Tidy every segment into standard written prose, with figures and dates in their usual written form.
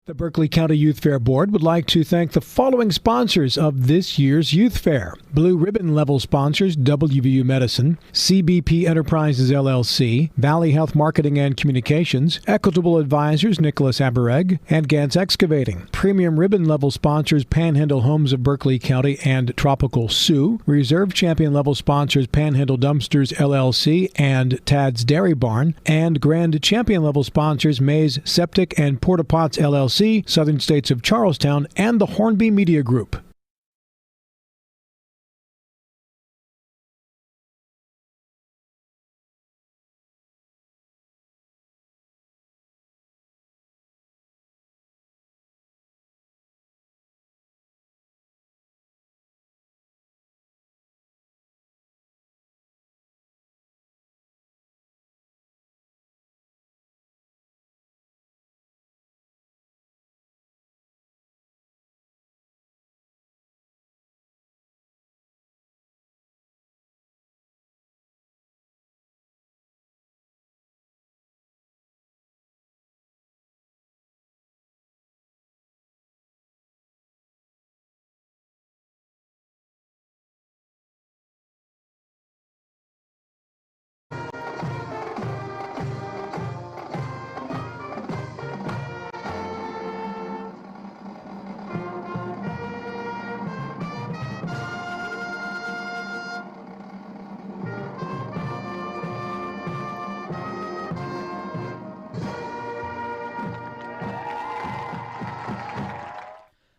The Berkeley County Youth Fair Board would like to thank the following sponsors of this year's Youth Fair. Blue Ribbon level sponsors WVU Medicine, CBP Enterprises LLC, Valley Health Marketing and Communications, Equitable Advisors Nicholas Abereg, and Gantz Excavating. Premium Ribbon level sponsors Panhandle Homes of Berkeley County and Tropical Sioux. Reserve Champion level sponsors Panhandle Dumpsters LLC and Tad's Dairy Barn. And Grand Champion level sponsors Mays Septic and Porta Pots LLC, Southern States of Charlestown, and the Hornby Media Group.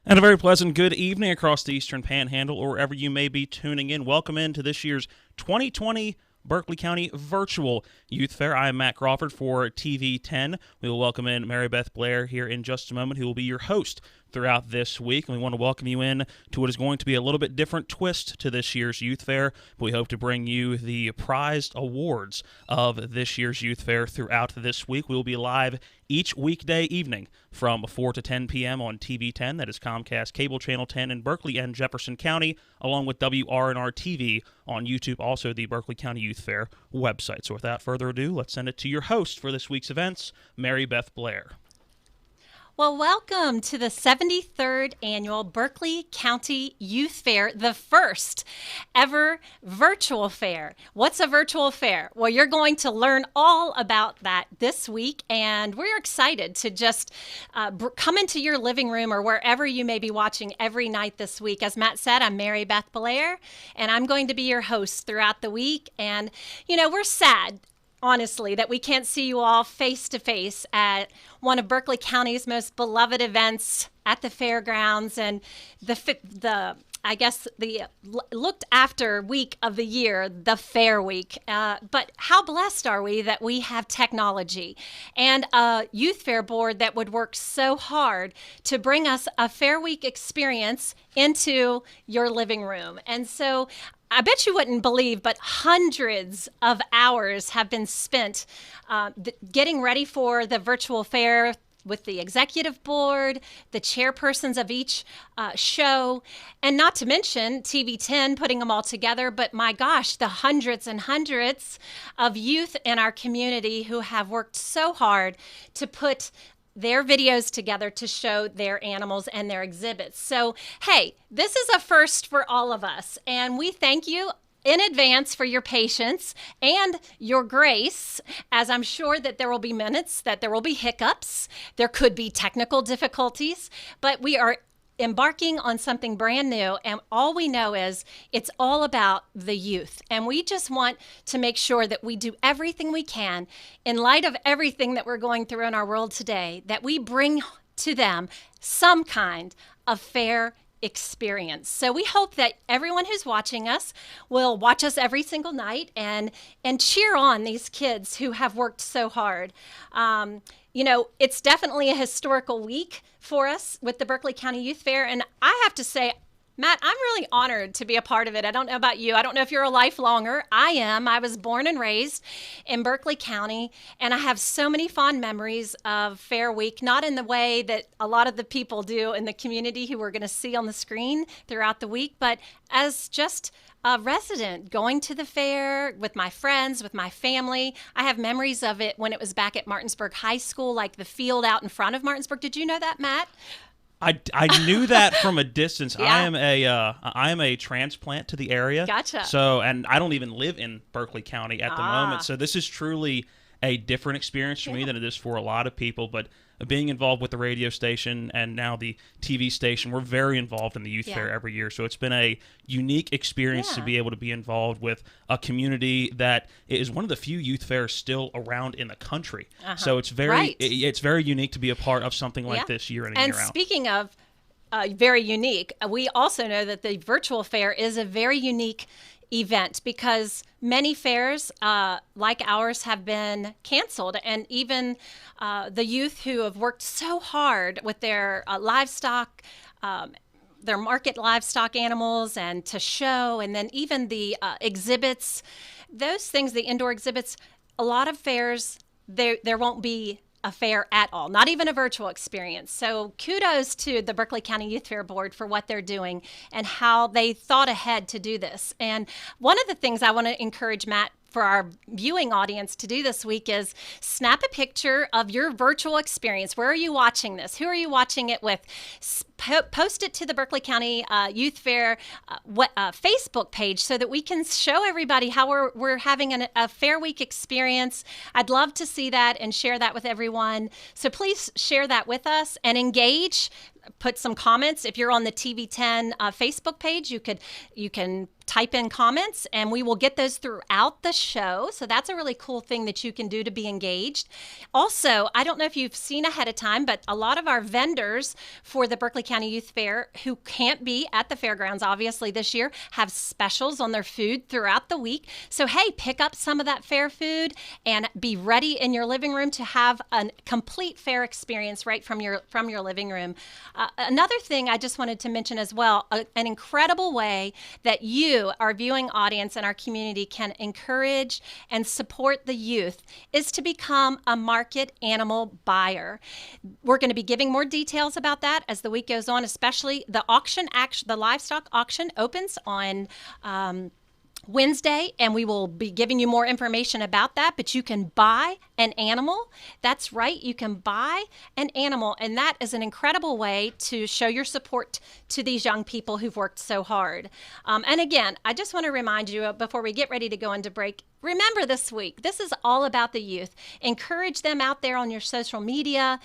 And a very pleasant good evening across the Eastern Panhandle or wherever you may be tuning in. Welcome into this year's 2020 Berkeley County Virtual Youth Fair. I am Matt Crawford for TV 10. We will welcome in Mary Beth Blair here in just a moment, who will be your host throughout this week. And we want to welcome you in to what is going to be a little bit different twist to this year's Youth Fair. We hope to bring you the prized awards of this year's Youth Fair throughout this week. We will be live each weekday evening from 4 to 10 p.m. on TV 10, that is Comcast Cable Channel 10 in Berkeley and Jefferson County, along with WRNR TV on YouTube, also the Berkeley County Youth Fair website. So without further ado, let's send it to your host for this week's events, Mary Beth Blair. Well, welcome to the 73rd Annual Berkeley County Youth Fair, the first ever virtual fair. What's a virtual fair? Well, you're going to learn all about that this week, and we're excited to just come into your living room or wherever you may be watching every night this week. As Matt said, I'm Mary Beth Blair, and I'm going to be your host throughout the week. And, we're sad, honestly, that we can't see you all face to face at one of Berkeley County's most beloved events at the fairgrounds and the looked after week of the year, the Fair Week. But how blessed are we that we have technology and a youth fair board that would work so hard to bring us a Fair Week experience into your living room. And so I bet you wouldn't believe, but hundreds of hours have been spent getting ready for the virtual fair with the executive board, the chairpersons of each show, and not to mention TV 10 putting them all together. But my gosh, the hundreds and hundreds of youth in our community who have worked so hard to put their videos together to show their animals and their exhibits. So, hey, this is a first for all of us, and we thank you in advance for your patience and your grace, as I'm sure that there will be minutes, that there will be hiccups, there could be technical difficulties, but we are embarking on something brand new, and all we know is it's all about the youth. And we just want to make sure that we do everything we can in light of everything that we're going through in our world today, that we bring to them some kind of fair experience. So we hope that everyone who's watching us will watch us every single night and cheer on these kids who have worked so hard. It's definitely a historical week for us with the Berkeley County Youth Fair. And I have to say, Matt, I'm really honored to be a part of it. I don't know about you. I don't know if you're a lifelonger. I am. I was born and raised in Berkeley County, and I have so many fond memories of Fair Week, not in the way that a lot of the people do in the community who we're going to see on the screen throughout the week, but as just a resident going to the fair with my friends, with my family. I have memories of it when it was back at Martinsburg High School, like the field out in front of Martinsburg. Did you know that, Matt? I knew that from a distance. Yeah. I am a transplant to the area. Gotcha. So, and I don't even live in Berkeley County at the moment. So this is truly a different experience for me than it is for a lot of people. But being involved with the radio station and now the TV station, we're very involved in the youth fair every year. So it's been a unique experience to be able to be involved with a community that is one of the few youth fairs still around in the country. So it's very it's very unique to be a part of something like this year in and year out. And speaking of very unique, we also know that the virtual fair is a very unique event because many fairs like ours have been canceled, and even the youth who have worked so hard with their livestock, their market livestock animals, and to show, and then even the exhibits, those things, the indoor exhibits, a lot of fairs, there won't be a fair at all, not even a virtual experience. So kudos to the Berkeley County Youth Fair Board for what they're doing and how they thought ahead to do this. And one of the things I want to encourage, Matt, for our viewing audience to do this week is snap a picture of your virtual experience. Where are you watching this? Who are you watching it with? Post it to the Berkeley County Youth Fair Facebook page so that we can show everybody how we're having a Fair Week experience. I'd love to see that and share that with everyone. So please share that with us and engage. Put some comments. If you're on the TV10 Facebook page, you can type in comments and we will get those throughout the show. So that's a really cool thing that you can do to be engaged. Also, I don't know if you've seen ahead of time, but a lot of our vendors for the Berkeley County Youth Fair who can't be at the fairgrounds, obviously this year, have specials on their food throughout the week. So hey, pick up some of that fair food and be ready in your living room to have a complete fair experience right from your living room. Another thing I just wanted to mention as well, an incredible way that you, our viewing audience and our community, can encourage and support the youth is to become a market animal buyer. We're going to be giving more details about that as the week goes on, especially the livestock auction opens on Wednesday, and we will be giving you more information about that, but you can buy an animal. That's right, you can buy an animal, and that is an incredible way to show your support to these young people who've worked so hard. And again, I just want to remind you before we get ready to go into break, remember this week, this is all about the youth. Encourage them out there on your social media.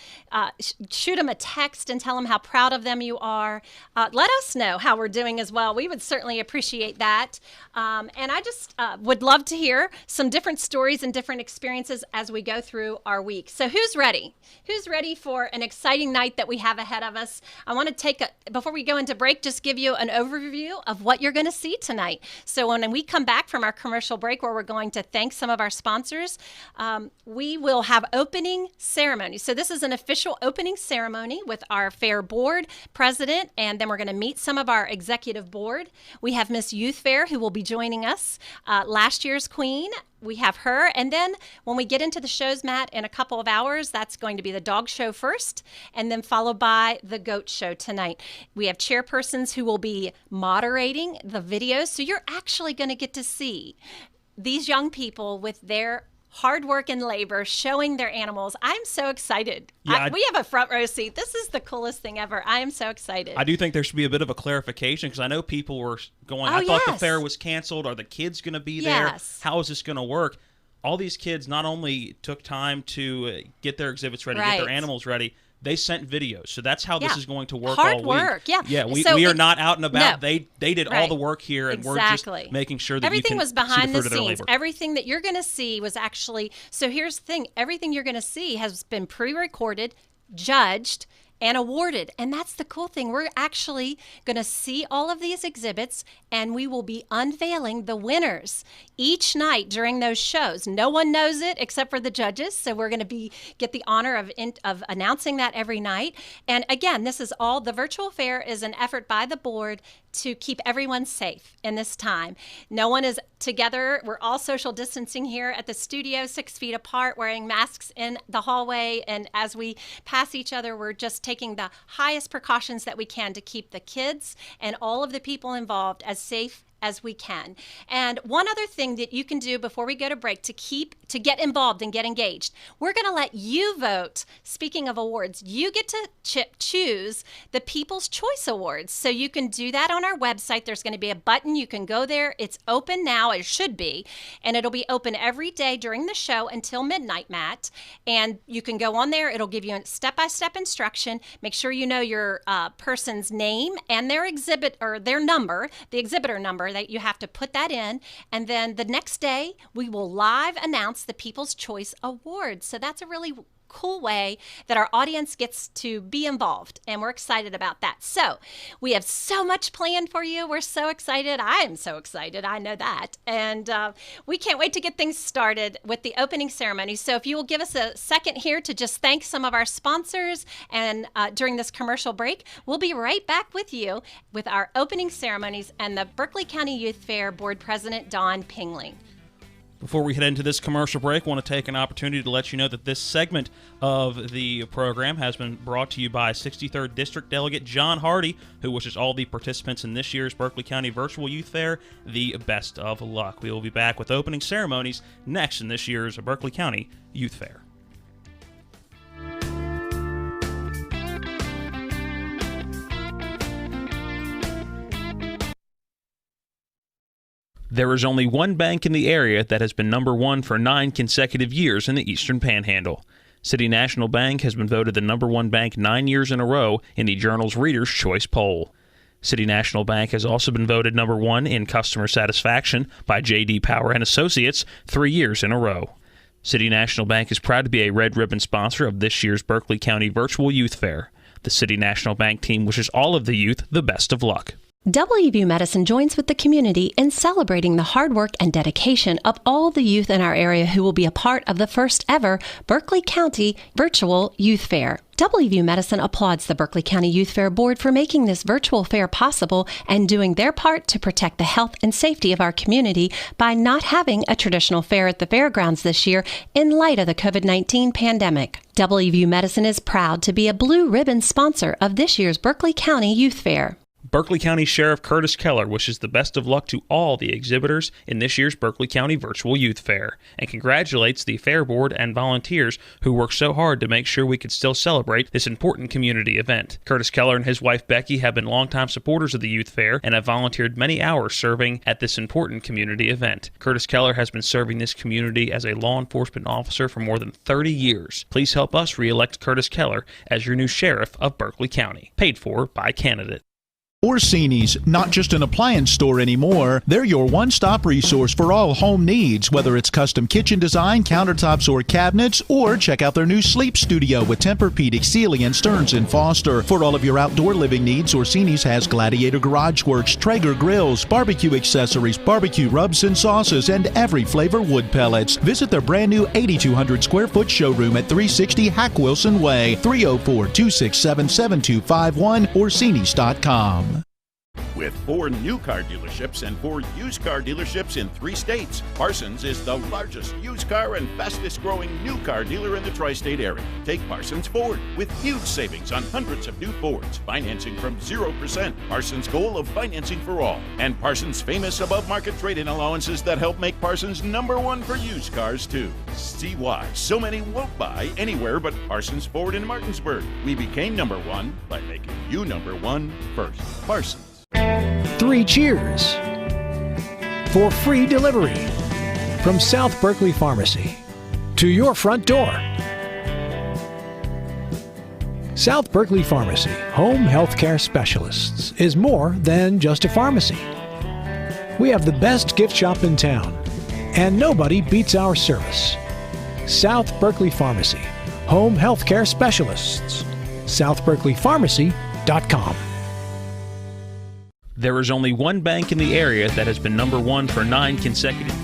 Shoot them a text and tell them how proud of them you are. Let us know how we're doing as well. We would certainly appreciate that. And I just would love to hear some different stories and different experiences as we go through our week. So who's ready? Who's ready for an exciting night that we have ahead of us? I want to before we go into break, just give you an overview of what you're going to see tonight. So when we come back from our commercial break, where we're going to thank some of our sponsors, we will have opening ceremony. So this is an official opening ceremony with our fair board president, and then we're going to meet some of our executive board. We have Miss Youth Fair, who will be joining us, last year's queen. We have her, and then when we get into the shows, Matt, in a couple of hours, that's going to be the dog show first, and then followed by the goat show tonight. We have chairpersons who will be moderating the videos, so you're actually going to get to see these young people with their hard work and labor showing their animals. I'm so excited. Yeah, we have a front row seat. This is the coolest thing ever. I am so excited. I do think there should be a bit of a clarification because I know people were going, I thought the fair was canceled. Are the kids going to be there? How is this going to work? All these kids not only took time to get their exhibits ready, get their animals ready, they sent videos. So that's how this is going to work all week. Hard work, Yeah, we are not out and about. No. They did all the work here, and we're just making sure that everything was behind the scenes. Everything that you're going to see was actually, so here's the thing, everything you're going to see has been pre-recorded, judged, and awarded. And that's the cool thing. We're actually going to see all of these exhibits, and we will be unveiling the winners each night during those shows. No one knows it except for the judges, so we're going to get the honor of announcing that every night. And again, this is all, the virtual fair is an effort by the board to keep everyone safe in this time. No one is together. We're all social distancing here at the studio, 6 feet apart, wearing masks in the hallway. And as we pass each other, we're just taking the highest precautions that we can to keep the kids and all of the people involved as safe as we can. And one other thing that you can do before we go to break to get involved and get engaged, we're going to let you vote. Speaking of awards, you get to choose the People's Choice Awards. So you can do that on our website. There's going to be a button. You can go there. It's open now. It should be. And it'll be open every day during the show until midnight, Matt. And you can go on there. It'll give you a step-by-step instruction. Make sure you know your person's name and their exhibit or their number, the exhibitor number. That you have to put that in, and then the next day we will live announce the People's Choice Awards. So that's a really cool way that our audience gets to be involved, and we're excited about that. So we have so much planned for you. We're so excited. I am so excited. I know that. And we can't wait to get things started with the opening ceremony. So if you will give us a second here to just thank some of our sponsors and during this commercial break, we'll be right back with you with our opening ceremonies and the Berkeley County Youth Fair Board President, Don Pingling. Before we head into this commercial break, I want to take an opportunity to let you know that this segment of the program has been brought to you by 63rd District Delegate John Hardy, who wishes all the participants in this year's Berkeley County Virtual Youth Fair the best of luck. We will be back with opening ceremonies next in this year's Berkeley County Youth Fair. There is only one bank in the area that has been number one for 9 consecutive years in the Eastern Panhandle. City National Bank has been voted the number one bank 9 years in a row in the Journal's Reader's Choice poll. City National Bank has also been voted number one in customer satisfaction by J.D. Power and Associates 3 years in a row. City National Bank is proud to be a red ribbon sponsor of this year's Berkeley County Virtual Youth Fair. The City National Bank team wishes all of the youth the best of luck. WVU Medicine joins with the community in celebrating the hard work and dedication of all the youth in our area who will be a part of the first ever Berkeley County Virtual Youth Fair. WVU Medicine applauds the Berkeley County Youth Fair Board for making this virtual fair possible and doing their part to protect the health and safety of our community by not having a traditional fair at the fairgrounds this year in light of the COVID-19 pandemic. WVU Medicine is proud to be a blue ribbon sponsor of this year's Berkeley County Youth Fair. Berkeley County Sheriff Curtis Keller wishes the best of luck to all the exhibitors in this year's Berkeley County Virtual Youth Fair and congratulates the Fair Board and volunteers who worked so hard to make sure we could still celebrate this important community event. Curtis Keller and his wife Becky have been longtime supporters of the Youth Fair and have volunteered many hours serving at this important community event. Curtis Keller has been serving this community as a law enforcement officer for more than 30 years. Please help us re-elect Curtis Keller as your new sheriff of Berkeley County. Paid for by candidate. Orsini's, not just an appliance store anymore. They're your one-stop resource for all home needs, whether it's custom kitchen design, countertops, or cabinets, or check out their new sleep studio with Tempur-Pedic, Sealy, and Stearns & Foster. For all of your outdoor living needs, Orsini's has Gladiator Garage Works, Traeger grills, barbecue accessories, barbecue rubs and sauces, and every flavor wood pellets. Visit their brand new 8,200 square foot showroom at 360 Hack Wilson Way, 304-267-7251, Orsinis.com. With 4 new car dealerships and 4 used car dealerships in 3 states, Parsons is the largest used car and fastest growing new car dealer in the tri-state area. Take Parsons Ford with huge savings on hundreds of new Fords, financing from 0%, Parsons' goal of financing for all, and Parsons' famous above-market trade-in allowances that help make Parsons number one for used cars too. See why so many won't buy anywhere but Parsons Ford in Martinsburg. We became number one by making you number one first. Parsons. 3 cheers for free delivery from South Berkeley Pharmacy to your front door. South Berkeley Pharmacy, home healthcare specialists, is more than just a pharmacy. We have the best gift shop in town, and nobody beats our service. South Berkeley Pharmacy, home healthcare specialists. southberkeleypharmacy.com. There is only one bank in the area that has been number one for 9 consecutive.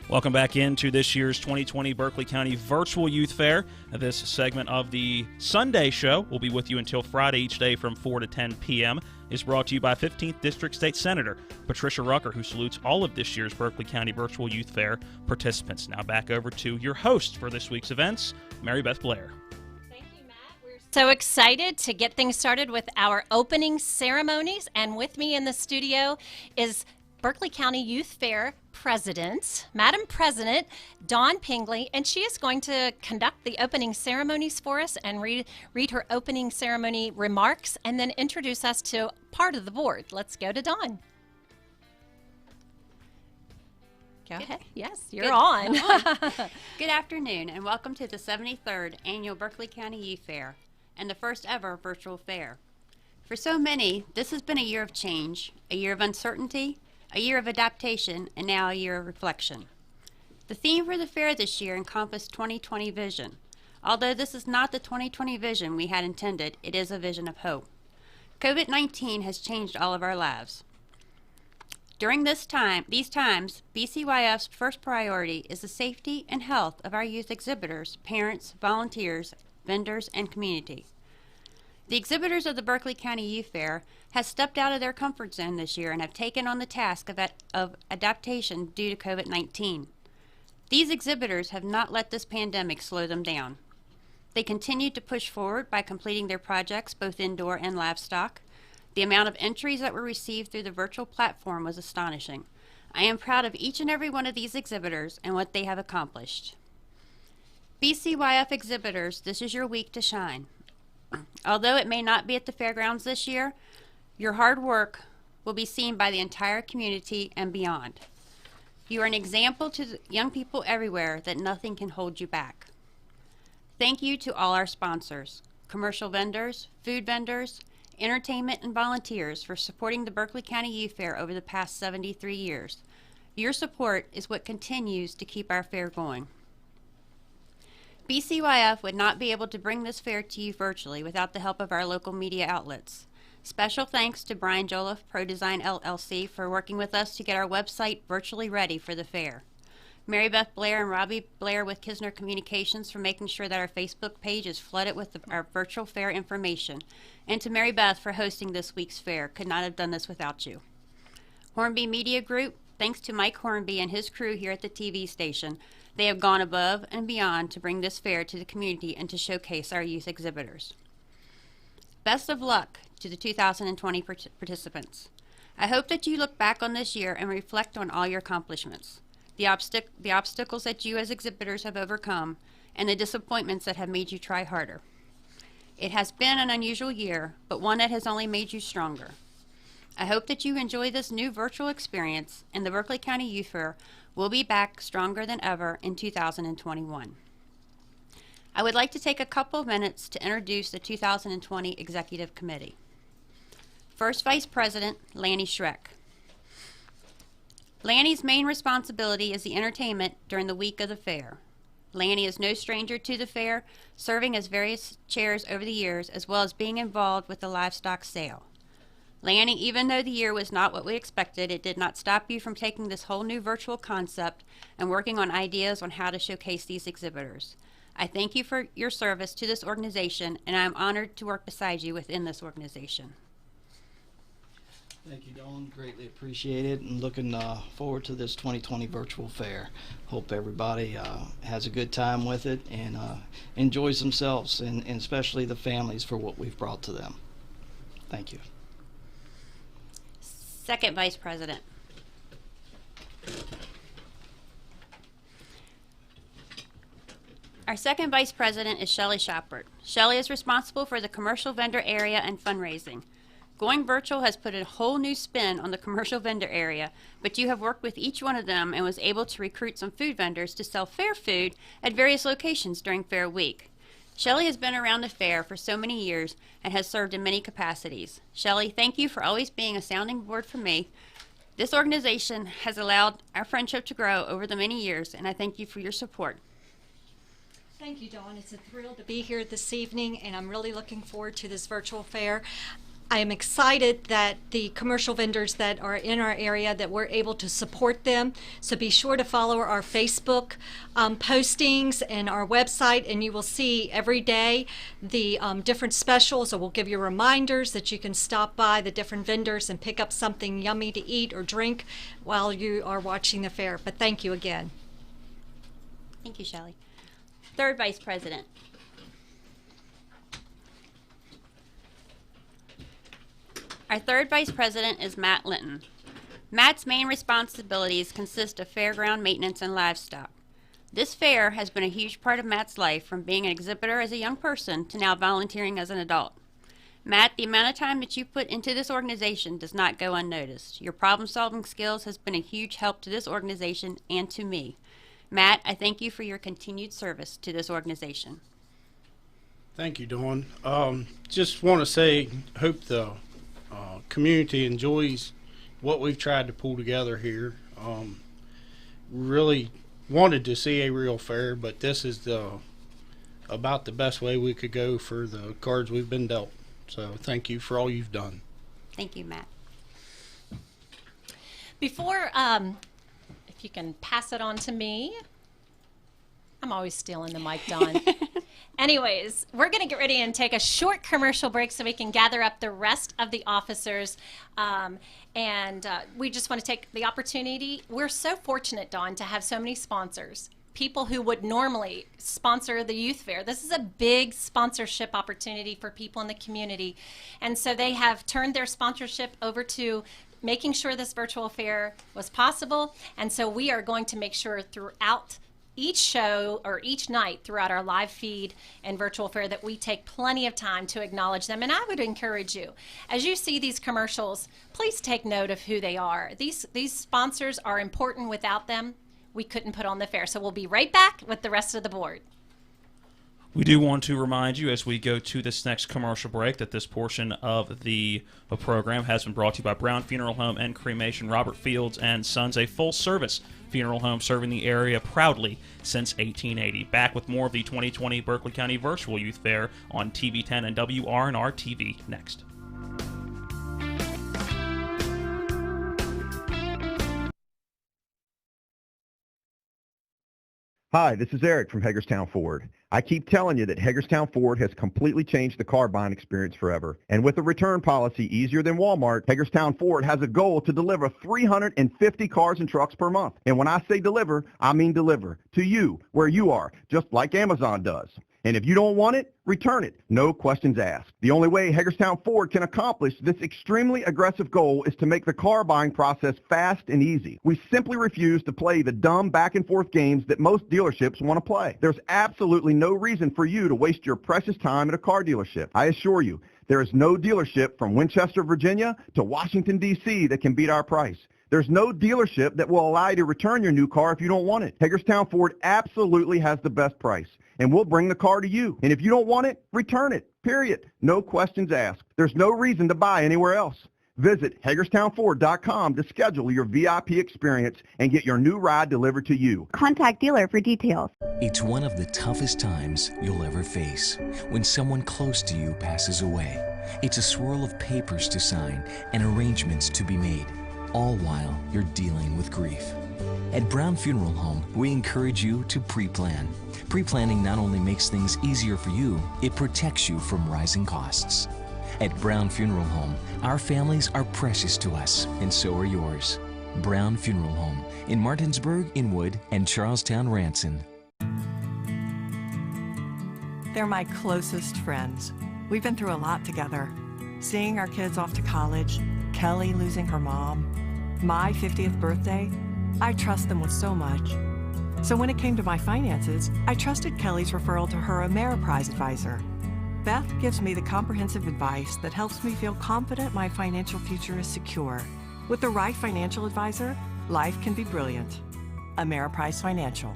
Welcome back into this year's 2020 Berkeley County Virtual Youth Fair. This segment of the Sunday show will be with you until Friday each day from 4 to 10 p.m. is brought to you by 15th District State Senator Patricia Rucker, who salutes all of this year's Berkeley County Virtual Youth Fair participants. Now back over to your host for this week's events, Mary Beth Blair. So excited to get things started with our opening ceremonies, and with me in the studio is Berkeley County Youth Fair President, Madam President Dawn Pingley, and she is going to conduct the opening ceremonies for us and read her opening ceremony remarks and then introduce us to part of the board. Let's go to Dawn. Go ahead. Yes, you're on. Good afternoon, and welcome to the 73rd Annual Berkeley County Youth Fair and the first ever virtual fair. For so many, this has been a year of change, a year of uncertainty, a year of adaptation, and now a year of reflection. The theme for the fair this year encompassed 2020 vision. Although this is not the 2020 vision we had intended, it is a vision of hope. COVID-19 has changed all of our lives. During these times, BCYF's first priority is the safety and health of our youth exhibitors, parents, volunteers, vendors, and community. The exhibitors of the Berkeley County Youth Fair have stepped out of their comfort zone this year and have taken on the task of adaptation due to COVID-19. These exhibitors have not let this pandemic slow them down. They continued to push forward by completing their projects, both indoor and livestock. The amount of entries that were received through the virtual platform was astonishing. I am proud of each and every one of these exhibitors and what they have accomplished. BCYF exhibitors, this is your week to shine. Although it may not be at the fairgrounds this year, your hard work will be seen by the entire community and beyond. You are an example to the young people everywhere that nothing can hold you back. Thank you to all our sponsors, commercial vendors, food vendors, entertainment, and volunteers for supporting the Berkeley County Youth Fair over the past 73 years. Your support is what continues to keep our fair going. BCYF would not be able to bring this fair to you virtually without the help of our local media outlets. Special thanks to Brian Joliffe, Pro Design LLC, for working with us to get our website virtually ready for the fair. Mary Beth Blair and Robbie Blair with Kisner Communications for making sure that our Facebook page is flooded with our virtual fair information. And to Mary Beth for hosting this week's fair. Could not have done this without you. Hornby Media Group, thanks to Mike Hornby and his crew here at the TV station. They have gone above and beyond to bring this fair to the community and to showcase our youth exhibitors. Best of luck to the 2020 participants. I hope that you look back on this year and reflect on all your accomplishments, the obstacles that you as exhibitors have overcome, and the disappointments that have made you try harder. It has been an unusual year, but one that has only made you stronger. I hope that you enjoy this new virtual experience, and the Berkeley County Youth Fair will be back stronger than ever in 2021. I would like to take a couple of minutes to introduce the 2020 Executive Committee. First Vice President, Lanny Schreck. Lanny's main responsibility is the entertainment during the week of the fair. Lanny is no stranger to the fair, serving as various chairs over the years, as well as being involved with the livestock sale. Lanny, even though the year was not what we expected, it did not stop you from taking this whole new virtual concept and working on ideas on how to showcase these exhibitors. I thank you for your service to this organization, and I am honored to work beside you within this organization. Thank you, Dawn. Greatly appreciate it, and looking forward to this 2020 virtual fair. Hope everybody has a good time with it and enjoys themselves, and especially the families for what we've brought to them. Thank you. Second Vice President. Our second Vice President is Shelley Shoppert. Shelley is responsible for the commercial vendor area and fundraising. Going virtual has put a whole new spin on the commercial vendor area, but you have worked with each one of them and was able to recruit some food vendors to sell fair food at various locations during Fair Week. Shelley has been around the fair for so many years and has served in many capacities. Shelley, thank you for always being a sounding board for me. This organization has allowed our friendship to grow over the many years, and I thank you for your support. Thank you, Dawn. It's a thrill to be here this evening, and I'm really looking forward to this virtual fair. I am excited that the commercial vendors that are in our area, that we're able to support them. So be sure to follow our Facebook postings and our website, and you will see every day the different specials, or we'll give you reminders that you can stop by the different vendors and pick up something yummy to eat or drink while you are watching the fair. But thank you again. Thank you, Shelley. Third Vice President. Our third Vice President is Matt Linton. Matt's main responsibilities consist of fairground maintenance and livestock. This fair has been a huge part of Matt's life, from being an exhibitor as a young person to now volunteering as an adult. Matt, the amount of time that you put into this organization does not go unnoticed. Your problem-solving skills has been a huge help to this organization and to me. Matt, I thank you for your continued service to this organization. Thank you, Dawn. Just want to say, hope the community enjoys what we've tried to pull together here. Really wanted to see a real fair, but this is about the best way we could go for the cards we've been dealt. So thank you for all you've done. Thank you, Matt. Before, if you can pass it on to me. I'm always stealing the mic, Dawn. Anyways, we're going to get ready and take a short commercial break so we can gather up the rest of the officers. We just want to take the opportunity. We're so fortunate, Dawn, to have so many sponsors, people who would normally sponsor the youth fair. This is a big sponsorship opportunity for people in the community. And so they have turned their sponsorship over to making sure this virtual fair was possible. And so we are going to make sure throughout each show or each night throughout our live feed and virtual fair that we take plenty of time to acknowledge them. And I would encourage you, as you see these commercials, please take note of who they are. These sponsors are important. Without them, we couldn't put on the fair. So we'll be right back with the rest of the board. We do want to remind you as we go to this next commercial break that this portion of the program has been brought to you by Brown Funeral Home and Cremation, Robert Fields and Sons, a full-service funeral home serving the area proudly since 1880. Back with more of the 2020 Berkeley County Virtual Youth Fair on TV10 and WRNR TV next. Hi, this is Eric from Hagerstown Ford. I keep telling you that Hagerstown Ford has completely changed the car buying experience forever. And with a return policy easier than Walmart, Hagerstown Ford has a goal to deliver 350 cars and trucks per month. And when I say deliver, I mean deliver to you, where you are, just like Amazon does. And if you don't want it, return it. No questions asked. The only way Hagerstown Ford can accomplish this extremely aggressive goal is to make the car buying process fast and easy. We simply refuse to play the dumb back and forth games that most dealerships want to play. There's absolutely no reason for you to waste your precious time at a car dealership. I assure you, there is no dealership from Winchester, Virginia to Washington, D.C. that can beat our price. There's no dealership that will allow you to return your new car if you don't want it. Hagerstown Ford absolutely has the best price, and we'll bring the car to you. And if you don't want it, return it, period. No questions asked. There's no reason to buy anywhere else. Visit HagerstownFord.com to schedule your VIP experience and get your new ride delivered to you. Contact dealer for details. It's one of the toughest times you'll ever face when someone close to you passes away. It's a swirl of papers to sign and arrangements to be made, all while you're dealing with grief. At Brown Funeral Home, we encourage you to pre-plan. Pre-planning not only makes things easier for you, it protects you from rising costs. At Brown Funeral Home, our families are precious to us, and so are yours. Brown Funeral Home in Martinsburg, Inwood, and Charlestown, Ranson. They're my closest friends. We've been through a lot together. Seeing our kids off to college, Kelly losing her mom, my 50th birthday. I trust them with so much. So when it came to my finances, I trusted Kelly's referral to her Ameriprise advisor. Beth gives me the comprehensive advice that helps me feel confident my financial future is secure. With the right financial advisor, life can be brilliant. Ameriprise Financial.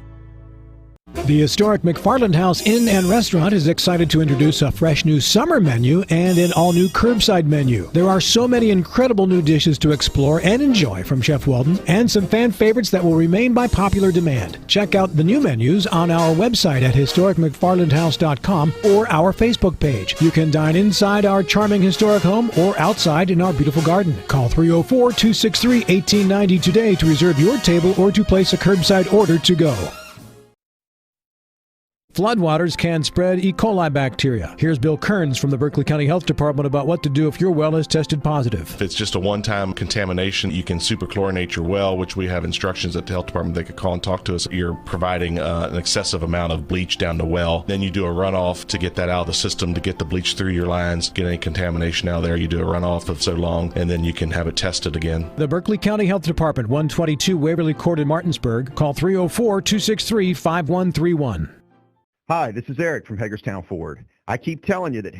The historic McFarland House Inn and Restaurant is excited to introduce a fresh new summer menu and an all-new curbside menu. There are so many incredible new dishes to explore and enjoy from Chef Weldon, and some fan favorites that will remain by popular demand. Check out the new menus on our website at historicmcfarlandhouse.com or our Facebook page. You can dine inside our charming historic home or outside in our beautiful garden. Call 304-263-1890 today to reserve your table or to place a curbside order to go. Floodwaters can spread E. coli bacteria. Here's Bill Kearns from the Berkeley County Health Department about what to do if your well is tested positive. If it's just a one-time contamination, you can superchlorinate your well, which we have instructions at the health department. They could call and talk to us. You're providing an excessive amount of bleach down the well. Then you do a runoff to get that out of the system, to get the bleach through your lines, get any contamination out there. You do a runoff of so long, and then you can have it tested again. The Berkeley County Health Department, 122 Waverly Court in Martinsburg. Call 304-263-5131. Hi, this is Eric from Hagerstown Ford. I keep telling you that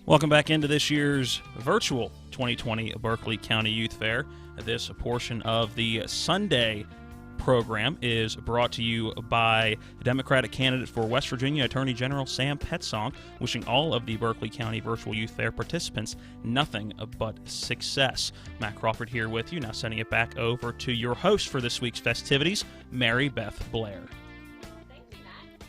Welcome back into this year's virtual 2020 Berkeley County Youth Fair. This portion of the Sunday program is brought to you by the Democratic candidate for West Virginia Attorney General Sam Petzong, wishing all of the Berkeley County Virtual Youth Fair participants nothing but success. Matt Crawford here with you, now sending it back over to your host for this week's festivities, Mary Beth Blair.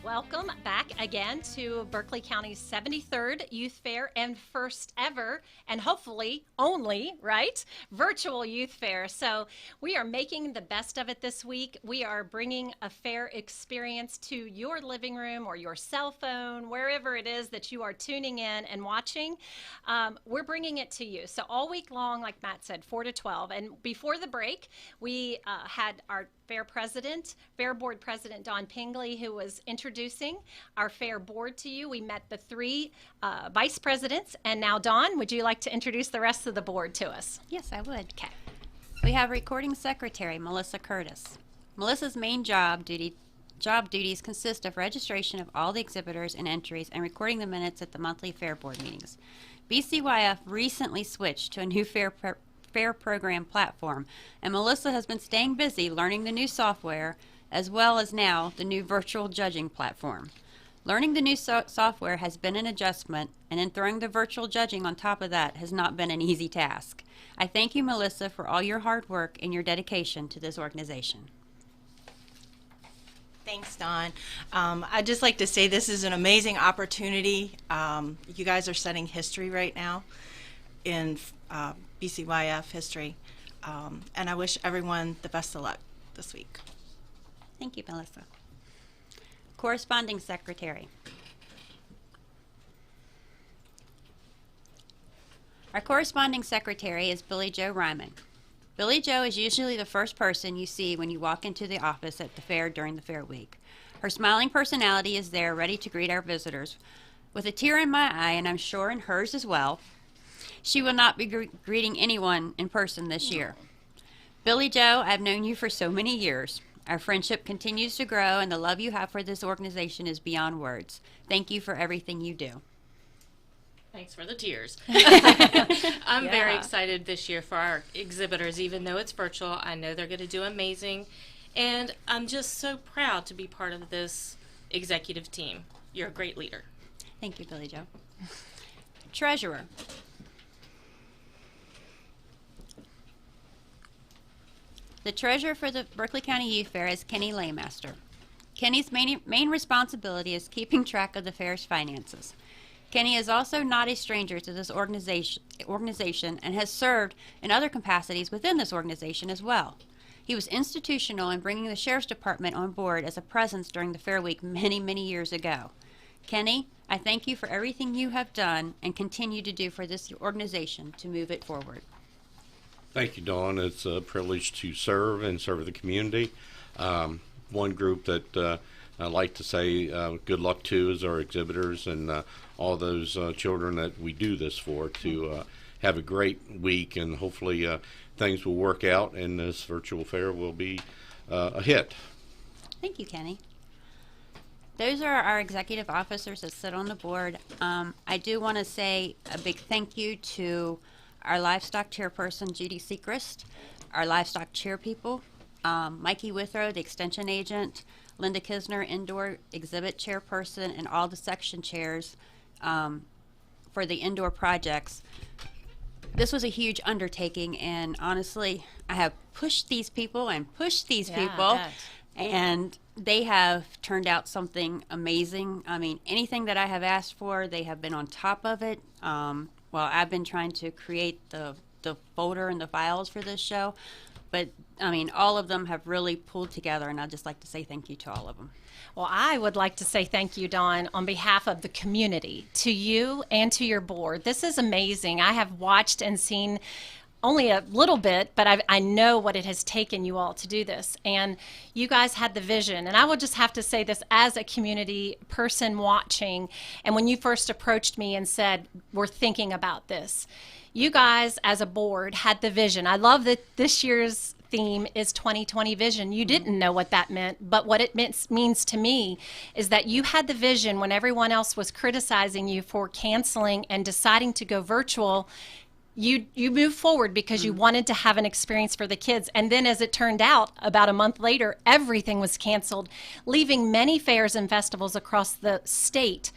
Welcome back again to Berkeley County's 73rd Youth Fair and first ever, and hopefully only, right, virtual Youth Fair. So we are making the best of it this week. We are bringing a fair experience to your living room or your cell phone, wherever it is that you are tuning in and watching. We're bringing it to you. So all week long, like Matt said, 4 to 12. And before the break, we had our Fair Board President Don Pingley, who was introducing our Fair Board to you. We met the three vice presidents, and now Don, would you like to introduce the rest of the board to us? Yes, I would. Okay. We have Recording Secretary Melissa Curtis. Melissa's main job duties consist of registration of all the exhibitors and entries and recording the minutes at the monthly Fair Board meetings. BCYF recently switched to a new Fair program platform, and Melissa has been staying busy learning the new software as well as now the new virtual judging platform. Learning the new software has been an adjustment, and then throwing the virtual judging on top of that has not been an easy task. I thank you, Melissa, for all your hard work and your dedication to this organization. Thanks, Don. I'd just like to say this is an amazing opportunity. You guys are setting history right now in BCYF history, and I wish everyone the best of luck this week. Thank you, Melissa. Corresponding Secretary. Our corresponding secretary is Billy Joe Ryman. Billy Joe is usually the first person you see when you walk into the office at the fair during the fair week. Her smiling personality is there, ready to greet our visitors. With a tear in my eye, and I'm sure in hers as well, she will not be greeting anyone in person this year. Billy Joe, I've known you for so many years. Our friendship continues to grow, and the love you have for this organization is beyond words. Thank you for everything you do. Thanks for the tears. I'm very excited this year for our exhibitors, even though it's virtual. I know they're going to do amazing, and I'm just so proud to be part of this executive team. You're a great leader. Thank you, Billy Joe. Treasurer. The treasurer for the Berkeley County Youth Fair is Kenny Laymaster. Kenny's main responsibility is keeping track of the fair's finances. Kenny is also not a stranger to this organization and has served in other capacities within this organization as well. He was institutional in bringing the Sheriff's Department on board as a presence during the Fair Week many, many years ago. Kenny, I thank you for everything you have done and continue to do for this organization to move it forward. Thank you, Dawn. It's a privilege to serve the community. One group that I like to say good luck to is our exhibitors and all those children that we do this for, to have a great week, and hopefully things will work out and this virtual fair will be a hit. Thank you, Kenny. Those are our executive officers that sit on the board. I do want to say a big thank you to our livestock chairperson, Judy Sechrist, our livestock chair people, Mikey Withrow, the extension agent, Linda Kisner, indoor exhibit chairperson, and all the section chairs for the indoor projects. This was a huge undertaking, and honestly, I have pushed these people and pushed these people, and they have turned out something amazing. I mean, anything that I have asked for, they have been on top of it. Well, I've been trying to create the folder and the files for this show, but I mean, all of them have really pulled together, and I'd just like to say thank you to all of them. Well, I would like to say thank you, Dawn, on behalf of the community, to you and to your board. This is amazing. I have watched and seen only a little bit, but I know what it has taken you all to do this. And you guys had the vision. And I will just have to say this as a community person watching. And when you first approached me and said, we're thinking about this, you guys as a board had the vision. I love that this year's theme is 2020 vision. You didn't know what that meant, but what it means to me is that you had the vision when everyone else was criticizing you for canceling and deciding to go virtual. You moved forward because you wanted to have an experience for the kids. And then as it turned out, about a month later, everything was canceled, leaving many fairs and festivals across the state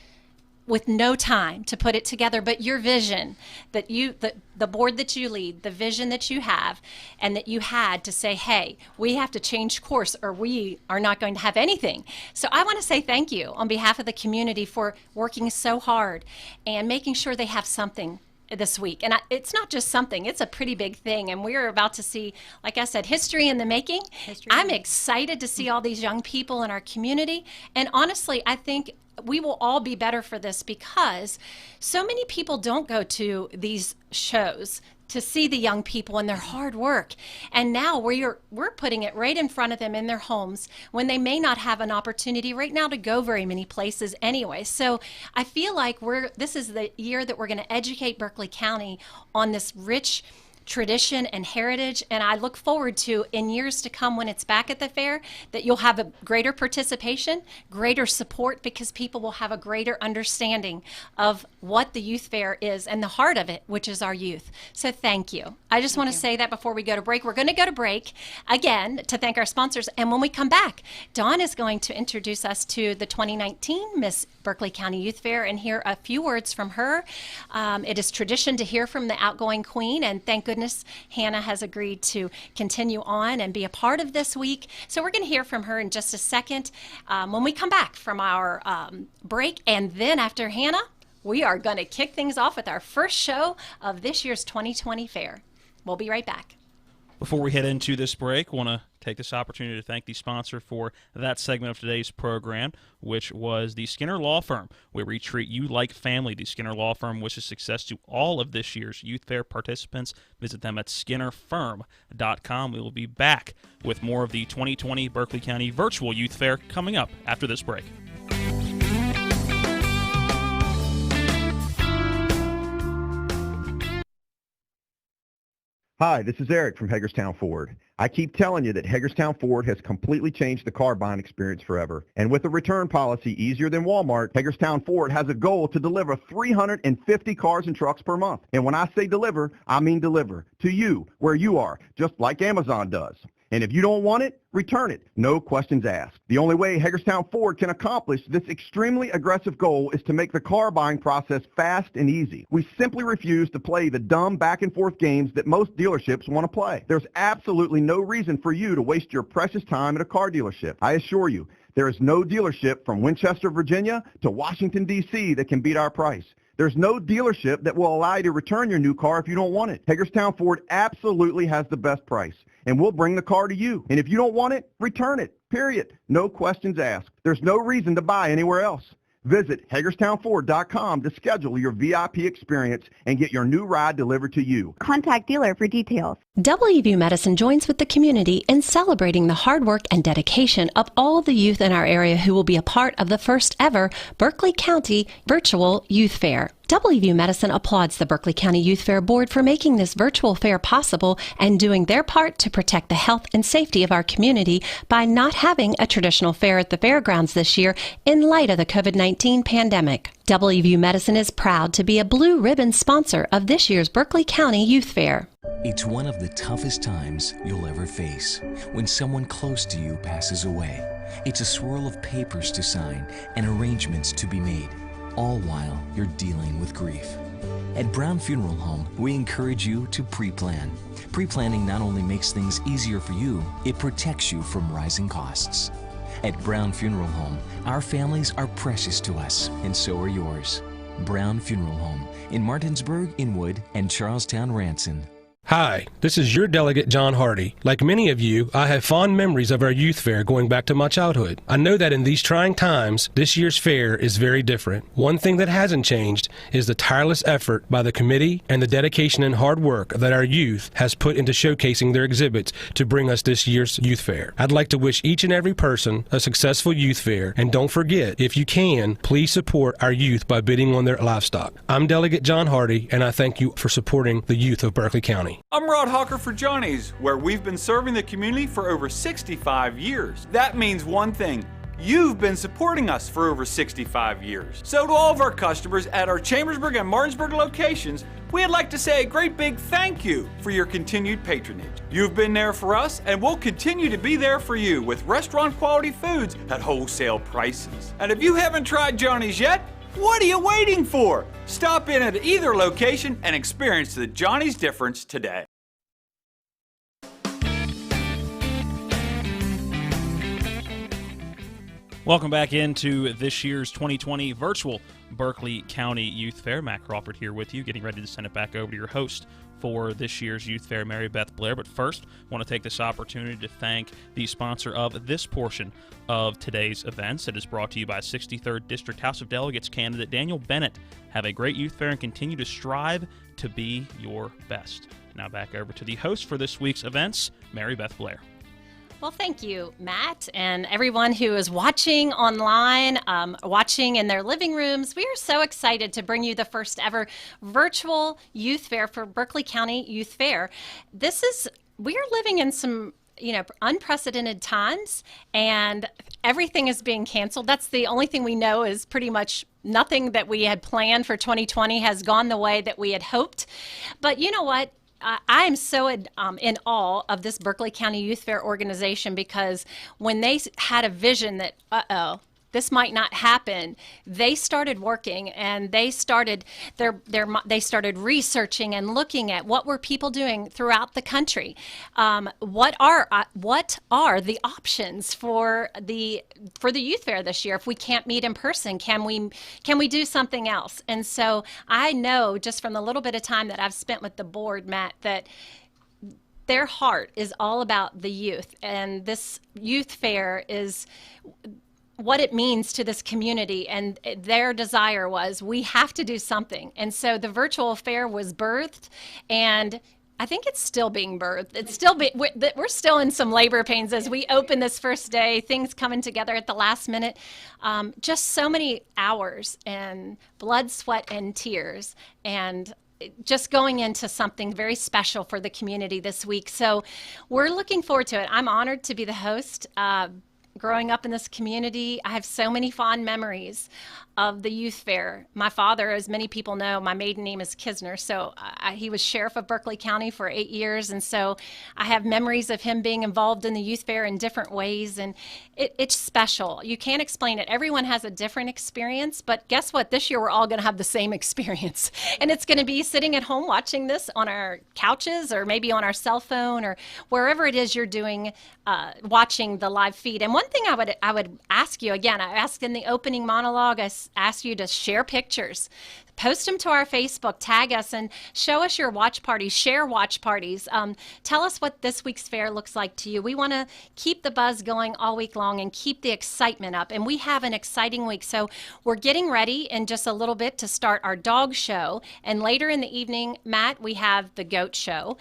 with no time to put it together. But your vision, that the board that you lead, the vision that you have, and that you had to say, hey, we have to change course or we are not going to have anything. So I want to say thank you on behalf of the community for working so hard and making sure they have something this week. And it's not just something, it's a pretty big thing. And we're about to see, like I said, history in the making. I'm excited to see all these young people in our community. And honestly, I think we will all be better for this because so many people don't go to these shows to see the young people and their hard work. And now we're putting it right in front of them in their homes when they may not have an opportunity right now to go very many places anyway. So I feel like this is the year that we're going to educate Berkeley County on this rich tradition and heritage, and I look forward to, in years to come when it's back at the fair, that you'll have a greater participation, greater support, because people will have a greater understanding of what the youth fair is and the heart of it, which is our youth. So thank you. I just want to say that before we go to break. We're going to go to break again to thank our sponsors, and when we come back, Dawn is going to introduce us to the 2019 Miss Berkeley County Youth Fair and hear a few words from her. It is tradition to hear from the outgoing queen, and thank goodness Hannah has agreed to continue on and be a part of this week. So we're going to hear from her in just a second when we come back from our break. And then after Hannah, we are going to kick things off with our first show of this year's 2020 fair. We'll be right back. Before we head into this break, I want to take this opportunity to thank the sponsor for that segment of today's program, which was the Skinner Law Firm, where we treat you like family. The Skinner Law Firm wishes success to all of this year's Youth Fair participants. Visit them at skinnerfirm.com. We will be back with more of the 2020 Berkeley County Virtual Youth Fair coming up after this break. Hi, this is Eric from Hagerstown Ford. I keep telling you that Hagerstown Ford has completely changed the car buying experience forever. And with a return policy easier than Walmart, Hagerstown Ford has a goal to deliver 350 cars and trucks per month. And when I say deliver, I mean deliver to you, where you are, just like Amazon does. And if you don't want it, return it. No questions asked. The only way Hagerstown Ford can accomplish this extremely aggressive goal is to make the car buying process fast and easy. We simply refuse to play the dumb back and forth games that most dealerships want to play. There's absolutely no reason for you to waste your precious time at a car dealership. I assure you, there is no dealership from Winchester, Virginia to Washington, D.C. that can beat our price. There's no dealership that will allow you to return your new car if you don't want it. Hagerstown Ford absolutely has the best price, and we'll bring the car to you. And if you don't want it, return it, period. No questions asked. There's no reason to buy anywhere else. Visit HagerstownFord.com to schedule your VIP experience and get your new ride delivered to you. Contact dealer for details. WVU Medicine joins with the community in celebrating the hard work and dedication of all the youth in our area who will be a part of the first ever Berkeley County Virtual Youth Fair. WVU Medicine applauds the Berkeley County Youth Fair Board for making this virtual fair possible and doing their part to protect the health and safety of our community by not having a traditional fair at the fairgrounds this year in light of the COVID-19 pandemic. WVU Medicine is proud to be a blue ribbon sponsor of this year's Berkeley County Youth Fair. It's one of the toughest times you'll ever face when someone close to you passes away. It's a swirl of papers to sign and arrangements to be made, all while you're dealing with grief. At Brown Funeral Home, we encourage you to pre-plan. Pre-planning not only makes things easier for you, it protects you from rising costs. At Brown Funeral Home, our families are precious to us, and so are yours. Brown Funeral Home in Martinsburg, Inwood, and Charlestown, Ranson. Hi, this is your delegate, John Hardy. Like many of you, I have fond memories of our youth fair going back to my childhood. I know that in these trying times, this year's fair is very different. One thing that hasn't changed is the tireless effort by the committee and the dedication and hard work that our youth has put into showcasing their exhibits to bring us this year's youth fair. I'd like to wish each and every person a successful youth fair, and don't forget, if you can, please support our youth by bidding on their livestock. I'm Delegate John Hardy, and I thank you for supporting the youth of Berkeley County. I'm Rod Hawker for Johnny's, where we've been serving the community for over 65 years. That means one thing. You've been supporting us for over 65 years. So to all of our customers at our Chambersburg and Martinsburg locations, we'd like to say a great big thank you for your continued patronage. You've been there for us, and we'll continue to be there for you with restaurant quality foods at wholesale prices. And if you haven't tried Johnny's yet, what are you waiting for? Stop in at either location and experience the Johnny's difference today. Welcome back into this year's 2020 virtual Berkeley County Youth Fair. Matt Crawford here with you, getting ready to send it back over to your host for this year's Youth Fair, Mary Beth Blair. But first, I want to take this opportunity to thank the sponsor of this portion of today's events. It is brought to you by 63rd District House of Delegates candidate Daniel Bennett. Have a great youth fair and continue to strive to be your best. Now back over to the host for this week's events, Mary Beth Blair. Well, thank you, Matt, and everyone who is watching online, watching in their living rooms. We are so excited to bring you the first ever virtual youth fair for Berkeley County Youth Fair. We are living in some unprecedented times, and everything is being canceled. That's the only thing we know is pretty much nothing that we had planned for 2020 has gone the way that we had hoped. But you know what? I am so in awe of this Berkeley County Youth Fair organization, because when they had a vision that, this might not happen, they started working, and they started they started researching and looking at what were people doing throughout the country. What are the options for the youth fair this year? If we can't meet in person, can we do something else? And so I know just from the little bit of time that I've spent with the board, Matt, that their heart is all about the youth, and this youth fair is what it means to this community, and their desire was, we have to do something. And so the virtual fair was birthed, and I think it's still being birthed. It's still we're still in some labor pains as we open this first day, things coming together at the last minute. Just so many hours and blood, sweat, and tears, and just going into something very special for the community this week. So we're looking forward to it. I'm honored to be the host. Growing up in this community, I have so many fond memories of the youth fair. My father, as many people know, my maiden name is Kisner, so he was sheriff of Berkeley County for 8 years, and so I have memories of him being involved in the youth fair in different ways, and it's special. You can't explain it. Everyone has a different experience, but guess what? This year we're all going to have the same experience, and it's going to be sitting at home watching this on our couches, or maybe on our cell phone, or wherever it is you're doing, watching the live feed. And one thing I would ask you, again, I asked in the opening monologue, I asked you to share pictures. Post them to our Facebook, tag us, and show us your watch parties, share watch parties. Tell us what this week's fair looks like to you. We want to keep the buzz going all week long and keep the excitement up. And we have an exciting week. So we're getting ready in just a little bit to start our dog show. And later in the evening, Matt, we have the goat show.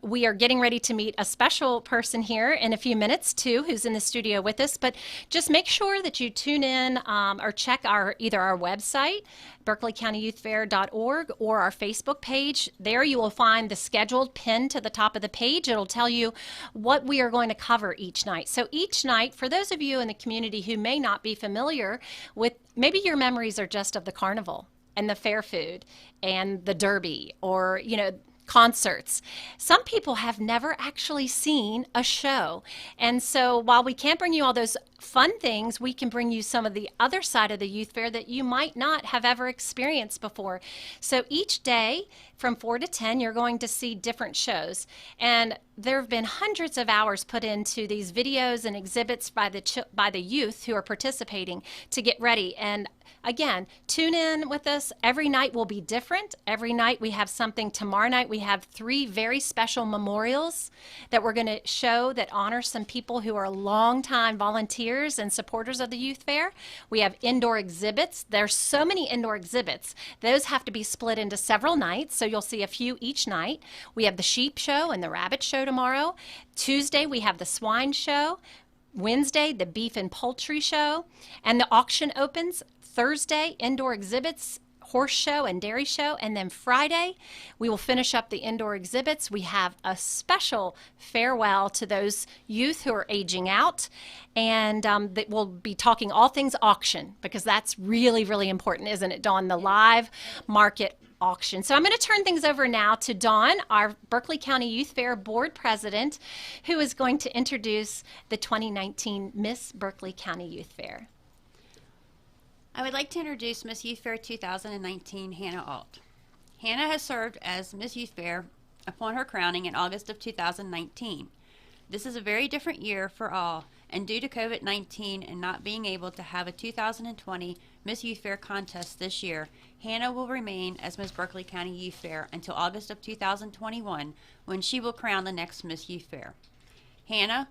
We are getting ready to meet a special person here in a few minutes, too, who's in the studio with us. But just make sure that you tune in or check either our website, berkeleycountyyouthfair.org or our Facebook page. There you will find the scheduled pinned to the top of the page. It'll tell you what we are going to cover each night. So each night, for those of you in the community who may not be familiar with, maybe your memories are just of the carnival and the fair food and the derby, or, concerts. Some people have never actually seen a show. And so while we can't bring you all those fun things, we can bring you some of the other side of the youth fair that you might not have ever experienced before. So each day from 4 to 10, you're going to see different shows. And there have been hundreds of hours put into these videos and exhibits by the youth who are participating to get ready. And again, tune in with us. Every night will be different. Every night we have something. Tomorrow night we have 3 very special memorials that we're going to show that honor some people who are longtime volunteers and supporters of the youth fair. We have indoor exhibits. There's so many indoor exhibits. Those have to be split into several nights, so you'll see a few each night. We have the sheep show and the rabbit show tomorrow. Tuesday we have the swine show. Wednesday, the beef and poultry show, and the auction opens. Thursday, indoor exhibits, horse show and dairy show, and then Friday, we will finish up the indoor exhibits. We have a special farewell to those youth who are aging out, and that we'll be talking all things auction, because that's really, really important, isn't it, Dawn? The live market auction. So I'm going to turn things over now to Dawn, our Berkeley County Youth Fair Board President, who is going to introduce the 2019 Miss Berkeley County Youth Fair. I would like to introduce Miss Youth Fair 2019, Hannah Alt. Hannah has served as Miss Youth Fair upon her crowning in August of 2019. This is a very different year for all, and due to COVID-19 and not being able to have a 2020 Miss Youth Fair contest this year, Hannah will remain as Miss Berkeley County Youth Fair until August of 2021, when she will crown the next Miss Youth Fair. Hannah,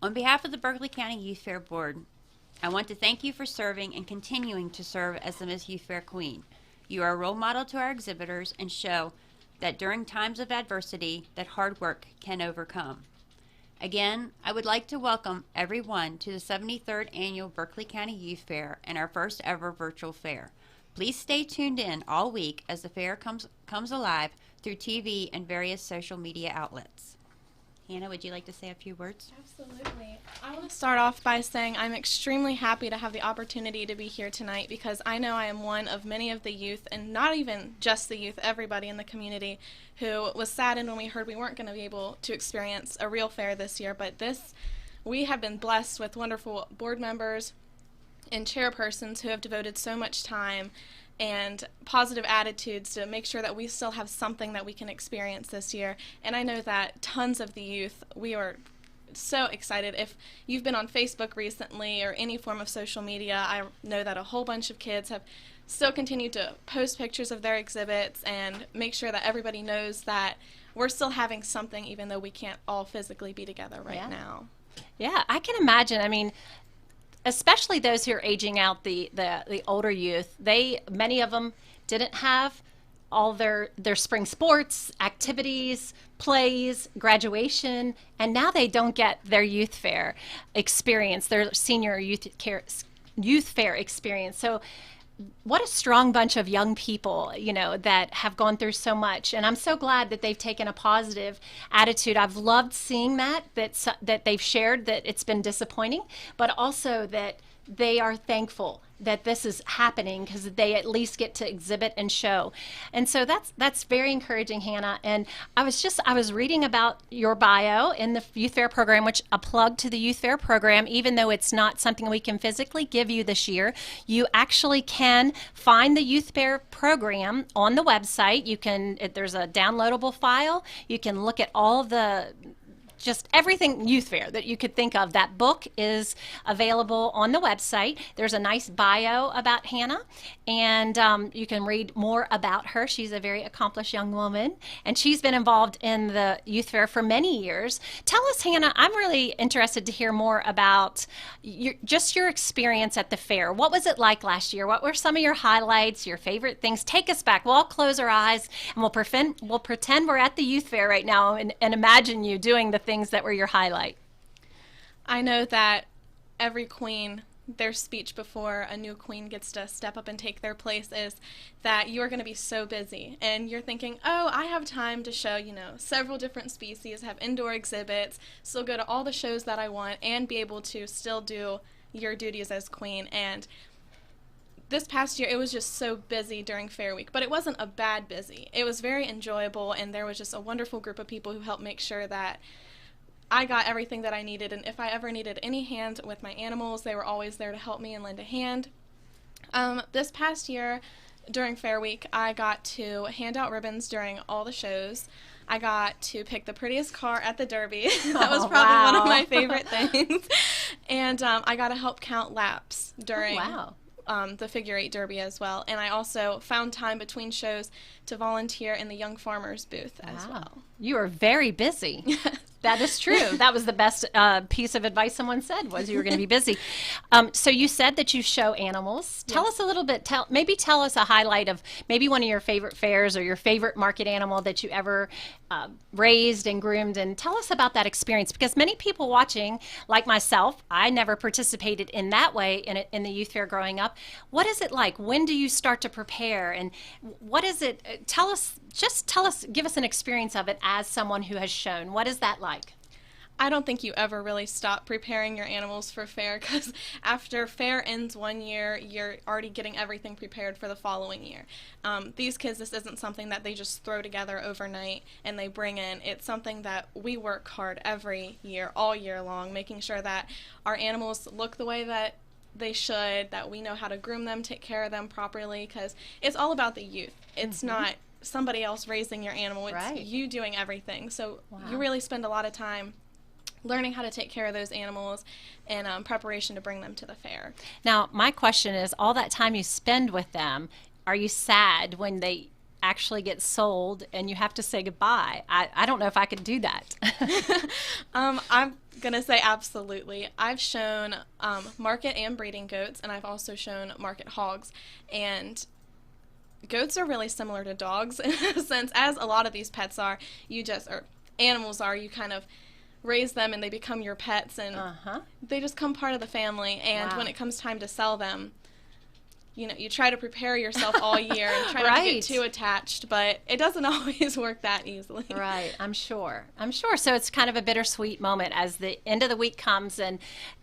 on behalf of the Berkeley County Youth Fair Board, I want to thank you for serving and continuing to serve as the Miss Youth Fair Queen. You are a role model to our exhibitors and show that during times of adversity that hard work can overcome. Again, I would like to welcome everyone to the 73rd Annual Berkeley County Youth Fair and our first ever virtual fair. Please stay tuned in all week as the fair comes alive through TV and various social media outlets. Hannah, would you like to say a few words? Absolutely. I want to start off by saying I'm extremely happy to have the opportunity to be here tonight, because I know I am one of many of the youth, and not even just the youth, everybody in the community, who was saddened when we heard we weren't going to be able to experience a real fair this year. But we have been blessed with wonderful board members and chairpersons who have devoted so much time and positive attitudes to make sure that we still have something that we can experience this year. And I know that tons of the youth, we are so excited. If you've been on Facebook recently or any form of social media, I know that a whole bunch of kids have still continued to post pictures of their exhibits and make sure that everybody knows that we're still having something, even though we can't all physically be together right now. Yeah, I can imagine. I mean, especially those who are aging out, the older youth, many of them didn't have all their spring sports, activities, plays, graduation, and now they don't get their youth fair experience, their senior youth fair experience. So what a strong bunch of young people, that have gone through so much. And I'm so glad that they've taken a positive attitude. I've loved seeing that they've shared that it's been disappointing, but also that they are thankful that this is happening, because they at least get to exhibit and show. And so that's very encouraging, Hannah. And I was reading about your bio in the Youth Fair program, which a plug to the Youth Fair program, even though it's not something we can physically give you this year, you actually can find the Youth Fair program on the website. There's a downloadable file. You can look at all of just everything Youth Fair that you could think of. That book is available on the website. There's a nice bio about Hannah, and you can read more about her. She's a very accomplished young woman, and she's been involved in the Youth Fair for many years. Tell us, Hannah, I'm really interested to hear more about your experience at the fair. What was it like last year? What were some of your highlights, your favorite things? Take us back. We'll all close our eyes, and we'll pretend we're at the Youth Fair right now and imagine you doing the things that were your highlight. I know that every queen their speech before a new queen gets to step up and take their place is that you are going to be so busy, and you're thinking, oh, I have time to show, several different species, have indoor exhibits, still go to all the shows that I want, and be able to still do your duties as queen. And this past year, it was just so busy during Fair Week, but it wasn't a bad busy. It was very enjoyable, and there was just a wonderful group of people who helped make sure that I got everything that I needed, and if I ever needed any hand with my animals, they were always there to help me and lend a hand. This past year, during Fair Week, I got to hand out ribbons during all the shows. I got to pick the prettiest car at the Derby. That was probably one of my favorite things. And I got to help count laps during the figure 8 Derby as well. And I also found time between shows to volunteer in the Young Farmers booth as well. You are very busy. That is true. That was the best piece of advice someone said, was you were going to be busy. So you said that you show animals. Tell us a little bit, maybe tell us a highlight of maybe one of your favorite fairs or your favorite market animal that you ever raised and groomed, and tell us about that experience, because many people watching, like myself, I never participated in that way in the youth fair growing up. What is it like? When do you start to prepare, and what is it? Tell us, give us an experience of it as someone who has shown. What is that like? I don't think you ever really stop preparing your animals for fair, because after fair ends one year, you're already getting everything prepared for the following year. These kids, this isn't something that they just throw together overnight and they bring in. It's something that we work hard every year, all year long, making sure that our animals look the way that they should, that we know how to groom them, take care of them properly, because it's all about the youth. It's not somebody else raising your animal. It's you doing everything. So you really spend a lot of time learning how to take care of those animals and preparation to bring them to the fair. Now, my question is, all that time you spend with them, are you sad when they actually get sold and you have to say goodbye? I don't know if I could do that. I'm going to say absolutely. I've shown market and breeding goats, and I've also shown market hogs. And goats are really similar to dogs in a sense, as a lot of these pets are. Or animals are, you kind of raise them and they become your pets, and they just become part of the family. And when it comes time to sell them, you try to prepare yourself all year and try not to get too attached, but it doesn't always work that easily. Right, I'm sure. So it's kind of a bittersweet moment as the end of the week comes and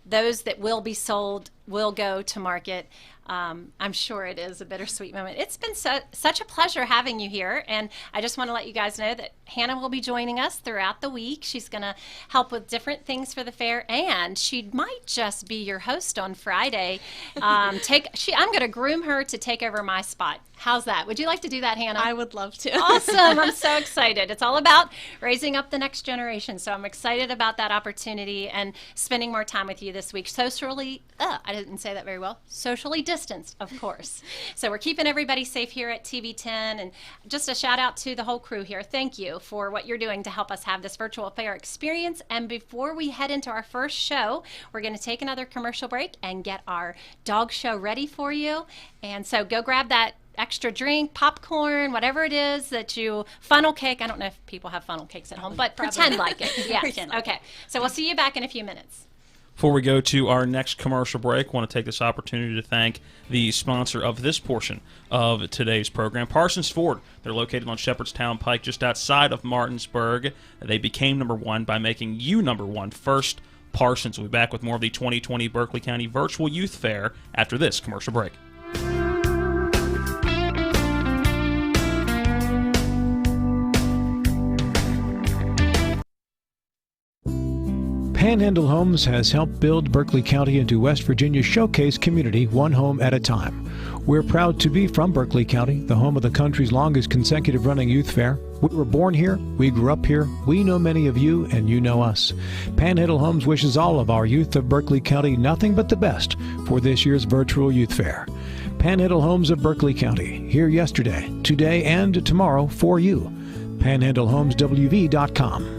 those that will be sold will go to market. I'm sure it is a bittersweet moment. It's been such a pleasure having you here, and I just want to let you guys know that Hannah will be joining us throughout the week. She's going to help with different things for the fair, and she might just be your host on Friday. I'm going to groom her to take over my spot. How's that? Would you like to do that, Hannah? I would love to. Awesome. I'm so excited. It's all about raising up the next generation, so I'm excited about that opportunity and spending more time with you this week. Socially, I didn't say that very well, socially distanced, of course. So we're keeping everybody safe here at TV10, and just a shout out to the whole crew here. Thank you for what you're doing to help us have this virtual fair experience. And before we head into our first show, we're going to take another commercial break and get our dog show ready for you. And so go grab that extra drink, popcorn, whatever it is that you, funnel cake. I don't know if people have funnel cakes at home, but pretend like it. Yes. Okay. So we'll see you back in a few minutes. Before we go to our next commercial break, I want to take this opportunity to thank the sponsor of this portion of today's program, Parsons Ford. They're located on Shepherdstown Pike, just outside of Martinsburg. They became number one by making you number one first. Parsons will be back with more of the 2020 Berkeley County Virtual Youth Fair after this commercial break. Panhandle Homes has helped build Berkeley County into West Virginia's showcase community, one home at a time. We're proud to be from Berkeley County, the home of the country's longest consecutive running youth fair. We were born here, we grew up here, we know many of you, and you know us. Panhandle Homes wishes all of our youth of Berkeley County nothing but the best for this year's virtual youth fair. Panhandle Homes of Berkeley County, here yesterday, today, and tomorrow for you. PanhandleHomesWV.com.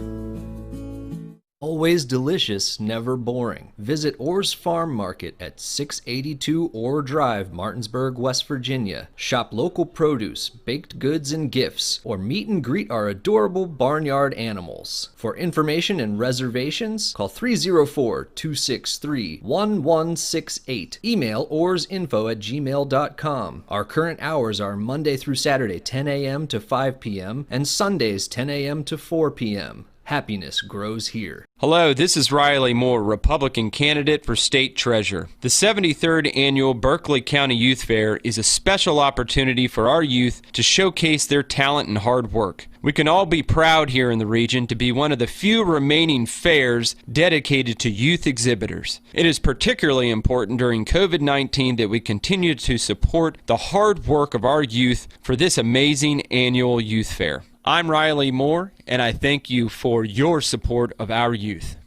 Always delicious, never boring. Visit Orr's Farm Market at 682 Orr Drive, Martinsburg, West Virginia. Shop local produce, baked goods and gifts, or meet and greet our adorable barnyard animals. For information and reservations, call 304-263-1168. Email orrsinfo@gmail.com. Our current hours are Monday through Saturday, 10 a.m. to 5 p.m., and Sundays, 10 a.m. to 4 p.m. Happiness grows here. Hello, this is Riley Moore, Republican candidate for state treasurer. The 73rd Annual Berkeley County Youth Fair is a special opportunity for our youth to showcase their talent and hard work. We can all be proud here in the region to be one of the few remaining fairs dedicated to youth exhibitors. It is particularly important during COVID-19 that we continue to support the hard work of our youth for this amazing annual youth fair. I'm Riley Moore, and I thank you for your support of our youth.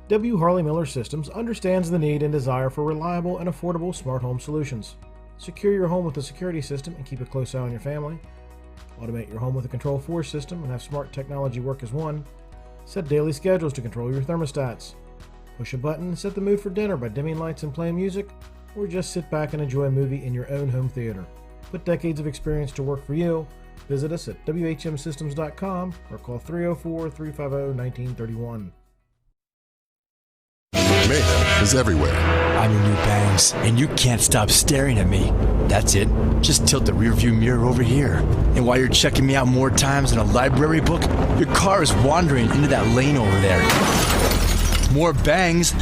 W. Harley Miller Systems understands the need and desire for reliable and affordable smart home solutions. Secure your home with a security system and keep a close eye on your family. Automate your home with a Control4 system and have smart technology work as one. Set daily schedules to control your thermostats. Push a button and set the mood for dinner by dimming lights and playing music, or just sit back and enjoy a movie in your own home theater. Put decades of experience to work for you. Visit us at whmsystems.com or call 304-350-1931. Mayhem is everywhere. I'm your new bangs, and you can't stop staring at me. That's it. Just tilt the rearview mirror over here. And while you're checking me out more times than a library book, your car is wandering into that lane over there. More bangs?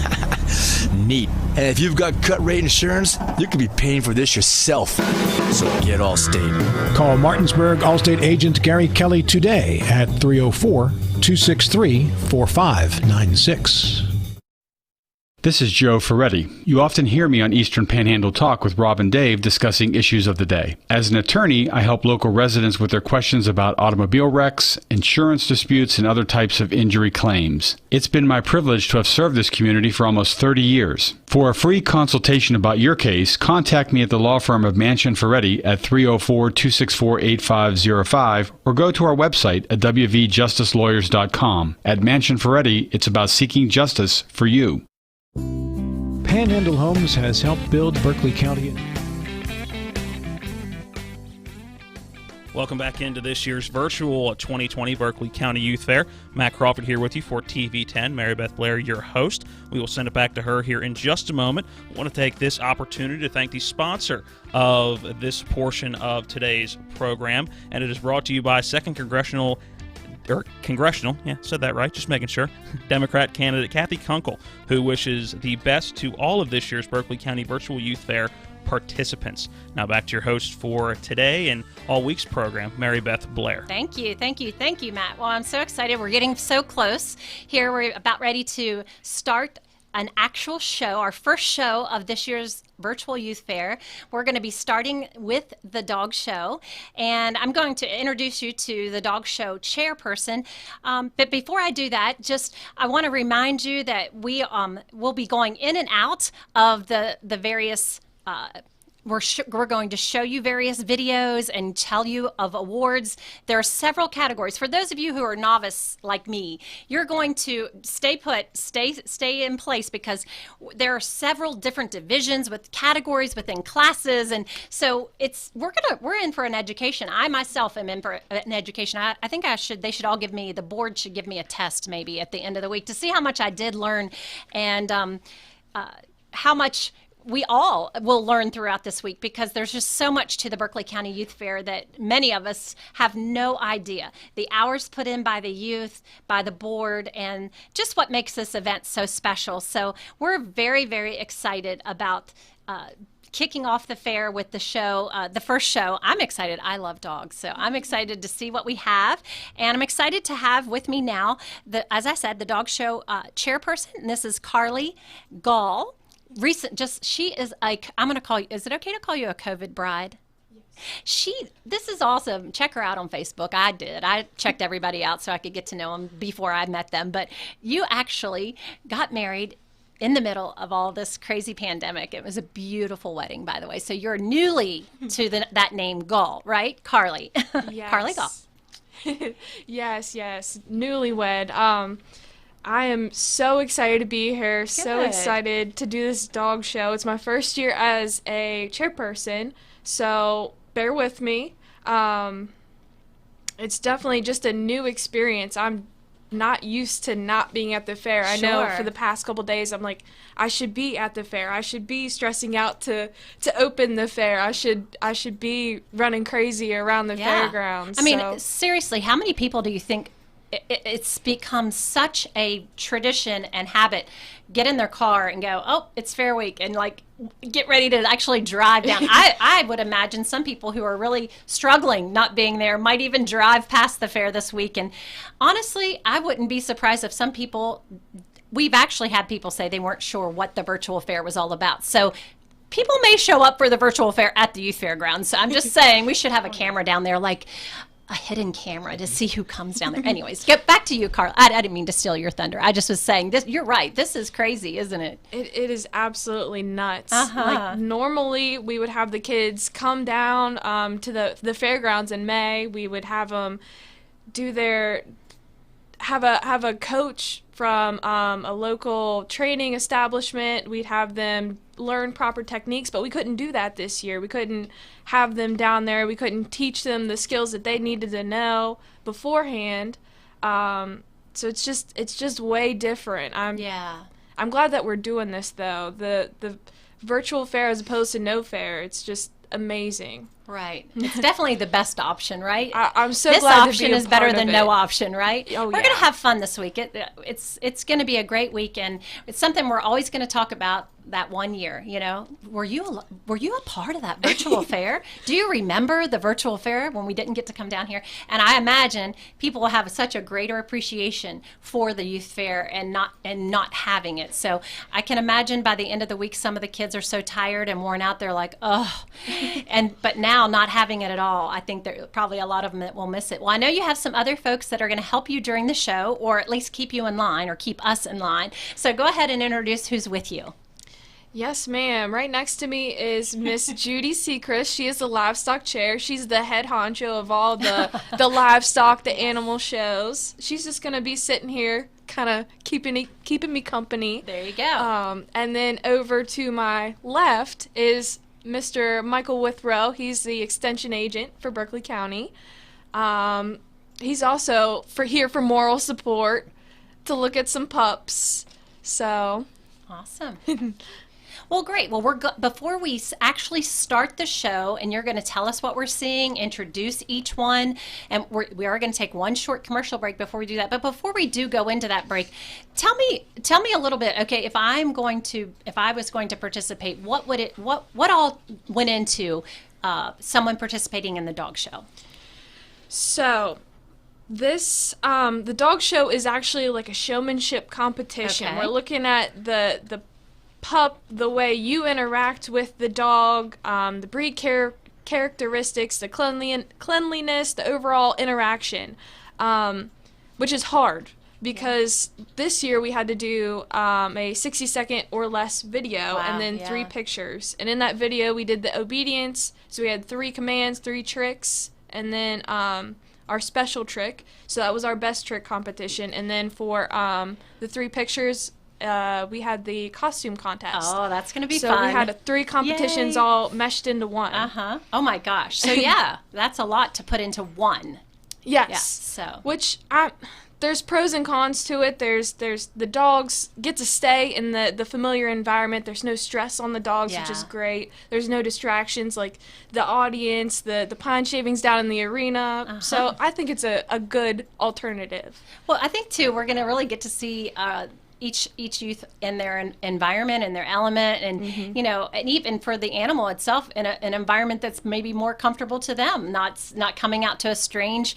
Neat. And if you've got cut rate insurance, you could be paying for this yourself. So get Allstate. Call Martinsburg Allstate agent Gary Kelly today at 304-263-4596. This is Joe Ferretti. You often hear me on Eastern Panhandle Talk with Rob and Dave discussing issues of the day. As an attorney, I help local residents with their questions about automobile wrecks, insurance disputes, and other types of injury claims. It's been my privilege to have served this community for almost 30 years. For a free consultation about your case, contact me at the law firm of Mansion Ferretti at 304-264-8505 or go to our website at wvjusticelawyers.com. At Mansion Ferretti, it's about seeking justice for you. Panhandle Homes has helped build Berkeley County. Welcome back into this year's virtual 2020 Berkeley County Youth Fair. Matt Crawford here with you for TV10. Mary Beth Blair, your host. We will send it back to her here in just a moment. I want to take this opportunity to thank the sponsor of this portion of today's program, and it is brought to you by 2nd Congressional, yeah, said that right, just making sure, Democrat candidate Kathy Kunkel, who wishes the best to all of this year's Berkeley County Virtual Youth Fair participants. Now back to your host for today and all week's program, Mary Beth Blair. Thank you, Matt. Well, I'm so excited. We're getting so close here. We're about ready to start an actual show, our first show of this year's Virtual Youth Fair. We're going to be starting with the dog show, and I'm going to introduce you to the dog show chairperson. But before I do that, I want to remind you that we will be going in and out of the various we're going to show you various videos and tell you of awards. There are several categories. For those of you who are novice like me, you're going to stay put, stay in place, because there are several different divisions with categories within classes, and so we're in for an education. I myself am in for an education. I think they should all the board should give me a test maybe at the end of the week to see how much I did learn and how much we all will learn throughout this week, because there's just so much to the Berkeley County Youth Fair that many of us have no idea. The hours put in by the youth, by the board, and just what makes this event so special. So we're very, very excited about kicking off the fair with the show, the first show. I'm excited. I love dogs, so I'm excited to see what we have. And I'm excited to have with me now, as I said, the dog show chairperson, and this is Carly Gall. She is I'm going to call you, is it okay to call you a COVID bride? Yes. This is awesome. Check her out on Facebook. I did. I checked everybody out so I could get to know them before I met them. But you actually got married in the middle of all this crazy pandemic. It was a beautiful wedding, by the way. So you're newly to that name Gall, right? Carly. Yes. Carly Gall. Yes. Newlywed. I am so excited to be here, so Good. excited to do this dog show. It's my first year as a chairperson, so bear with me. It's definitely just a new experience. I'm not used to not being at the fair. I know Sure. for the past couple days I'm like, I should be at the fair. I should be stressing out to open the fair. I should be running crazy around the fairgrounds. I mean, so. seriously, how many people do you think it's become such a tradition and habit, get in their car and go, oh, it's fair week, and like get ready to actually drive down. I would imagine some people who are really struggling not being there might even drive past the fair this week. And honestly, I wouldn't be surprised if some people, we've actually had people say they weren't sure what the virtual fair was all about. So people may show up for the virtual fair at the youth fairgrounds. So I'm just saying we should have a camera down there, like a hidden camera, to see who comes down there. Anyways, get back to you, Carl. I didn't mean to steal your thunder. I just was saying this. You're right. This is crazy, isn't it? It is absolutely nuts. Uh-huh. Like normally we would have the kids come down to the fairgrounds in May. We would have them do have a coach from a local training establishment. We'd have them learn proper techniques, but we couldn't do that this year. We couldn't have them down there. We couldn't teach them the skills that they needed to know beforehand. So it's just way different. I'm glad that we're doing this though. The virtual fair as opposed to no fair. It's just amazing. Right. It's definitely the best option, right? I'm so this glad option to be a is better part than of no it. option, right? Oh, we're going to have fun this week. It's going to be a great week, and it's something we're always going to talk about. That one year, you know, were you a part of that virtual fair? Do you remember the virtual fair when we didn't get to come down here? And I imagine people will have such a greater appreciation for the youth fair and not having it. So I can imagine by the end of the week, some of the kids are so tired and worn out. They're like, oh, but now not having it at all, I think there are probably a lot of them that will miss it. Well, I know you have some other folks that are going to help you during the show, or at least keep you in line or keep us in line. So go ahead and introduce who's with you. Yes, ma'am. Right next to me is Miss Judy Sechrist. She is the livestock chair. She's the head honcho of all the livestock, the animal shows. She's just going to be sitting here kind of keeping me company. There you go. And then over to my left is Mr. Michael Withrow. He's the extension agent for Berkeley County. He's also here for moral support, to look at some pups. So awesome. Well, great. Well, before we actually start the show, and you're going to tell us what we're seeing, introduce each one, and we are going to take one short commercial break before we do that. But before we do go into that break, tell me a little bit. Okay, if I was going to participate, what all went into someone participating in the dog show? So this the dog show is actually like a showmanship competition. Okay. We're looking at the pup, the way you interact with the dog, the breed characteristics, the cleanliness, the overall interaction, which is hard because this year we had to do a 60-second or less video and then 3 pictures. And in that video we did the obedience, so we had 3 commands, 3 tricks, and then our special trick. So that was our best trick competition. And then for the 3 pictures, we had the costume contest. Oh, that's going to be so fun. So we had 3 competitions Yay. all meshed into one. Uh-huh. Oh, my gosh. So, yeah, that's a lot to put into one. Yes. Yeah, so. Which, there's pros and cons to it. There's the dogs get to stay in the familiar environment. There's no stress on the dogs, which is great. There's no distractions like the audience, the pine shavings down in the arena. Uh-huh. So I think it's a good alternative. Well, I think, too, we're going to really get to see each youth in their environment and their element, and you know, and even for the animal itself in an environment that's maybe more comfortable to them, not coming out to a strange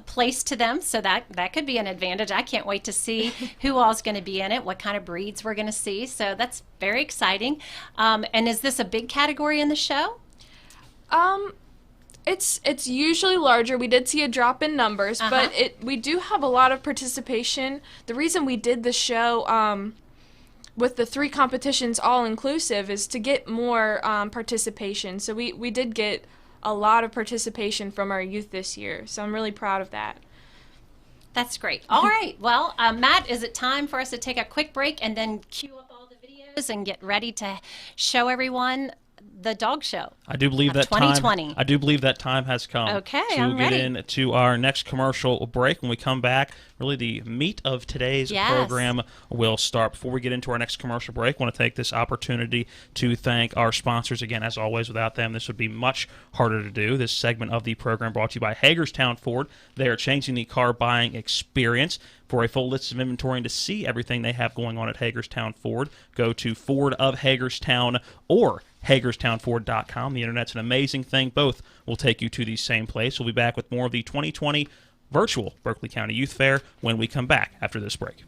place to them. So that could be an advantage. I can't wait to see who all's going to be in it, what kind of breeds we're going to see. So that's very exciting. And is this a big category in the show? It's usually larger. We did see a drop in numbers, but we do have a lot of participation. The reason we did the show with the 3 competitions all inclusive is to get more participation. So we did get a lot of participation from our youth this year. So I'm really proud of that. That's great. All right. Well, Matt, is it time for us to take a quick break and then cue up all the videos and get ready to show everyone the dog show? I do believe that 2020. I do believe that time has come. Okay, so I'm we'll get ready. into our next commercial break. When we come back, really the meat of today's program will start. Before we get into our next commercial break, I want to take this opportunity to thank our sponsors. Again, as always, without them, this would be much harder to do. This segment of the program brought to you by Hagerstown Ford. They are changing the car buying experience. For a full list of inventory and to see everything they have going on at Hagerstown Ford, go to Ford of Hagerstown or HagerstownFord.com. The internet's an amazing thing. Both will take you to the same place. We'll be back with more of the 2020 virtual Berkeley County Youth Fair when we come back after this break.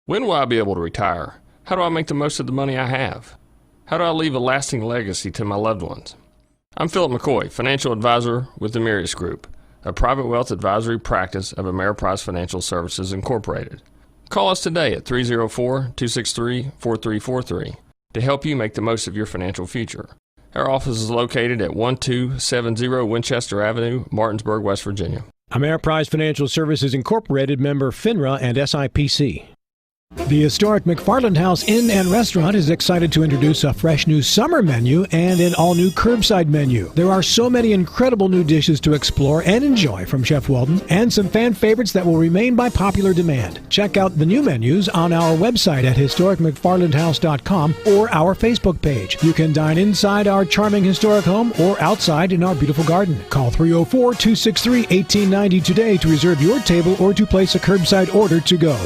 When will I be able to retire? How do I make the most of the money I have? How do I leave a lasting legacy to my loved ones? I'm Philip McCoy, financial advisor with the Mirius Group, a private wealth advisory practice of Ameriprise Financial Services Incorporated. Call us today at 304-263-4343 to help you make the most of your financial future. Our office is located at 1270 Winchester Avenue, Martinsburg, West Virginia. Ameriprise Financial Services Incorporated, member FINRA and SIPC. The historic McFarland House Inn and Restaurant is excited to introduce a fresh new summer menu and an all-new curbside menu. There are so many incredible new dishes to explore and enjoy from Chef Weldon, and some fan favorites that will remain by popular demand. Check out the new menus on our website at historicmcfarlandhouse.com or our Facebook page. You can dine inside our charming historic home or outside in our beautiful garden. Call 304-263-1890 today to reserve your table or to place a curbside order to go.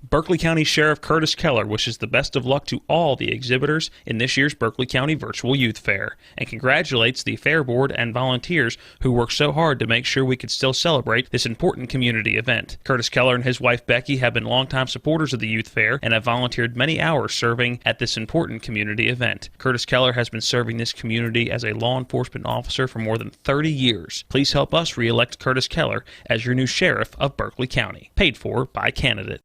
Berkeley County Sheriff Curtis Keller wishes the best of luck to all the exhibitors in this year's Berkeley County Virtual Youth Fair and congratulates the Fair Board and volunteers who worked so hard to make sure we could still celebrate this important community event. Curtis Keller and his wife Becky have been longtime supporters of the Youth Fair and have volunteered many hours serving at this important community event. Curtis Keller has been serving this community as a law enforcement officer for more than 30 years. Please help us re-elect Curtis Keller as your new sheriff of Berkeley County. Paid for by candidate.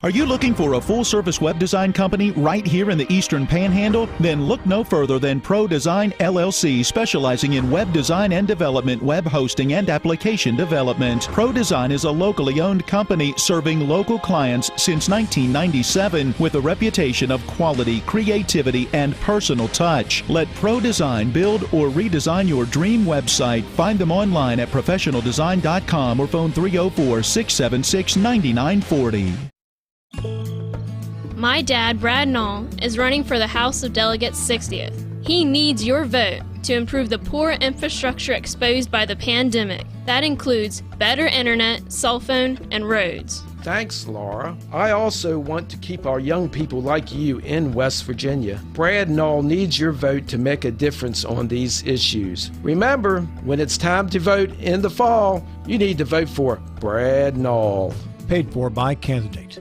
Are you looking for a full-service web design company right here in the Eastern Panhandle? Then look no further than Pro Design LLC, specializing in web design and development, web hosting, and application development. Pro Design is a locally owned company serving local clients since 1997 with a reputation of quality, creativity, and personal touch. Let Pro Design build or redesign your dream website. Find them online at professionaldesign.com or phone 304-676-9940. My dad, Brad Knoll, is running for the House of Delegates 60th. He needs your vote to improve the poor infrastructure exposed by the pandemic. That includes better internet, cell phone, and roads. Thanks, Laura. I also want to keep our young people like you in West Virginia. Brad Knoll needs your vote to make a difference on these issues. Remember, when it's time to vote in the fall, you need to vote for Brad Knoll. Paid for by candidate.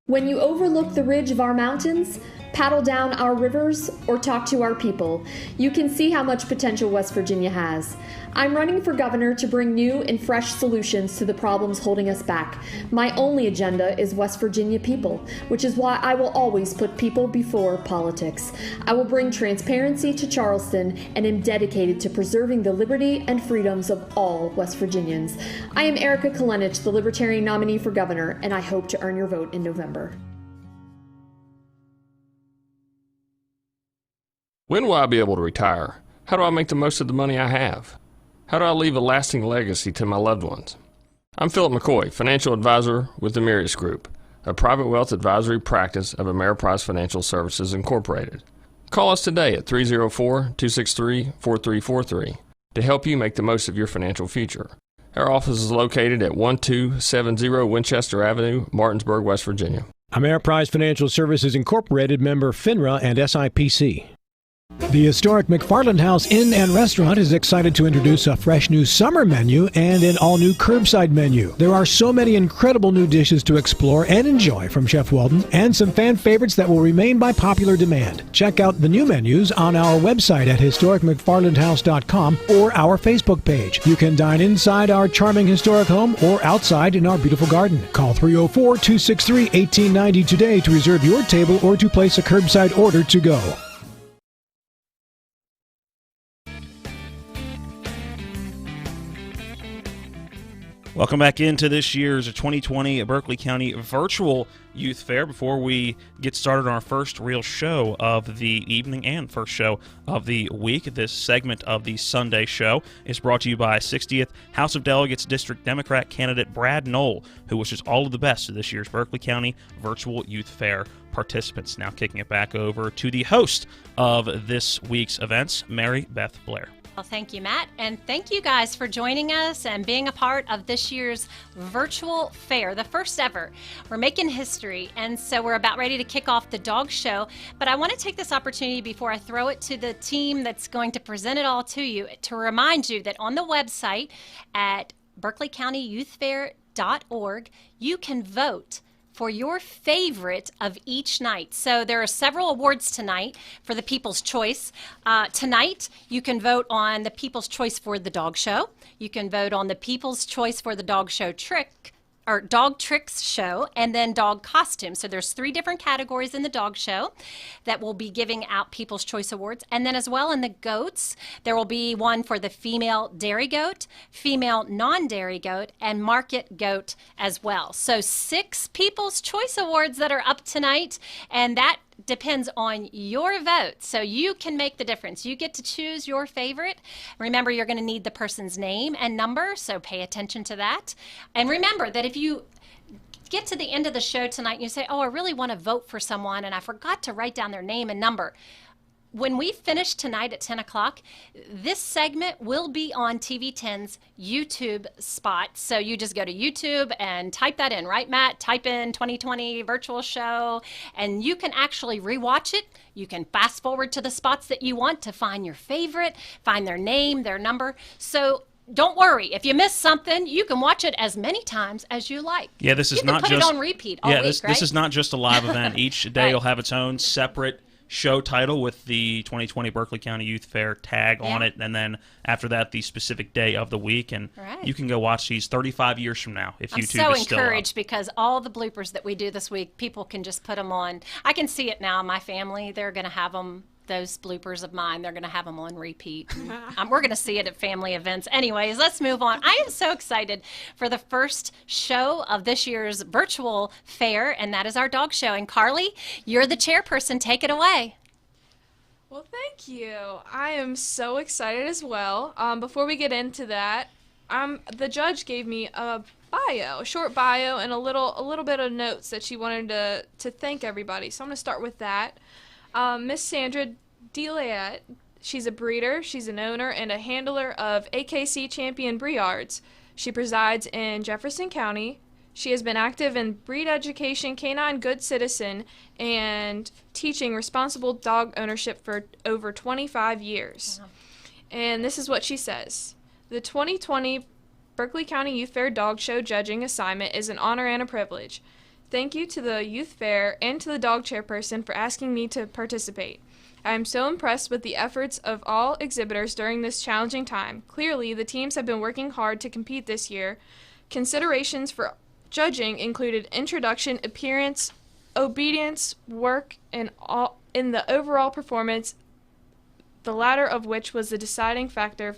When you overlook the ridge of our mountains, paddle down our rivers, or talk to our people, you can see how much potential West Virginia has. I'm running for governor to bring new and fresh solutions to the problems holding us back. My only agenda is West Virginia people, which is why I will always put people before politics. I will bring transparency to Charleston and am dedicated to preserving the liberty and freedoms of all West Virginians. I am Erica Kalenich, the Libertarian nominee for governor, and I hope to earn your vote in November. When will I be able to retire? How do I make the most of the money I have? How do I leave a lasting legacy to my loved ones? I'm Philip McCoy, financial advisor with the Mirius Group, a private wealth advisory practice of Ameriprise Financial Services Incorporated. Call us today at 304-263-4343 to help you make the most of your financial future. Our office is located at 1270 Winchester Avenue, Martinsburg, West Virginia. Ameriprise Financial Services Incorporated, member FINRA and SIPC. The historic McFarland House Inn and Restaurant is excited to introduce a fresh new summer menu and an all-new curbside menu. There are so many incredible new dishes to explore and enjoy from Chef Weldon, and some fan favorites that will remain by popular demand. Check out the new menus on our website at historicmcfarlandhouse.com or our Facebook page. You can dine inside our charming historic home or outside in our beautiful garden. Call 304-263-1890 today to reserve your table or to place a curbside order to go. Welcome back into this year's 2020 Berkeley County Virtual Youth Fair. Before we get started on our first real show of the evening and first show of the week, this segment of the Sunday show is brought to you by 60th House of Delegates District Democrat candidate Brad Knoll, who wishes all of the best to this year's Berkeley County Virtual Youth Fair participants. Now kicking it back over to the host of this week's events, Mary Beth Blair. Well, thank you, Matt, and thank you guys for joining us and being a part of this year's virtual fair, the first ever. We're making history, and so we're about ready to kick off the dog show, but I want to take this opportunity before I throw it to the team that's going to present it all to you to remind you that on the website at berkeleycountyyouthfair.org, you can vote for your favorite of each night. So there are several awards tonight for the People's Choice. Tonight, you can vote on the People's Choice for the Dog Show. You can vote on the People's Choice for the Dog Show Dog Tricks Show, and then Dog Costumes. So there's 3 different categories in the Dog Show that will be giving out People's Choice Awards. And then as well in the goats, there will be one for the female dairy goat, female non-dairy goat, and market goat as well. So 6 People's Choice Awards that are up tonight, and that depends on your vote. So you can make the difference. You get to choose your favorite. Remember, you're going to need the person's name and number, so pay attention to that. And remember that if you get to the end of the show tonight and you say, oh, I really want to vote for someone and I forgot to write down their name and number, when we finish tonight at 10 o'clock, this segment will be on TV 10's YouTube spot. So you just go to YouTube and type that in, right, Matt? Type in 2020 virtual show, and you can actually rewatch it. You can fast forward to the spots that you want to find your favorite, find their name, their number. So don't worry. If you miss something, you can watch it as many times as you like. Yeah, this is you not can put just it on repeat all week, right? This is not just a live event. Each day Right. will have its own separate show title with the 2020 Berkeley County Youth Fair tag on it, and then after that, the specific day of the week. And you can go watch these 35 years from now if YouTube is still up. I'm so encouraged because all the bloopers that we do this week, people can just put them on. I can see it now. My family, they're going to have them. Those bloopers of mine, they're going to have them on repeat. We're going to see it at family events. Anyways, let's move on. I am so excited for the first show of this year's virtual fair, and that is our dog show. And Carly, you're the chairperson. Take it away. Well, thank you. I am so excited as well. Before we get into that, the judge gave me a short bio, and a little bit of notes that she wanted to thank everybody. So I'm going to start with that. Miss Sandra DeLayette, she's a breeder, she's an owner, and a handler of AKC Champion Briards. She presides in Jefferson County. She has been active in breed education, canine good citizen, and teaching responsible dog ownership for over 25 years. Wow. And this is what she says. The 2020 Berkeley County Youth Fair Dog Show judging assignment is an honor and a privilege. Thank you to the Youth Fair and to the dog chairperson for asking me to participate. I am so impressed with the efforts of all exhibitors during this challenging time. Clearly, the teams have been working hard to compete this year. Considerations for judging included introduction, appearance, obedience, work, and all in the overall performance, the latter of which was the deciding factor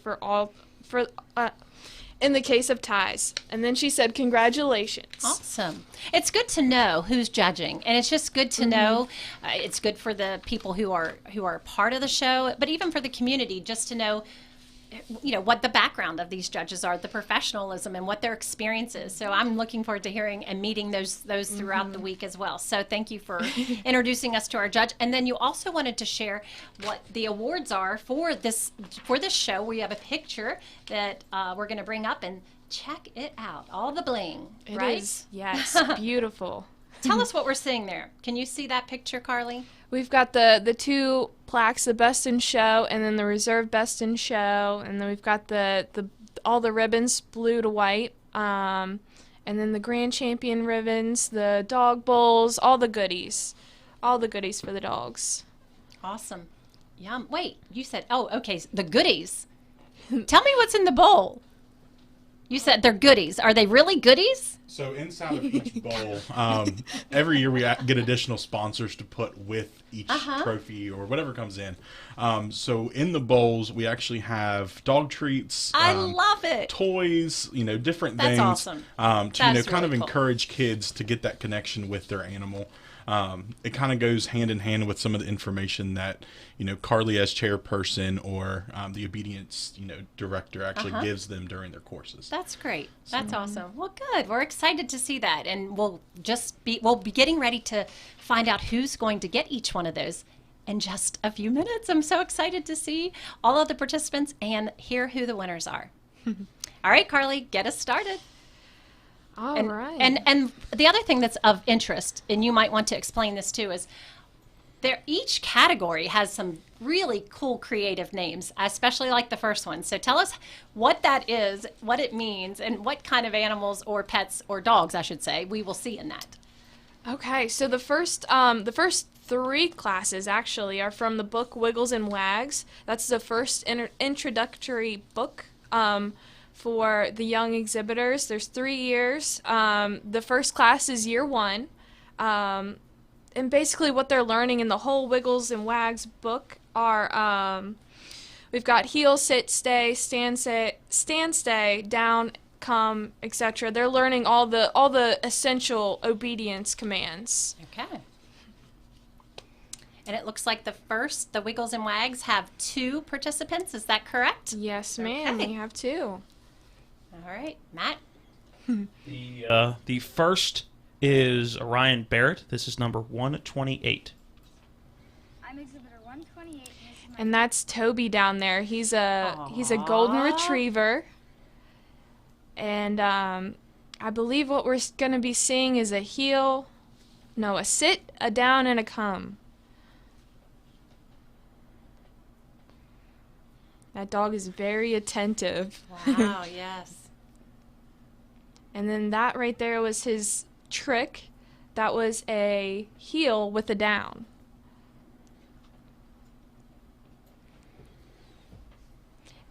in the case of ties. And then she said, congratulations. Awesome. It's good to know who's judging, and it's just good to know. It's good for the people who are part of the show, but even for the community, just to know, what the background of these judges are, the professionalism and what their experience is. So I'm looking forward to hearing and meeting those throughout the week as well. So thank you for introducing us to our judge. And then you also wanted to share what the awards are for this show. We have a picture that we're going to bring up, and check it out. All the bling, right? It is, yes, beautiful. Tell us what we're seeing there. Can you see that picture, Carly? We've got the two plaques, the best in show and then the reserve best in show, and then we've got the all the ribbons, blue to white, and then the grand champion ribbons, the dog bowls, all the goodies for the dogs. Awesome. Yum. Wait, you said, oh, okay, the goodies. Tell me what's in the bowl. You said they're goodies. Are they really goodies? So inside of each bowl, every year we get additional sponsors to put with each trophy or whatever comes in. So in the bowls, we actually have dog treats. I love it. Toys, different That's things. awesome. To That's kind of really cool. encourage kids to get that connection with their animal. It kind of goes hand in hand with some of the information that Carly as chairperson or the obedience director actually gives them during their courses. That's great. That's awesome. Well, good. We're excited to see that, and we'll be getting ready to find out who's going to get each one of those in just a few minutes. I'm so excited to see all of the participants and hear who the winners are. All right, Carly, get us started. All right. And the other thing that's of interest, and you might want to explain this too, is each category has some really cool creative names, especially like the first one. So tell us what that is, what it means, and what kind of animals or pets or dogs, I should say, we will see in that. Okay, so the first three classes actually are from the book Wiggles and Wags. That's the first introductory book for the young exhibitors. There's 3 years. The first class is year 1. And basically what they're learning in the whole Wiggles and Wags book are, we've got heel, sit, stay, stand, stay, down, come, etc. They're learning all the essential obedience commands. Okay. And it looks like the Wiggles and Wags have 2 participants. Is that correct? Yes, ma'am. Okay. We have 2. All right, Matt. The first is Ryan Barrett. This is number 128. I'm exhibitor 128. And that's Toby down there. He's a golden retriever. And I believe what we're going to be seeing is a sit, a down, and a come. That dog is very attentive. Wow, yes. And then that right there was his trick. That was a heel with a down.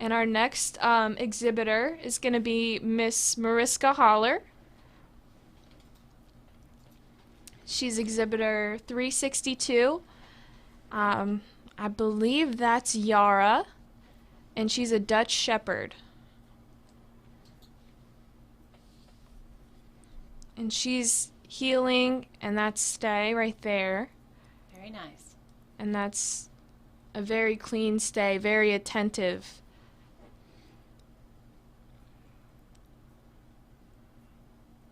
And our next exhibitor is going to be Miss Mariska Holler. She's exhibitor 362. I believe that's Yara, and she's a Dutch Shepherd. And she's healing, and that's stay right there. Very nice. And that's a very clean stay, very attentive.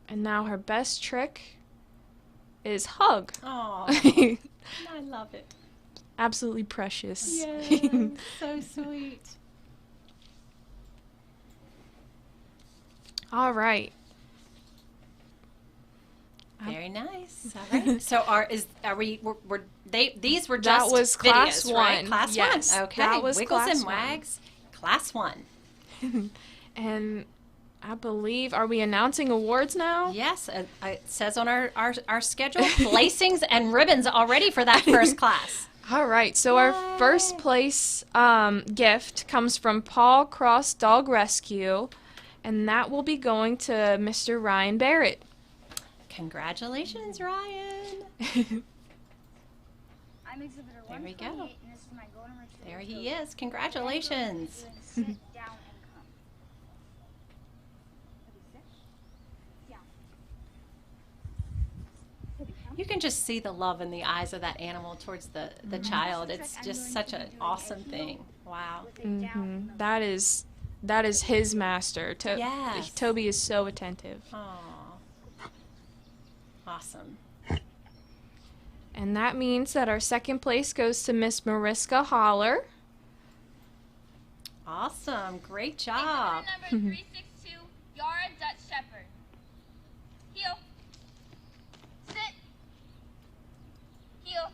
And now her best trick is hug. Oh, I love it. Absolutely precious. Yeah, so sweet. All right. Very nice. All right. So these were just that was class videos, 1. right? Class yes, 1. Okay. That was Wiggles class and Wags, class 1. And I believe, are we announcing awards now? Yes, it says on our schedule, placings and ribbons already for that first class. All right, so our first place gift comes from Paul Cross Dog Rescue, and that will be going to Mr. Ryan Barrett. Congratulations, Ryan. I'm exhibitor 128, There we go. and this is my golden retriever. There he is. Congratulations. Sit, down, and come. You can just see the love in the eyes of that animal towards the child. It's just such an awesome thing. Wow. Mm-hmm. That is his master. Yes. Toby is so attentive. Aw. Awesome. And that means that our second place goes to Miss Mariska Holler. Awesome. Great job. Number 362, Yara Dutch Shepherd. Heel. Sit. Heel.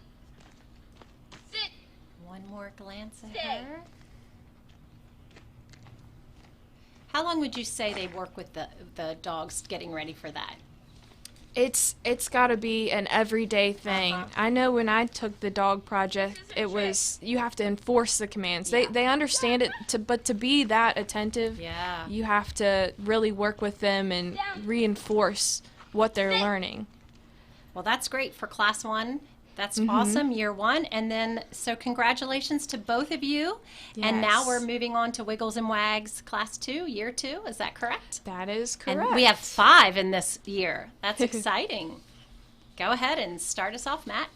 glance at her. How long would you say they work with the dogs getting ready for that? It's got to be an everyday thing. I know when I took the dog project, it was you have to enforce the commands. They understand it, but to be that attentive, you have to really work with them and reinforce what they're learning. Well, that's great for class 1. That's awesome, year 1. And then, so congratulations to both of you. And now we're moving on to Wiggles and Wags class 2, year 2. Is that correct? That is correct. And we have 5 in this year. That's exciting. Go ahead and start us off, Matt.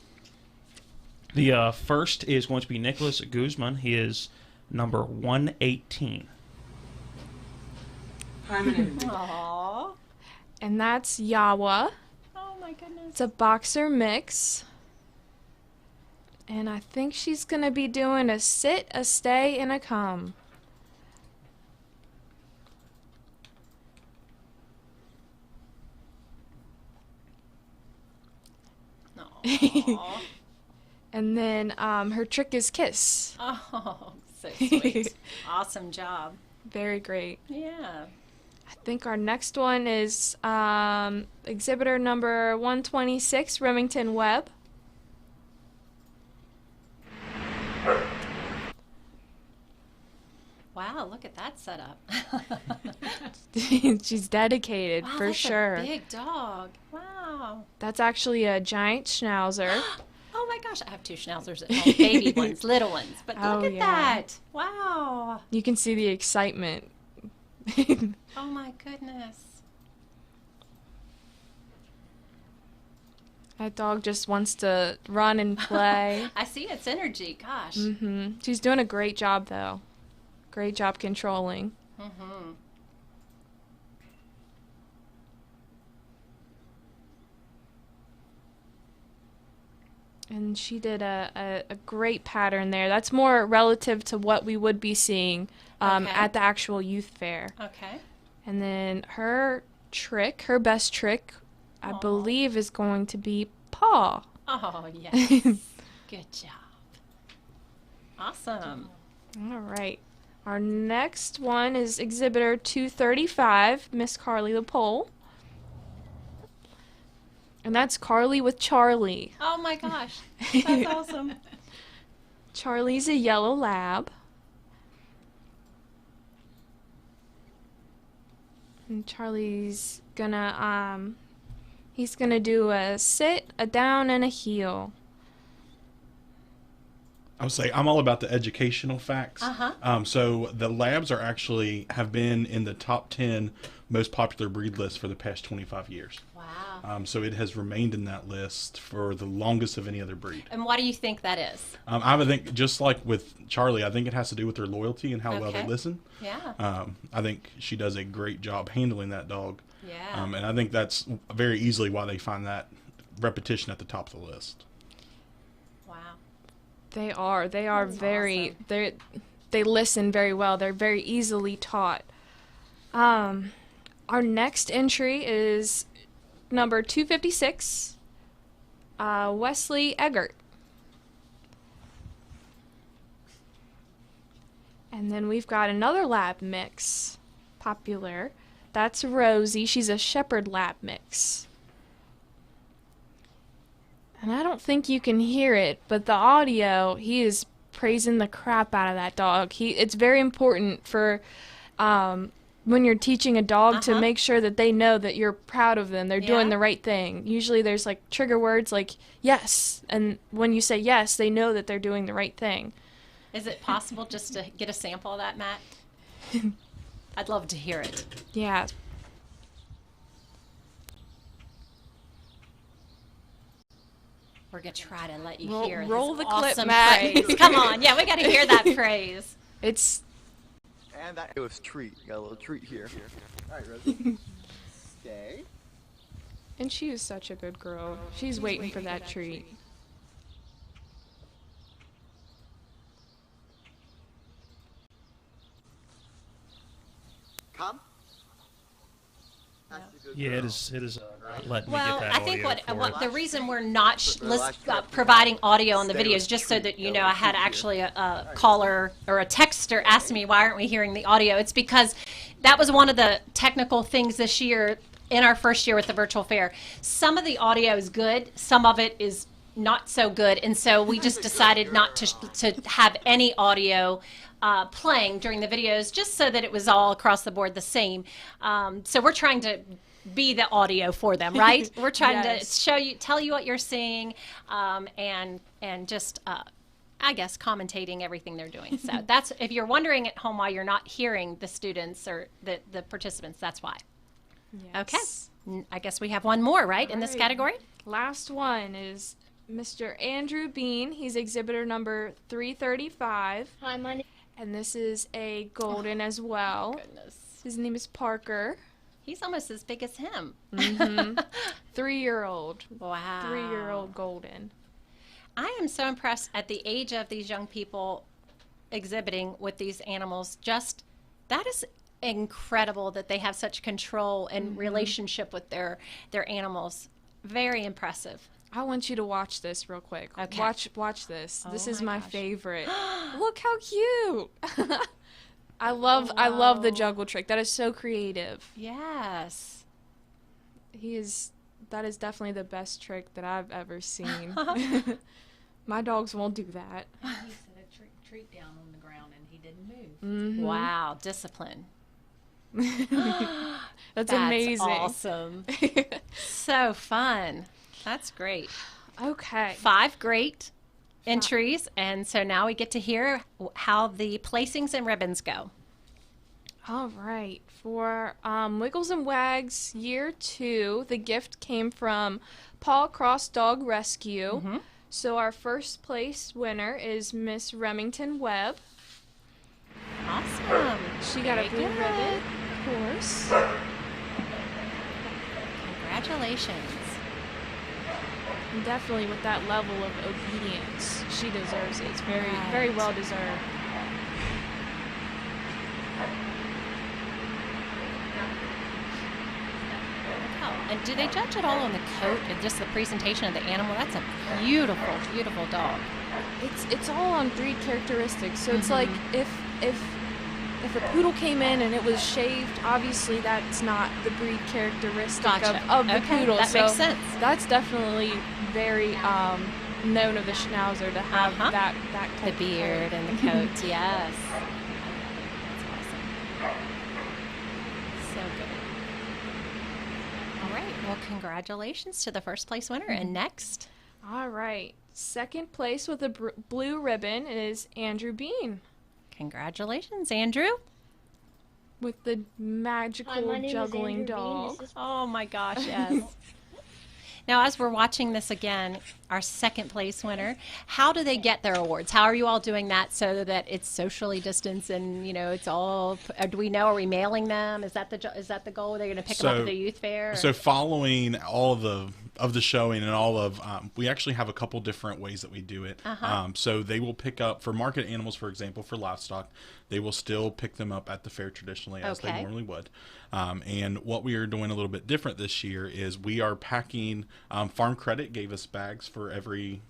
The first is going to be Nicholas Guzman. He is number 118. Aww. And that's Yawa. Oh, my goodness. It's a boxer mix. And I think she's going to be doing a sit, a stay, and a come. And then her trick is kiss. Oh, so sweet. Awesome job. Very great. Yeah. I think our next one is exhibitor number 126, Remington Webb. Wow, look at that setup. She's dedicated, wow, for that's sure. A big dog. Wow. That's actually a giant schnauzer. Oh my gosh, I have 2 schnauzers at home. Baby ones, little ones. But look at that. Wow. You can see the excitement. Oh my goodness. That dog just wants to run and play. I see its energy. Gosh. She's doing a great job, though. Great job controlling. And she did a great pattern there. That's more relative to what we would be seeing at the actual youth fair. Okay. And then her trick, her best trick, I believe, is going to be paw. Oh, yes. Good job. Awesome. All right. Our next one is exhibitor 235, Miss Carly the Pole. And that's Carly with Charlie. Oh my gosh. That's awesome. Charlie's a yellow lab. And Charlie's gonna he's gonna do a sit, a down, and a heel. I would say I'm all about the educational facts. So the labs are actually have been in the top 10 most popular breed list for the past 25 years. Wow. So it has remained in that list for the longest of any other breed. And why do you think that is? I would think, just like with Charlie, I think it has to do with their loyalty and how well they Okay. listen. Yeah. I think she does a great job handling that dog. Yeah. And I think that's very easily why they find that repetition at the top of the list. Wow. They are That's very awesome. they listen very well. They're very easily taught. Our next entry is number 256, Wesley Eggert. And then we've got another lab mix, popular. That's Rosie. She's a shepherd lab mix. And I don't think you can hear it, but the audio, he is praising the crap out of that dog. It's very important for when you're teaching a dog to make sure that they know that you're proud of them. They're doing the right thing. Usually there's like trigger words like yes, and when you say yes, they know that they're doing the right thing. Is it possible just to get a sample of that, Matt? I'd love to hear it. Yeah. We're going to try to let you Roll- hear roll this the clip, awesome Matt. praise. Come on. Yeah, we got to hear that praise. It's And that it was treat. Got a little treat here. All right, Rosie. Stay. and she is such a good girl. She's waiting for that treat. Come. Yeah, it is. It is letting Well, me get that I think audio for what it. the reason we're not providing audio on the videos, just so that you know, I had actually a caller or a texter ask me, why aren't we hearing the audio? It's because that was one of the technical things this year in our first year with the virtual fair. Some of the audio is good, some of it is not so good, and so we just decided not to have any audio playing during the videos, just so that it was all across the board the same. So we're trying to be the audio for them, right? We're trying to show you, tell you what you're seeing, and just I guess commentating everything they're doing. So that's, if you're wondering at home why you're not hearing the students or the participants, that's why. Yes. Okay, I guess we have one more, right, in this category? Last one is Mr. Andrew Bean. He's exhibitor number 335. Hi, my name. And this is a golden as well. Goodness. His name is Parker. He's almost as big as him. 3-year-old. Wow. 3-year-old golden. I am so impressed at the age of these young people exhibiting with these animals. Just, that is incredible that they have such control and relationship with their animals. Very impressive. I want you to watch this real quick. Okay. Watch this. This Oh is my my gosh. favorite. Look how cute. I love the juggle trick. That is so creative. Yes. That is definitely the best trick that I've ever seen. My dogs won't do that. He set a treat down on the ground and he didn't move. Mhm. Wow, discipline. That's amazing. Awesome. So fun. That's great. Okay. 5 great entries, and so now we get to hear how the placings and ribbons go. All right. For Wiggles and Wags Year 2, the gift came from Paw Cross Dog Rescue. So our first place winner is Miss Remington Webb. Awesome. She got a blue Very good. ribbon, of course. Congratulations. And definitely with that level of obedience, she deserves it. It's very well deserved. And do they judge it all on the coat and just the presentation of the animal? That's a beautiful, beautiful dog. It's all on breed characteristics. So it's like if a poodle came in and it was shaved, obviously that's not the breed characteristic of the Okay, poodle. that so makes sense. That's definitely very known of the Schnauzer to have that type The beard of and the coat, yes. That's awesome. So good. All right, well, congratulations to the first place winner. And next? All right. Second place with a blue ribbon is Andrew Bean. Congratulations, Andrew. With the magical my name is juggling Andrew Bean. dog. This is- Oh my gosh, yes. Now, as we're watching this again, our second place winner, how do they get their awards? How are you all doing that so that it's socially distanced and, you know, it's all, do we know, are we mailing them? Is that the goal? They're going to pick them up at the youth fair? So following all of the showing and all of, we actually have a couple different ways that we do it. So they will pick up, for market animals, for example, for livestock, they will still pick them up at the fair traditionally as they normally would. And what we are doing a little bit different this year is we are packing, Farm Credit gave us bags for every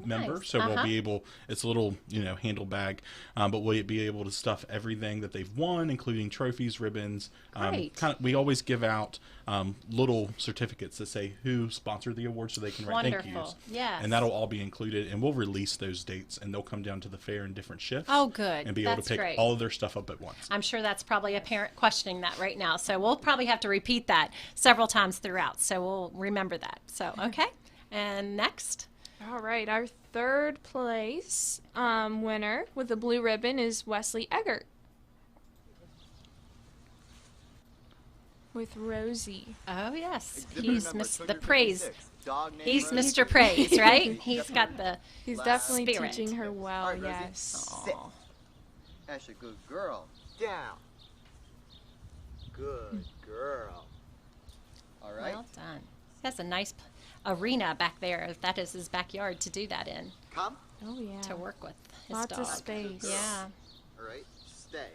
member. nice. So we'll be able, it's a little, handle bag, but we'll be able to stuff everything that they've won, including trophies, ribbons. Great. We always give out little certificates that say who sponsored the award so they can write thank yous. Yes. And that'll all be included, and we'll release those dates, and they'll come down to the fair in different shifts. Oh, good. And be able That's to pick great. all of their stuff up at once. I'm sure that's probably a parent questioning that right now. So we'll probably have to repeat that several times throughout. So we'll remember that. So, okay. And next? All right, our third place winner with the blue ribbon is Wesley Eggert. With Rosie. Oh, yes. Exhibitor He's number the 256, praise. dog named He's Rosie. Mr. Praise, right? He's got the He's definitely spirit. teaching her well, All right, Rosie, yes. sit. That's a good girl. Down. Good girl. All right. Well done. He has a nice arena back there. That is his backyard to do that in. Come. Oh, yeah. To work with his Lots dog. of space. Yeah. All right. Stay.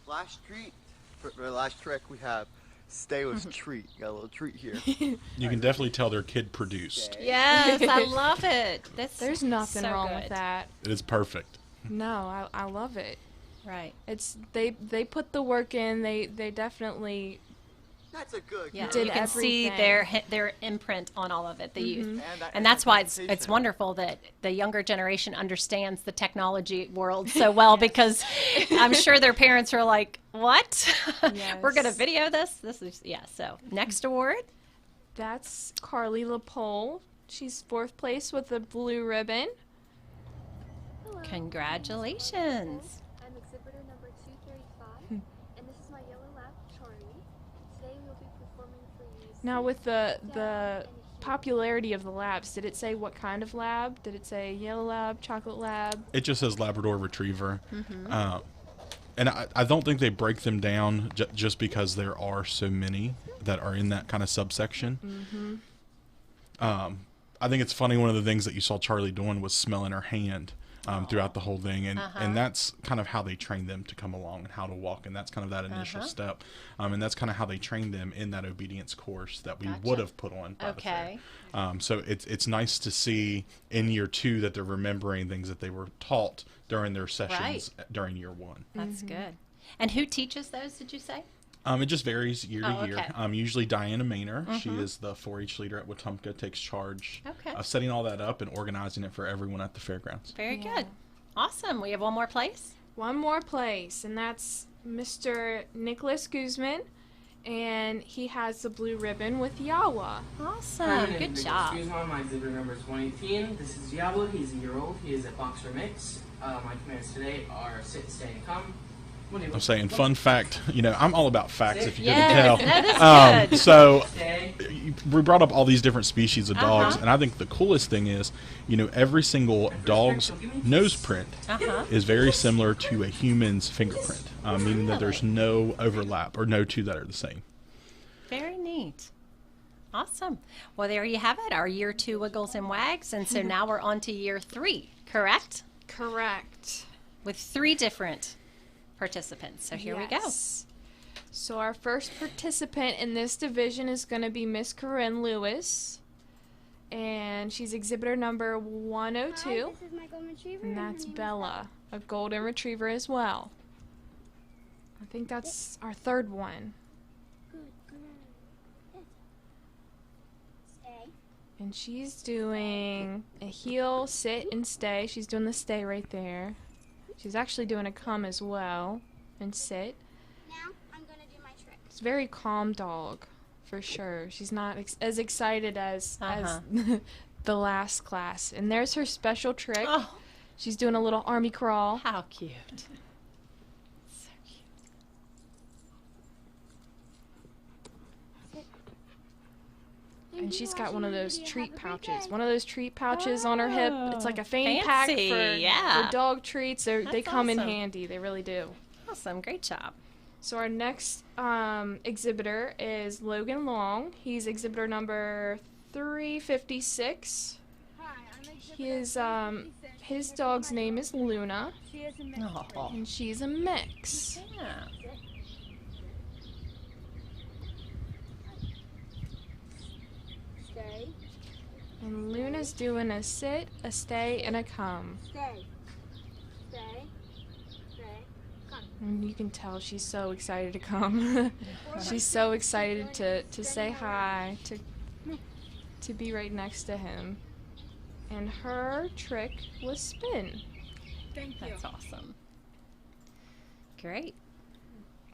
Last treat. For the last trick we have Stay was treat. Got a little treat here. You can definitely tell they're kid produced. Yes, I love it. There's nothing so wrong good. with that. It is perfect. No, I love it. Right. It's they put the work in. They definitely That's a good. Yeah, did you can see everything. their imprint on all of it, the youth, Mhm. and that's why it's wonderful that the younger generation understands the technology world so well because I'm sure their parents are like, "What? We're gonna Yes. video this? This is So next award, That's Carly LaPole. She's 4th place with a blue ribbon. congratulations. I'm exhibitor number 235, and this is my yellow lab, Charlie. Today we'll be performing for you. Now with the popularity of the labs, did it say what kind of lab? Did it say yellow lab, chocolate lab? It just says Labrador Retriever. Mhm. And I don't think they break them down just because there are so many that are in that kind of subsection. Mm-hmm. I think it's funny, one of the things that you saw Charlie doing was smelling her hand throughout the whole thing. And that's kind of how they train them to come along and how to walk. And that's kind of that initial step. And that's kind of how they train them in that obedience course that we would have put on by the fair. So it's nice to see in year 2 that they're remembering things that they were taught during their sessions during year 1. That's good. And who teaches those? Did you say? It just varies year to year. Okay. Usually Diana Maynor, she is the 4-H leader at Wetumpka, takes charge of setting all that up and organizing it for everyone at the fairgrounds. Very good. Awesome. We have one more place. One more place, and that's Mr. Nicholas Guzman, and he has the blue ribbon with Yawa. Awesome. Good job. Guzman, my exhibitor number is 118. This is Yawa. He's a year old. He is a boxer mix. My commands today are sit, stay, and come. I'm saying, fun fact, I'm all about facts, if you Yes, couldn't that tell. is good. So we brought up all these different species of dogs, and I think the coolest thing is, every single dog's nose print is very similar to a human's fingerprint, meaning that there's no overlap or no two that are the same. Very neat. Awesome. Well, there you have it, our year 2 wiggles and wags. And so now we're on to year 3, correct? Correct. With 3 different participants. So here we go. So our first participant in this division is going to be Miss Corinne Lewis. And she's exhibitor number 102. Hi, this is my golden retriever. And that's Bella, a golden retriever as well. I think that's our 3rd one. Stay. And she's doing a heel, sit, and stay. She's doing the stay right there. She's actually doing a come as well and sit. Now I'm gonna do my trick. It's a very calm dog, for sure. She's not as excited as the last class. And there's her special trick. Oh. She's doing a little army crawl. How cute. And she's got one of those treat pouches. One of those treat pouches on her hip. It's like a fanny pack Fancy, for yeah. dog treats. They That's come in awesome. handy. They really do. Awesome. Great job. So our next exhibitor is Logan Long. He's exhibitor number 356. His dog's name is Luna. She is a mix. And she's a mix. Yeah. Stay. And Luna's doing a sit, a stay, and a come. Stay. Stay. Stay. Come. And you can tell she's so excited to come. She's so excited to say hi, to be right next to him. And her trick was spin. Thank you. That's awesome. Great.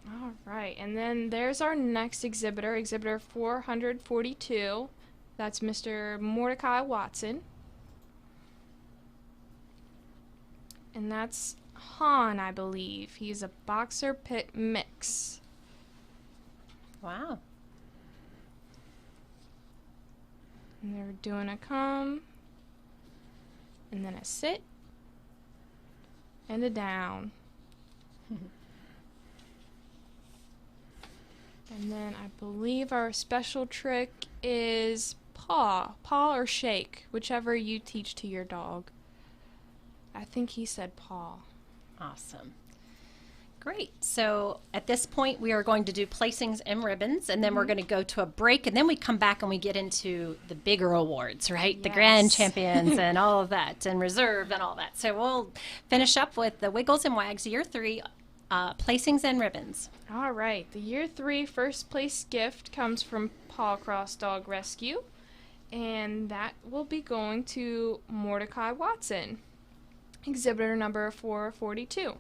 All right, and then there's our next exhibitor, exhibitor 442. That's Mr. Mordecai Watson. And that's Han, I believe. He's a boxer pit mix. Wow. And they're doing a come, and then a sit, and a down. And then I believe our special trick is paw or shake, whichever you teach to your dog. I think he said paw. Awesome. Great. So at this point, we are going to do placings and ribbons, and then we're going to go to a break, and then we come back and we get into the bigger awards, right? The grand champions and all of that, and reserve and all that. So we'll finish up with the Wiggles and Wags Year 3 placings and ribbons. All right. The Year 3 first place gift comes from Paw Cross Dog Rescue, and that will be going to Mordecai Watson, exhibitor number 442.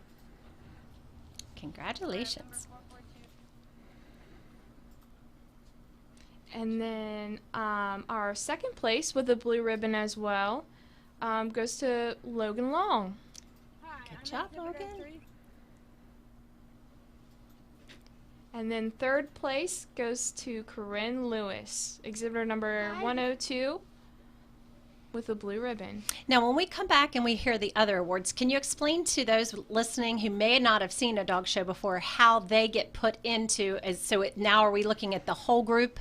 Congratulations. And then our second place with a blue ribbon as well goes to Logan Long. Good job, Logan. And then third place goes to Corinne Lewis, exhibitor number 102 with a blue ribbon. Now, when we come back and we hear the other awards, can you explain to those listening who may not have seen a dog show before how they get put into, now are we looking at the whole group,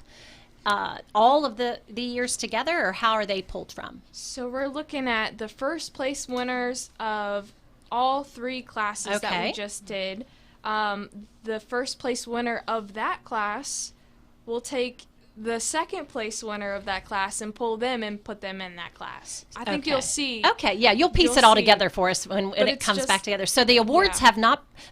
all of the years together, or how are they pulled from? So we're looking at the first place winners of all 3 classes that we just did. The first place winner of that class will take the second place winner of that class and pull them and put them in that class. I think you'll see. Okay, yeah, you'll piece it all together for us when it comes back together. So the awards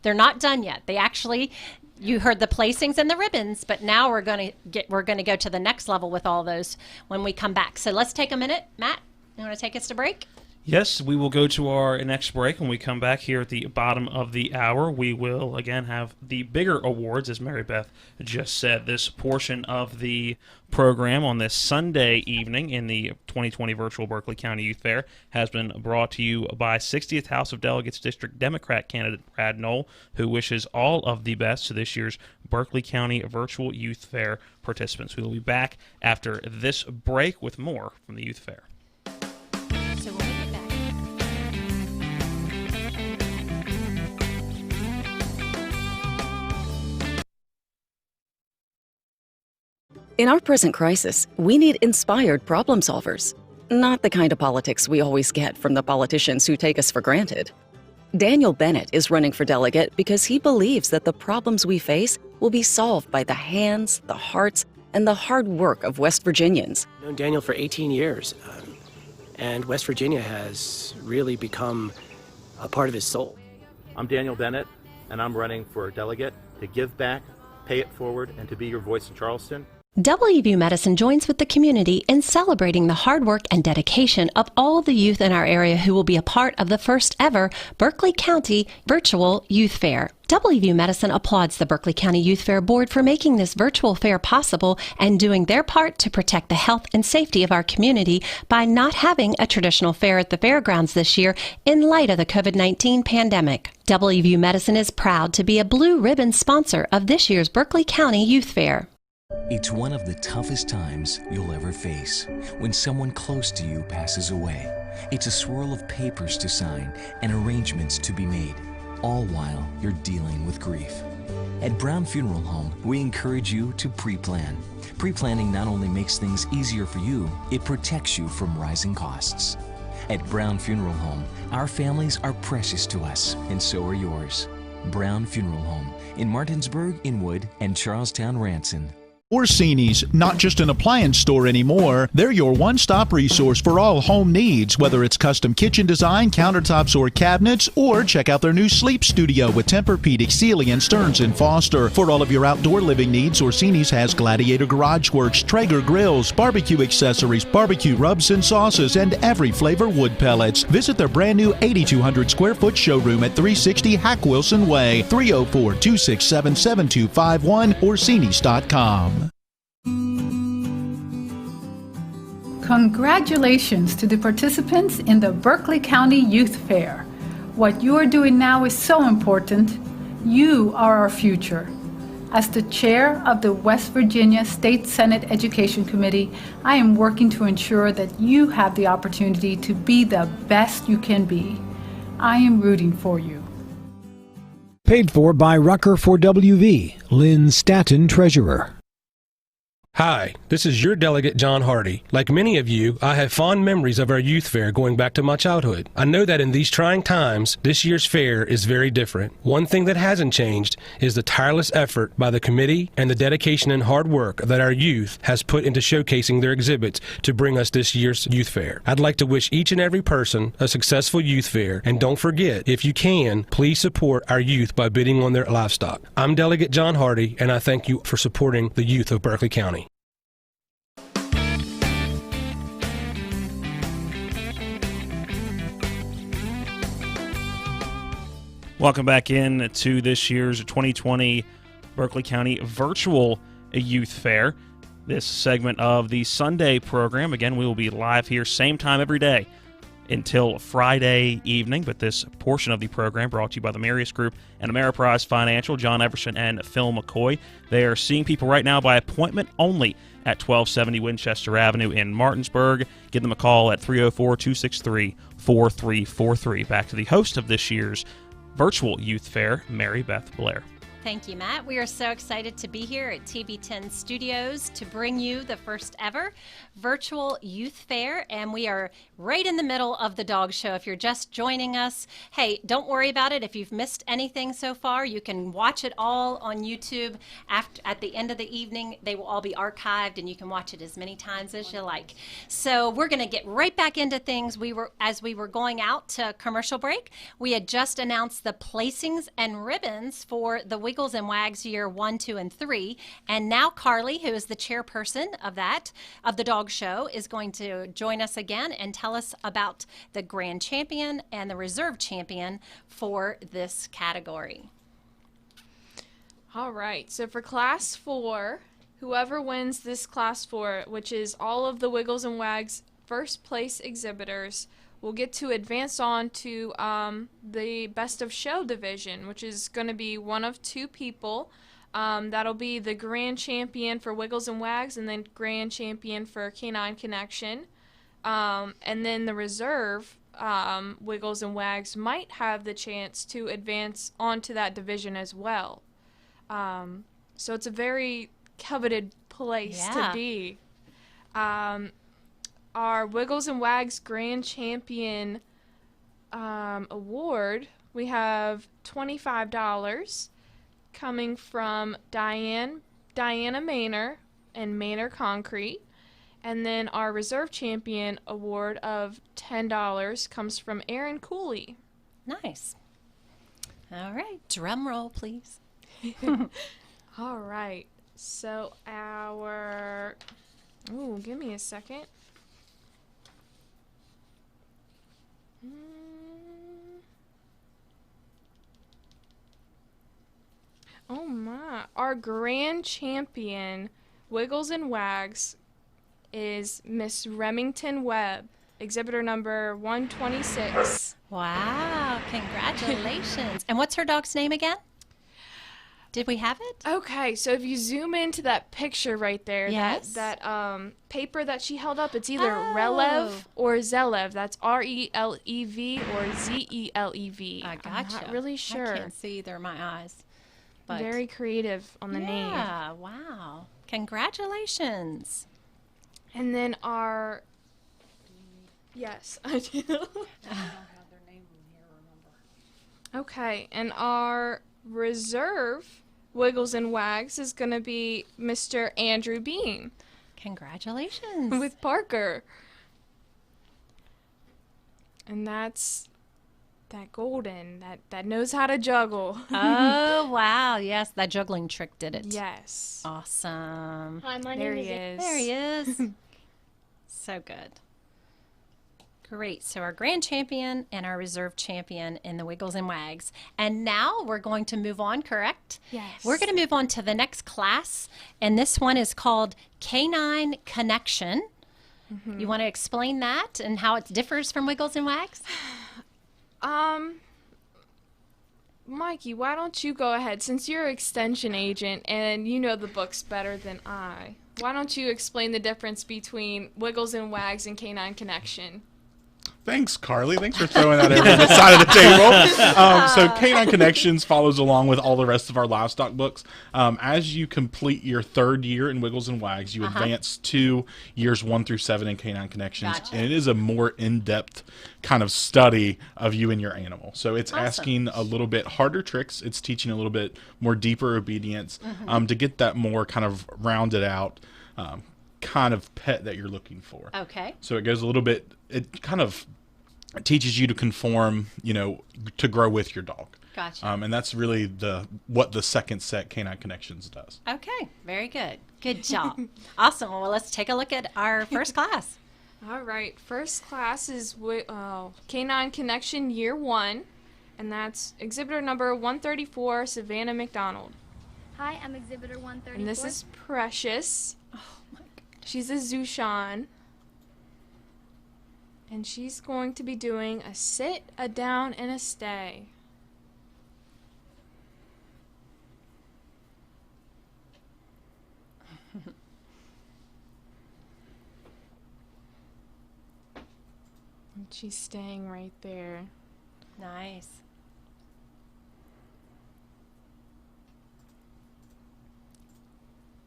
they're not done yet. They actually, you heard the placings and the ribbons, but now we're going to go to the next level with all those when we come back. So let's take a minute. Matt, you want to take us to break? Yes, we will go to our next break. When we come back here at the bottom of the hour, we will again have the bigger awards, as Mary Beth just said. This portion of the program on this Sunday evening in the 2020 Virtual Berkeley County Youth Fair has been brought to you by 60th House of Delegates District Democrat candidate Brad Knoll, who wishes all of the best to this year's Berkeley County Virtual Youth Fair participants. We will be back after this break with more from the Youth Fair. So we'll be back. In our present crisis, we need inspired problem solvers, not the kind of politics we always get from the politicians who take us for granted. Daniel Bennett is running for delegate because he believes that the problems we face will be solved by the hands, the hearts, and the hard work of West Virginians. I've known Daniel for 18 years, and West Virginia has really become a part of his soul. I'm Daniel Bennett, and I'm running for delegate to give back, pay it forward, and to be your voice in Charleston. WVU Medicine joins with the community in celebrating the hard work and dedication of all the youth in our area who will be a part of the first ever Berkeley County Virtual Youth Fair. WVU Medicine applauds the Berkeley County Youth Fair Board for making this virtual fair possible and doing their part to protect the health and safety of our community by not having a traditional fair at the fairgrounds this year in light of the COVID-19 pandemic. WVU Medicine is proud to be a blue ribbon sponsor of this year's Berkeley County Youth Fair. It's one of the toughest times you'll ever face when someone close to you passes away. It's a swirl of papers to sign and arrangements to be made, all while you're dealing with grief. At Brown Funeral Home, we encourage you to pre-plan. Pre-planning not only makes things easier for you, it protects you from rising costs. At Brown Funeral Home, our families are precious to us, and so are yours. Brown Funeral Home in Martinsburg, Inwood, and Charlestown, Ranson. Orsini's, not just an appliance store anymore. They're your one-stop resource for all home needs, whether it's custom kitchen design, countertops, or cabinets, or check out their new sleep studio with Tempur-Pedic, Sealy, and Stearns & Foster. For all of your outdoor living needs, Orsini's has Gladiator Garage Works, Traeger grills, barbecue accessories, barbecue rubs and sauces, and every flavor wood pellets. Visit their brand new 8,200 square foot showroom at 360 Hack Wilson Way, 304-267-7251, Orsinis.com. Congratulations to the participants in the Berkeley County Youth Fair. What you are doing now is so important. You are our future. As the chair of the West Virginia State Senate Education Committee, I am working to ensure that you have the opportunity to be the best you can be. I am rooting for you. Paid for by Rucker for WV, Lynn Staton, Treasurer. Hi, this is your delegate, John Hardy. Like many of you, I have fond memories of our youth fair going back to my childhood. I know that in these trying times, this year's fair is very different. One thing that hasn't changed is the tireless effort by the committee and the dedication and hard work that our youth has put into showcasing their exhibits to bring us this year's youth fair. I'd like to wish each and every person a successful youth fair, and don't forget, if you can, please support our youth by bidding on their livestock. I'm Delegate John Hardy, and I thank you for supporting the youth of Berkeley County. Welcome back in to this year's 2020 Berkeley County Virtual Youth Fair. This segment of the Sunday program, again, we will be live here same time every day until Friday evening, but this portion of the program brought to you by the Marius Group and Ameriprise Financial, John Everson and Phil McCoy. They are seeing people right now by appointment only at 1270 Winchester Avenue in Martinsburg. Give them a call at 304-263-4343. Back to the host of this year's Virtual Youth Fair, Mary Beth Blair. Thank you, Matt. We are so excited to be here at TV10 Studios to bring you the first ever Virtual Youth Fair, and we are right in the middle of the dog show. If you're just joining us, hey, don't worry about it. If you've missed anything so far, you can watch it all on YouTube. At the end of the evening, they will all be archived, and you can watch it as many times as you like. So we're going to get right back into things. As we were going out to commercial break, we had just announced the placings and ribbons for the Wiggles and Wags year 1, 2, and 3. And now Carly, who is the chairperson of the dog show, is going to join us again and tell us about the grand champion and the reserve champion for this category. All right, so for class 4, whoever wins this class 4, which is all of the Wiggles and Wags first place exhibitors, will get to advance on to the best of show division, which is going to be one of 2 people. That'll be the grand champion for Wiggles and Wags and then grand champion for Canine Connection. And then the reserve, Wiggles and Wags, might have the chance to advance onto that division as well. So it's a very coveted place to be. Our Wiggles and Wags Grand Champion award, we have $25 coming from Diana Maynor and Maynor Concrete. And then our Reserve Champion award of $10 comes from Aaron Cooley. Nice. All right, drum roll, please. All right, so give me a second. Oh my. Our grand champion, Wiggles and Wags, is Miss Remington Webb, exhibitor number 126. Wow, congratulations. And what's her dog's name again? Did we have it? Okay, so if you zoom into that picture right there, yes. that paper that she held up, it's either Relev or Zelev. That's R-E-L-E-V or Z-E-L-E-V. I gotcha. I'm not really sure. I can't see either of my eyes. But very creative on the name. Yeah, wow. Congratulations. And then our... Yes, I do. I don't have their name in here, remember. Okay, and our reserve Wiggles and Wags is going to be Mr. Andrew Bean. Congratulations. With Parker. And that's that golden, that knows how to juggle. Oh, wow. Yes, that juggling trick did it. Yes. Awesome. Hi, my There name he is. There he is. So good. Great. So our grand champion and our reserve champion in the Wiggles and Wags. And now we're going to move on, correct? Yes. We're going to move on to the next class, and this one is called Canine Connection. Mm-hmm. You want to explain that and how it differs from Wiggles and Wags? Mikey, why don't you go ahead, since you're extension agent and you know the books better than I. Why don't you explain the difference between Wiggles and Wags and Canine Connection? Thanks, Carly. Thanks for throwing that over the side of the table. So Canine Connections follows along with all the rest of our livestock books. As you complete your third year in Wiggles and Wags, you advance to years 1 through 7 in Canine Connections. Gotcha. And it is a more in-depth kind of study of you and your animal. So it's asking a little bit harder tricks. It's teaching a little bit more deeper obedience to get that more kind of rounded out kind of pet that you're looking for. Okay. So it goes a little bit, it kind of teaches you to conform, to grow with your dog. Gotcha. And that's really what the second set Canine Connections does. Okay, very good. Good job. Awesome. Well, let's take a look at our first class. All right, first class is Canine Connection Year 1, and that's exhibitor number 134, Savannah McDonald. Hi, I'm exhibitor 134. And this is Precious. Oh my God. She's a Zushan. And she's going to be doing a sit, a down, and a stay. And she's staying right there. Nice.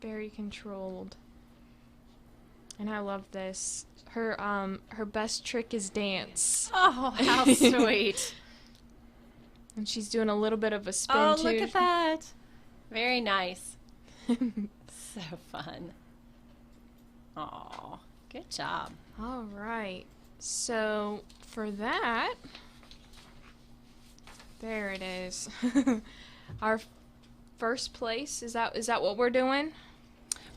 Very controlled. And I love this. Her best trick is dance. Oh, how sweet. And she's doing a little bit of a spin Oh, too. look at that. Very nice. So fun. Oh, good job. All right. So for that, there it is. Our first place, is that what we're doing?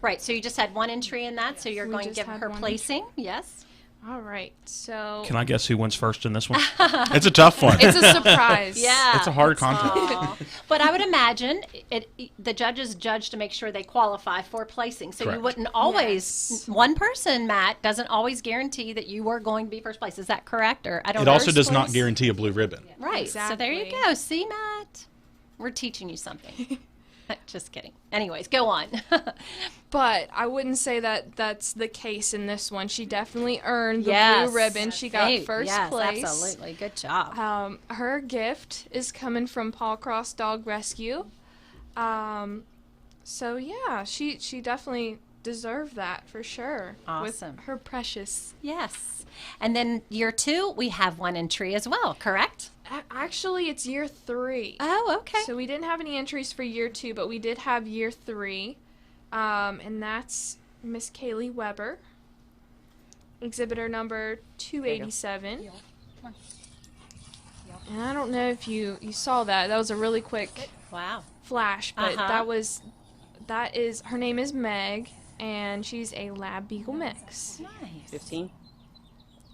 Right, so you just had one entry in that, so you're We going to just give had her one placing. Yes. All right. So Can I guess who wins first in this one? It's a tough one. It's a surprise. Yeah. It's a hard contest. Aw. But I would imagine the judges judge to make sure they qualify for placing. So Correct. you wouldn't always, one person, Matt, doesn't always guarantee that you were going to be first place. Is that correct? Or I don't It know. also does not guarantee a blue ribbon. Right. So there you go. See, Matt? We're teaching you something. Just kidding. Anyways, go on. But I wouldn't say that that's the case in this one. She definitely earned the Yes. blue ribbon. She got first yes, place. Absolutely. Good job. Her gift is coming from Paul Cross Dog Rescue. So yeah, she definitely deserved that for sure. Awesome. With her Precious. Yes. And then year 2, we have one entry as well, correct? Actually, it's year 3. Oh, okay. So we didn't have any entries for year 2, but we did have year 3. And that's Miss Kaylee Weber, exhibitor number 287. And I don't know if you saw that. That was a really quick flash, but that is her name is Meg, and she's a Lab Beagle mix. Nice. 15.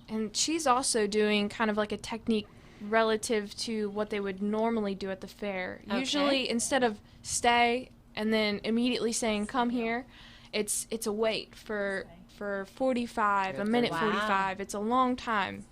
And she's also doing kind of like a technique relative to what they would normally do at the fair. Okay. Usually, instead of stay and then immediately saying come here, it's a wait for 45, a minute Wow. 45. It's a long time.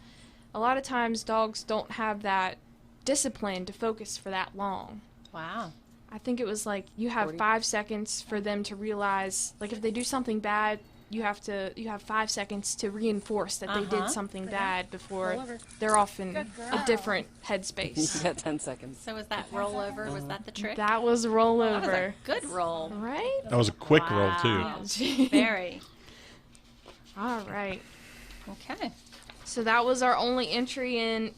A lot of times dogs don't have that discipline to focus for that long. Wow. I think it was like you have 5 seconds for them to realize, like if they do something bad, you have 5 seconds to reinforce that they did something bad before they're off in a different headspace. You got 10 seconds. So was that rollover? Was that the trick? That was rollover. That was a good roll. Right? That was a quick roll, too. Wow. Very. All right. Okay. So that was our only entry in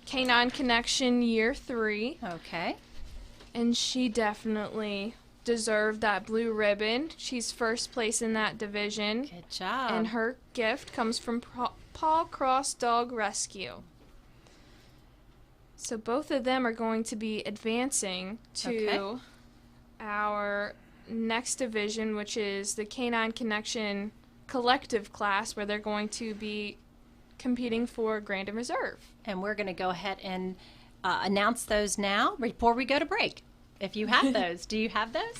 Canine Connection Year 3. Okay. And she definitely deserved that blue ribbon. She's first place in that division. Good job. And her gift comes from Paul Cross Dog Rescue. So both of them are going to be advancing to our next division, which is the Canine Connection Collective class, where they're going to be competing for Grand and Reserve. And we're going to go ahead and announce those now before we go to break. If you have those. Do you have those?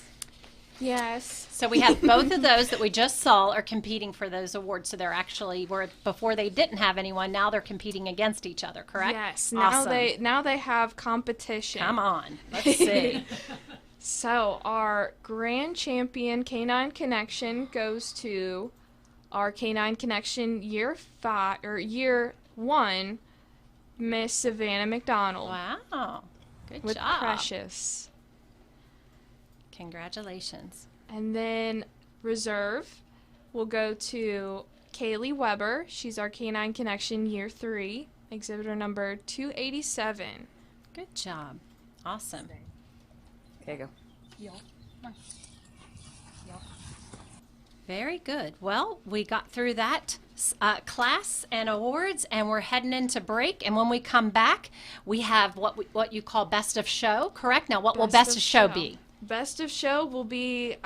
Yes. So we have both of those that we just saw are competing for those awards. So they're actually, before they didn't have anyone, now they're competing against each other, correct? Yes. Awesome. Now they have competition. Come on. Let's see. So our grand champion Canine Connection goes to our Canine Connection Year won Miss Savannah McDonald. Wow. Good with job. Precious. Congratulations. And then reserve will go to Kaylee Weber. She's our Canine Connection Year 3, exhibitor number 287. Good job. Awesome. There you go. Very good. Well, we got through that class and awards, and we're heading into break. And when we come back, we have what you call best of show, correct? Now, what will best of show be? Best of show will be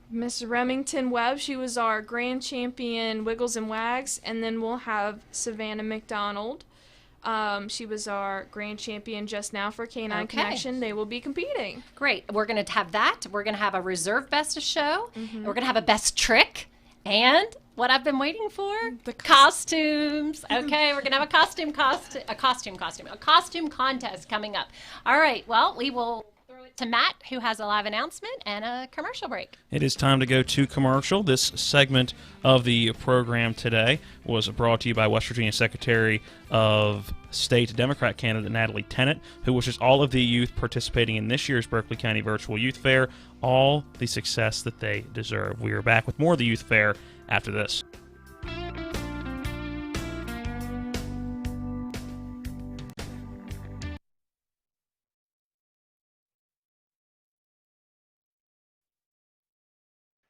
Miss Remington Webb. She was our grand champion Wiggles and Wags. And then we'll have Savannah McDonald. She was our grand champion just now for Canine Connection. They will be competing. Great. We're going to have that. We're going to have a reserve best of show. We're going to have a best trick. And what I've been waiting for, the costumes. Okay, we're going to have a costume contest coming up. All right. Well, we will throw it to Matt, who has a live announcement and a commercial break. It is time to go to commercial. This segment of the program today was brought to you by West Virginia Secretary of State Democrat candidate Natalie Tennant, who wishes all of the youth participating in this year's Berkeley County Virtual Youth Fair all the success that they deserve. We are back with more of the Youth Fair after this.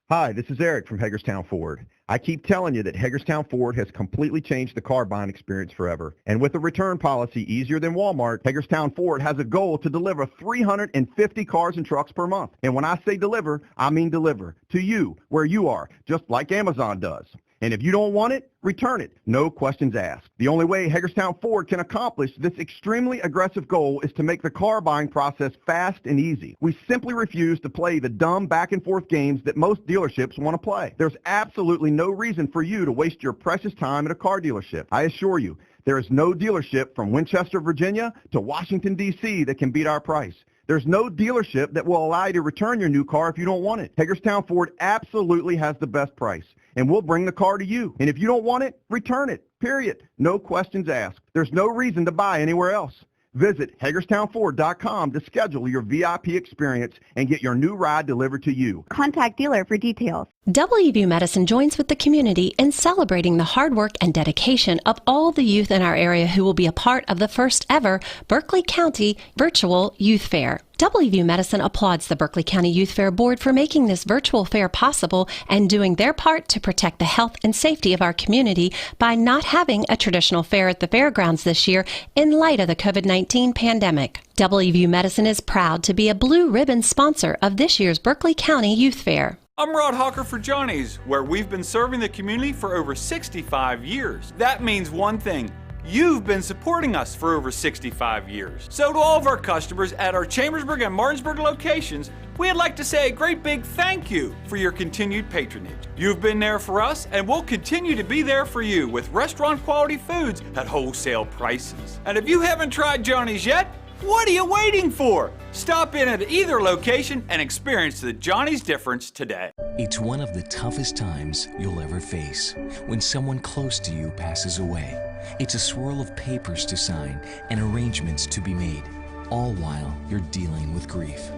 Hi, this is Eric from Hagerstown Ford. I keep telling you that Hagerstown Ford has completely changed the car buying experience forever. And with a return policy easier than Walmart, Hagerstown Ford has a goal to deliver 350 cars and trucks per month. And when I say deliver, I mean deliver to you, where you are, just like Amazon does. And if you don't want it, return it. No questions asked. The only way Hagerstown Ford can accomplish this extremely aggressive goal is to make the car buying process fast and easy. We simply refuse to play the dumb back and forth games that most dealerships want to play. There's absolutely no reason for you to waste your precious time at a car dealership. I assure you, there is no dealership from Winchester, Virginia to Washington, D.C. that can beat our price. There's no dealership that will allow you to return your new car if you don't want it. Hagerstown Ford absolutely has the best price, and we'll bring the car to you. And if you don't want it, return it, period. No questions asked. There's no reason to buy anywhere else. Visit HagerstownFord.com to schedule your VIP experience and get your new ride delivered to you. Contact dealer for details. WVU Medicine joins with the community in celebrating the hard work and dedication of all the youth in our area who will be a part of the first ever Berkeley County Virtual Youth Fair. WVU Medicine applauds the Berkeley County Youth Fair Board for making this virtual fair possible and doing their part to protect the health and safety of our community by not having a traditional fair at the fairgrounds this year in light of the COVID-19 pandemic. WVU Medicine is proud to be a blue ribbon sponsor of this year's Berkeley County Youth Fair. I'm Rod Hawker for Johnny's, where we've been serving the community for over 65 years. That means one thing. You've been supporting us for over 65 years. So to all of our customers at our Chambersburg and Martinsburg locations, we'd like to say a great big thank you for your continued patronage. You've been there for us, and we'll continue to be there for you with restaurant quality foods at wholesale prices. And if you haven't tried Johnny's yet, what are you waiting for? Stop in at either location and experience the Johnny's difference today. It's one of the toughest times you'll ever face. When someone close to you passes away, it's a swirl of papers to sign and arrangements to be made, all while you're dealing with grief.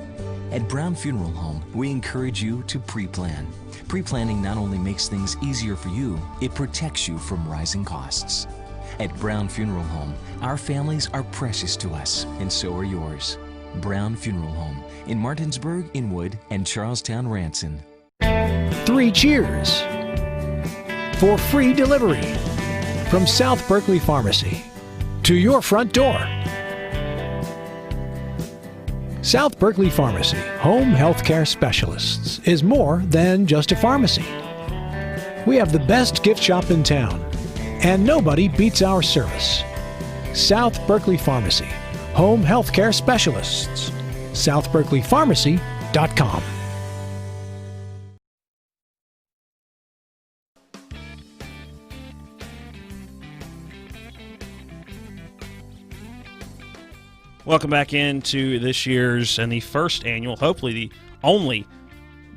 At Brown Funeral Home, we encourage you to pre-plan. Pre-planning not only makes things easier for you, it protects you from rising costs. At Brown Funeral Home, our families are precious to us, and so are yours. Brown Funeral Home in Martinsburg, Inwood, and Charlestown, Ranson. 3 cheers for free delivery from South Berkeley Pharmacy to your front door. South Berkeley Pharmacy, home healthcare specialists, is more than just a pharmacy. We have the best gift shop in town, and nobody beats our service. South Berkeley Pharmacy, home healthcare specialists. southberkeleypharmacy.com. Welcome back into this year's and the first annual, hopefully the only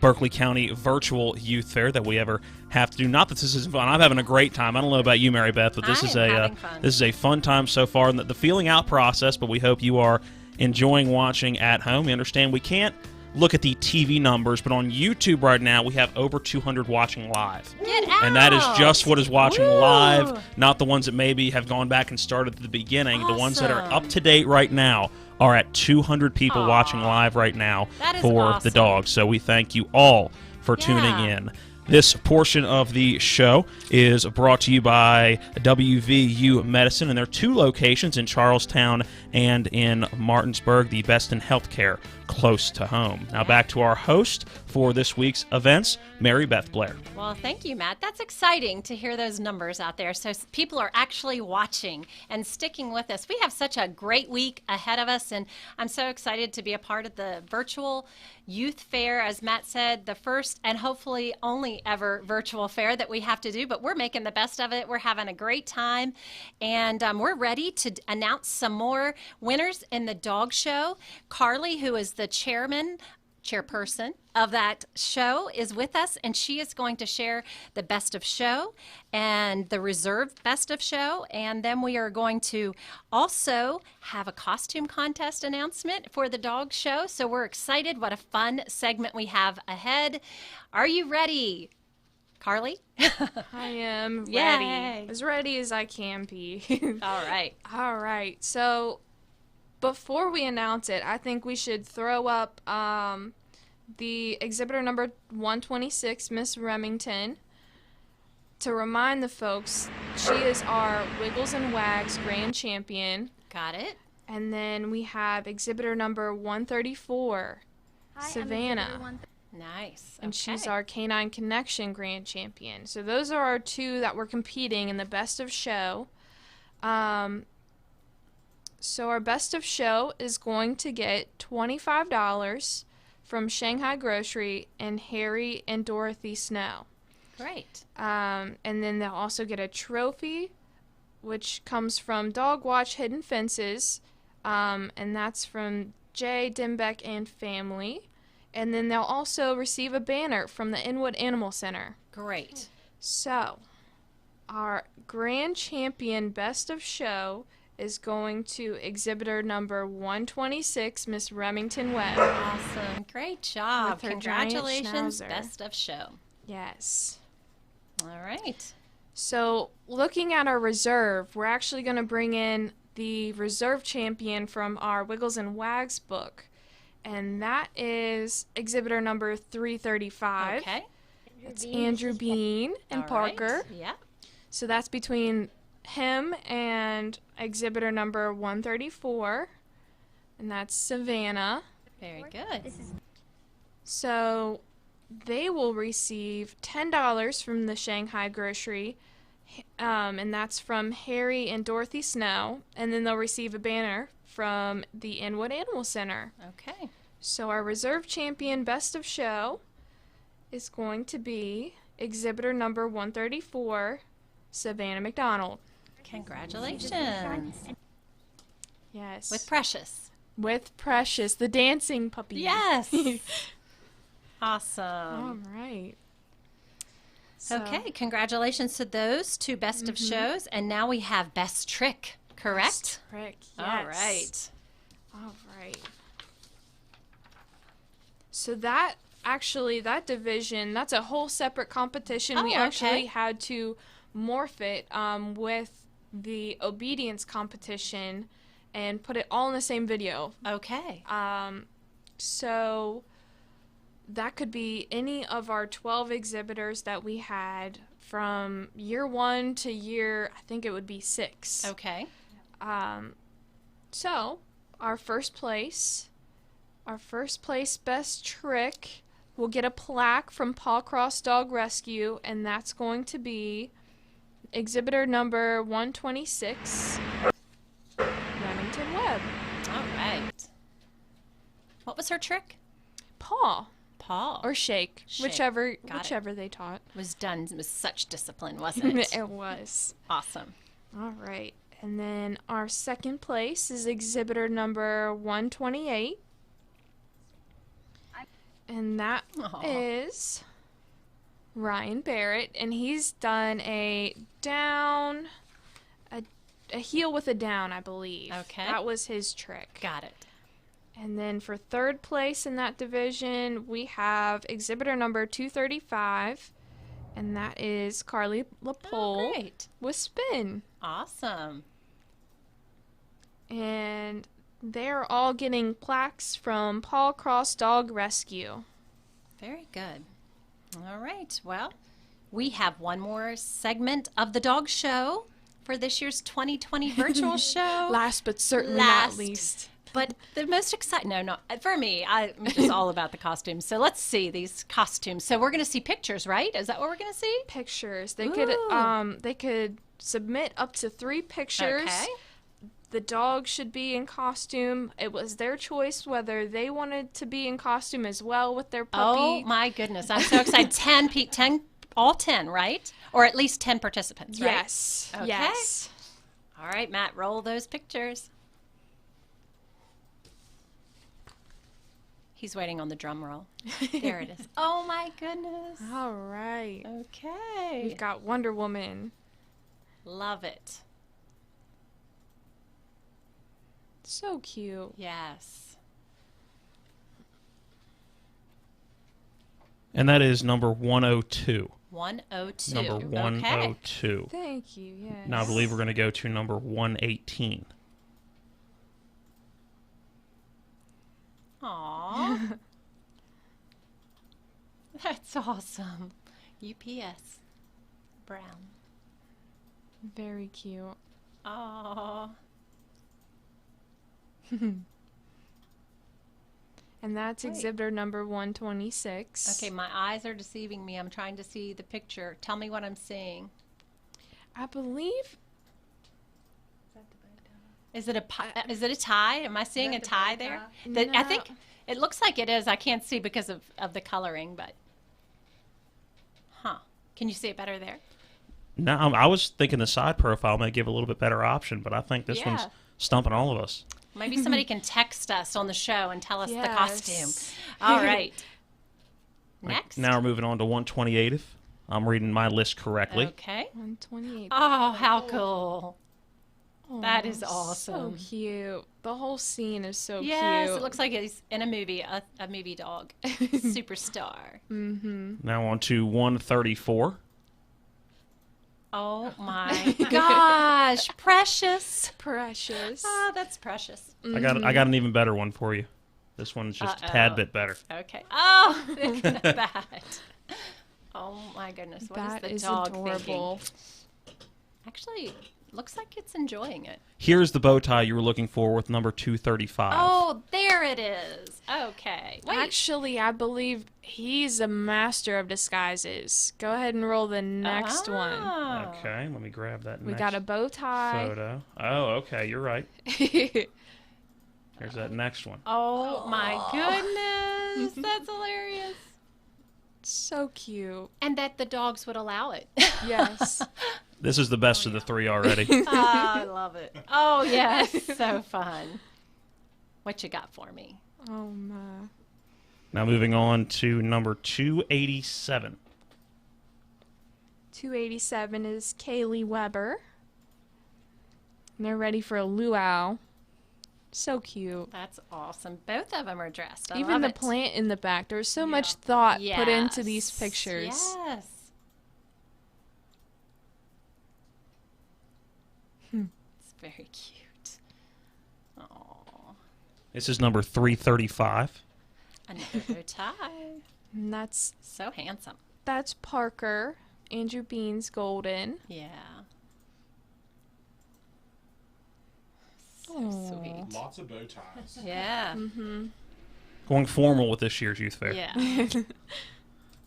Berkeley County virtual youth fair that we ever have to do. Not that this isn't fun. I'm having a great time. I don't know about you, Mary Beth, but this is a fun time so far. And the feeling out process, but we hope you are enjoying watching at home. We understand we can't look at the TV numbers, but on YouTube right now we have over 200 watching live. Get out! And that is just what is watching live, not the ones that maybe have gone back and started at the beginning. Awesome. The ones that are up to date right now are at 200 people watching live right now for the dogs. So we thank you all for tuning in. This portion of the show is brought to you by WVU Medicine, and there are 2 locations in Charlestown and in Martinsburg, the best in healthcare close to home. Now back to our host for this week's events, Mary Beth Blair. Well, thank you, Matt. That's exciting to hear those numbers out there. So people are actually watching and sticking with us. We have such a great week ahead of us, and I'm so excited to be a part of the virtual youth fair. As Matt said, the first and hopefully only ever virtual fair that we have to do, but we're making the best of it. We're having a great time, and we're ready to announce some more winners in the dog show. Carly, who is the chairperson of that show, is with us, and she is going to share the best of show and the reserved best of show. And then we are going to also have a costume contest announcement for the dog show. So we're excited. What a fun segment we have ahead. Are you ready, Carly? I am ready. Yay. As ready as I can be. All right. All right. So before we announce it, I think we should throw up the exhibitor number 126, Miss Remington. To remind the folks, she is our Wiggles and Wags grand champion. Got it. And then we have exhibitor number 134, Hi, Savannah. Nice. And she's our Canine Connection grand champion. So those are our 2 that were competing in the best of show. So our best of show is going to get $25 from Shanghai Grocery and Harry and Dorothy Snow. Great. And then they'll also get a trophy, which comes from Dog Watch Hidden Fences, and that's from Jay Dimbeck and family. And then they'll also receive a banner from the Inwood Animal Center. Great. So, our grand champion best of show is going to exhibitor number 126, Miss Remington Webb. Awesome. Great job. With her Congratulations. giant schnauzer. Best of show. Yes. All right. So, looking at our reserve, we're actually going to bring in the reserve champion from our Wiggles and Wags book. And that is exhibitor number 335. Okay. It's Andrew Bean and All Parker. right. Yeah. So that's between him and exhibitor number 134. And that's Savannah. Very good. So they will receive $10 from the Shanghai Grocery, and that's from Harry and Dorothy Snow, and then they'll receive a banner from the Inwood Animal Center. Okay. So our reserve champion best of show is going to be exhibitor number 134, Savannah McDonald. Congratulations. Yes. With Precious. With Precious, the dancing puppy. Yes. Awesome. All right. Okay, congratulations to those 2 best of shows. And now we have Best Trick, correct? Best Trick, yes. All right. All right. So that division, that's a whole separate competition. We actually had to morph it with the obedience competition and put it all in the same video. Okay. So that could be any of our 12 exhibitors that we had from year 1 to year, I think it would be 6. Okay. So our first place best trick will get a plaque from Paw Cross Dog Rescue, and that's going to be exhibitor number 126, Remington Webb. All right. What was her trick? Paw. Paw. Or shake. whichever they taught. Was done with such discipline, wasn't it? It was. Awesome. All right. And then our second place is exhibitor number 128. And that is Ryan Barrett, and he's done a down, a heel with a down, I believe. Okay. That was his trick. Got it. And then for third place in that division, we have exhibitor number 235, and that is Carly LaPole with spin. Awesome. And they're all getting plaques from Paul Cross Dog Rescue. Very good. All right. Well, we have one more segment of the dog show for this year's 2020 virtual show. Last but certainly not least. But the most exciting, no, for me, I'm just all about the costumes. So let's see these costumes. So we're going to see pictures, right? Is that what we're going to see? Pictures. They could submit up to 3 pictures. Okay. The dog should be in costume. It was their choice whether they wanted to be in costume as well with their puppy. Oh my goodness, I'm so excited. 10, all 10, right? Or at least 10 participants, right? Yes. Okay. Yes. All right, Matt, roll those pictures. He's waiting on the drum roll. There it is. Oh my goodness. All right. Okay. We've got Wonder Woman. Love it. So cute. Yes. And that is number 102. 102. Number 102. Okay. Thank you, yes. Now I believe we're going to go to number 118. Aww. That's awesome. UPS. Brown. Very cute. Aww. And that's exhibitor number 126. Okay, my eyes are deceiving me. I'm trying to see the picture. Tell me what I'm seeing. I believe. Is it a tie? Am I seeing a tie there? No. I think it looks like it is. I can't see because of the coloring, but can you see it better there? No, I was thinking the side profile may give a little bit better option, but I think this one's stumping all of us. Maybe somebody can text us on the show and tell us the costume. All right. Next. Now we're moving on to 128. If I'm reading my list correctly. Okay. 128. Oh, how cool. Oh, that is awesome. So cute. The whole scene is so cute. Yes, it looks like he's in a movie, a movie dog. Superstar. Mm-hmm. Now on to 134. Oh my gosh, precious. Precious. Oh, that's precious. I got an even better one for you. This one's just a tad bit better. Okay. Oh, look at that. Oh my goodness. What is the dog adorable. thinking? Actually, looks like it's enjoying it. Here's the bow tie you were looking for with number 235. Oh, there it is. Okay. Wait. Actually, I believe he's a master of disguises. Go ahead and roll the next one. Okay, let me grab that We next got a bow tie. photo. Oh, okay, you're right. Here's that next one. Oh my goodness. That's hilarious. So cute. And that the dogs would allow it. Yes. This is the best of the 3 already. I love it. Oh, yes. So fun. What you got for me? Oh, my. Now moving on to number 287. 287 is Kaylee Weber. And they're ready for a luau. So cute. That's awesome. Both of them are dressed. I Even love the it. plant in the back. There's so much thought put into these pictures. Yes. It's very cute. Oh. This is number 335. Another bow tie. And that's so handsome. That's Parker, Andrew Bean's Golden. Yeah. So sweet. Lots of bow ties. Yeah. Mm-hmm. Going formal with this year's youth fair. Yeah.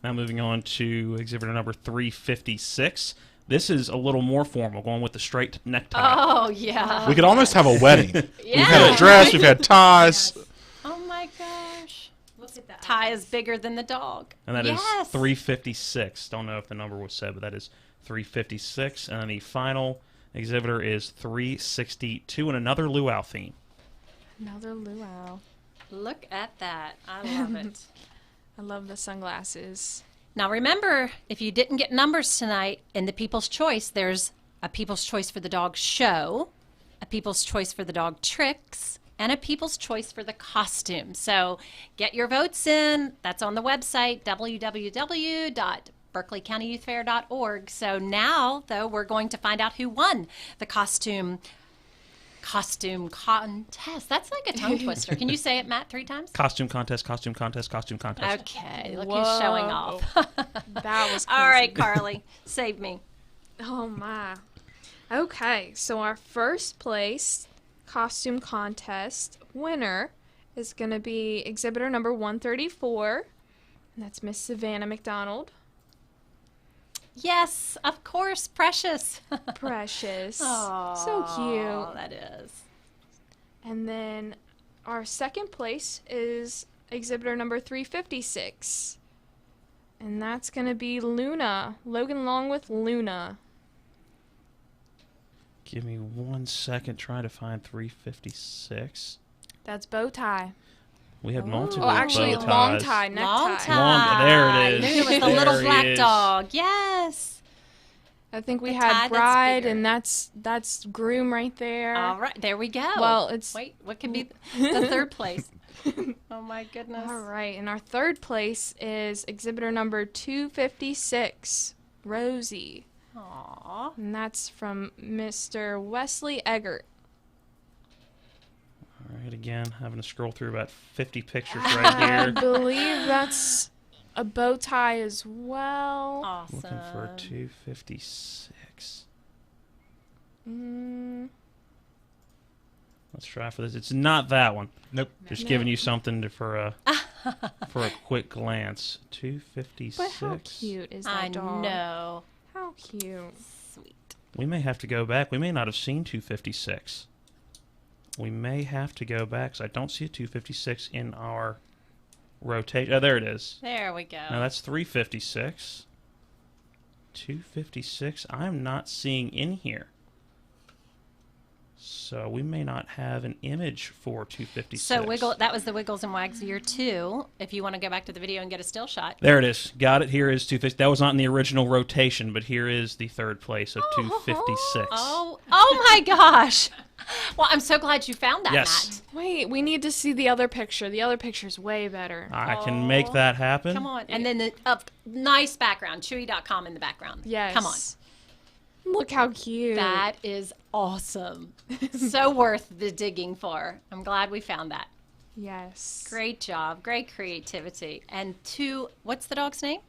Now moving on to exhibitor number 356. This is a little more formal, going with the straight necktie. Oh, yeah. We could almost have a wedding. Yeah. We've had a dress, we've had ties. Yes. Oh my gosh. Look at that. Tie is bigger than the dog. And that is 356. Don't know if the number was said, but that is 356. And then the final exhibitor is 362, and another luau theme. Another luau. Look at that. I love it. I love the sunglasses. Now remember, if you didn't get numbers tonight in the People's Choice, there's a People's Choice for the dog show, a People's Choice for the dog tricks, and a People's Choice for the costume. So get your votes in. That's on the website, www.berkeleycountyyouthfair.org. So now, though, we're going to find out who won the costume contest. That's like a tongue twister. Can you say it, Matt, 3 times? Costume contest, costume contest, costume contest. Okay, look who's showing off. That was crazy. All right, Carly, save me. Oh, my. Okay, so our first place costume contest winner is going to be exhibitor number 134, and that's Miss Savannah McDonald. Yes, of course, Precious. Precious. Aww, so cute. That is. And then our second place is exhibitor number 356, and that's going to be Luna, Logan Long with Luna. Give me 1 second trying to find 356. That's bow tie. We have multiple actually, bow ties. long tie, necktie. Long tie. There it is. Luna was the little black dog. Yes. I think we The had tie that's bride, bigger. and that's groom right there. All right, there we go. Well, it's wait. What can be the third place? Oh my goodness. All right, and our third place is exhibitor number 256, Rosie. Aww. And that's from Mr. Wesley Eggert. All right, again, having to scroll through about 50 pictures right I here. believe that's a bow tie as well. Awesome. Looking for 256. Let's try for this. It's not that one. Nope. Just No. giving you something for a quick glance. 256. But how cute is that I dog? know. How cute. Sweet. We may have to go back. We may not have seen 256. We may have to go back because I don't see a 256 in our rotation. Oh, there it is. There we go. Now that's 356. 256. I'm not seeing in here. So we may not have an image for 256. So that was the Wiggles and Wags year 2. If you want to go back to the video and get a still shot. There it is. Got it. Here is 256. That was not in the original rotation, but here is the third place of 256. Oh my gosh. Well, I'm so glad you found that, Yes. Matt. Wait, we need to see the other picture. The other picture's way better. I can make that happen. Come on. And then the nice background, Chewy.com in the background. Yes. Come on. Look how cute. That is awesome. So worth the digging for. I'm glad we found that. Yes. Great job. Great creativity. And what's the dog's name?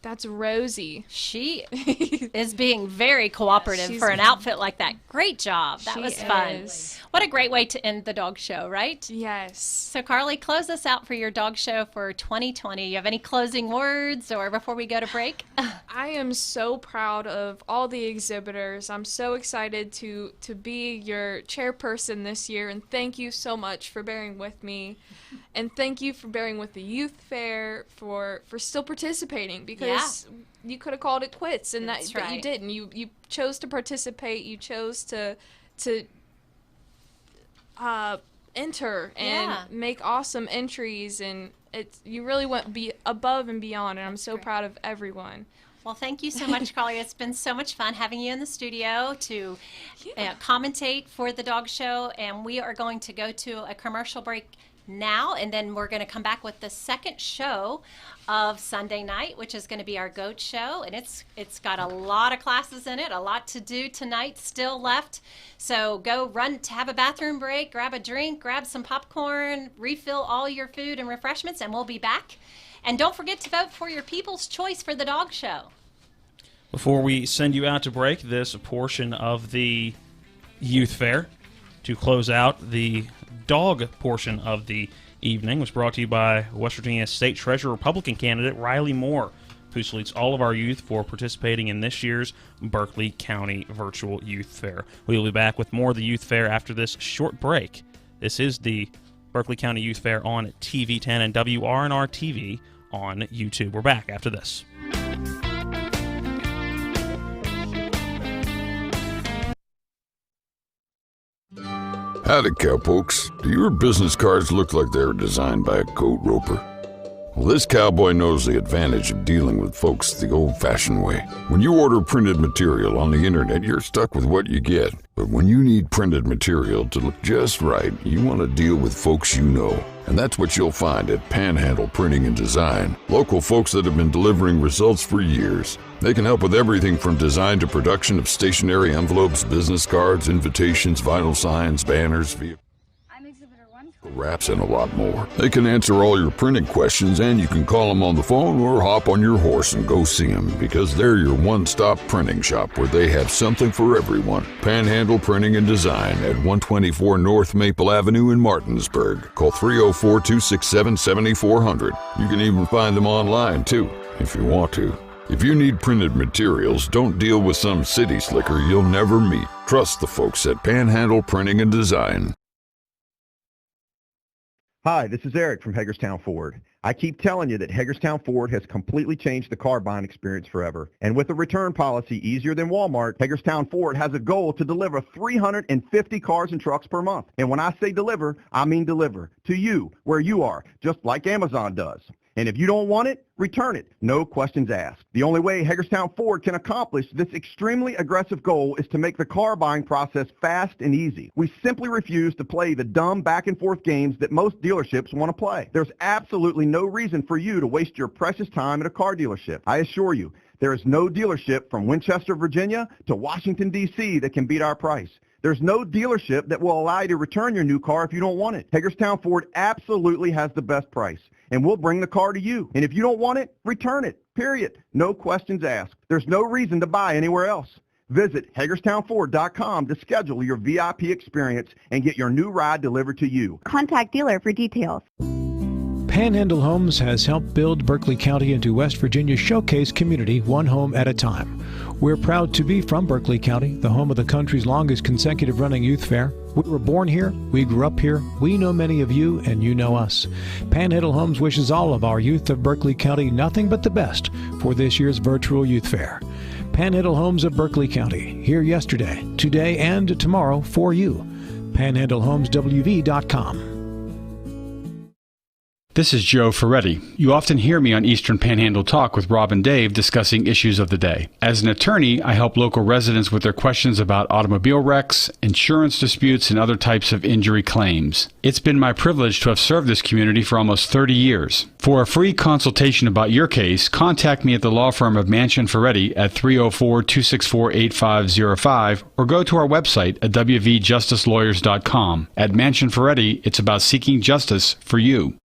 That's Rosie. She is being very cooperative She's- for an outfit like that. Great job. That She was fun. is. What a great way to end the dog show, right? Yes. So, Carly, close us out for your dog show for 2020. You have any closing words or before we go to break? I am so proud of all the exhibitors. I'm so excited to be your chairperson this year, and thank you so much for bearing with me. And thank you for bearing with the youth fair for still participating, because you could have called it quits, and That's but you right. didn't. You chose to participate. You chose to enter and make awesome entries, and you really went above and beyond, and I'm so proud of everyone. Well, thank you so much, Carly. It's been so much fun having you in the studio to commentate for the dog show, and we are going to go to a commercial break now, and then we're going to come back with the second show of Sunday night, which is going to be our goat show, and it's got a lot of classes in it, a lot to do tonight still left. So go run to have a bathroom break, grab a drink, grab some popcorn, refill all your food and refreshments, and we'll be back. And don't forget to vote for your People's Choice for the dog show. Before we send you out to break, this portion of the youth fair to close out the dog portion of the evening was brought to you by West Virginia State Treasurer Republican candidate Riley Moore, who salutes all of our youth for participating in this year's Berkeley County Virtual Youth Fair. We will be back with more of the youth fair after this short break. This is the Berkeley County Youth Fair on TV10 and WRNR TV on YouTube. We're back after this. Howdy, cowpokes. Do your business cards look like they were designed by a coat roper? Well, this cowboy knows the advantage of dealing with folks the old-fashioned way. When you order printed material on the internet, you're stuck with what you get. But when you need printed material to look just right, you want to deal with folks you know. And that's what you'll find at Panhandle Printing and Design. Local folks that have been delivering results for years. They can help with everything from design to production of stationery envelopes, business cards, invitations, vinyl signs, banners, wraps, and a lot more. They can answer all your printing questions, and you can call them on the phone or hop on your horse and go see them, because they're your one-stop printing shop where they have something for everyone. Panhandle Printing and Design at 124 North Maple Avenue in Martinsburg. Call 304-267-7400. You can even find them online, too, if you want to. If you need printed materials, don't deal with some city slicker you'll never meet. Trust the folks at Panhandle Printing and Design. Hi, this is Eric from Hagerstown Ford. I keep telling you that Hagerstown Ford has completely changed the car buying experience forever. And with a return policy easier than Walmart, Hagerstown Ford has a goal to deliver 350 cars and trucks per month. And when I say deliver, I mean deliver to you, where you are, just like Amazon does. And if you don't want it, return it. No questions asked. The only way Hagerstown Ford can accomplish this extremely aggressive goal is to make the car buying process fast and easy. We simply refuse to play the dumb back and forth games that most dealerships want to play. There's absolutely no reason for you to waste your precious time at a car dealership. I assure you, there is no dealership from Winchester, Virginia to Washington, D.C. that can beat our price. There's no dealership that will allow you to return your new car if you don't want it. Hagerstown Ford absolutely has the best price, and we'll bring the car to you. And if you don't want it, return it, period. No questions asked. There's no reason to buy anywhere else. Visit HagerstownFord.com to schedule your VIP experience and get your new ride delivered to you. Contact dealer for details. Panhandle Homes has helped build Berkeley County into West Virginia's showcase community, one home at a time. We're proud to be from Berkeley County, the home of the country's longest consecutive running youth fair. We were born here, we grew up here, we know many of you, and you know us. Panhandle Homes wishes all of our youth of Berkeley County nothing but the best for this year's virtual youth fair. Panhandle Homes of Berkeley County, here yesterday, today, and tomorrow for you. PanhandleHomesWV.com. This is Joe Ferretti. You often hear me on Eastern Panhandle Talk with Rob and Dave discussing issues of the day. As an attorney, I help local residents with their questions about automobile wrecks, insurance disputes, and other types of injury claims. It's been my privilege to have served this community for almost 30 years. For a free consultation about your case, contact me at the law firm of Mansion Ferretti at 304-264-8505 or go to our website at wvjusticelawyers.com. At Mansion Ferretti, it's about seeking justice for you.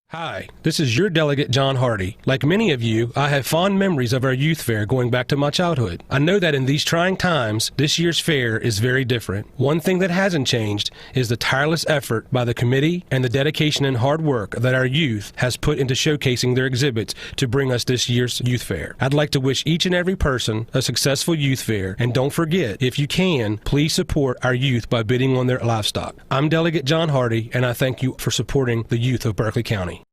Hi, this is your delegate, John Hardy. Like many of you, I have fond memories of our youth fair going back to my childhood. I know that in these trying times, this year's fair is very different. One thing that hasn't changed is the tireless effort by the committee and the dedication and hard work that our youth has put into showcasing their exhibits to bring us this year's youth fair. I'd like to wish each and every person a successful youth fair, and don't forget, if you can, please support our youth by bidding on their livestock. I'm Delegate John Hardy, and I thank you for supporting the youth of Berkeley County.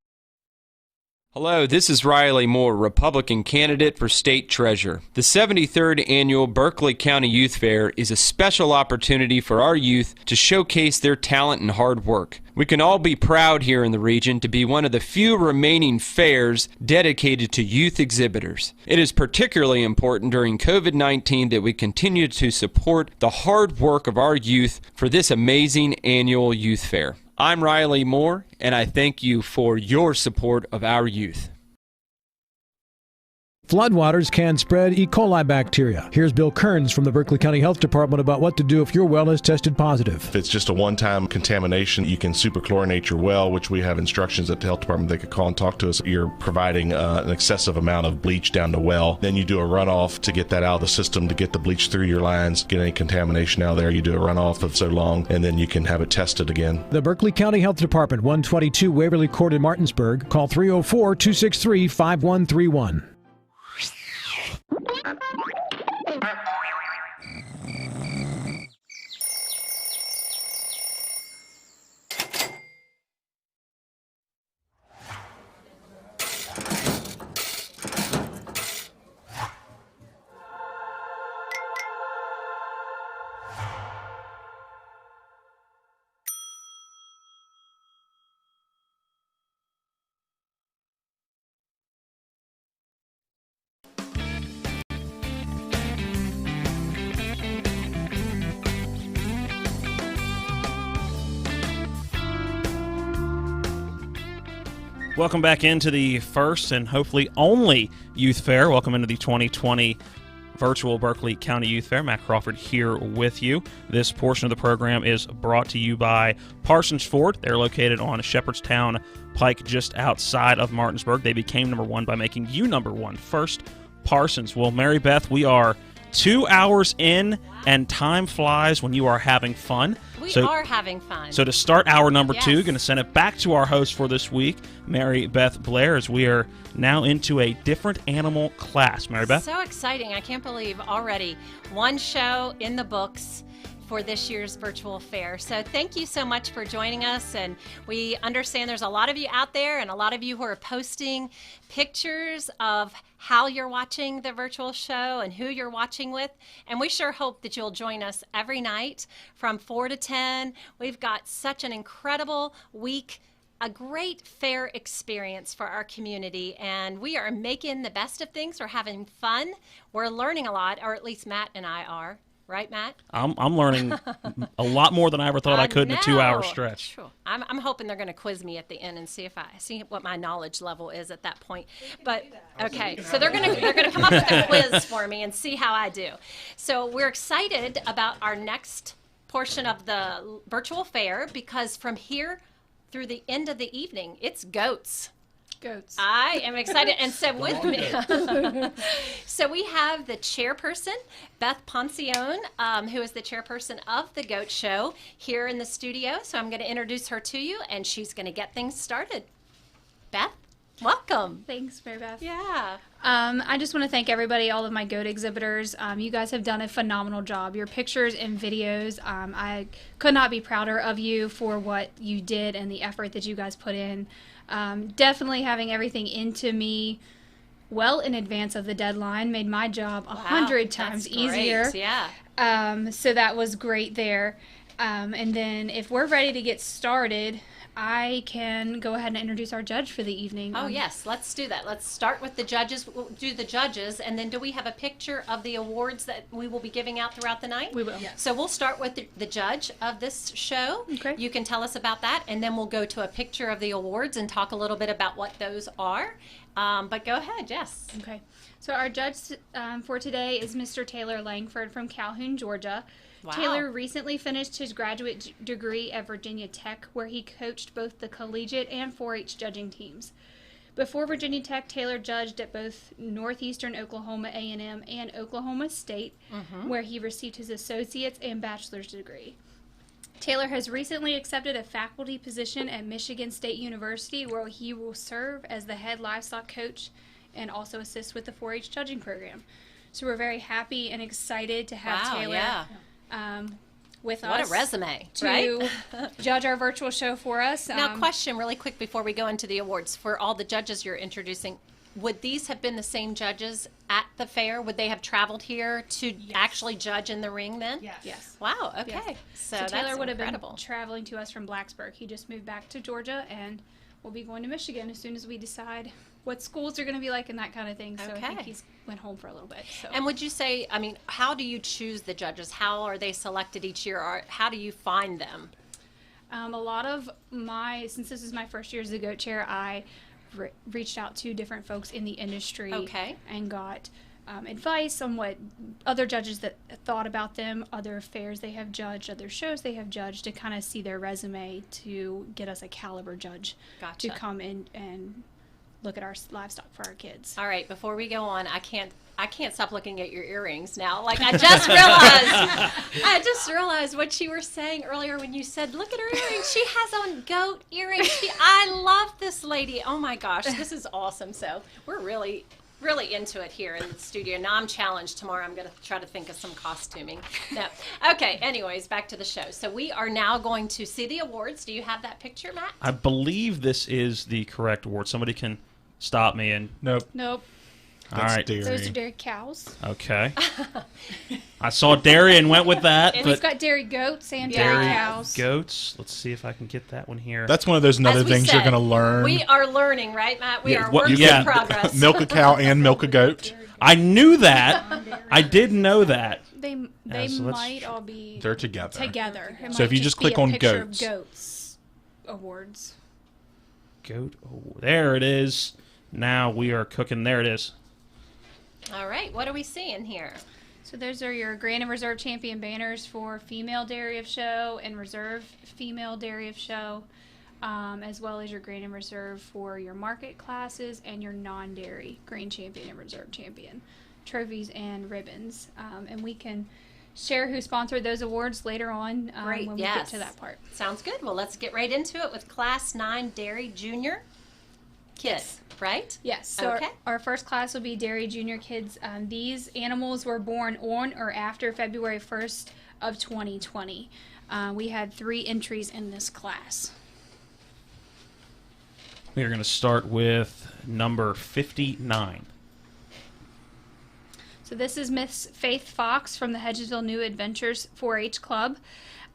Hello, this is Riley Moore, Republican candidate for state treasurer. The 73rd annual Berkeley County Youth Fair is a special opportunity for our youth to showcase their talent and hard work. We can all be proud here in the region to be one of the few remaining fairs dedicated to youth exhibitors. It is particularly important during COVID-19 that we continue to support the hard work of our youth for this amazing annual youth fair. I'm Riley Moore, and I thank you for your support of our youth. Floodwaters can spread E. coli bacteria. Here's Bill Kearns from the Berkeley County Health Department about what to do if your well is tested positive. If it's just a one-time contamination, you can superchlorinate your well, which we have instructions at the health department. They could call and talk to us. You're providing an excessive amount of bleach down the well. Then you do a runoff to get that out of the system, to get the bleach through your lines, get any contamination out there. You do a runoff of so long, and then you can have it tested again. The Berkeley County Health Department, 122 Waverly Court in Martinsburg. Call 304-263-5131. Welcome back into the first and hopefully only Youth Fair. Welcome into the 2020 virtual Berkeley County Youth Fair. Matt Crawford here with you. This portion of the program is brought to you by Parsons Ford. They're located on Shepherdstown Pike, just outside of Martinsburg. They became number one by making you number one. First, Parsons. Well, Mary Beth, we are 2 hours in, and time flies when you are having fun. We are having fun. So to start hour number two, going to send it back to our host for this week, Mary Beth Blair, as we are now into a different animal class. Mary Beth? So exciting. I can't believe already one show in the books for this year's virtual fair. So thank you so much for joining us, and we understand there's a lot of you out there and a lot of you who are posting pictures of how you're watching the virtual show and who you're watching with, and we sure hope that you'll join us every night from 4 to 10. We've got such an incredible week, a great fair experience for our community, and we are making the best of things. We're having fun. We're learning a lot, or at least Matt and I are. Right, Matt? I'm learning a lot more than I ever thought I could in a 2-hour stretch. Sure. I'm hoping they're going to quiz me at the end and see what my knowledge level is at that point. But okay, so they're going to come up with a quiz for me and see how I do. So we're excited about our next portion of the virtual fair, because from here through the end of the evening, it's goats. Goats. I am excited. And so with me, so we have the chairperson, Beth Poncione, who is the chairperson of the Goat Show here in the studio. So I'm going to introduce her to you, and she's going to get things started. Beth, welcome. Thanks, Mary Beth. Yeah. I just want to thank everybody, all of my goat exhibitors. You guys have done a phenomenal job. Your pictures and videos, I could not be prouder of you for what you did and the effort that you guys put in. Definitely having everything into me well in advance of the deadline made my job 100 times easier. Yeah. So that was great there. And then if we're ready to get started, I can go ahead and introduce our judge for the evening. Oh, yes. Let's do that. Let's start with the judges. We'll do the judges, and then do we have a picture of the awards that we will be giving out throughout the night? We will. Yes. So we'll start with the judge of this show. Okay. You can tell us about that, and then we'll go to a picture of the awards and talk a little bit about what those are. But go ahead, Jess. Okay. So our judge for today is Mr. Taylor Langford from Calhoun, Georgia. Wow. Taylor recently finished his graduate degree at Virginia Tech, where he coached both the collegiate and 4-H judging teams. Before Virginia Tech, Taylor judged at both Northeastern Oklahoma A&M and Oklahoma State, where he received his associate's and bachelor's degree. Taylor has recently accepted a faculty position at Michigan State University, where he will serve as the head livestock coach and also assist with the 4-H judging program. So we're very happy and excited to have Taylor with us. What a resume, to right? judge our virtual show for us. Now, question really quick before we go into the awards. For all the judges you're introducing, would these have been the same judges at the fair? Would they have traveled here to actually judge in the ring then? Yes. Wow, okay. Yes. So Taylor that's would have been incredible. traveling to us from Blacksburg. He just moved back to Georgia, and we'll be going to Michigan as soon as we decide what schools are going to be like and that kind of thing. So I think he's went home for a little bit. So. And would you say, I mean, how do you choose the judges? How are they selected each year? Or how do you find them? A lot of since this is my first year as the goat chair, I reached out to different folks in the industry and got advice on what other judges that thought about them, other fairs they have judged, other shows they have judged, to kind of see their resume to get us a caliber judge to come in and look at our livestock for our kids. All right, before we go on, I can't stop looking at your earrings now. Like, I just realized what you were saying earlier when you said, look at her earrings. She has on goat earrings. I love this lady. Oh my gosh, this is awesome. So we're really into it here in the studio. Now I'm challenged. Tomorrow I'm going to try to think of some costuming. No. Okay, anyways, back to the show. So we are now going to see the awards. Do you have that picture, Matt? I believe this is the correct award. Somebody can stop me and... Nope. All right. Dairy. Those are dairy cows. Okay. I saw dairy and went with that. And we've got dairy goats and dairy cows. Goats. Let's see if I can get that one here. That's one of those other things you're going to learn. We are learning, right, Matt? We are working in progress. Milk a cow and milk a goat. I knew that. I did know that. They might all be... They're together. Together. So if you just click on goats. Goats awards. goat? Oh, there it is. Now we are cooking. There it is. All right, what are we seeing here? So those are your Grand and Reserve Champion banners for female Dairy of Show and Reserve Female Dairy of Show, as well as your Grand and Reserve for your market classes and your non-dairy Grand Champion and Reserve Champion trophies and ribbons. And we can share who sponsored those awards later on Great, when we get to that part. Sounds good. Well, let's get right into it with Class 9 Dairy Junior Kids, right? Yes. So Okay. our first class will be Dairy Junior Kids. These animals were born on or after February 1st of 2020. We had 3 entries in this class. We are going to start with number 59. So this is Miss Faith Fox from the Hedgesville New Adventures 4-H Club.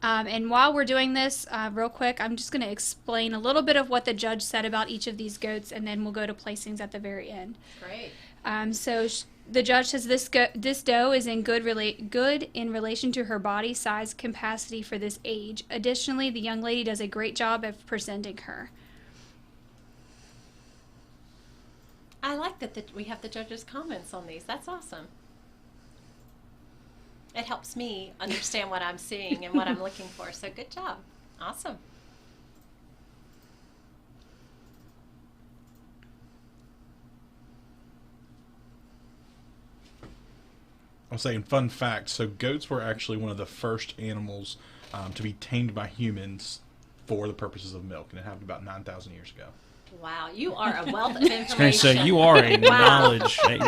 And while we're doing this, real quick, I'm just going to explain a little bit of what the judge said about each of these goats, and then we'll go to placings at the very end. Great. The judge says this doe is in good in relation to her body size capacity for this age. Additionally, the young lady does a great job of presenting her. I like that we have the judges' comments on these. That's awesome. It helps me understand what I'm seeing and what I'm looking for. So good job. Awesome. I'll say, fun fact, so goats were actually one of the first animals to be tamed by humans for the purposes of milk, and it happened about 9,000 years ago. Wow, you are a wealth of information. I was going to say, you are a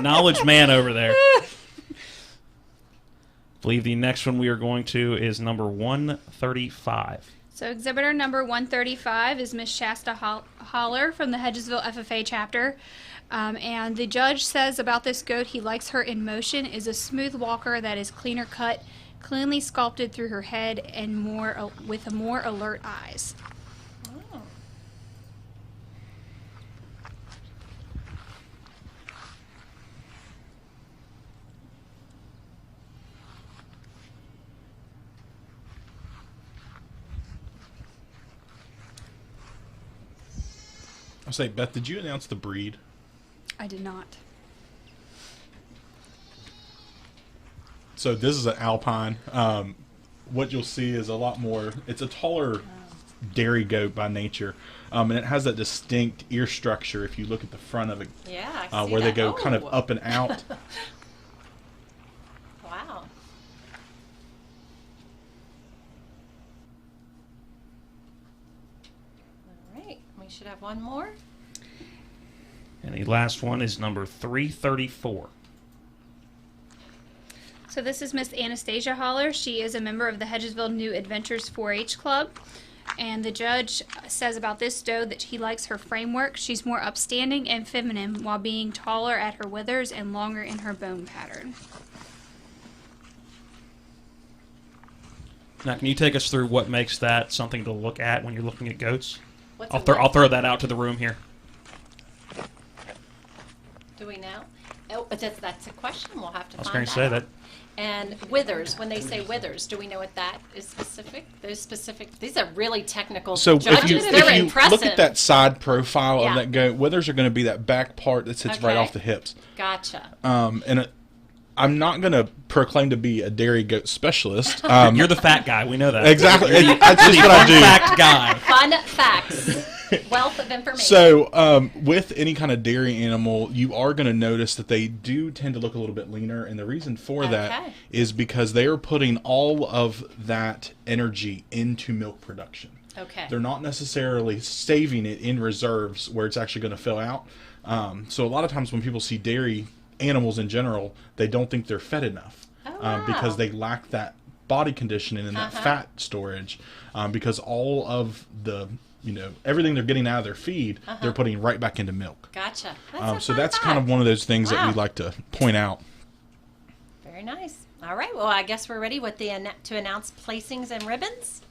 knowledge man over there. I believe the next one we are going to is number 135. So exhibitor number 135 is Miss Shasta Holler from the Hedgesville FFA chapter. And the judge says about this goat, he likes her in motion, is a smooth walker that is cleaner cut, cleanly sculpted through her head, and with more alert eyes. Oh. I'll say, Beth, did you announce the breed? I did not. So this is an Alpine. What you'll see is a lot more, it's a taller dairy goat by nature. And it has that distinct ear structure if you look at the front of it. Yeah, I see where they that. go kind of Oh. up and out. Wow. All right, we should have one more. And the last one is number 334. So this is Miss Anastasia Holler. She is a member of the Hedgesville New Adventures 4-H Club. And the judge says about this doe that he likes her framework. She's more upstanding and feminine while being taller at her withers and longer in her bone pattern. Now, can you take us through what makes that something to look at when you're looking at goats? What's I'll throw that out to the room here. Do we know? Oh, but that's a question. We'll have to I was find going to say out. that. And withers, when they say withers, do we know what that is specific? Those specific, these are really technical So judges. if They're you impressive. look at that side profile Yeah. of that goat, withers are going to be that back part that sits right Okay. off the hips. Gotcha. I'm not going to proclaim to be a dairy goat specialist. You're the fat guy. We know that. Exactly. You're the That's just what I do. fact guy. Fun facts. Wealth of information. So, with any kind of dairy animal, you are going to notice that they do tend to look a little bit leaner, and the reason for that is because they are putting all of that energy into milk production. Okay. They're not necessarily saving it in reserves where it's actually going to fill out. So a lot of times when people see dairy animals in general, they don't think they're fed enough because they lack that body conditioning and that fat storage because all of the everything they're getting out of their feed, they're putting right back into milk. Gotcha. So that's kind of one of those things that we like to point out. Very nice. All right. Well, I guess we're ready with to announce placings and ribbons.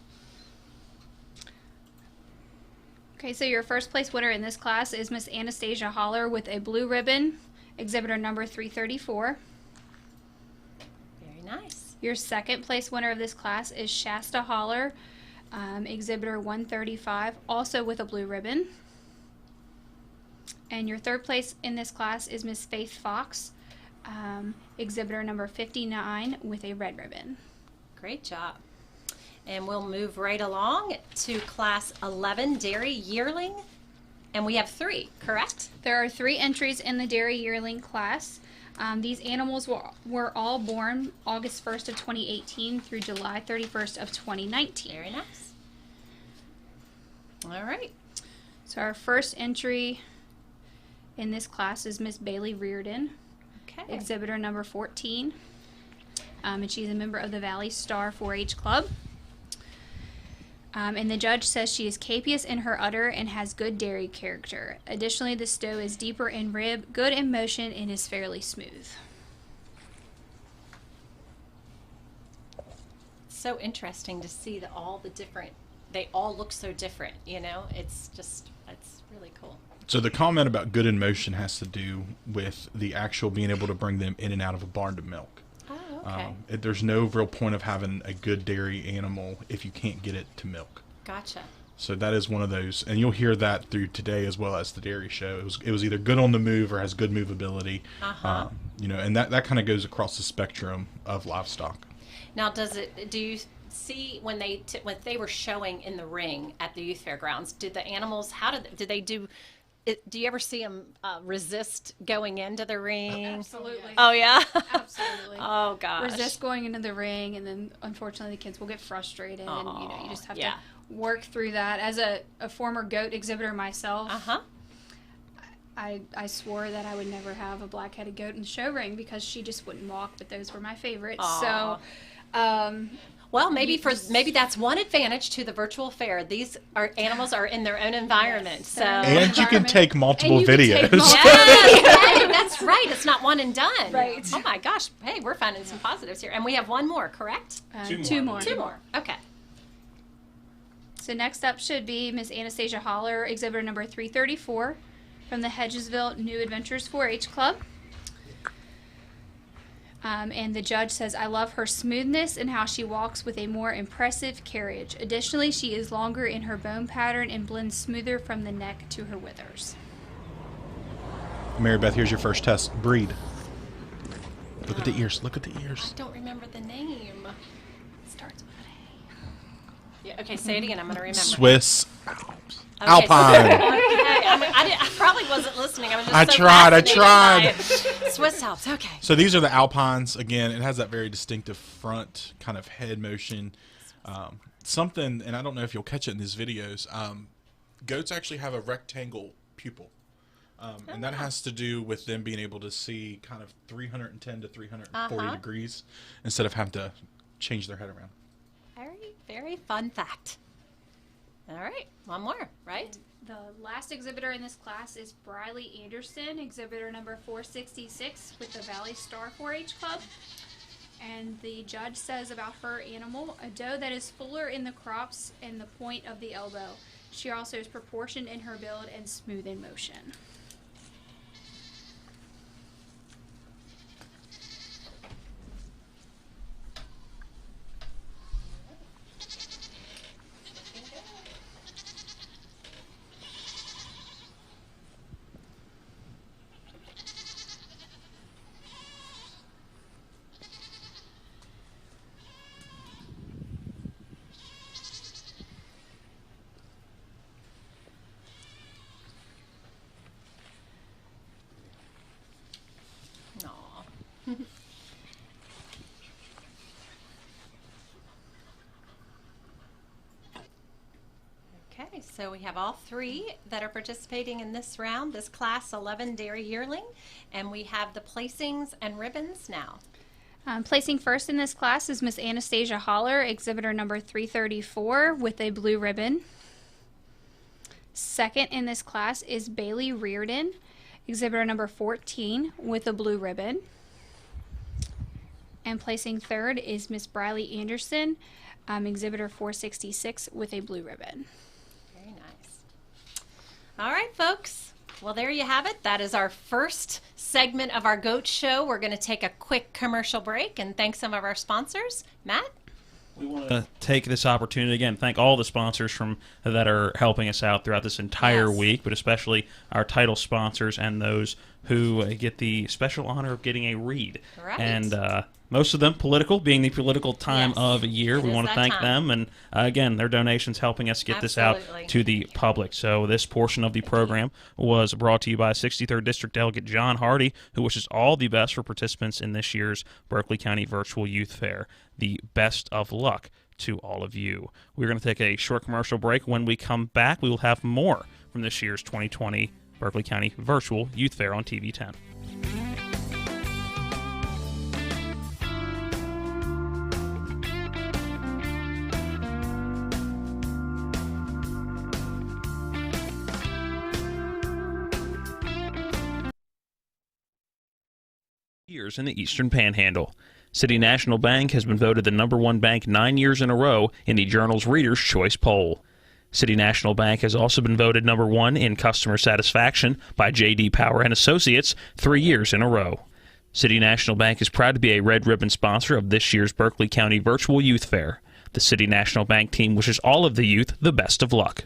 Okay, so your first place winner in this class is Miss Anastasia Holler with a blue ribbon, exhibitor number 334. Very nice. Your second place winner of this class is Shasta Holler, exhibitor 135, also with a blue ribbon. And your third place in this class is Miss Faith Fox, exhibitor number 59 with a red ribbon. Great job. And we'll move right along to class 11, Dairy Yearling. And we have 3, correct? There are 3 entries in the Dairy Yearling class. These animals were all born August 1st of 2018 through July 31st of 2019. Very nice. All right. So our first entry in this class is Miss Bailey Reardon, exhibitor number 14. And she's a member of the Valley Star 4-H Club. And the judge says she is capious in her udder and has good dairy character. Additionally, the stow is deeper in rib, good in motion, and is fairly smooth. So interesting to see that all the different, they all look so different, you know? It's really cool. So the comment about good in motion has to do with the actual being able to bring them in and out of a barn to milk. Okay. There's no real point of having a good dairy animal if you can't get it to milk. Gotcha. So that is one of those, and you'll hear that through today as well as the dairy show. It was either good on the move or has good movability. You know, and that kind of goes across the spectrum of livestock. Now, do you see when they were showing in the ring at the youth fairgrounds? Did the animals? Did they do? Do you ever see them resist going into the ring? Absolutely. Oh, yeah? Absolutely. Oh, gosh. Resist going into the ring, and then unfortunately the kids will get frustrated, and you just have to work through that. As a former goat exhibitor myself, I swore that I would never have a black-headed goat in the show ring because she just wouldn't walk, but those were my favorites. Aww. So, well, maybe that's one advantage to the virtual fair. These animals are in their own environment, so and you can take multiple videos. That's right. It's not one and done. Right. Oh my gosh. Hey, we're finding some positives here, and we have one more, correct? Two more. Okay. So next up should be Miss Anastasia Holler, exhibitor number 334 from the Hedgesville New Adventures 4-H Club. And the judge says, I love her smoothness and how she walks with a more impressive carriage. Additionally, she is longer in her bone pattern and blends smoother from the neck to her withers. Mary Beth, here's your first test. Breed. Look at the ears. Look at the ears. I don't remember the name. It starts with an A. Yeah, okay, say it again. I'm going to remember. Swiss Alps. Alpine. I probably wasn't listening. I was just I tried. Swiss Alps. Okay. So these are the Alpines. Again, it has that very distinctive front kind of head motion. Something, and I don't know if you'll catch it in these videos, goats actually have a rectangle pupil. And that has to do with them being able to see kind of 310 to 340 degrees instead of having to change their head around. Very, very fun fact. All right, one more, right? The last exhibitor in this class is Briley Anderson, exhibitor number 466 with the Valley Star 4-H Club. And the judge says about her animal, a doe that is fuller in the crops and the point of the elbow. She also is proportioned in her build and smooth in motion. Okay, so we have all 3 that are participating in this round, this class 11 dairy yearling, and we have the placings and ribbons now. Placing first in this class is Miss Anastasia Holler, exhibitor number 334 with a blue ribbon. Second in this class is Bailey Reardon, exhibitor number 14 with a blue ribbon. And placing third is Miss Briley Anderson, exhibitor 466 with a blue ribbon. Very nice. All right, folks. Well, there you have it. That is our first segment of our goat show. We're going to take a quick commercial break and thank some of our sponsors. Matt? We want to take this opportunity again, thank all the sponsors that are helping us out throughout this entire week, but especially our title sponsors and those who get the special honor of getting a read. Right. And most of them political, being the political time of year. We want to thank them. And again, their donations helping us get this out to the public. So this portion of the program was brought to you by 63rd District Delegate John Hardy, who wishes all the best for participants in this year's Berkeley County Virtual Youth Fair. The best of luck to all of you. We're going to take a short commercial break. When we come back, we will have more from this year's 2020 Berkeley County Virtual Youth Fair on TV 10. Years in the Eastern Panhandle. City National Bank has been voted the #1 bank 9 years in a row in the Journal's Reader's Choice poll. City National Bank has also been voted #1 in customer satisfaction by J.D. Power and Associates 3 years in a row. City National Bank is proud to be a Red Ribbon sponsor of this year's Berkeley County Virtual Youth Fair. The City National Bank team wishes all of the youth the best of luck.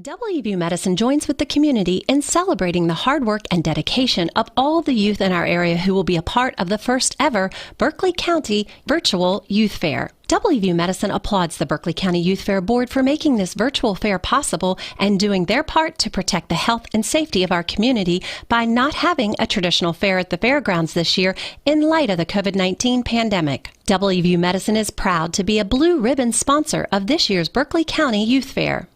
WVU Medicine joins with the community in celebrating the hard work and dedication of all the youth in our area who will be a part of the first ever Berkeley County Virtual Youth Fair. WVU Medicine applauds the Berkeley County Youth Fair Board for making this virtual fair possible and doing their part to protect the health and safety of our community by not having a traditional fair at the fairgrounds this year in light of the COVID-19 pandemic. WVU Medicine is proud to be a blue ribbon sponsor of this year's Berkeley County Youth Fair.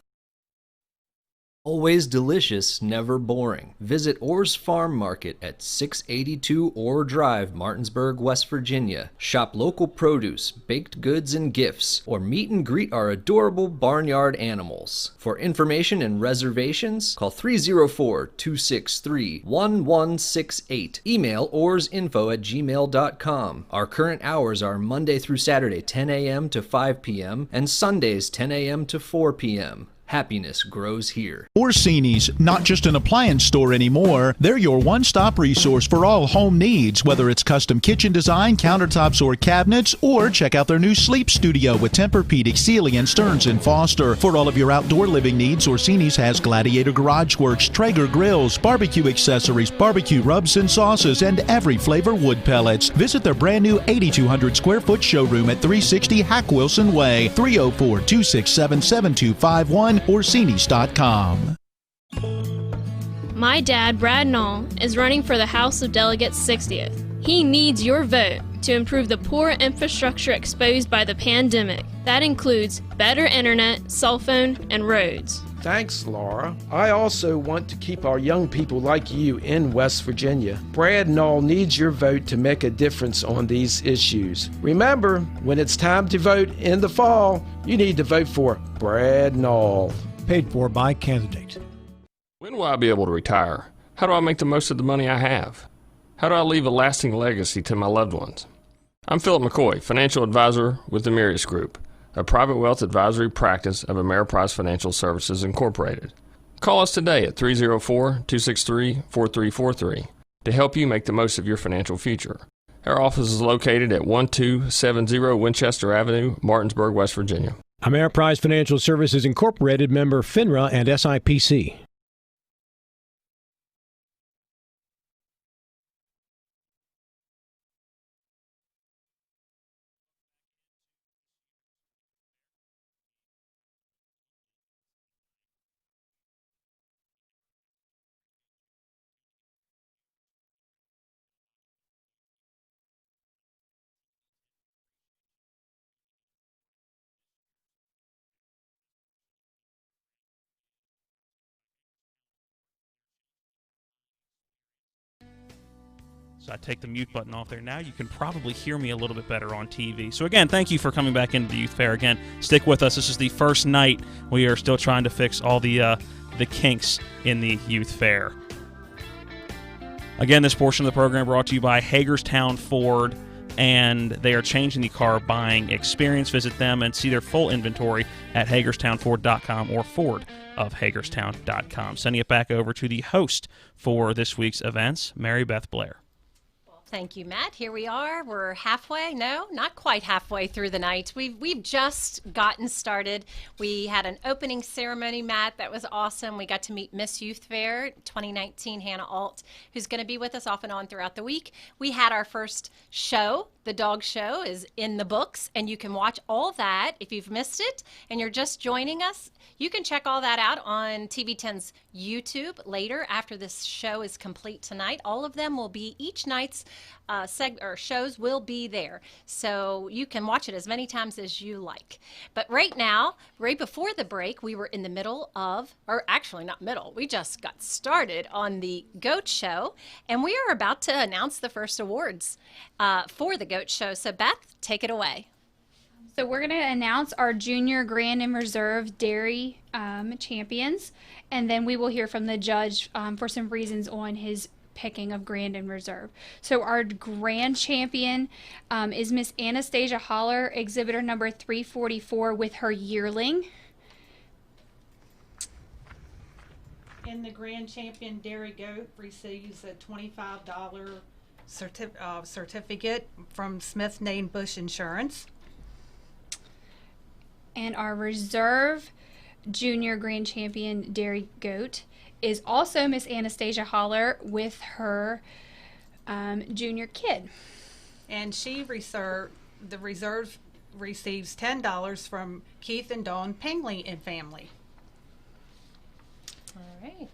Always delicious, never boring. Visit Orr's Farm Market at 682 Orr Drive, Martinsburg, West Virginia. Shop local produce, baked goods, and gifts, or meet and greet our adorable barnyard animals. For information and reservations, call 304-263-1168. Email orrsinfo@gmail.com. Our current hours are Monday through Saturday, 10 a.m. to 5 p.m., and Sundays, 10 a.m. to 4 p.m. Happiness grows here. Orsini's, not just an appliance store anymore. They're your one-stop resource for all home needs, whether it's custom kitchen design, countertops, or cabinets, or check out their new sleep studio with Tempur-Pedic, Sealy, and Stearns & Foster. For all of your outdoor living needs, Orsini's has Gladiator Garage Works, Traeger grills, barbecue accessories, barbecue rubs and sauces, and every flavor wood pellets. Visit their brand new 8,200 square foot showroom at 360 Hack Wilson Way, 304-267-7251. Orsini's.com. My dad, Brad Knoll, is running for the House of Delegates 60th. He needs your vote to improve the poor infrastructure exposed by the pandemic. That includes better internet, cell phone, and roads. Thanks, Laura. I also want to keep our young people like you in West Virginia. Brad Knoll needs your vote to make a difference on these issues. Remember, when it's time to vote in the fall, you need to vote for Brad Knoll. Paid for by candidate. When will I be able to retire? How do I make the most of the money I have? How do I leave a lasting legacy to my loved ones? I'm Philip McCoy, financial advisor with the Mirius Group, a private wealth advisory practice of Ameriprise Financial Services Incorporated. Call us today at 304-263-4343 to help you make the most of your financial future. Our office is located at 1270 Winchester Avenue, Martinsburg, West Virginia. Ameriprise Financial Services Incorporated, member FINRA and SIPC. So I take the mute button off there. Now you can probably hear me a little bit better on TV. So again, thank you for coming back into the Youth Fair. Again, stick with us. This is the first night. We are still trying to fix all the kinks in the Youth Fair. Again, this portion of the program brought to you by Hagerstown Ford, and they are changing the car buying experience. Visit them and see their full inventory at HagerstownFord.com or FordofHagerstown.com. Sending it back over to the host for this week's events, Mary Beth Blair. Well, Thank you, Matt. Here we are. We're halfway. No, not quite halfway through the night. We've just gotten started. We had an opening ceremony, Matt. That was awesome. We got to meet Miss Youth Fair 2019, Hannah Alt, who's going to be with us off and on throughout the week. We had our first show. The dog show is in the books, and you can watch all that. If you've missed it and you're just joining us, you can check all that out on TV10's YouTube later after this show is complete tonight. All of them will be, each night's shows will be there. So you can watch it as many times as you like. But right now, right before the break, we were in the middle of, or actually not middle, we just got started on the Goat Show, and we are about to announce the first awards for the Goat Show. So Beth, take it away. So we're going to announce our Junior Grand and Reserve Dairy champions, and then we will hear from the judge for some reasons on his picking of Grand and Reserve. So our Grand Champion is Miss Anastasia Holler, exhibitor number 344 with her yearling. And the Grand Champion Dairy Goat receives a $25 certificate from Smith Nain Bush Insurance. And our Reserve Junior Grand Champion Dairy Goat is also Miss Anastasia Holler with her junior kid. And the reserve receives $10 from Keith and Dawn Pingley and family. All right.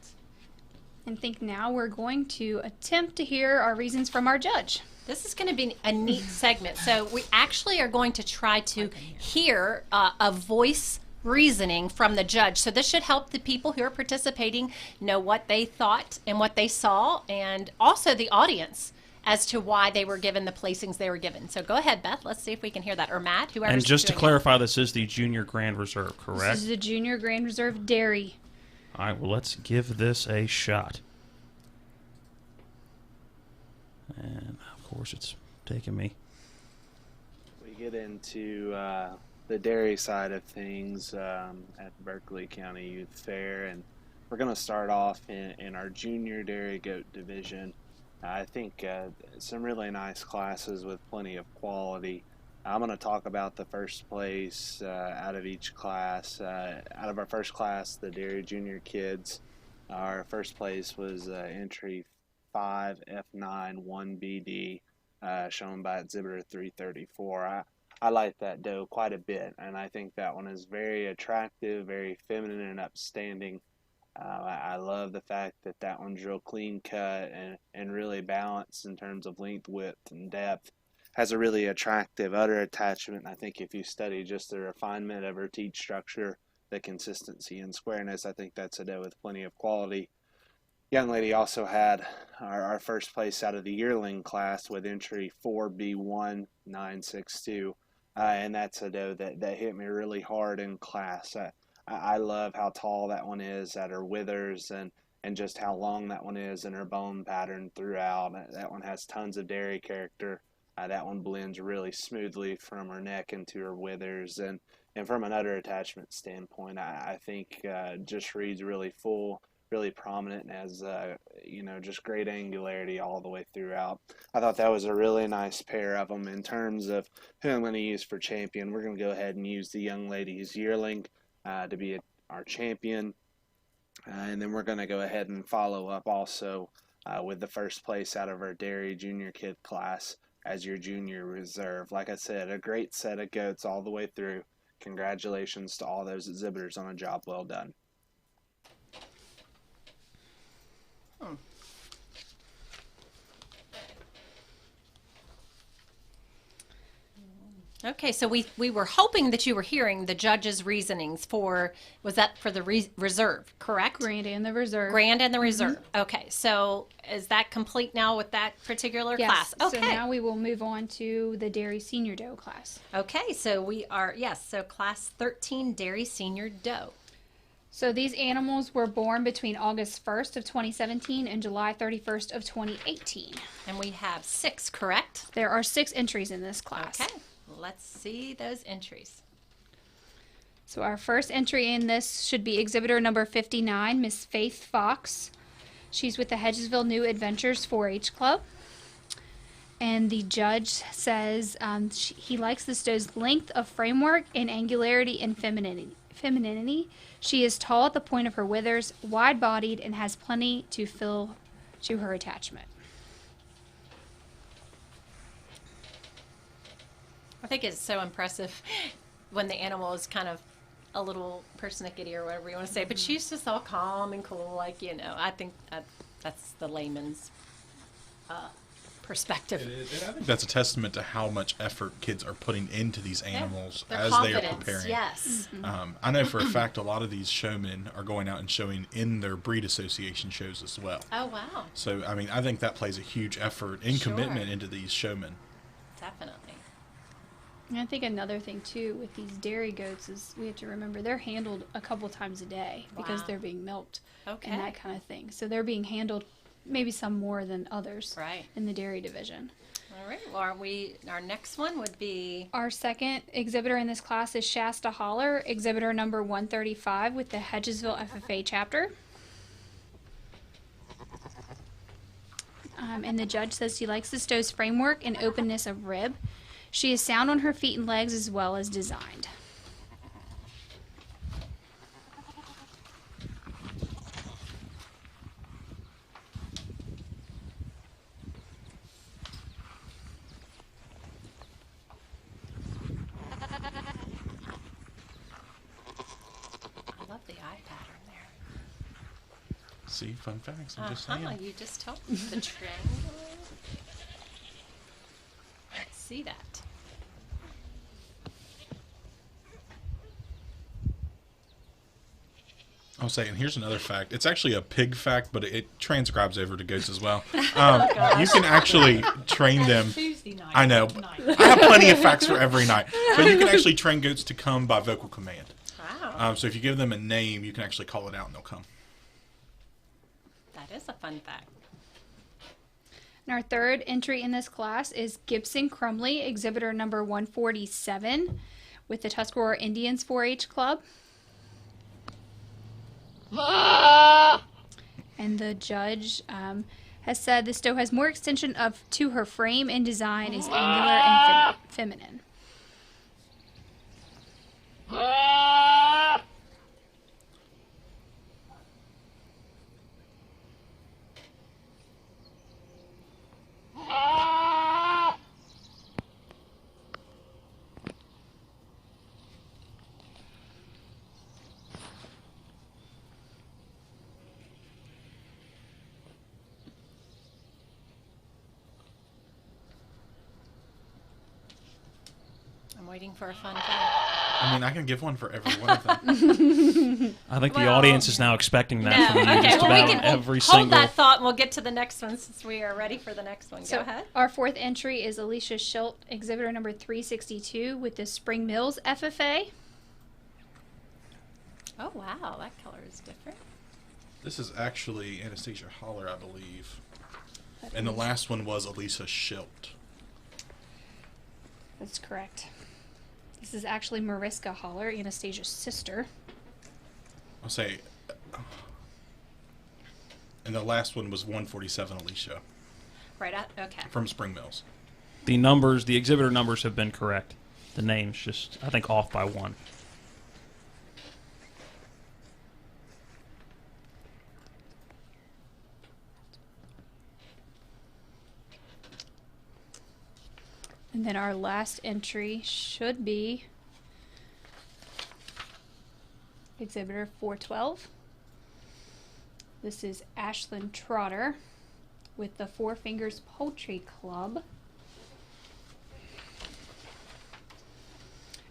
And think now we're going to attempt to hear our reasons from our judge. This is going to be a neat segment. So we actually are going to try to hear a voice reasoning from the judge. So this should help the people who are participating know what they thought and what they saw, and also the audience as to why they were given the placings they were given. So go ahead, Beth. Let's see if we can hear that. Or Matt, whoever's And just to doing clarify, this is the Junior Grand Reserve, correct? This is the Junior Grand Reserve Dairy. All right, well, let's give this a shot. And, of course, it's taking me. We get into the dairy side of things at Berkeley County Youth Fair, and we're going to start off in our Junior Dairy Goat Division. I think some really nice classes with plenty of quality. I'm going to talk about the first place out of each class. Out of our first class, the Dairy Junior Kids, our first place was entry 5F9 1BD, shown by exhibitor 334. I like that doe quite a bit, and I think that one is very attractive, very feminine and upstanding. I love the fact that that one's real clean cut and really balanced in terms of length, width, and depth. Has a really attractive udder attachment. I think if you study just the refinement of her teat structure, the consistency and squareness, I think that's a doe with plenty of quality. Young lady also had our first place out of the yearling class with entry 4B1 962, and that's a doe that hit me really hard in class. I love how tall that one is at her withers and just how long that one is in her bone pattern throughout. That one has tons of dairy character. That one blends really smoothly from her neck into her withers, and from an udder attachment standpoint, I think just reads really full, really prominent, and has just great angularity all the way throughout. I thought that was a really nice pair of them. In terms of who I'm going to use for champion, we're going to go ahead and use the young lady's yearling to be our champion, and then we're going to go ahead and follow up also with the first place out of our Dairy Junior Kid class as your Junior Reserve. Like I said, a great set of goats all the way through. Congratulations to all those exhibitors on a job well done. Okay, so we were hoping that you were hearing the judge's reasonings for, was that for the reserve, correct? Grand and the Reserve. Grand and the Reserve. Okay, so is that complete now with that particular class? Okay. So now we will move on to the Dairy Senior Doe class. Okay, so we are, so class 13 Dairy Senior Doe. So these animals were born between August 1st of 2017 and July 31st of 2018. And we have 6, correct? There are 6 entries in this class. Okay. Let's see those entries. So our first entry in this should be exhibitor number 59, Miss Faith Fox. She's with the Hedgesville New Adventures 4-H Club. And the judge says he likes this doe's length of framework and angularity and femininity. She is tall at the point of her withers, wide-bodied, and has plenty to fill to her attachment. I think it's so impressive when the animal is kind of a little persnickety or whatever you want to say, but she's just all calm and cool, like, you know. I think that's the layman's perspective. It is. And I think that's a testament to how much effort kids are putting into these animals Their as they are confidence, preparing. yes. I know for a fact a lot of these showmen are going out and showing in their breed association shows as well. Oh, wow. So, I mean, I think that plays a huge effort and Sure. commitment into these showmen. Definitely. And I think another thing, too, with these dairy goats is we have to remember they're handled a couple times a day because Wow. they're being milked Okay. and that kind of thing. So they're being handled maybe some more than others Right. in the dairy division. All right. Well, our next one would be... Our second exhibitor in this class is Shasta Holler, exhibitor number 135 with the Hedgesville FFA chapter. And the judge says he likes this doe's framework and openness of rib. She is sound on her feet and legs as well as designed. I love the eye pattern there. See, fun facts. I'm just saying. You just told me the triangle. Let's see that. I'll say, and here's another fact. It's actually a pig fact, but it transcribes over to goats as well. You can actually train them. Tuesday night. I know. I have plenty of facts for every night. But you can actually train goats to come by vocal command. Wow. So if you give them a name, you can actually call it out and they'll come. That is a fun fact. And our third entry in this class is Gibson Crumley, exhibitor number 147 with the Tuscarora Indians 4-H Club. And the judge has said this doe has more extension to her frame and design, is angular and feminine. I'm waiting for a fun fact. I mean, I can give one for every one of them. I think the audience is now expecting that from you. Okay, Just well, about we can every hold single. that thought and we'll get to the next one since we are ready for the next one. So Go ahead. our fourth entry is Alicia Schilt, exhibitor number 362 with the Spring Mills FFA. Oh, wow. That color is different. This is actually Anastasia Holler, I believe. And the last one was Elisa Schilt. That's correct. This is actually Mariska Holler, Anastasia's sister. I'll say. And the last one was 147 Alicia. Right. Okay. From Spring Mills. The numbers, the exhibitor numbers have been correct. The name's just, I think, off by one. And then our last entry should be exhibitor 412. This is Ashlyn Trotter with the Four Fingers Poultry Club.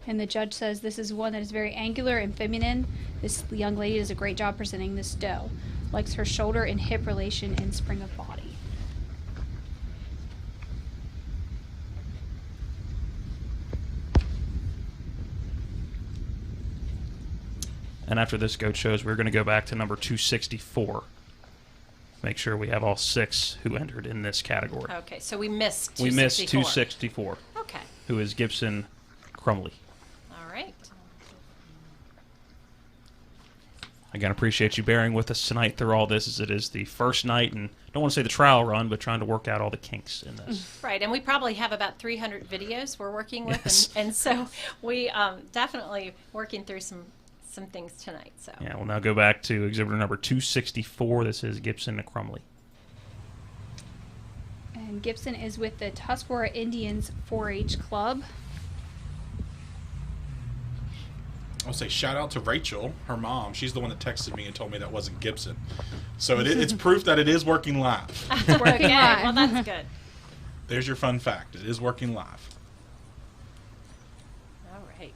And the judge says this is one that is very angular and feminine. This young lady does a great job presenting this doe. Likes her shoulder and hip relation and spring of body. And after this goat shows, we're going to go back to number 264. Make sure we have all 6 who entered in this category. Okay, so we missed 264. We missed 264. Okay. Who is Gibson Crumley. All right. Again, appreciate you bearing with us tonight through all this, as it is the first night, and I don't want to say the trial run, but trying to work out all the kinks in this. Right, and we probably have about 300 videos we're working with, Yes. and so we definitely working through some things tonight. So Yeah, we'll now go back to exhibitor number 264. This is Gibson and Crumley. And Gibson is with the Tuscarora Indians 4-H Club. I'll say shout out to Rachel, her mom. She's the one that texted me and told me that wasn't Gibson. So it's proof that it is working live. It's working okay, live. well, that's good. There's your fun fact. It is working live. All right.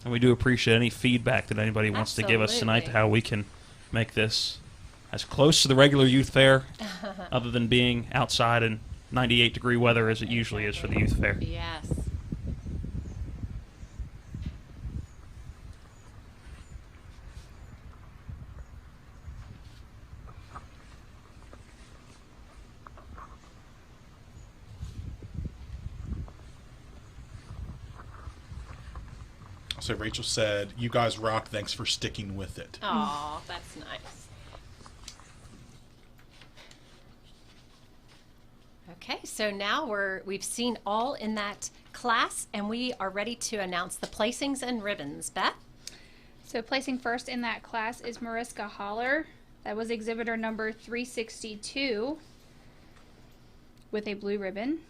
And we do appreciate any feedback that anybody wants to give us tonight to Absolutely. how we can make this as close to the regular youth fair, other than being outside in 98-degree weather as it usually is for the youth fair. Yes. So Rachel said, "You guys rock. Thanks for sticking with it." Oh, that's nice. Okay, so now we've seen all in that class, and we are ready to announce the placings and ribbons. Beth? So placing first in that class is Mariska Holler. That was exhibitor number 362 with a blue ribbon.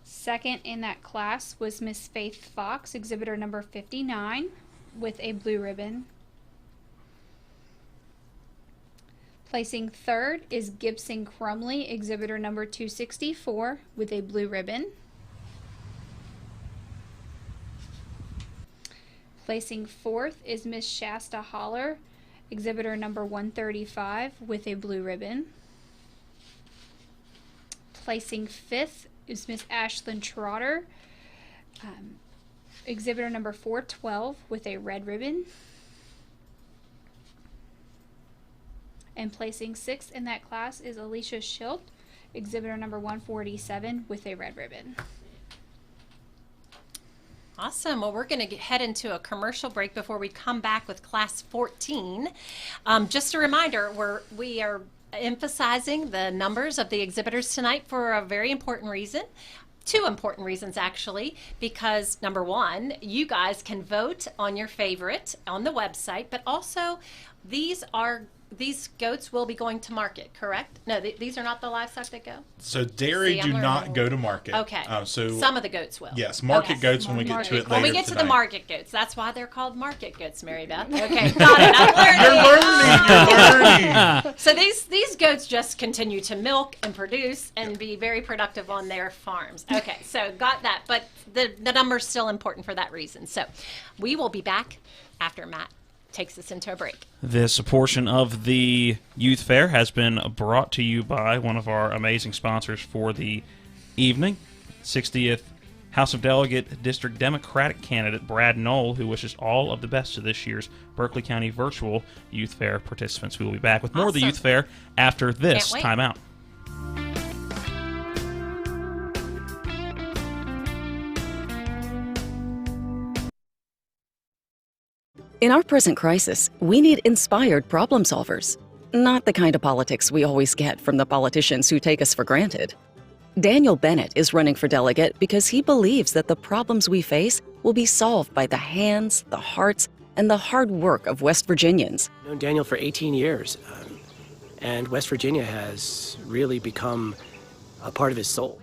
Second in that class was Miss Faith Fox, exhibitor number 59 with a blue ribbon. Placing third is Gibson Crumley, exhibitor number 264 with a blue ribbon. Placing fourth is Miss Shasta Holler, exhibitor number 135 with a blue ribbon. Placing fifth is Miss Ashlyn Trotter, exhibitor number 412 with a red ribbon. And placing sixth in that class is Alicia Schilt, exhibitor number 147 with a red ribbon. Awesome. Well, we're going to head into a commercial break before we come back with class 14. Just a reminder, we are emphasizing the numbers of the exhibitors tonight for a very important reason. Two important reasons, actually, because number one, you guys can vote on your favorite on the website, but also these goats will be going to market, correct? No, these are not the livestock that go? So dairy See, do I'm not learning. go to market. Okay. So some of the goats will. Yes, market goats when we get to it later When we get to the tonight. market goats, that's why they're called market goats, Mary Beth. Okay, got it. I'm learning. You're learning. So these goats just continue to milk and produce and be very productive on their farms. Okay, so got that. But the number's still important for that reason. So we will be back after Matt takes us into a break. This portion of the youth fair has been brought to you by one of our amazing sponsors for the evening, 60th House of Delegate District Democratic candidate Brad Knoll, who wishes all of the best to this year's Berkeley County Virtual Youth Fair participants. We will be back with more of the youth fair after this timeout. In our present crisis, we need inspired problem solvers, not the kind of politics we always get from the politicians who take us for granted. Daniel Bennett is running for delegate because he believes that the problems we face will be solved by the hands, the hearts, and the hard work of West Virginians. I've known Daniel for 18 years, and West Virginia has really become a part of his soul.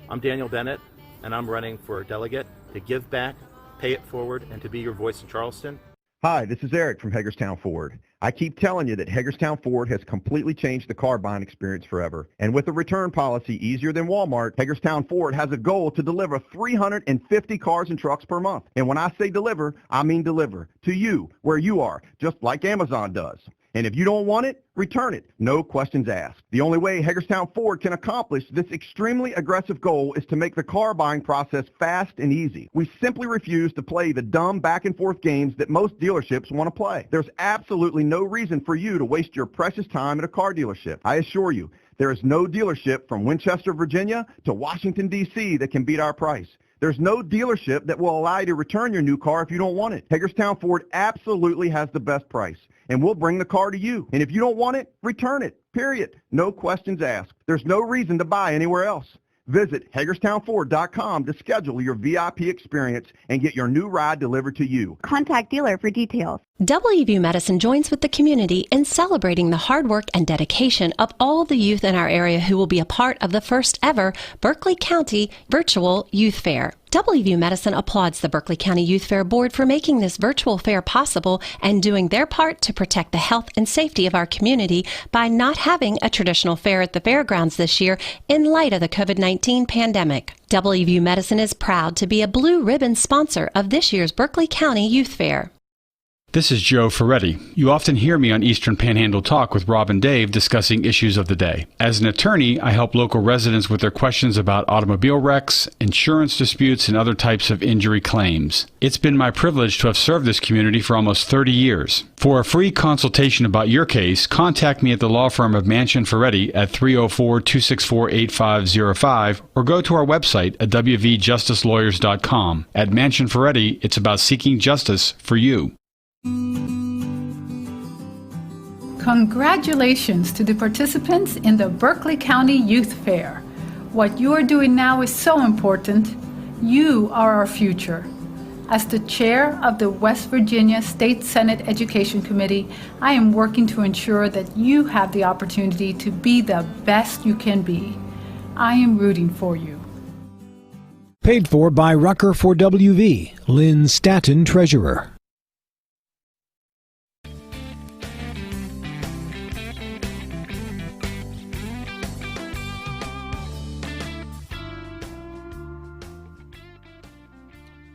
I'm Daniel Bennett, and I'm running for delegate to give back, pay it forward, and to be your voice in Charleston. Hi, this is Eric from Hagerstown Ford. I keep telling you that Hagerstown Ford has completely changed the car buying experience forever. And with a return policy easier than Walmart, Hagerstown Ford has a goal to deliver 350 cars and trucks per month. And when I say deliver, I mean deliver to you, where you are, just like Amazon does. And if you don't want it, return it. No questions asked. The only way Hagerstown Ford can accomplish this extremely aggressive goal is to make the car buying process fast and easy. We simply refuse to play the dumb back and forth games that most dealerships want to play. There's absolutely no reason for you to waste your precious time at a car dealership. I assure you, there is no dealership from Winchester, Virginia to Washington, D.C. that can beat our price. There's no dealership that will allow you to return your new car if you don't want it. Hagerstown Ford absolutely has the best price, and we'll bring the car to you. And if you don't want it, return it, period. No questions asked. There's no reason to buy anywhere else. Visit HagerstownFord.com to schedule your VIP experience and get your new ride delivered to you. Contact dealer for details. WVU Medicine joins with the community in celebrating the hard work and dedication of all the youth in our area who will be a part of the first ever Berkeley County Virtual Youth Fair. WVU Medicine applauds the Berkeley County Youth Fair Board for making this virtual fair possible and doing their part to protect the health and safety of our community by not having a traditional fair at the fairgrounds this year in light of the COVID-19 pandemic. WVU Medicine is proud to be a blue ribbon sponsor of this year's Berkeley County Youth Fair. This is Joe Ferretti. You often hear me on Eastern Panhandle Talk with Rob and Dave discussing issues of the day. As an attorney, I help local residents with their questions about automobile wrecks, insurance disputes, and other types of injury claims. It's been my privilege to have served this community for almost 30 years. For a free consultation about your case, contact me at the law firm of Mansion Ferretti at 304-264-8505 or go to our website at wvjusticelawyers.com. At Mansion Ferretti, it's about seeking justice for you. Congratulations to the participants in the Berkeley County Youth Fair. What you are doing now is so important. You are our future. As the chair of the West Virginia State Senate Education Committee, I am working to ensure that you have the opportunity to be the best you can be. I am rooting for you. Paid for by Rucker for WV, Lynn Staton, Treasurer.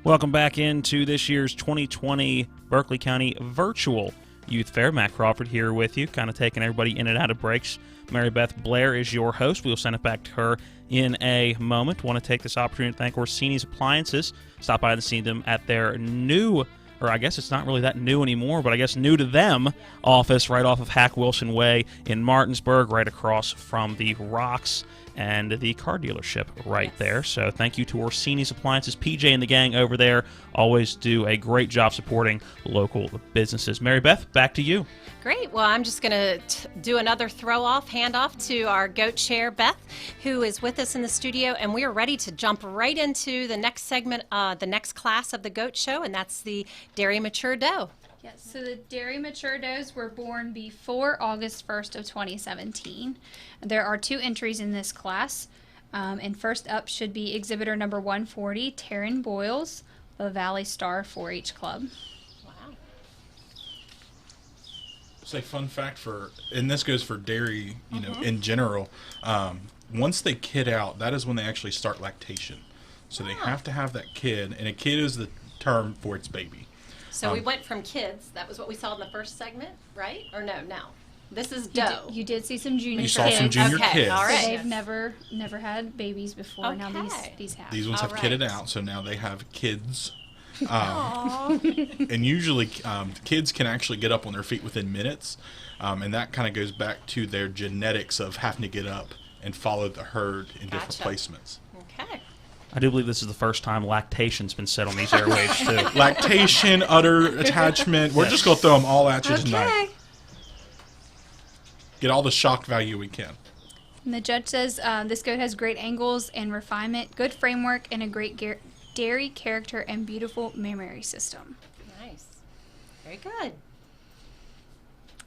Welcome back into this year's 2020 Berkeley County Virtual Youth Fair. Matt Crawford here with you, kind of taking everybody in and out of breaks. Mary Beth Blair is your host. We'll send it back to her in a moment. Want to take this opportunity to thank Orsini's Appliances. Stop by and see them at their new, or I guess it's not really that new anymore, but I guess new to them, office right off of Hack Wilson Way in Martinsburg, right across from the Rocks and the car dealership right there. So thank you to Orsini's Appliances. PJ and the gang over there always do a great job supporting local businesses. Mary Beth, back to you. Great. Well, I'm just going to do another handoff to our GOAT chair, Beth, who is with us in the studio, and we are ready to jump right into the next segment, the next class of the GOAT show, and that's the Dairy Mature Doe. Yes, so the dairy mature does were born before August 1st of 2017. There are 2 entries in this class, and first up should be exhibitor number 140, Taryn Boyles, the Valley Star 4-H Club. Wow. Say fun fact and this goes for dairy, in general. Once they kid out, that is when they actually start lactation. So they have to have that kid, and a kid is the term for its baby. So we went from kids. That was what we saw in the first segment, right? Or no? This is doe. You did see some junior kids. You saw some junior kids. All right. So they've never had babies before. Okay. Now these have. These ones have kidded out, so now they have kids. And usually kids can actually get up on their feet within minutes, and that kind of goes back to their genetics of having to get up and follow the herd in different placements. Okay. I do believe this is the first time lactation's been said on these airwaves, too. Lactation, udder attachment. We're just going to throw them all at you tonight. Get all the shock value we can. And the judge says this goat has great angles and refinement, good framework, and a great dairy character and beautiful mammary system. Nice. Very good.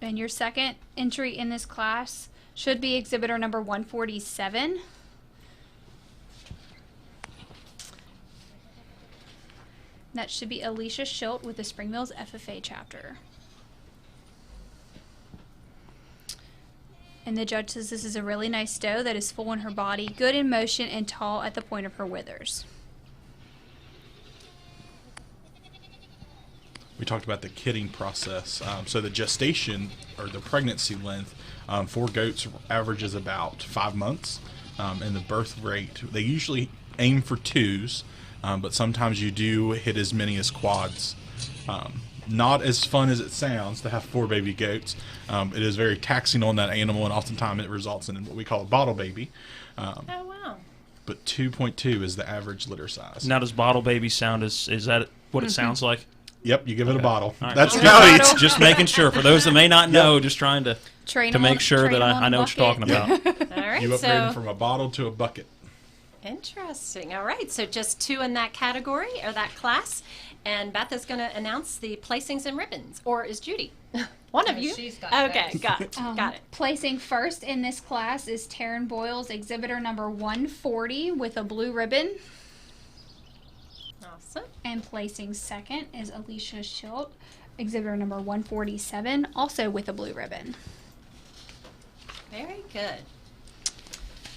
And your second entry in this class should be exhibitor number 147. That should be Alicia Schilt with the Spring Mills FFA chapter. And the judge says this is a really nice doe that is full in her body, good in motion, and tall at the point of her withers. We talked about the kidding process. So the gestation, or the pregnancy length, for goats averages about 5 months. And the birth rate, they usually aim for 2s. But sometimes you do hit as many as quads. Not as fun as it sounds to have 4 baby goats. It is very taxing on that animal, and oftentimes it results in what we call a bottle baby. Oh, wow. but 2.2 is the average litter size. Now, does bottle baby sound, is that what it sounds like? Yep, you give it a bottle. All right. That's right. Just making sure. For those that may not know, just trying to make sure that I know what you're talking about. All right, You upgraded from a bottle to a bucket. Interesting. All right, so just 2 in that category or that class. And Beth is going to announce the placings and ribbons. Or is Judy? One of you. She's got okay, that. got it. Got it. Placing first in this class is Taryn Boyles, exhibitor number 140 with a blue ribbon. Awesome. And placing second is Alicia Schilt, exhibitor number 147, also with a blue ribbon. Very good.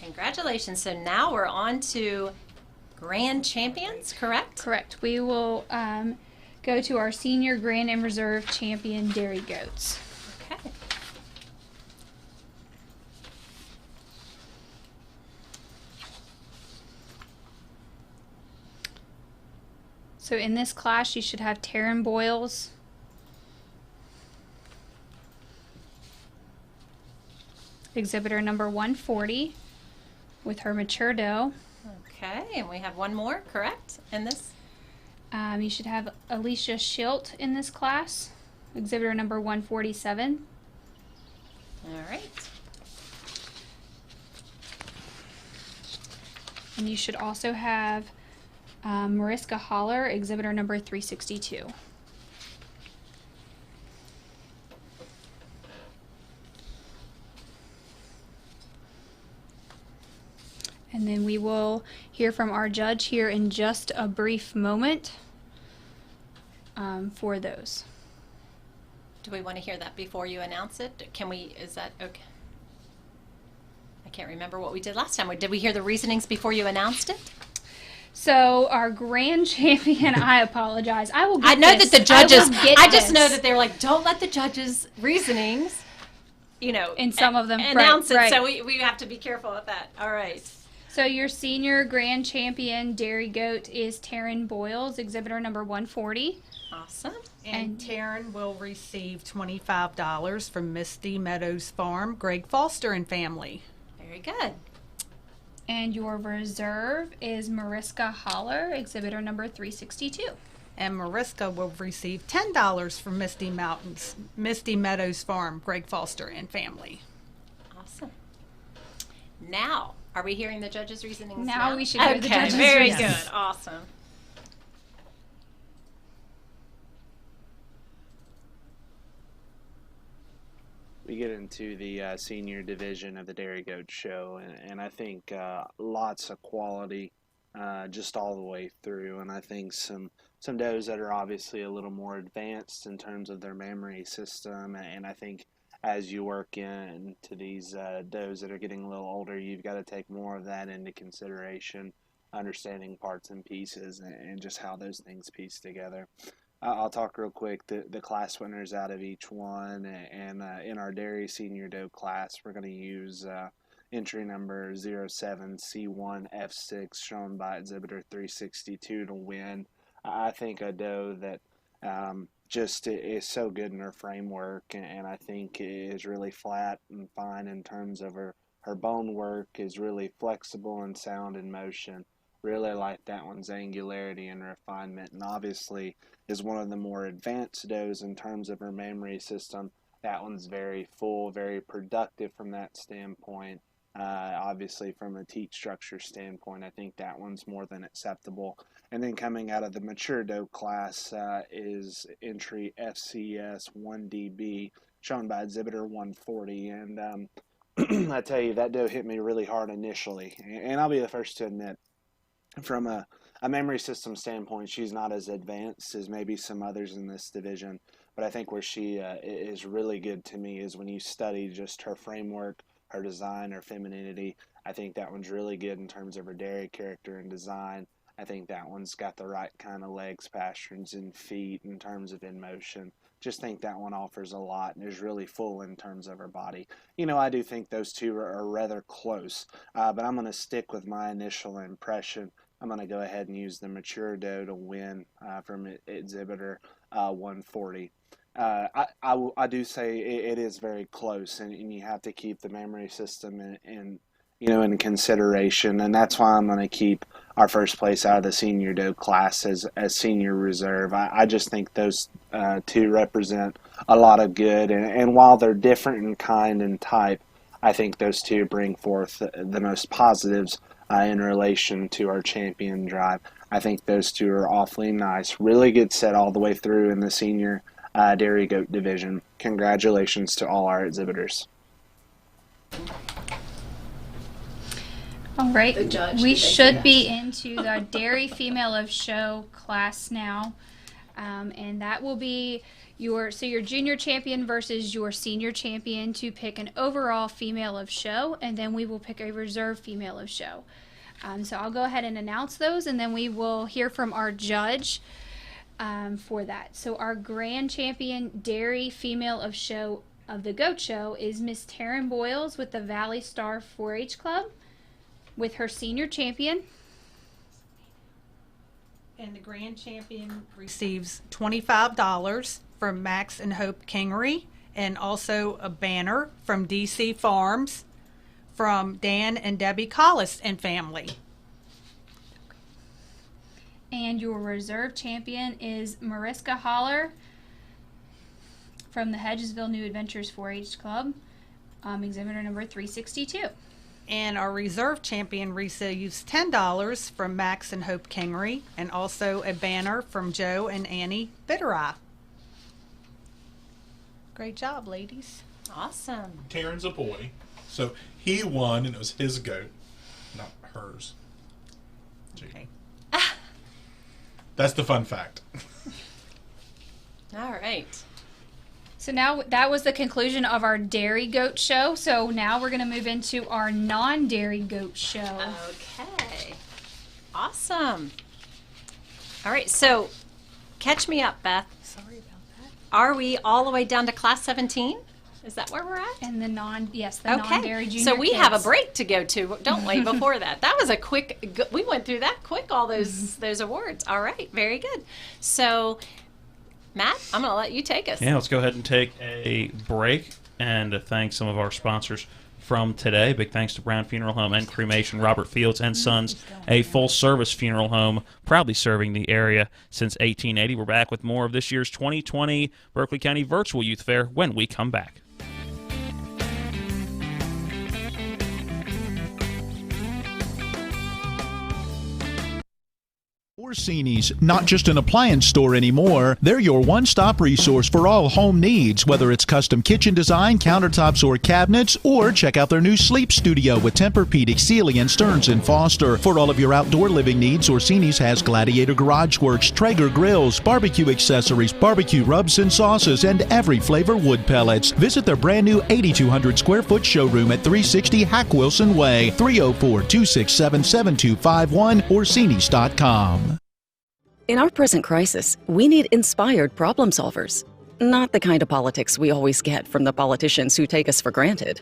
Congratulations. So now we're on to Grand Champions, correct? Correct. We will go to our senior Grand and Reserve champion dairy goats. Okay. So in this class, you should have Taryn Boyles, exhibitor number 140, with her mature doe. Okay, and we have one more, correct, in this? You should have Alicia Schilt in this class, exhibitor number 147. All right. And you should also have Mariska Holler, exhibitor number 362. And then we will hear from our judge here in just a brief moment for those. Do we want to hear that before you announce it? Can we, is that okay? I can't remember what we did last time. Did we hear the reasonings before you announced it? So our grand champion, I apologize. I will get I know this. that the judges, I just this. know that they're like, don't let the judges' reasonings, in some of them, announce it. right. So we have to be careful of that. All right. So your senior grand champion dairy goat is Taryn Boyles, exhibitor number 140. Awesome. And Taryn will receive $25 from Misty Meadows Farm, Greg Foster and family. Very good. And your reserve is Mariska Holler, exhibitor number 362. And Mariska will receive $10 from Misty Meadows Farm, Greg Foster and family. Awesome. Now, are we hearing the judges' reasonings Now we should hear the judges' very reasonings. good. Awesome. We get into the senior division of the Dairy Goat Show, and I think lots of quality just all the way through. And I think some does that are obviously a little more advanced in terms of their memory system. And I think as you work into these does that are getting a little older, you've got to take more of that into consideration, understanding parts and pieces and just how those things piece together. I'll talk real quick. The class winners out of each one, and in our dairy senior doe class, we're going to use entry number 07C1F6, shown by exhibitor 362, to win. I think a doe that just is so good in her framework, and I think is really flat and fine in terms of her bone work, is really flexible and sound in motion. Really like that one's angularity and refinement, and obviously is one of the more advanced does in terms of her memory system. That one's very full, very productive from that standpoint. Obviously from a teat structure standpoint, I think that one's more than acceptable. And then coming out of the mature doe class is entry FCS 1DB, shown by exhibitor 140. And I tell you, that doe hit me really hard initially, and I'll be the first to admit, from a memory system standpoint, she's not as advanced as maybe some others in this division, but I think where she is really good to me is when you study just her framework, her design, her femininity. I think that one's really good in terms of her dairy character and design. I think that one's got the right kind of legs, pasterns, and feet in terms of in motion. Just think that one offers a lot and is really full in terms of her body. I do think those two are rather close, but I'm going to stick with my initial impression. I'm going to go ahead and use the mature doe to win from exhibitor 140. I do say it is very close, and you have to keep the memory system in consideration, and that's why I'm going to keep our first place out of the senior doe class as senior reserve. I just think those two represent a lot of good, and while they're different in kind and type, I think those two bring forth the most positives in relation to our champion drive. I think those two are awfully nice. Really good set all the way through in the senior dairy goat division. Congratulations to all our exhibitors. All right, we should be into the Dairy Female of Show class now, and that will be your junior champion versus your senior champion to pick an overall female of show, and then we will pick a reserve female of show. So I'll go ahead and announce those, and then we will hear from our judge for that. So our grand champion Dairy Female of Show of the Goat Show is Miss Taryn Boyles with the Valley Star 4-H Club, with her senior champion. And the grand champion receives $25 from Max and Hope Kingery, and also a banner from DC Farms from Dan and Debbie Collis and family. And your reserve champion is Mariska Holler from the Hedgesville New Adventures 4-H Club, exhibitor number 362. And our reserve champion receives $10 from Max and Hope Kingery, and also a banner from Joe and Annie Bittereye. Great job, ladies. Awesome. Taryn's a boy, so he won, and it was his goat, not hers. Okay. That's the fun fact. All right. So now that was the conclusion of our dairy goat show. So now we're going to move into our non-dairy goat show. Okay. Awesome. All right. So catch me up, Beth. Sorry about that. Are we all the way down to class 17? Is that where we're at? And the non-dairy junior So we kids. have a break to go to, don't we, before that? That was a quick, we went through that quick, all those awards. All right. Very good. So Matt, I'm going to let you take us. Yeah, let's go ahead and take a break and thank some of our sponsors from today. Big thanks to Brown Funeral Home and Cremation, Robert Fields and Sons, a full-service funeral home proudly serving the area since 1880. We're back with more of this year's 2020 Berkeley County Virtual Youth Fair when we come back. Orsini's, not just an appliance store anymore. They're your one-stop resource for all home needs, whether it's custom kitchen design, countertops, or cabinets, or check out their new sleep studio with Tempur-Pedic, Sealy, and Stearns & Foster. For all of your outdoor living needs, Orsini's has Gladiator Garage Works, Traeger grills, barbecue accessories, barbecue rubs and sauces, and every flavor wood pellets. Visit their brand new 8,200 square foot showroom at 360 Hack Wilson Way, 304-267-7251, Orsinis.com. In our present crisis, we need inspired problem solvers, not the kind of politics we always get from the politicians who take us for granted.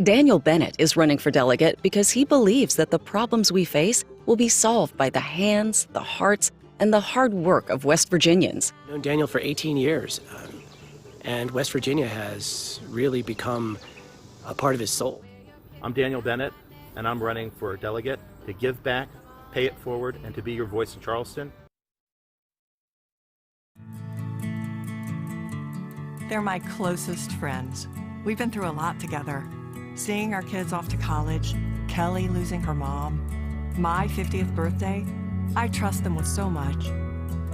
Daniel Bennett is running for delegate because he believes that the problems we face will be solved by the hands, the hearts, and the hard work of West Virginians. I've known Daniel for 18 years, and West Virginia has really become a part of his soul. I'm Daniel Bennett, and I'm running for delegate to give back, pay it forward, and to be your voice in Charleston. They're my closest friends. We've been through a lot together. Seeing our kids off to college, Kelly losing her mom, my 50th birthday, I trust them with so much.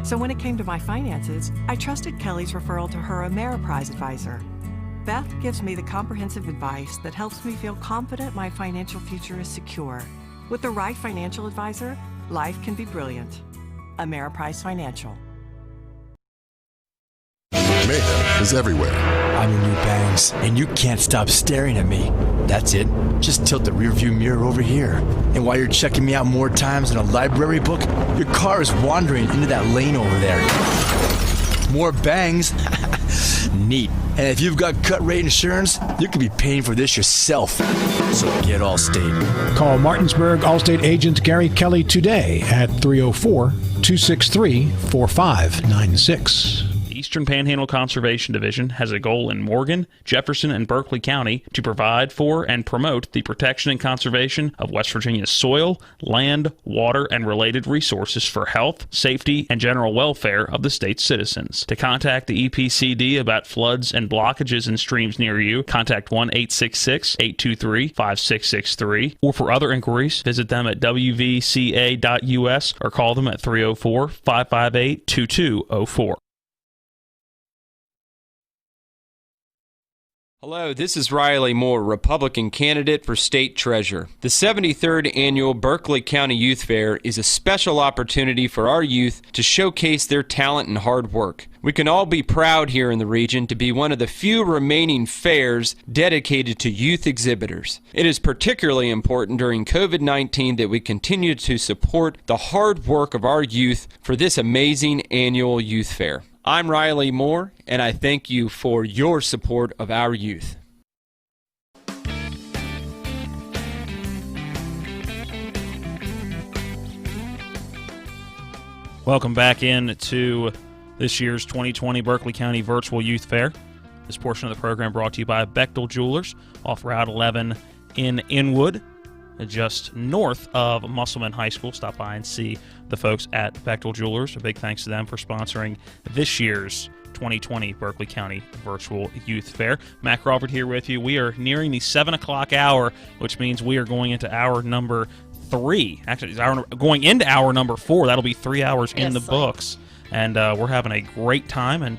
So when it came to my finances, I trusted Kelly's referral to her Ameriprise advisor. Beth gives me the comprehensive advice that helps me feel confident my financial future is secure. With the right financial advisor, life can be brilliant. Ameriprise Financial. Mayhem is everywhere. I'm your new bangs, and you can't stop staring at me. That's it. Just tilt the rearview mirror over here. And while you're checking me out more times than a library book, your car is wandering into that lane over there. More bangs. Neat. And if you've got cut rate insurance, you could be paying for this yourself. So get Allstate. Call Martinsburg Allstate agent Gary Kelly today at 304-263-4596. Eastern Panhandle Conservation Division has a goal in Morgan, Jefferson, and Berkeley County to provide for and promote the protection and conservation of West Virginia's soil, land, water, and related resources for health, safety, and general welfare of the state's citizens. To contact the EPCD about floods and blockages in streams near you, contact 1-866-823-5663, or for other inquiries, visit them at wvca.us or call them at 304-558-2204. Hello, this is Riley Moore, Republican candidate for state treasurer. The 73rd annual Berkeley County Youth Fair is a special opportunity for our youth to showcase their talent and hard work. We can all be proud here in the region to be one of the few remaining fairs dedicated to youth exhibitors. It is particularly important during COVID-19 that we continue to support the hard work of our youth for this amazing annual youth fair. I'm Riley Moore, and I thank you for your support of our youth. Welcome back in to this year's 2020 Berkeley County Virtual Youth Fair. This portion of the program brought to you by Bechtel Jewelers off Route 11 in Inwood, just north of Musselman High School. Stop by and see the folks at Bechtel Jewelers. A big thanks to them for sponsoring this year's 2020 Berkeley County Virtual Youth Fair. Matt Crawford here with you. We are nearing the 7 o'clock hour, which means we are going into hour number 3. Actually, going into hour number 4. That'll be 3 hours in the books. And we're having a great time. And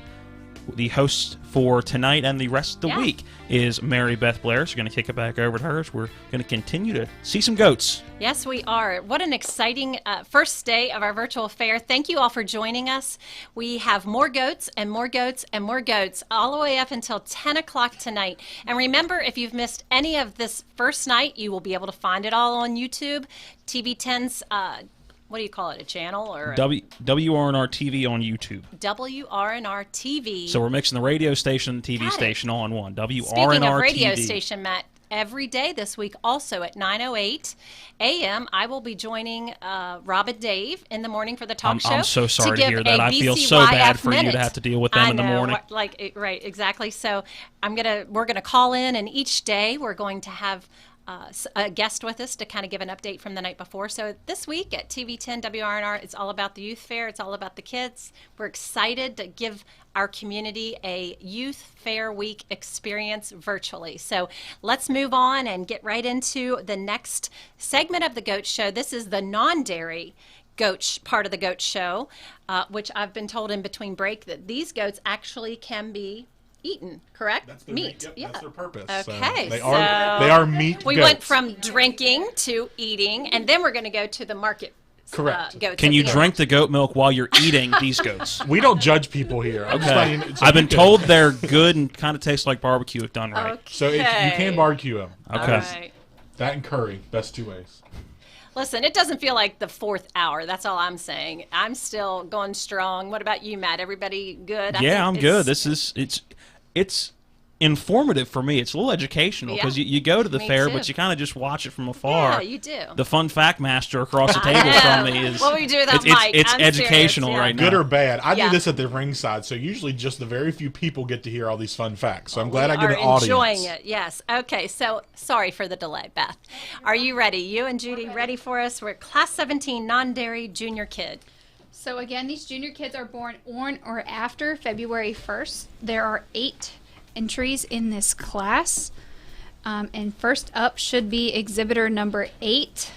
the host for tonight and the rest of the week is Mary Beth Blair. So we're going to kick it back over to her. We're going to continue to see some goats. Yes, we are. What an exciting first day of our virtual fair. Thank you all for joining us. We have more goats and more goats and more goats all the way up until 10 o'clock tonight. And remember, if you've missed any of this first night, you will be able to find it all on YouTube. TV10's what do you call it, a channel? Or WRNR TV on YouTube. WRNR TV. So we're mixing the radio station and the TV station all in one. WRNR Speaking of radio TV. station, Matt, every day this week also at 9:08 a.m. I will be joining Rob and Dave in the morning for the talk show. I'm so sorry to hear that. I feel so bad for you to have to deal with them in the morning. Right, exactly. So we're gonna call in, and each day we're going to have a guest with us to kind of give an update from the night before. So this week at TV10 WRNR, it's all about the youth fair. It's all about the kids. We're excited to give our community a youth fair week experience virtually. So let's move on and get right into the next segment of the Goat Show. This is the non-dairy part of the Goat Show, which I've been told in between break that these goats actually can be eaten, correct? That's their meat. That's their purpose. Okay, They are meat We goats. went from drinking to eating, and then we're going to go to the market. Correct. Goats Can at you the drink the goat milk while you're eating these goats? We don't judge people here. Okay. I've been told they're good and kind of taste like barbecue if done right. Okay. So you can barbecue them. Okay. All right. That and curry, best 2 ways. Listen, it doesn't feel like the 4th hour. That's all I'm saying. I'm still going strong. What about you, Matt? Everybody good? Yeah, I'm good. It's informative for me. It's a little educational because you go to the fair, but you kind of just watch it from afar. Yeah, you do. The fun fact master across the table from me is what will we do without Mike? It's I'm educational serious, right now. Good or bad. I do this at the ringside, so usually just the very few people get to hear all these fun facts. So I'm glad I get an audience. Enjoying it, yes. Okay, so sorry for the delay, Beth. Are you ready? You and Judy ready for us? We're Class 17 non-dairy junior kid. So again, these junior kids are born on or after February 1st. There are 8 entries in this class. And first up should be exhibitor number 8,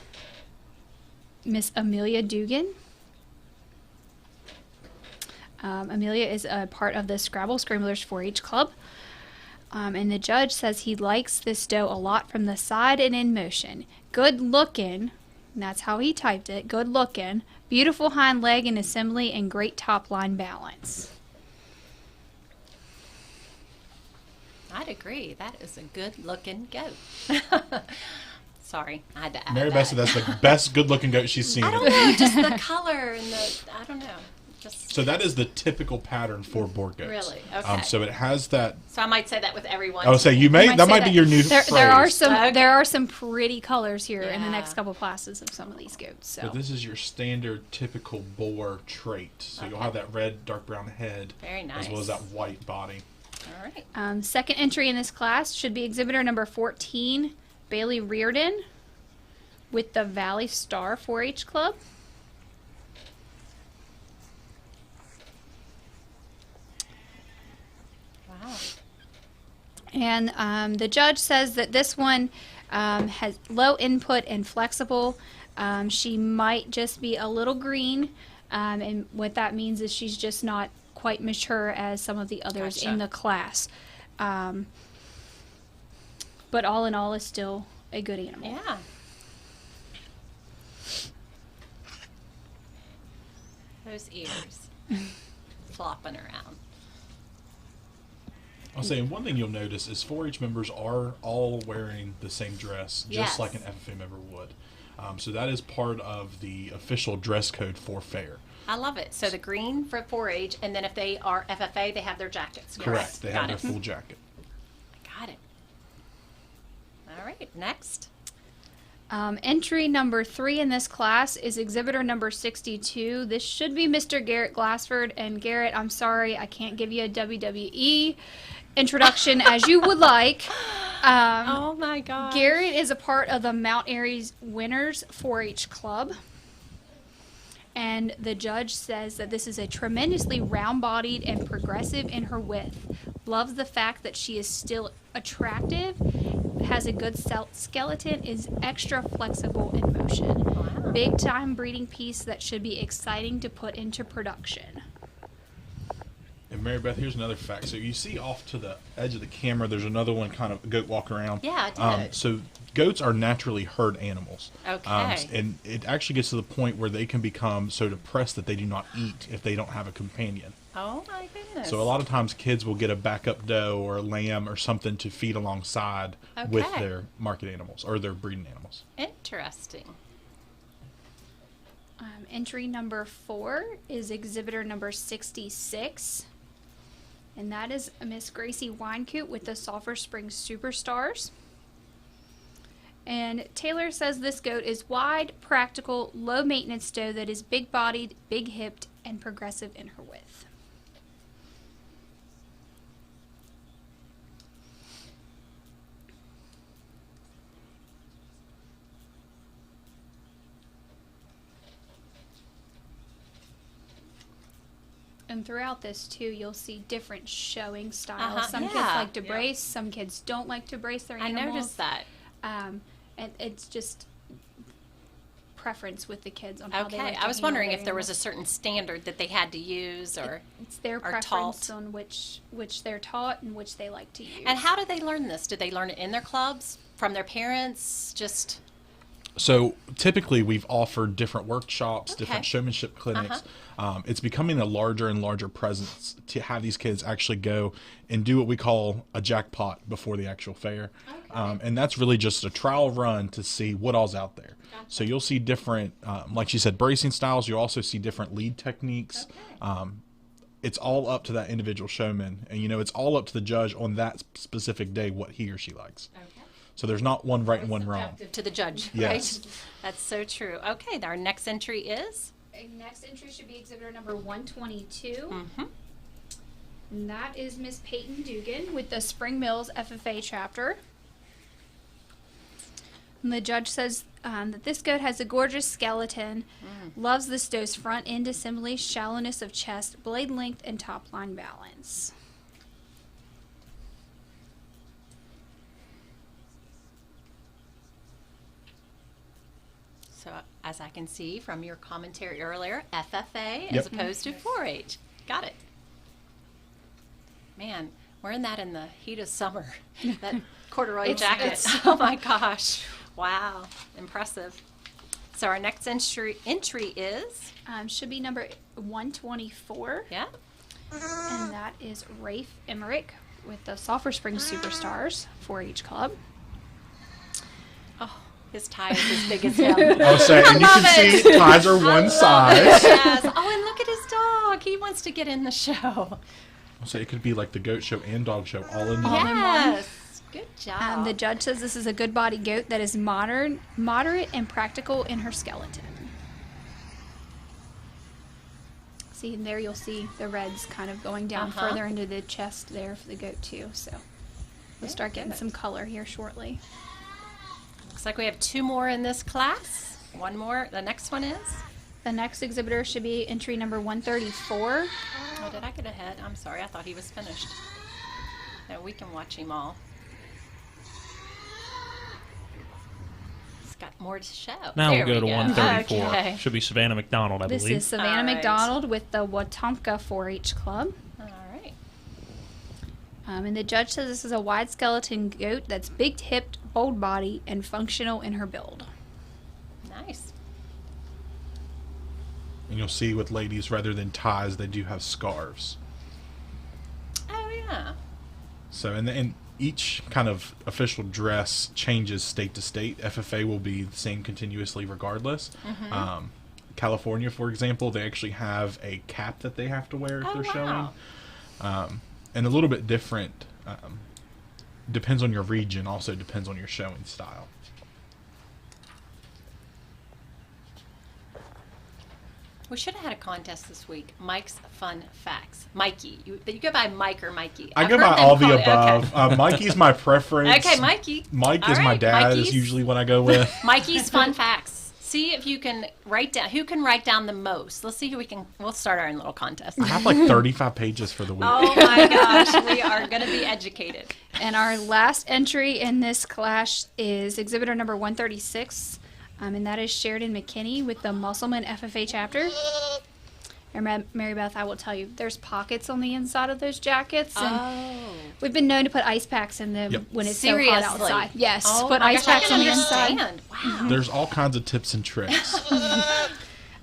Miss Amelia Dugan. Amelia is a part of the Scrabble Scramblers 4-H Club. And the judge says he likes this doe a lot from the side and in motion. Good looking, and that's how he typed it, good looking, beautiful hind leg and assembly, and great top line balance. I'd agree. That is a good-looking goat. Sorry, I had to add Mary Beth said that's the best good-looking goat she's seen. I don't know, just the color and I don't know. So that is the typical pattern for board goats. Really? Okay. So it has that. So I might say that with everyone. I would say that might be your new phrase. There are some pretty colors here in the next couple classes of some of these goats. So But this is your standard typical boar trait. So you'll have that red, dark brown head. Very nice. As well as that white body. All right. Second entry in this class should be exhibitor number 14, Bailey Reardon, with the Valley Star 4-H Club. Wow. And the judge says that this one has low input and flexible. She might just be a little green, and what that means is she's just not quite mature as some of the others in the class. But all in all, is still a good animal. Yeah. Those ears flopping around. I'll say, one thing you'll notice is 4-H members are all wearing the same dress, just like an FFA member would. So that is part of the official dress code for fair. I love it. So the green for 4-H, and then if they are FFA, they have their jackets. Correct. They have their full jacket. Got it. All right, next. Entry number 3 in this class is exhibitor number 62. This should be Mr. Garrett Glassford. And Garrett, I'm sorry, I can't give you a WWE introduction as you would like. Oh my gosh. Garrett is a part of the Mount Airy's Winners 4-H Club. And the judge says that this is a tremendously round-bodied and progressive in her width. Loves the fact that she is still attractive, has a good skeleton, is extra flexible in motion. Wow. Big-time breeding piece that should be exciting to put into production. And Mary Beth, here's another fact. So you see off to the edge of the camera, there's another one kind of goat walk around. Yeah, I did. So goats are naturally herd animals. Okay. And it actually gets to the point where they can become so depressed that they do not eat if they don't have a companion. Oh my goodness. So a lot of times kids will get a backup doe or a lamb or something to feed alongside with their market animals or their breeding animals. Interesting. Entry number 4 is exhibitor number 66. And that is Miss Gracie Winecoot with the Sulphur Springs Superstars. And Taylor says this goat is wide, practical, low-maintenance doe that is big-bodied, big-hipped, and progressive in her width. And throughout this, too, you'll see different showing styles. Some kids like to brace. Some kids don't like to brace their animals. I noticed that. And it's just preference with the kids on how they like to I was wondering if there animals. was a certain standard that they had to use or it's their or preference taught. on which they're taught and which they like to use. And how do they learn this? Do they learn it in their clubs, from their parents, just... So typically we've offered different workshops, different showmanship clinics. It's becoming a larger and larger presence to have these kids actually go and do what we call a jackpot before the actual fair. And that's really just a trial run to see what all's out there. So you'll see different, like you said, bracing styles. You'll also see different lead techniques. It's all up to that individual showman. And, it's all up to the judge on that specific day what he or she likes. So there's not one right and one wrong. To the judge, yes. right? That's so true. Okay, our next entry is? Next entry should be exhibitor number 122. And that is Miss Peyton Dugan with the Spring Mills FFA chapter. And the judge says that this goat has a gorgeous skeleton, loves this doe's front end assembly, shallowness of chest, blade length, and top line balance. So, as I can see from your commentary earlier, FFA as opposed to 4-H. Got it. Man, wearing that in the heat of summer, that corduroy jacket. Oh my gosh. Wow. Impressive. So our next entry is? Should be number 124. Yeah. And that is Rafe Emmerich with the Sulphur Springs Superstars 4-H Club. Oh. His tie is as big as him. I'll say, and you can see ties are one size. Yes. Oh, and look at his dog. wants to get in the show? So it could be like the goat show and dog show all in one. Yes. Good job. The judge says this is a good body goat that is modern, moderate, and practical in her skeleton. See, and there you'll see the reds kind of going down further into the chest there for the goat too. So we'll start getting some color here shortly. Looks like we have 2 more in this class. 1 more. The next one is? The next exhibitor should be entry number 134. Oh, did I get ahead? I'm sorry. I thought he was finished. No, we can watch him all. He's got more to show. Now there we'll go to 134. Okay. Should be Savannah McDonald, I This believe. is Savannah McDonald with the Watonka 4-H Club. All right. And the judge says this is a wide skeleton goat that's big-hipped, bold body, and functional in her build. Nice. And you'll see with ladies, rather than ties, they do have scarves. Oh, yeah. So, and each kind of official dress changes state to state. FFA will be the same continuously regardless. California, for example, they actually have a cap that they have to wear if they're showing. And a little bit different. Depends on your region, also depends on your showing style. We should have had a contest this week. Mike's Fun Facts. Mikey. You go by Mike or Mikey? I go by all the above. Okay. Mikey's my preference. Okay, Mikey. Mike All is my right, dad Mikey's. is usually what I go with. Mikey's Fun Facts. See if you can write down, who can write down the most. Let's see who we'll start our own little contest. I have like 35 pages for the week. Oh my gosh, we are going to be educated. And our last entry in this class is exhibitor number 136, and that is Sheridan McKinney with the Musselman FFA chapter. And Mary Beth, I will tell you, there's pockets on the inside of those jackets, and we've been known to put ice packs in them when it's so hot outside. Yes, put ice packs on the inside. Wow. There's all kinds of tips and tricks.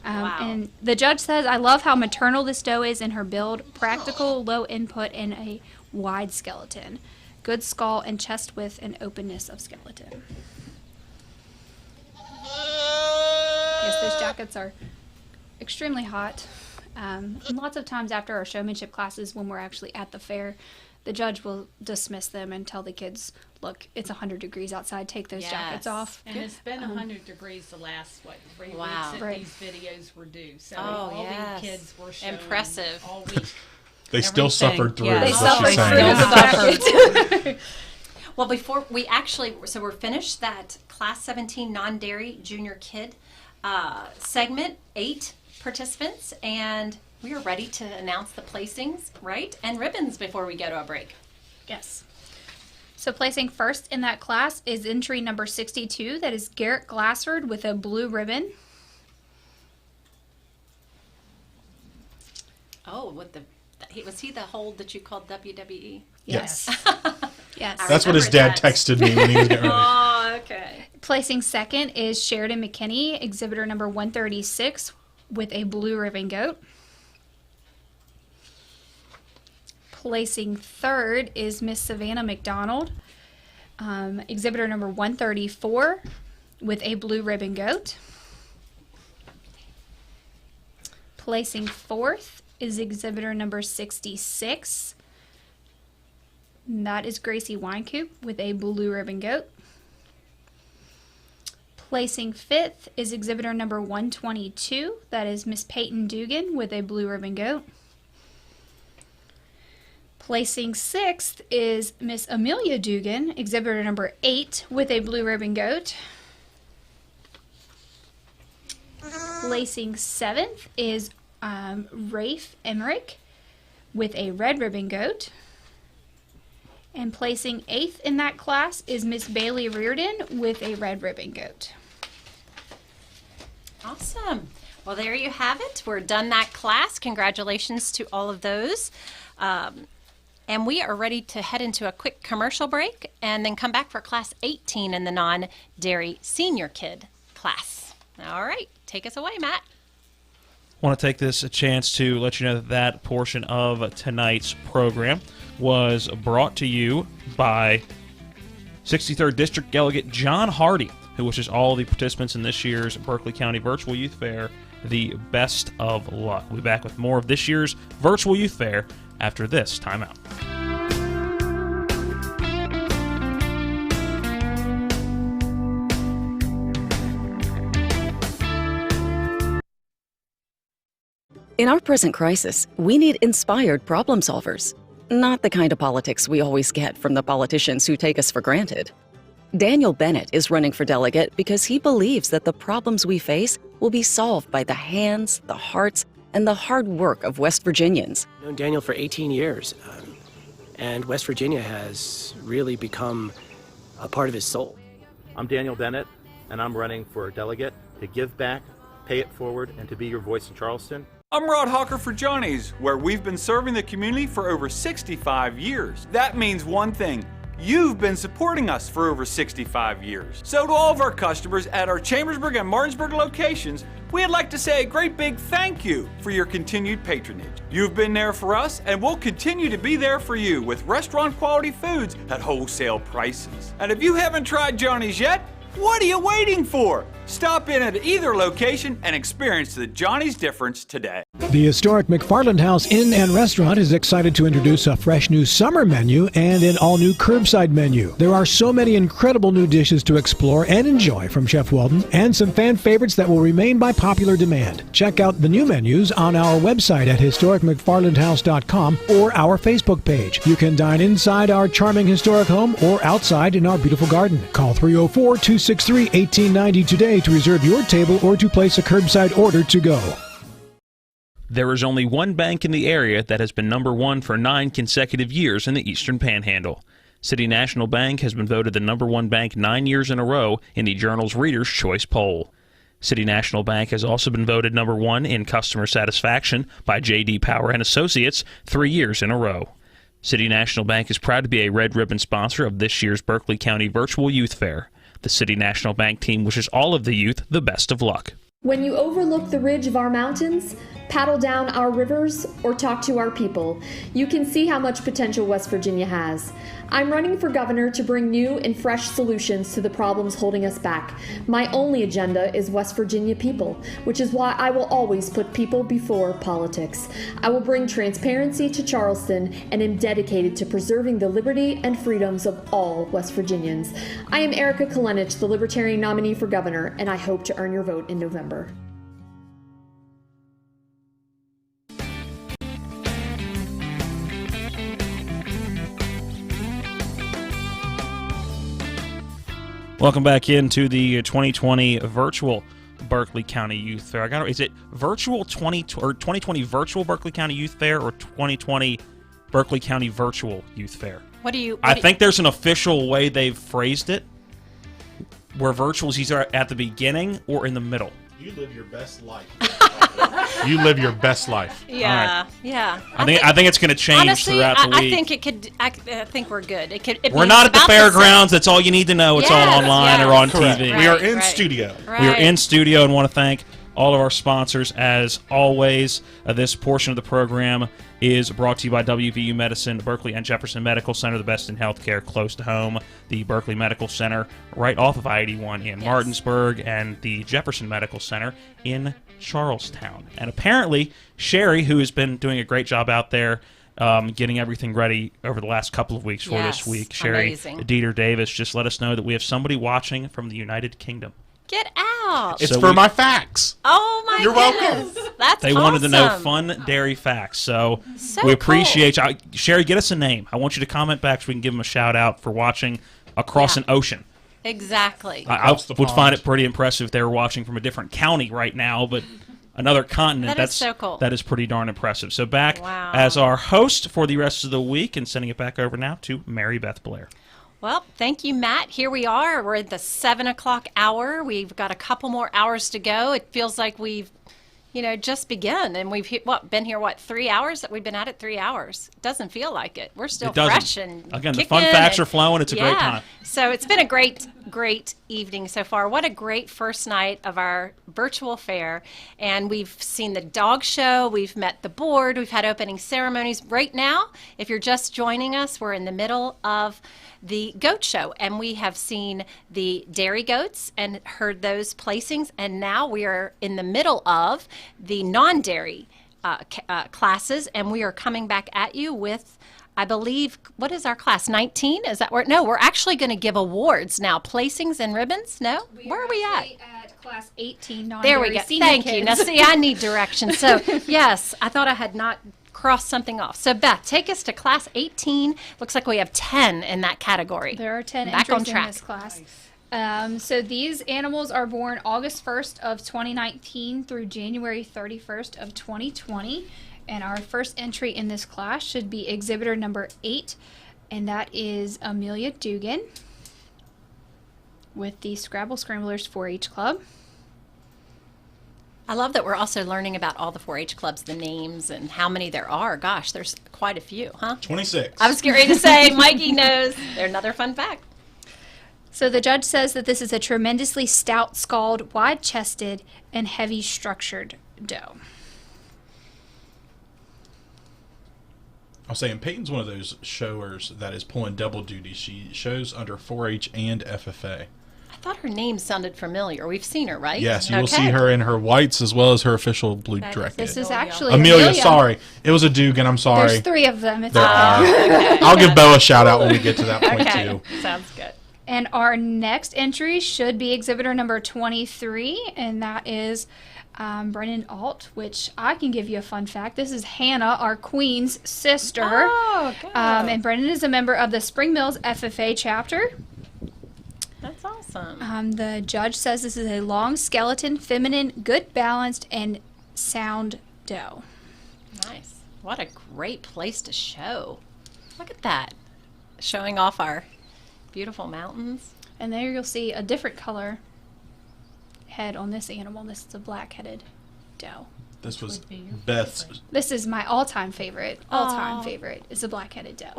And the judge says, I love how maternal this doe is in her build, practical, low input, and a wide skeleton. Good skull and chest width and openness of skeleton. Yes, those jackets are extremely hot. And lots of times after our showmanship classes, when we're actually at the fair, the judge will dismiss them and tell the kids, look, it's 100 degrees outside, take those jackets off. And it's been 100 degrees the last, 3 weeks that these videos were due. So all these kids were showing impressive all week. They still suffered through. They suffered through. Well, before we so we're finished that Class 17 non-dairy junior kid segment, 8 participants, and we are ready to announce the placings, right? And ribbons before we go to a break. Yes. So placing first in that class is entry number 62. That is Garrett Glassford with a blue ribbon. Oh, was he the hold that you called WWE? Yes. Yes. That's what his dad texted me when he was getting ready. Oh, okay. Placing second is Sheridan McKinney, exhibitor number 136, with a blue ribbon goat. Placing third is Miss Savannah McDonald, exhibitor number 134, with a blue ribbon goat. Placing fourth is exhibitor number 66. And that is Gracie Winecoop with a blue ribbon goat. Placing fifth is exhibitor number 122. That is Miss Peyton Dugan with a blue ribbon goat. Placing sixth is Miss Amelia Dugan, exhibitor number 8 with a blue ribbon goat. Placing seventh is Rafe Emmerich with a red ribbon goat. And placing 8th in that class is Miss Bailey Reardon with a red ribbon goat. Awesome. Well, there you have it. We're done that class. Congratulations to all of those. And we are ready to head into a quick commercial break and then come back for class 18 in the non-dairy senior kid class. All right. Take us away, Matt. I want to take this a chance to let you know that that portion of tonight's program was brought to you by 63rd District Delegate John Hardy who wishes all the participants in this year's Berkeley County Virtual Youth Fair the best of luck. We'll be back with more of this year's Virtual Youth Fair after this timeout. In our present crisis, we need inspired problem solvers, not the kind of politics we always get from the politicians who take us for granted. Daniel Bennett is running for delegate because he believes that the problems we face will be solved by the hands, the hearts, and the hard work of West Virginians. I've known Daniel for 18 years, and West Virginia has really become a part of his soul. I'm Daniel Bennett, and I'm running for delegate to give back, pay it forward, and to be your voice in Charleston. I'm Rod Hawker for Johnny's, where we've been serving the community for over 65 years. That means one thing. You've been supporting us for over 65 years. So to all of our customers at our Chambersburg and Martinsburg locations, we'd like to say a great big thank you for your continued patronage. You've been there for us, and we'll continue to be there for you with restaurant quality foods at wholesale prices. And if you haven't tried Johnny's yet, what are you waiting for? Stop in at either location and experience the Johnny's difference today. The historic McFarland House Inn and Restaurant is excited to introduce a fresh new summer menu and an all-new curbside menu. There are so many incredible new dishes to explore and enjoy from Chef Walden, and some fan favorites that will remain by popular demand. Check out the new menus on our website at historicmcfarlandhouse.com or our Facebook page. You can dine inside our charming historic home or outside in our beautiful garden. Call 304-263-1890 today to reserve your table or to place a curbside order to go. There is only one bank in the area that has been number one for 9 consecutive years in the Eastern Panhandle. City National Bank has been voted the number one bank 9 years in a row in the Journal's Reader's Choice poll. City National Bank has also been voted number one in customer satisfaction by J.D. Power and Associates 3 years in a row. City National Bank is proud to be a red ribbon sponsor of this year's Berkeley County Virtual Youth Fair. The City National Bank team wishes all of the youth the best of luck. When you overlook the ridge of our mountains, paddle down our rivers, or talk to our people, you can see how much potential West Virginia has. I'm running for governor to bring new and fresh solutions to the problems holding us back. My only agenda is West Virginia people, which is why I will always put people before politics. I will bring transparency to Charleston and am dedicated to preserving the liberty and freedoms of all West Virginians. I am Erica Kalenich, the Libertarian nominee for governor, and I hope to earn your vote in November. Welcome back into the 2020 virtual Berkeley County Youth Fair. Is it virtual 2020 virtual Berkeley County Youth Fair or 2020 Berkeley County Virtual Youth Fair? I think there's an official way they've phrased it where virtual is either at the beginning or in the middle. You live your best life. You live your best life. Yeah, right. yeah. I think it's going to change honestly, throughout the week. I think it could. I think we're good. We're not at the fairgrounds. That's all you need to know. It's all online or on Correct. TV. Right, we are in studio. Right. We are in studio and want to thank all of our sponsors as always. This portion of the program is brought to you by WVU Medicine, Berkeley and Jefferson Medical Center, the best in healthcare close to home. The Berkeley Medical Center right off of I-81 in Martinsburg, and the Jefferson Medical Center in Charlestown. And apparently, Sherry, who has been doing a great job out there getting everything ready over the last couple of weeks for this week, Sherry Dieter Davis just let us know that we have somebody watching from the United Kingdom. Get out. It's for my facts. Oh, my You're goodness. welcome. That's They wanted to know fun dairy facts. So we appreciate you. Sherry, get us a name. I want you to comment back so we can give them a shout out for watching across an ocean. Exactly. I would find it pretty impressive if they were watching from a different county right now, but another continent. That's so cool. That is pretty darn impressive. So back as our host for the rest of the week, and sending it back over now to Mary Beth Blair. Well, thank you, Matt. Here we are. We're at the 7 o'clock hour. We've got a couple more hours to go. It feels like we've, just begun. And we've been here, 3 hours? We've been at it 3 hours. It doesn't feel like it. We're still fresh and again, the kicking fun facts are flowing. It's a great time. So it's been a great evening so far. What a great first night of our virtual fair. And we've seen the dog show. We've met the board. We've had opening ceremonies. Right now, if you're just joining us, we're in the middle of the goat show. And we have seen the dairy goats and heard those placings. And now we are in the middle of the non-dairy classes. And we are coming back at you with, I believe, what is our class? 19? Is that where? No, we're actually going to give awards now. Placings and ribbons? No? Where are we at? Class 18 There we non-dairy go. senior Thank you. kids. Now, see, I need direction. So, yes, I thought I had not crossed something off. So, Beth, take us to class 18. Looks like we have 10 in that category. There are 10 Back on entries in track. this class. So these animals are born August 1st of 2019 through January 31st of 2020. And our first entry in this class should be exhibitor number 8, and that is Amelia Dugan with the Scrabble Scramblers 4-H Club. I love that we're also learning about all the 4-H clubs, the names, and how many there are. Gosh, there's quite a few, huh? 26. I was getting ready to say, Mikey knows. They're another fun fact. So the judge says that this is a tremendously stout, scald, wide-chested, and heavy structured doe. I'll say, and Peyton's one of those showers that is pulling double duty. She shows under 4-H and FFA. I thought her name sounded familiar. We've seen her, right? Yes, you will see her in her whites as well as her official blue jacket. This is actually Amelia. Sorry, it was a Dugan. I'm sorry. There's 3 of them. It's There are. Okay. I'll give Bo a shout out when we get to that point too. Sounds good. And our next entry should be exhibitor number 23, and that is Brennan Alt, which I can give you a fun fact. This is Hannah, our queen's sister. Oh, good. And Brennan is a member of the Spring Mills FFA chapter. That's awesome. The judge says this is a long skeleton, feminine, good balanced, and sound doe. Nice. What a great place to show. Look at that. Showing off our beautiful mountains. And there you'll see a different color head on this animal. This is a black-headed doe. This was Beth's. This is my all-time favorite. All-time favorite is a black-headed doe.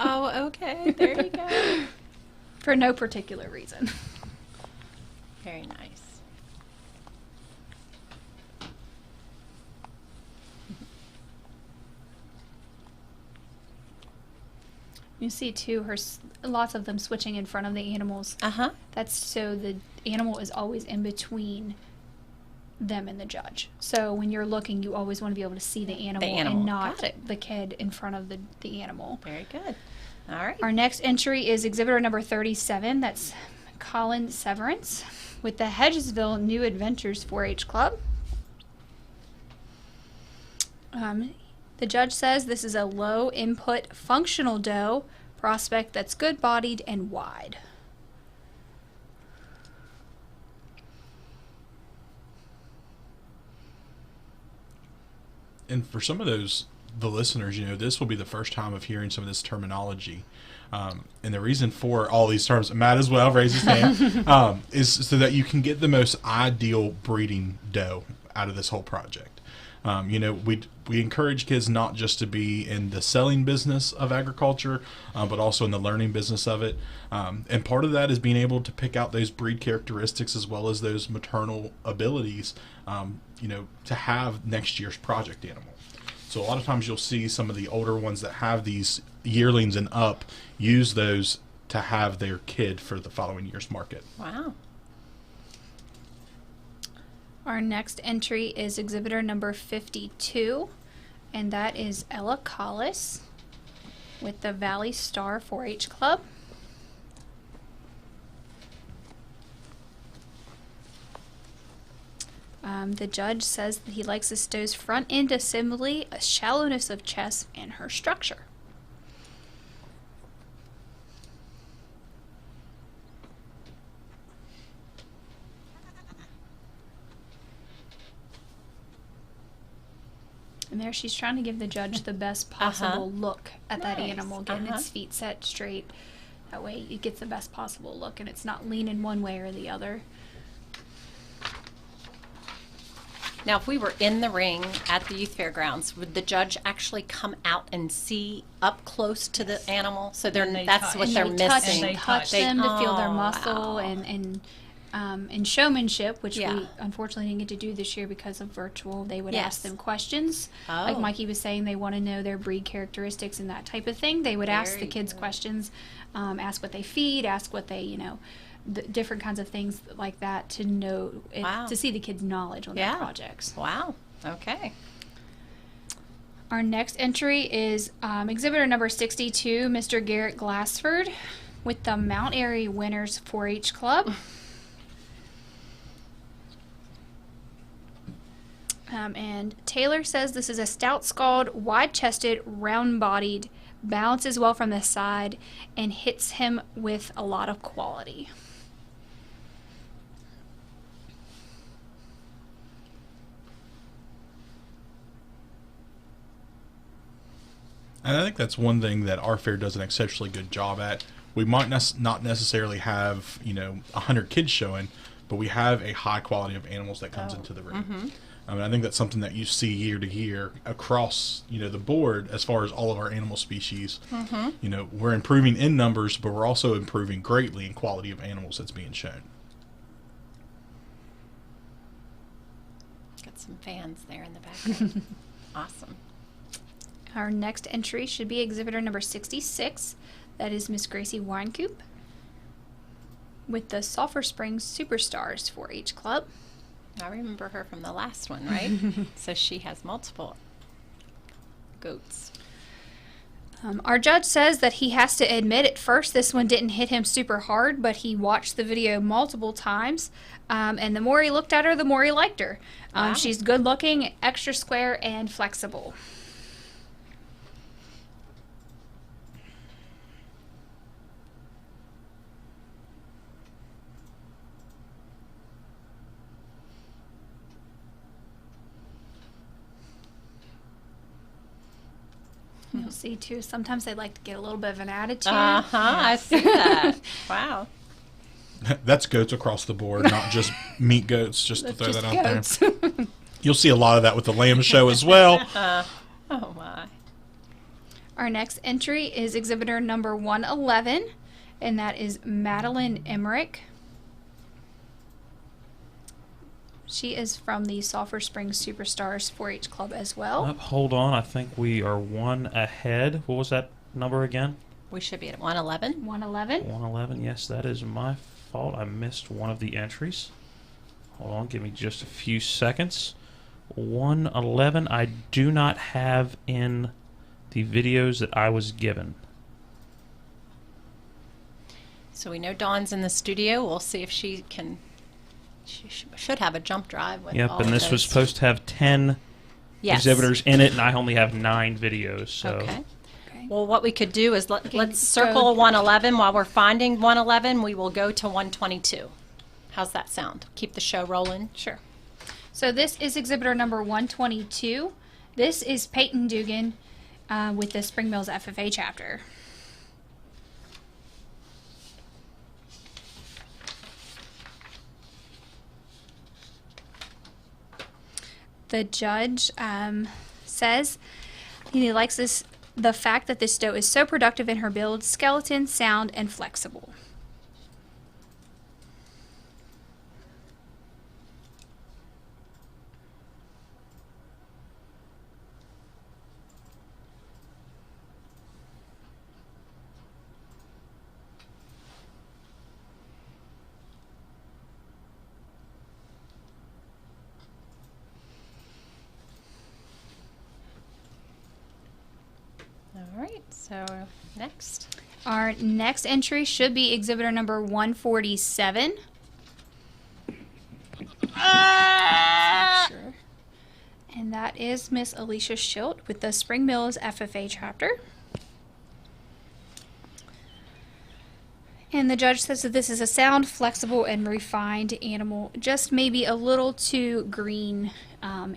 Oh, okay. There you go. For no particular reason. Very nice. You see too, lots of them switching in front of the animals. Uh-huh. That's so the animal is always in between them and the judge. So when you're looking, you always want to be able to see the animal and not the kid in front of the animal. Very good. All right. Our next entry is exhibitor number 37. That's Colin Severance with the Hedgesville New Adventures 4-H Club. The judge says this is a low input functional doe prospect that's good bodied and wide. And for some of the listeners, this will be the first time of hearing some of this terminology. And the reason for all these terms, Matt as well, raise his hand, is so that you can get the most ideal breeding doe out of this whole project. We encourage kids not just to be in the selling business of agriculture, but also in the learning business of it. And part of that is being able to pick out those breed characteristics as well as those maternal abilities, to have next year's project animal. So a lot of times you'll see some of the older ones that have these yearlings and up use those to have their kid for the following year's market. Wow. Our next entry is exhibitor number 52, and that is Ella Collis with the Valley Star 4-H Club. The judge says that he likes this doe's front end assembly, a shallowness of chest, and her structure. And there she's trying to give the judge the best possible look at that animal, getting its feet set straight. That way it gets the best possible look and it's not leaning one way or the other. Now, if we were in the ring at the youth fairgrounds, would the judge actually come out and see up close to the animal? So that's what they're missing. Touch them to feel their muscle and and showmanship, which we unfortunately didn't get to do this year because of virtual. They would ask them questions. Like Mikey was saying, they want to know their breed characteristics and that type of thing. They would ask the kids questions, ask what they feed, ask what they, the different kinds of things like that to know, to see the kids' knowledge on their projects. Wow. Okay. Our next entry is exhibitor number 62, Mr. Garrett Glassford, with the Mount Airy Winners 4-H Club. And Taylor says this is a stout-skulled, wide-chested, round-bodied, balances well from the side, and hits him with a lot of quality. And I think that's one thing that our fair does an exceptionally good job at. We might not necessarily have, 100 kids showing, but we have a high quality of animals that comes into the room. Mm-hmm. I think that's something that you see year to year across, the board as far as all of our animal species. Mm-hmm. We're improving in numbers, but we're also improving greatly in quality of animals that's being shown. Got some fans there in the background. Awesome. Our next entry should be exhibitor number 66. That is Miss Gracie Winecoop with the Sulphur Springs Superstars 4-H Club. I remember her from the last one, right? So she has multiple goats. Our judge says that he has to admit at first this one didn't hit him super hard, but he watched the video multiple times, and the more he looked at her, the more he liked her. Wow. She's good looking, extra square, and flexible. You'll see, too, sometimes they like to get a little bit of an attitude. I see that. Wow. That's goats across the board, not just meat goats, just to throw that out goats. there. You'll see a lot of that with the lamb show as well. Oh, my. Our next entry is exhibitor number 111, and that is Madeline Emmerich. She is from the Sulphur Springs Superstars 4-H Club as well. Hold on. I think we are one ahead. What was that number again? We should be at 111. 111. 111. Yes, that is my fault. I missed one of the entries. Hold on. Give me just a few seconds. 111. I do not have in the videos that I was given. So we know Dawn's in the studio. We'll see if she can... She should have a jump drive with Yep, all and of this those. was supposed to have 10 exhibitors in it, and I only have 9 videos. So. Okay. Well, what we could do is let's circle 111 while we're finding 111. We will go to 122. How's that sound? Keep the show rolling. Sure. So this is exhibitor number 122. This is Peyton Dugan with the Spring Mills FFA chapter. The judge says he likes the fact that this doe is so productive in her build, skeleton, sound, and flexible. All right, so next. Our next entry should be exhibitor number 147. Sure. And that is Miss Alicia Schilt with the Spring Mills FFA chapter. And the judge says that this is a sound, flexible, and refined animal, just maybe a little too green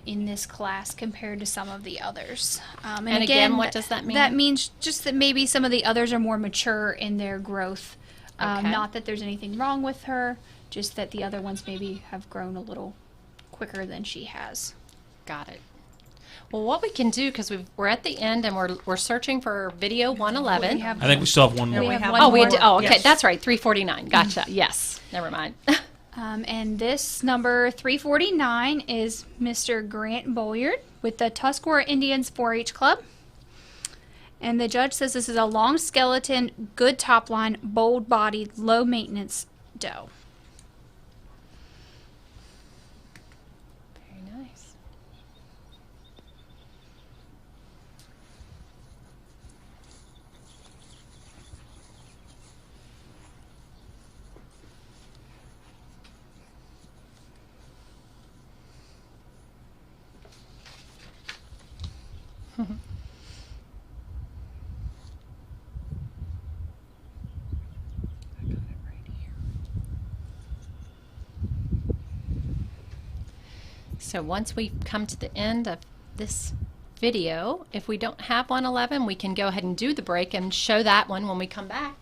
in this class compared to some of the others. And again, what does that mean? That means just that maybe some of the others are more mature in their growth. Okay. Not that there's anything wrong with her, just that the other ones maybe have grown a little quicker than she has. Got it. Well, what we can do, because we're at the end and we're searching for video 111. I think we still have one more. Oh, we do. Oh, okay. Yes. That's right. 349. Gotcha. Yes. Never mind. And this number 349 is Mr. Grant Bolyard with the Tuscarora Indians 4-H Club. And the judge says this is a long skeleton, good top line, bold bodied, low maintenance doe. Very nice. So once we come to the end of this video, if we don't have 111, we can go ahead and do the break and show that one when we come back.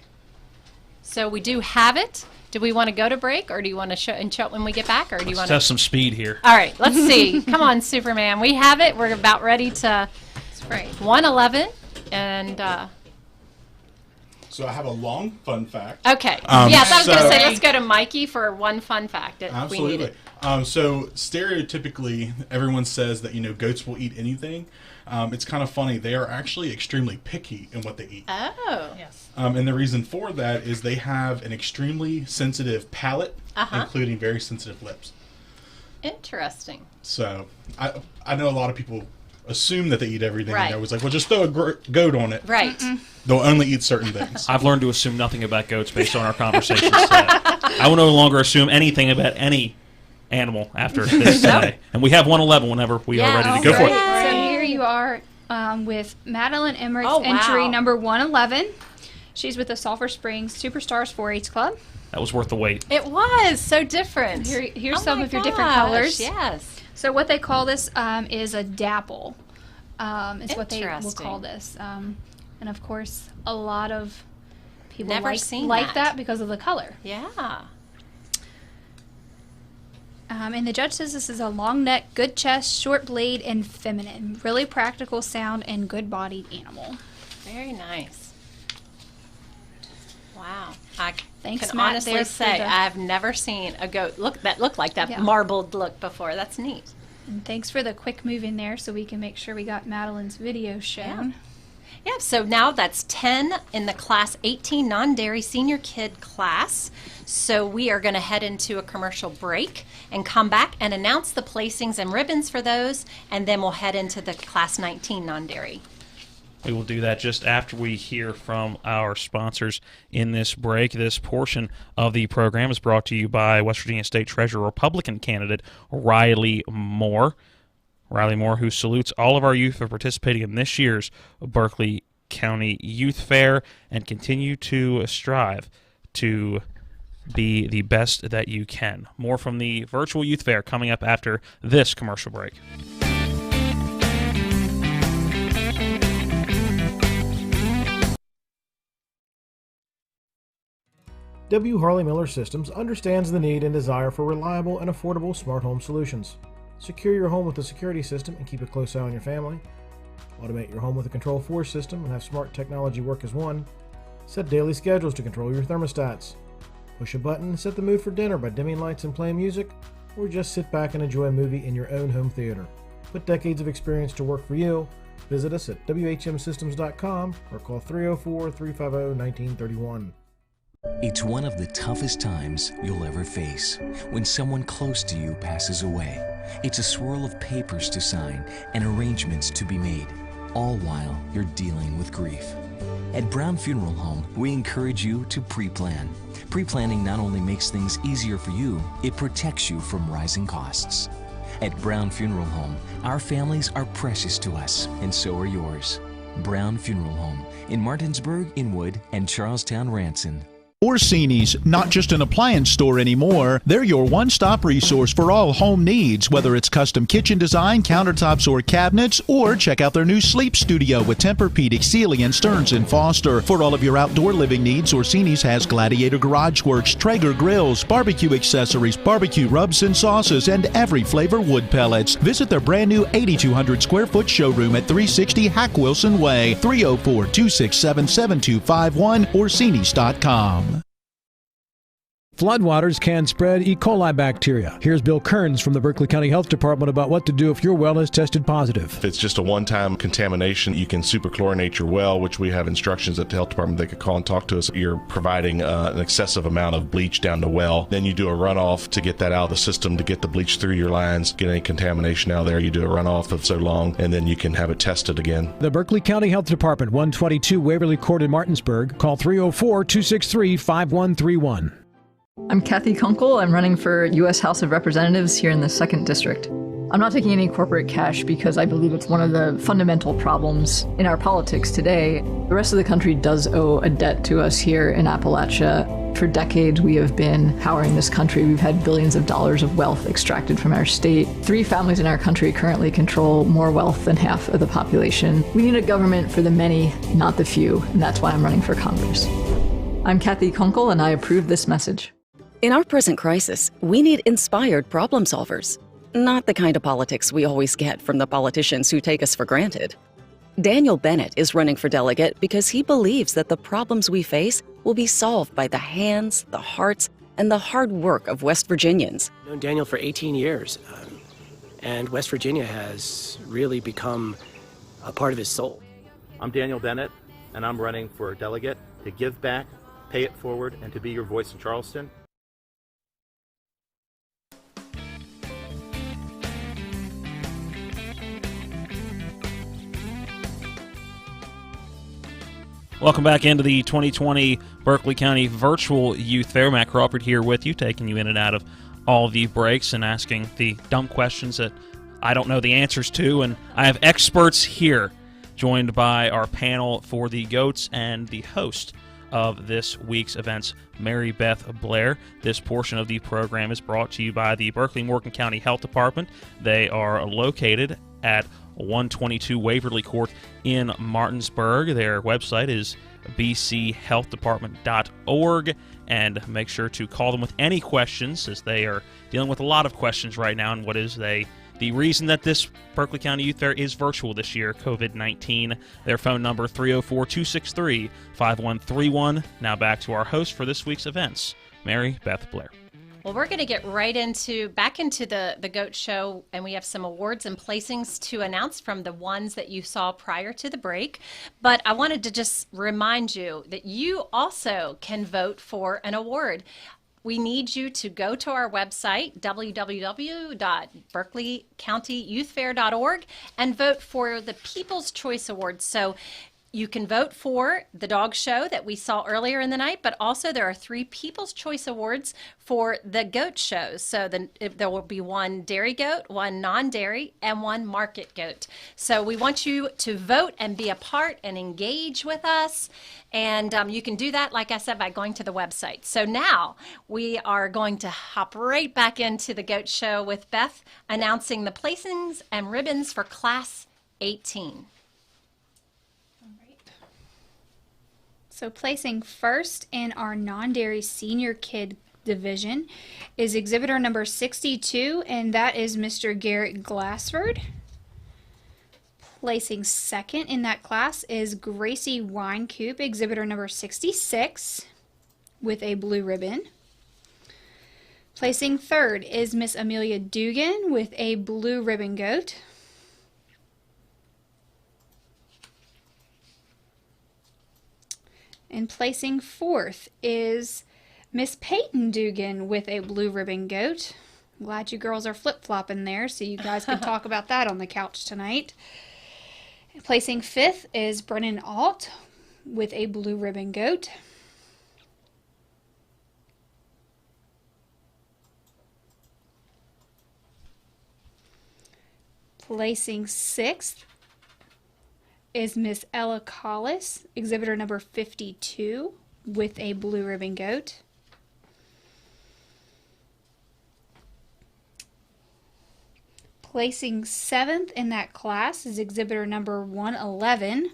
So we do have it. Do we want to go to break, or do you want to show it when we get back, or do you want to test some speed here? All right, let's see. Come on, Superman. We have it. We're about ready to spray 111, and so I have a long fun fact. Okay. Yes, I was going to say let's go to Mikey for one fun fact. Absolutely. We need it. So stereotypically, everyone says that goats will eat anything. It's kind of funny. They are actually extremely picky in what they eat. Oh. Yes. And the reason for that is they have an extremely sensitive palate, including very sensitive lips. Interesting. So I know a lot of people assume that they eat everything. Right. And they're always like, well, just throw a goat on it. Right. They'll only eat certain things. I've learned to assume nothing about goats based on our conversations today. I will no longer assume anything about any animal after this today. And we have 111 whenever we are ready to go for it. So here you are with Madeline Emmerich's entry number 111. She's with the Sulphur Springs Superstars 4-H Club. That was worth the wait. It was so different. Here's some of your different colors. Yes. So what they call this is a dapple. Is what they will call this. And of course, a lot of people like that because of the color. Yeah. And the judge says this is a long neck, good chest, short blade, and feminine. Really practical sound and good bodied animal. Very nice. Wow. I Thanks, can Matt, honestly there say I've never seen a goat that looked like that marbled look before. That's neat. And thanks for the quick move in there so we can make sure we got Madeline's video shown. Yeah, so now that's 10 in the class 18 non-dairy senior kid class. So we are going to head into a commercial break and come back and announce the placings and ribbons for those, and then we'll head into the class 19 non-dairy. We will do that just after we hear from our sponsors in this break. This portion of the program is brought to you by West Virginia State Treasurer Republican candidate Riley Moore. Riley Moore, who salutes all of our youth for participating in this year's Berkeley County Youth Fair and continue to strive to be the best that you can. More from the virtual youth fair coming up after this commercial break. W. Harley Miller Systems understands the need and desire for reliable and affordable smart home solutions. Secure your home with a security system and keep a close eye on your family. Automate your home with a Control4 system and have smart technology work as one. Set daily schedules to control your thermostats. Push a button and set the mood for dinner by dimming lights and playing music, or just sit back and enjoy a movie in your own home theater. Put decades of experience to work for you. Visit us at WHMsystems.com or call 304-350-1931. It's one of the toughest times you'll ever face when someone close to you passes away. It's a swirl of papers to sign and arrangements to be made, all while you're dealing with grief. At Brown Funeral Home, we encourage you to pre-plan. Pre-planning not only makes things easier for you, it protects you from rising costs. At Brown Funeral Home, our families are precious to us, and so are yours. Brown Funeral Home in Martinsburg, Inwood, and Charlestown, Ranson. Orsini's, not just an appliance store anymore. They're your one-stop resource for all home needs, whether it's custom kitchen design, countertops, or cabinets, or check out their new sleep studio with Tempur-Pedic, Sealy, and Stearns & Foster. For all of your outdoor living needs, Orsini's has Gladiator Garage Works, Traeger grills, barbecue accessories, barbecue rubs and sauces, and every flavor wood pellets. Visit their brand new 8,200 square foot showroom at 360 Hack Wilson Way, 304-267-7251, Orsinis.com. Floodwaters can spread E. coli bacteria. Here's Bill Kearns from the Berkeley County Health Department about what to do if your well is tested positive. If it's just a one-time contamination, you can superchlorinate your well, which we have instructions at the health department. They could call and talk to us. You're providing an excessive amount of bleach down the well. Then you do a runoff to get that out of the system, to get the bleach through your lines, get any contamination out of there. You do a runoff of so long, and then you can have it tested again. The Berkeley County Health Department, 122 Waverly Court in Martinsburg. Call 304-263-5131. I'm Kathy Kunkel. I'm running for U.S. House of Representatives here in the 2nd District. I'm not taking any corporate cash because I believe it's one of the fundamental problems in our politics today. The rest of the country does owe a debt to us here in Appalachia. For decades, we have been powering this country. We've had billions of dollars of wealth extracted from our state. 3 families in our country currently control more wealth than half of the population. We need a government for the many, not the few, and that's why I'm running for Congress. I'm Kathy Kunkel, and I approve this message. In our present crisis, we need inspired problem solvers, not the kind of politics we always get from the politicians who take us for granted. Daniel Bennett is running for delegate because he believes that the problems we face will be solved by the hands, the hearts, and the hard work of West Virginians. I've known Daniel for 18 years, and West Virginia has really become a part of his soul. I'm Daniel Bennett, and I'm running for delegate to give back, pay it forward, and to be your voice in Charleston. Welcome back into the 2020 Berkeley County Virtual Youth Fair. Matt Crawford here with you, taking you in and out of all the breaks and asking the dumb questions that I don't know the answers to. And I have experts here, joined by our panel for the GOATs and the host of this week's events, Mary Beth Blair. This portion of the program is brought to you by the Berkeley-Morgan County Health Department. They are located at 122 Waverly Court in Martinsburg. Their website is bchealthdepartment.org, and make sure to call them with any questions, as they are dealing with a lot of questions right now on what is the reason that this Berkeley County Youth Fair is virtual this year, COVID-19. Their phone number, 304-263-5131. Now back to our host for this week's events, Mary Beth Blair. Well, we're going to get back into the GOAT show, and we have some awards and placings to announce from the ones that you saw prior to the break. But I wanted to just remind you that you also can vote for an award. We need you to go to our website, www.berkeleycountyyouthfair.org, and vote for the People's Choice Awards. So you can vote for the dog show that we saw earlier in the night, but also there are 3 People's Choice Awards for the goat shows. So there will be 1 dairy goat, 1 non-dairy, and 1 market goat. So we want you to vote and be a part and engage with us. And you can do that, like I said, by going to the website. So now we are going to hop right back into the goat show with Beth announcing the placings and ribbons for Class 18. So placing first in our non-dairy senior kid division is exhibitor number 62, and that is Mr. Garrett Glassford. Placing second in that class is Gracie Winecoop, exhibitor number 66, with a blue ribbon. Placing third is Miss Amelia Dugan with a blue ribbon goat. And placing fourth is Miss Peyton Dugan with a blue ribbon goat. I'm glad you girls are flip-flopping there so you guys can talk about that on the couch tonight. And placing fifth is Brennan Alt with a blue ribbon goat. Placing sixth is Miss Ella Collis, exhibitor number 52, with a blue ribbon goat. Placing seventh in that class is exhibitor number 111,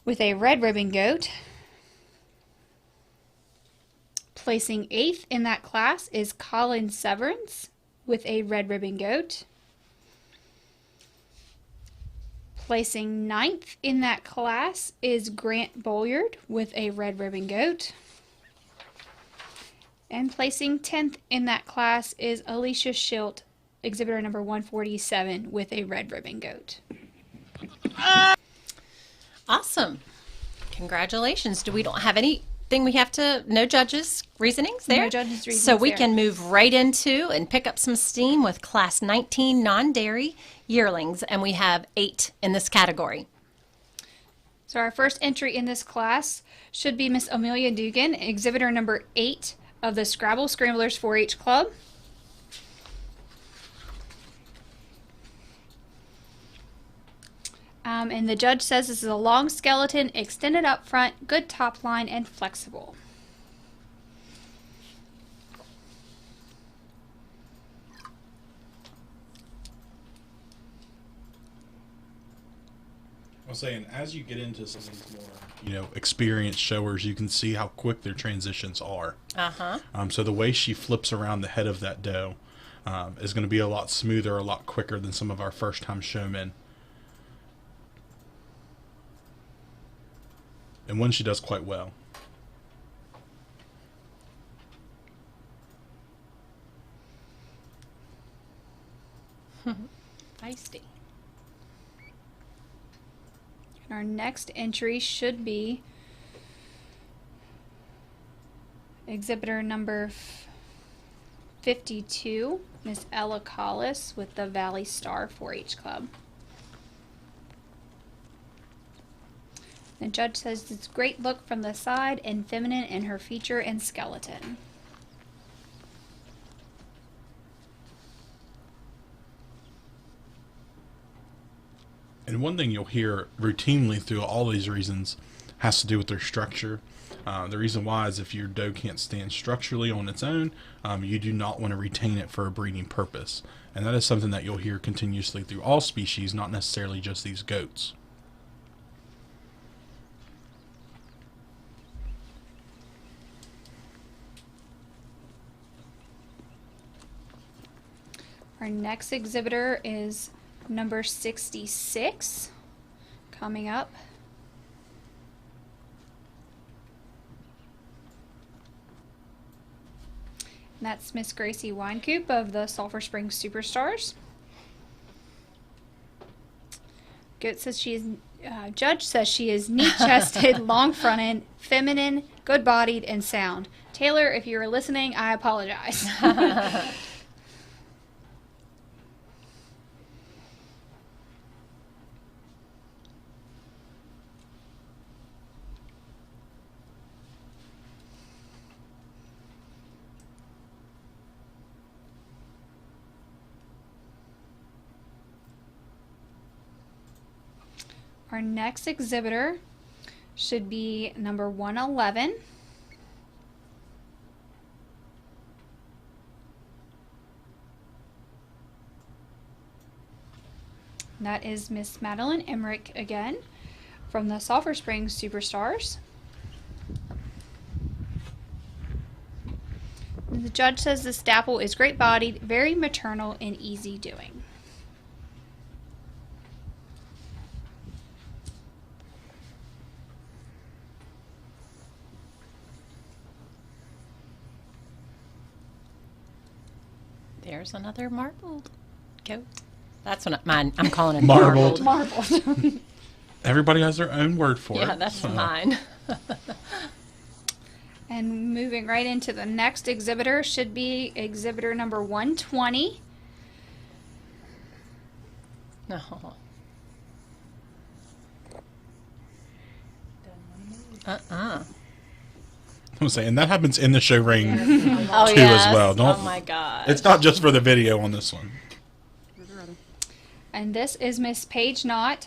with a red ribbon goat. Placing eighth in that class is Colin Severance, with a red ribbon goat. Placing ninth in that class is Grant Bolyard with a red ribbon goat. And placing 10th in that class is Alicia Schilt, exhibitor number 147, with a red ribbon goat. Awesome. Congratulations. We don't have anything we have to, no judges' reasonings there? No judges' reasonings So we there. can move right into and pick up some steam with Class 19 non-dairy yearlings, and we have 8 in this category. So our first entry in this class should be Miss Amelia Dugan, exhibitor number 8 of the Scrabble Scramblers 4-H Club. And the judge says this is a long skeleton, extended up front, good top line, and flexible. I was saying, as you get into some of these more, experienced showers, you can see how quick their transitions are. So the way she flips around the head of that doe is going to be a lot smoother, a lot quicker than some of our first-time showmen. And one she does quite well. Feisty. And our next entry should be exhibitor number 52, Miss Ella Collis with the Valley Star 4-H Club. The judge says it's great look from the side and feminine in her feature and skeleton. And one thing you'll hear routinely through all these reasons has to do with their structure. The reason why is if your doe can't stand structurally on its own, you do not want to retain it for a breeding purpose. And that is something that you'll hear continuously through all species, not necessarily just these goats. Our next exhibitor is number 66, coming up. And that's Miss Gracie Winecoop of the Sulphur Springs Superstars. Goat says she is, judge says she is neat-chested, long-fronted, feminine, good-bodied, and sound. Taylor, if you were listening, I apologize. Our next exhibitor should be number 111. That is Miss Madeline Emmerich again from the Sulphur Springs Superstars. And the judge says this dapple is great bodied, very maternal, and easy doing. There's another marbled goat. That's what I'm calling it. Marbled. Marbled. Everybody has their own word for it. Yeah, that's mine. And moving right into the next exhibitor should be exhibitor number 120. No. I'm saying that happens in the show ring too yes. as well. Oh my god! It's not just for the video on this one. And this is Miss Paige Knott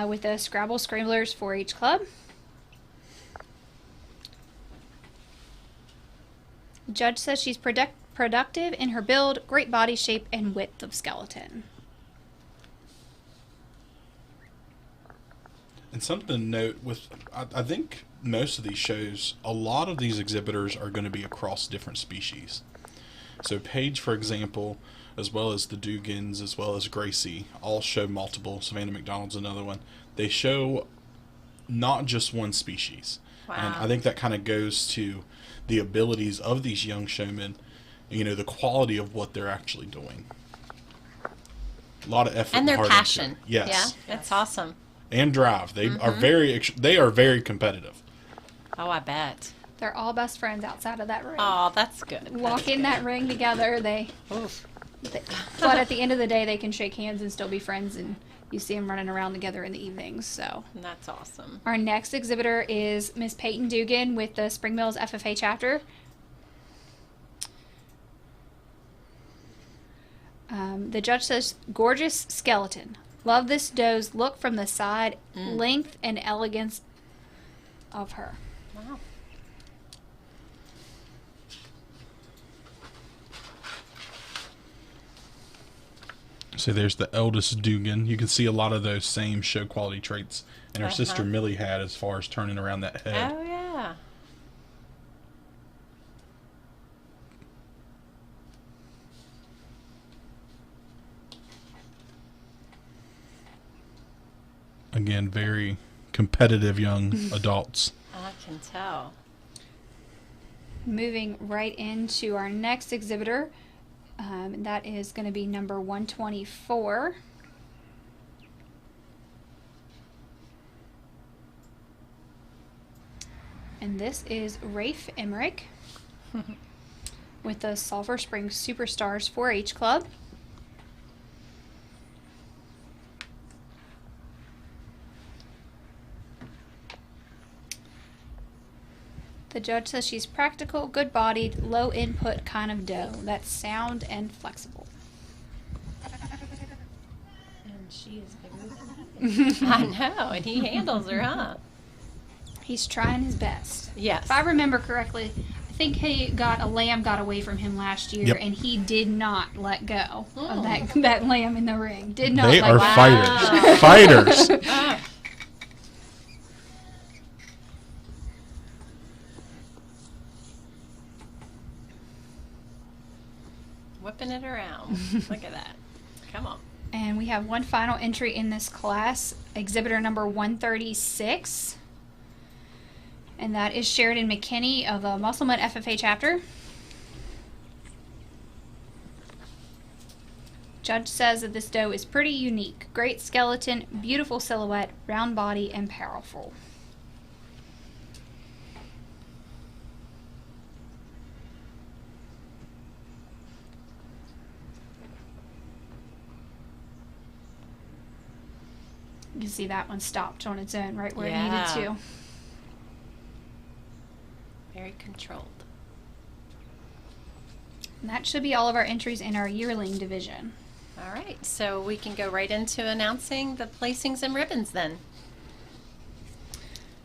with the Scrabble Scramblers 4-H Club. The judge says she's productive in her build, great body shape, and width of skeleton. And something to note with, I think most of these shows, a lot of these exhibitors are going to be across different species. So Paige, for example, as well as the Dugans, as well as Gracie, all show multiple. Savannah McDonald's another one. They show not just one species. And I think that kind of goes to the abilities of these young showmen, the quality of what they're actually doing. A lot of effort and their heart passion. into it. Yes. Yeah, that's awesome. And drive. They are very competitive. Oh, I bet. They're all best friends outside of that ring. Oh, that's good. Walk in that ring together. But at the end of the day, they can shake hands and still be friends, and you see them running around together in the evenings. So that's awesome. Our next exhibitor is Miss Peyton Dugan with the Spring Mills FFA chapter. The judge says, gorgeous skeleton. Love this doe's look from the side, length and elegance of her. Wow. So there's the eldest Dugan. You can see a lot of those same show quality traits and her sister Millie had as far as turning around that head. Oh, yeah. Again, very competitive young adults. I can tell. Moving right into our next exhibitor. That is going to be number 124. And this is Rafe Emmerich with the Sulphur Springs Superstars 4-H Club. The judge says she's practical, good-bodied, low-input kind of doe. That's sound and flexible. And she is bigger than he. I know, and he handles her, huh? He's trying his best. Yes. If I remember correctly, I think a lamb got away from him last year, and he did not let go of that lamb in the ring. Did not. They are fighters. Fighters. Whipping it around. Look at that. Come on. And we have one final entry in this class, exhibitor number 136. And that is Sheridan McKinney of the Musselman FFA chapter. Judge says that this doe is pretty unique. Great skeleton, beautiful silhouette, round body, and powerful. You can see that one stopped on its own right where it needed to. Very controlled. And that should be all of our entries in our yearling division. All right, so we can go right into announcing the placings and ribbons then.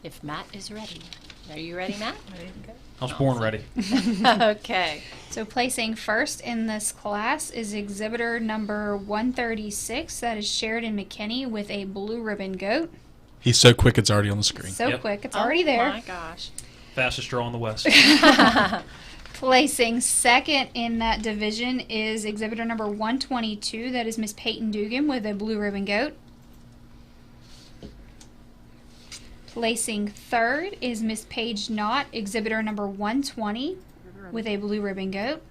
If Matt is ready. Are you ready, Matt? Ready to go? I was born ready. Okay. So placing first in this class is exhibitor number 136. That is Sheridan McKinney with a blue ribbon goat. He's so quick it's already on the screen. So quick, it's already there. Oh my gosh. Fastest draw in the West. Placing second in that division is exhibitor number 122. That is Miss Peyton Dugan with a blue ribbon goat. Placing third is Miss Paige Knott, exhibitor number 120, with a blue ribbon goat.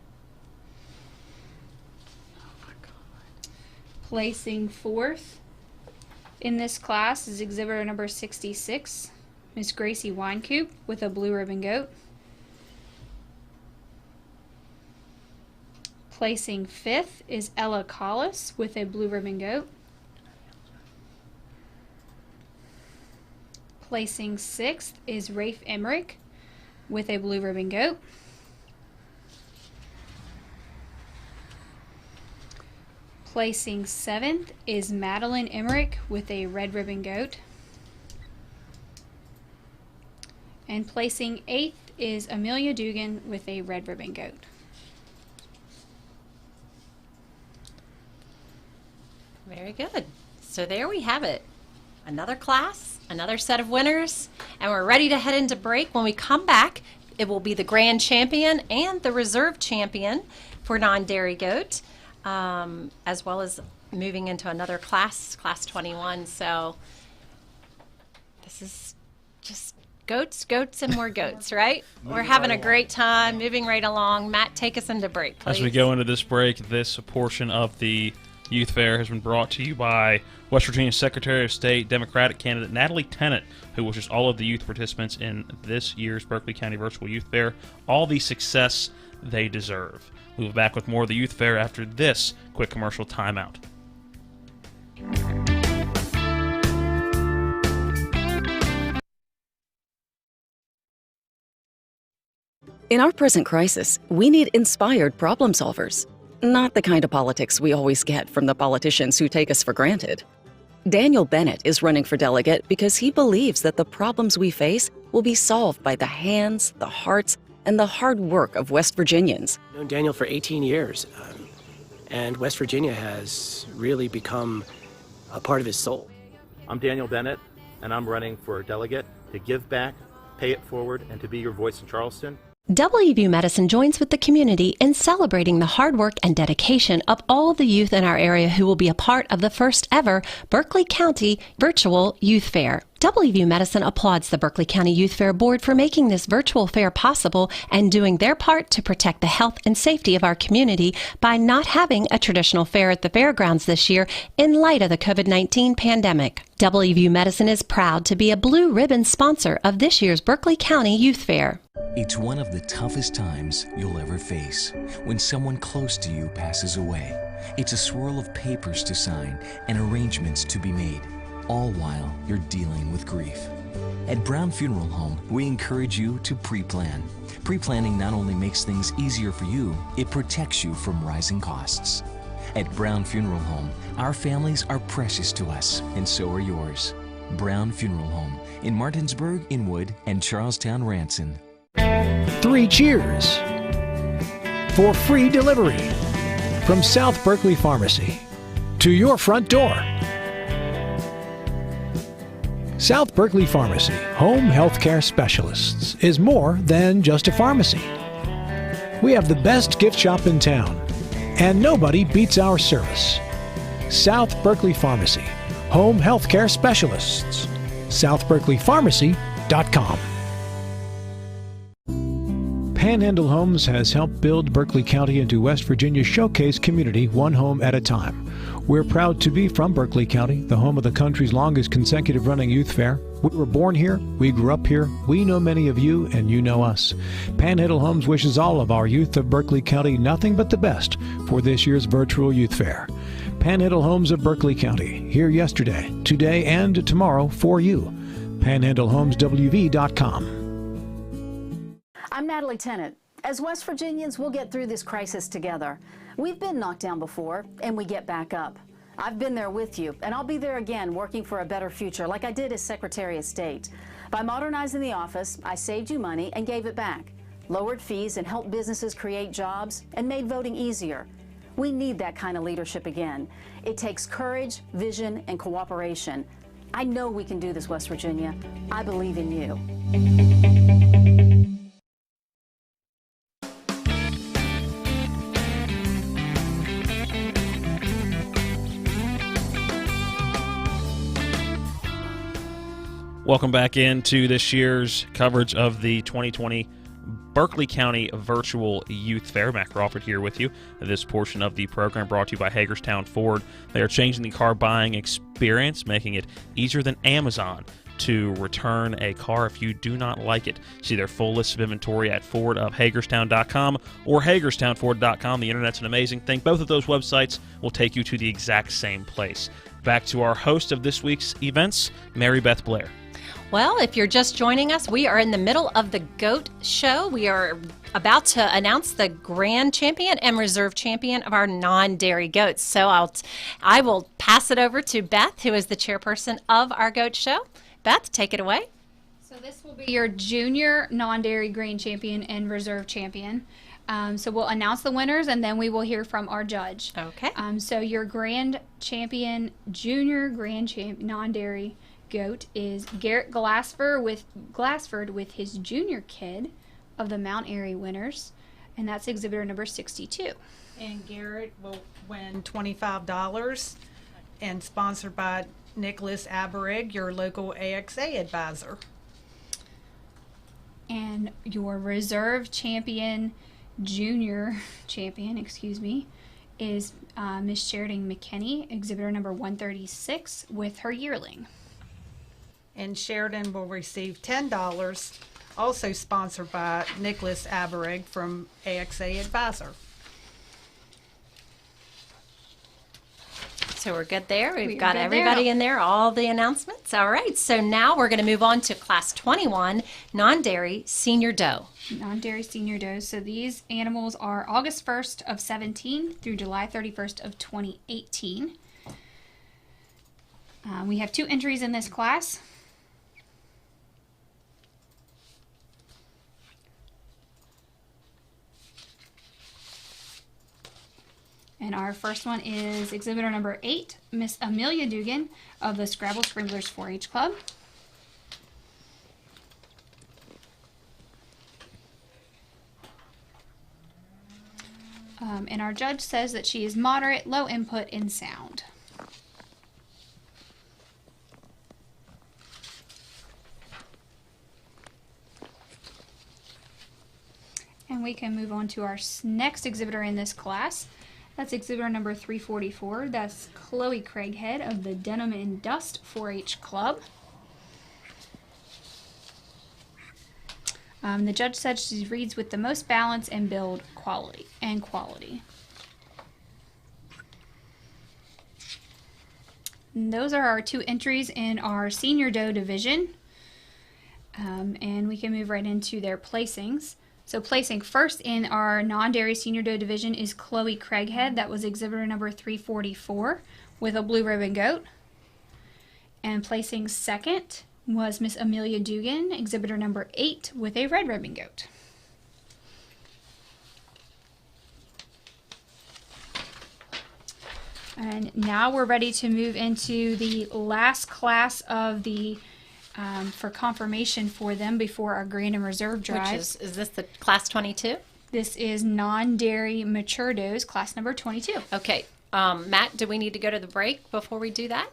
Placing fourth in this class is exhibitor number 66, Miss Gracie Winecoop, with a blue ribbon goat. Placing fifth is Ella Collis with a blue ribbon goat. Placing sixth is Rafe Emmerich with a blue ribbon goat. Placing seventh is Madeline Emmerich with a red ribbon goat. And placing eighth is Amelia Dugan with a red ribbon goat. Very good. So there we have it. Another class, another set of winners, and we're ready to head into break. When we come back, it will be the grand champion and the reserve champion for non-dairy goat, as well as moving into another class, class 21. So this is just goats, and more goats, right? We're having a great time, moving right along. Matt, take us into break, please. As we go into this break, this portion of the Youth Fair has been brought to you by West Virginia Secretary of State Democratic candidate Natalie Tennant, who wishes all of the youth participants in this year's Berkeley County Virtual Youth Fair all the success they deserve. We'll be back with more of the Youth Fair after this quick commercial timeout. In our present crisis, we need inspired problem solvers, not the kind of politics we always get from the politicians who take us for granted. Daniel Bennett is running for delegate because he believes that the problems we face will be solved by the hands, the hearts, and the hard work of West Virginians. I've known Daniel for 18 years, and West Virginia has really become a part of his soul. I'm Daniel Bennett, and I'm running for delegate to give back, pay it forward, and to be your voice in Charleston. WVU Medicine joins with the community in celebrating the hard work and dedication of all the youth in our area who will be a part of the first ever Berkeley County Virtual Youth Fair. WVU Medicine applauds the Berkeley County Youth Fair Board for making this virtual fair possible and doing their part to protect the health and safety of our community by not having a traditional fair at the fairgrounds this year in light of the COVID-19 pandemic. WVU Medicine is proud to be a blue ribbon sponsor of this year's Berkeley County Youth Fair. It's one of the toughest times you'll ever face when someone close to you passes away. It's a swirl of papers to sign and arrangements to be made, all while you're dealing with grief. At Brown Funeral Home, we encourage you to pre-plan. Pre-planning not only makes things easier for you, it protects you from rising costs. At Brown Funeral Home, our families are precious to us, and so are yours. Brown Funeral Home in Martinsburg, Inwood, and Charlestown, Ranson. 3 cheers for free delivery from South Berkeley Pharmacy to your front door. South Berkeley Pharmacy, home healthcare specialists, is more than just a pharmacy. We have the best gift shop in town, and nobody beats our service. South Berkeley Pharmacy, home healthcare specialists. southberkeleypharmacy.com. Panhandle Homes has helped build Berkeley County into West Virginia's showcase community, one home at a time. We're proud to be from Berkeley County, the home of the country's longest consecutive running youth fair. We were born here, we grew up here, we know many of you, and you know us. Panhandle Homes wishes all of our youth of Berkeley County nothing but the best for this year's virtual youth fair. Panhandle Homes of Berkeley County, here yesterday, today, and tomorrow for you. PanhandleHomesWV.com. I'm Natalie Tennant. As West Virginians, we'll get through this crisis together. We've been knocked down before, and we get back up. I've been there with you, and I'll be there again working for a better future like I did as Secretary of State. By modernizing the office, I saved you money and gave it back, lowered fees and helped businesses create jobs, and made voting easier. We need that kind of leadership again. It takes courage, vision, and cooperation. I know we can do this, West Virginia. I believe in you. Welcome back into this year's coverage of the 2020 Berkeley County Virtual Youth Fair. Matt Crawford here with you. This portion of the program brought to you by Hagerstown Ford. They are changing the car buying experience, making it easier than Amazon to return a car if you do not like it. See their full list of inventory at fordofhagerstown.com or hagerstownford.com. The internet's an amazing thing. Both of those websites will take you to the exact same place. Back to our host of this week's events, Mary Beth Blair. Well, if you're just joining us, we are in the middle of the GOAT show. We are about to announce the grand champion and reserve champion of our non-dairy goats. So I will pass it over to Beth, who is the chairperson of our GOAT show. Beth, take it away. So this will be your junior non-dairy grain champion and reserve champion. So we'll announce the winners, and then we will hear from our judge. Okay. So your grand champion, junior grand champ, non-dairy goat is Garrett Glassford with his junior kid of the Mount Airy winners, and that's exhibitor number 62. And Garrett will win $25 and sponsored by Nicholas Aberig, your local AXA advisor. And your reserve champion, junior champion, is Miss Sheridan McKinney, exhibitor number 136, with her yearling. And Sheridan will receive $10, also sponsored by Nicholas Averig from AXA Advisor. So we're good there. We've got everybody in there, all the announcements. All right, so now we're going to move on to Class 21, non-dairy senior doe. Non-dairy senior doe. So these animals are August 1st of 17 through July 31st of 2018. We have 2 entries in this class. And our first one is exhibitor number 8, Miss Amelia Dugan of the Scrabble Scramblers 4-H Club. And our judge says that she is moderate, low input in sound. And we can move on to our next exhibitor in this class. That's exhibitor number 344. That's Chloe Craighead of the Denim and Dust 4-H Club. The judge said she reads with the most balance and build quality. And those are our 2 entries in our senior doe division. And we can move right into their placings. So placing first in our non-dairy senior doe division is Chloe Craighead. That was exhibitor number 344 with a blue ribbon goat. And placing second was Miss Amelia Dugan, exhibitor number 8 with a red ribbon goat. And now we're ready to move into the last class of the for confirmation for them before our Grand and Reserve drive. Which is this the Class 22? This is non-dairy mature does, class number 22. Okay. Matt, do we need to go to the break before we do that?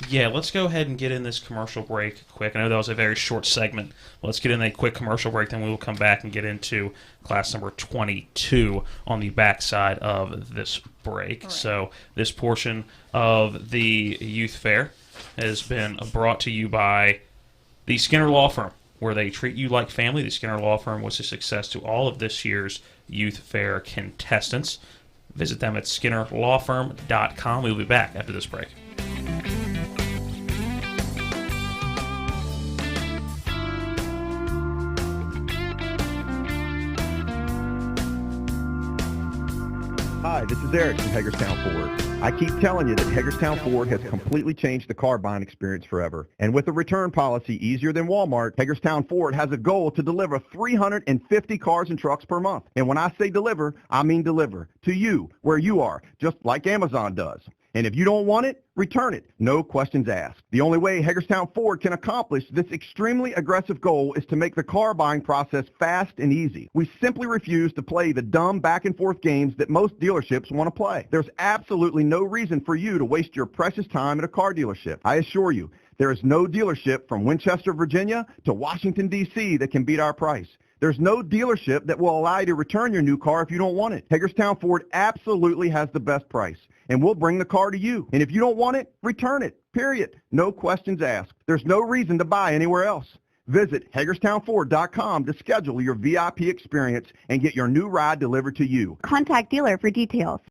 Yeah, let's go ahead and get in this commercial break quick. I know that was a very short segment. Let's get in a quick commercial break, then we will come back and get into class number 22 on the backside of this break. Right. So this portion of the youth fair has been brought to you by the Skinner Law Firm, where they treat you like family. The Skinner Law Firm was a success to all of this year's youth fair contestants. Visit them at skinnerlawfirm.com. We'll be back after this break. Hi, this is Eric from Hagerstown Ford. I keep telling you that Hagerstown Ford has completely changed the car buying experience forever. And with a return policy easier than Walmart, Hagerstown Ford has a goal to deliver 350 cars and trucks per month. And when I say deliver, I mean deliver to you, where you are, just like Amazon does. And if you don't want it, return it. No questions asked. The only way Hagerstown Ford can accomplish this extremely aggressive goal is to make the car buying process fast and easy. We simply refuse to play the dumb back and forth games that most dealerships want to play. There's absolutely no reason for you to waste your precious time at a car dealership. I assure you, there is no dealership from Winchester, Virginia to Washington, D.C. that can beat our price. There's no dealership that will allow you to return your new car if you don't want it. Hagerstown Ford absolutely has the best price, and we'll bring the car to you. And if you don't want it, return it, period. No questions asked. There's no reason to buy anywhere else. Visit HagerstownFord.com to schedule your VIP experience and get your new ride delivered to you. Contact dealer for details.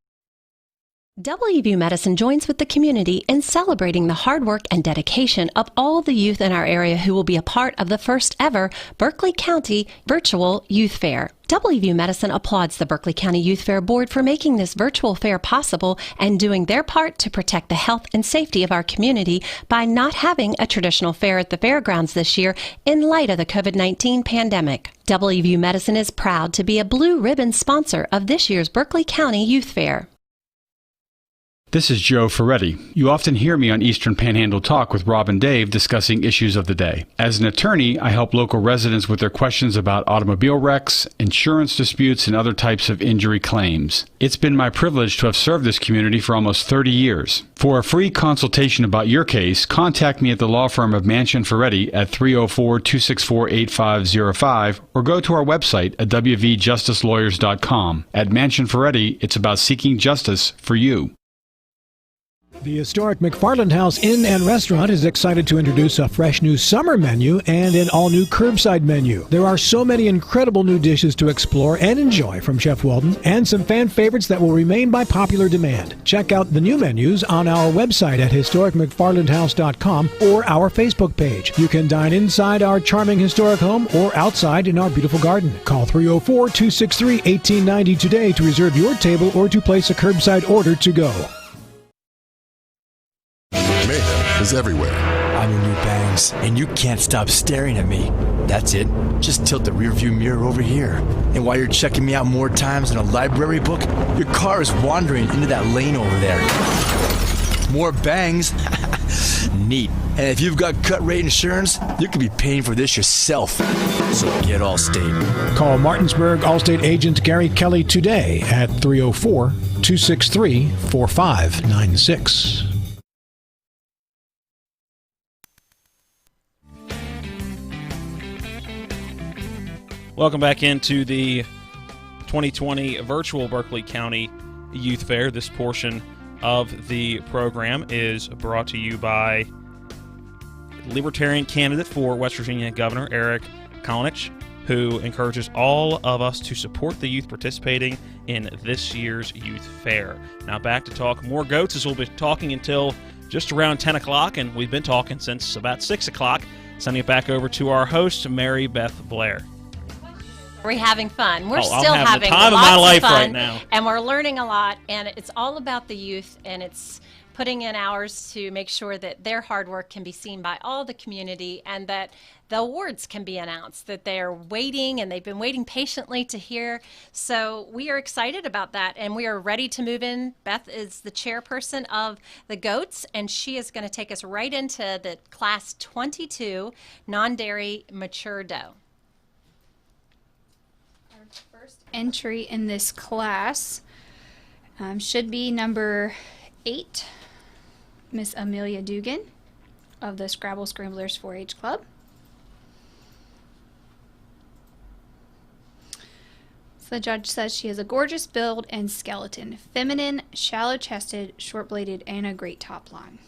WVU Medicine joins with the community in celebrating the hard work and dedication of all the youth in our area who will be a part of the first ever Berkeley County Virtual Youth Fair. WVU Medicine applauds the Berkeley County Youth Fair Board for making this virtual fair possible and doing their part to protect the health and safety of our community by not having a traditional fair at the fairgrounds this year in light of the COVID-19 pandemic. WVU Medicine is proud to be a blue ribbon sponsor of this year's Berkeley County Youth Fair. This is Joe Ferretti. You often hear me on Eastern Panhandle Talk with Rob and Dave discussing issues of the day. As an attorney, I help local residents with their questions about automobile wrecks, insurance disputes, and other types of injury claims. It's been my privilege to have served this community for almost 30 years. For a free consultation about your case, contact me at the law firm of Mansion Ferretti at 304-264-8505 or go to our website at wvjusticelawyers.com. At Mansion Ferretti, it's about seeking justice for you. The historic McFarland House Inn and Restaurant is excited to introduce a fresh new summer menu and an all-new curbside menu. There are so many incredible new dishes to explore and enjoy from Chef Weldon, and some fan favorites that will remain by popular demand. Check out the new menus on our website at historicmcfarlandhouse.com or our Facebook page. You can dine inside our charming historic home or outside in our beautiful garden. Call 304-263-1890 today to reserve your table or to place a curbside order to go. Mayhem is everywhere. I'm your new bangs, and you can't stop staring at me. That's it. Just tilt the rearview mirror over here. And while you're checking me out more times than a library book, your car is wandering into that lane over there. More bangs? Neat. And if you've got cut rate insurance, you could be paying for this yourself. So get Allstate. Call Martinsburg Allstate agent Gary Kelly today at 304-263-4596. Welcome back into the 2020 virtual Berkeley County Youth Fair. This portion of the program is brought to you by Libertarian candidate for West Virginia Governor Eric Kalnich, who encourages all of us to support the youth participating in this year's Youth Fair. Now back to talk more goats, as we'll be talking until just around 10 o'clock, and we've been talking since about 6 o'clock. Sending it back over to our host, Mary Beth Blair. We're having fun. We're I'm still having the having time of lots my life of fun, right now. and we're learning a lot. And it's all about the youth, and it's putting in hours to make sure that their hard work can be seen by all the community, and that the awards can be announced. That they are waiting, and they've been waiting patiently to hear. So we are excited about that, and we are ready to move in. Beth is the chairperson of the GOATs, and she is going to take us right into the Class 22 non-dairy mature doe. Entry in this class should be number 8, Miss Amelia Dugan of the Scrabble Scramblers 4-H Club. So the judge says she has a gorgeous build and skeleton, feminine, shallow-chested, short-bladed, and a great top line.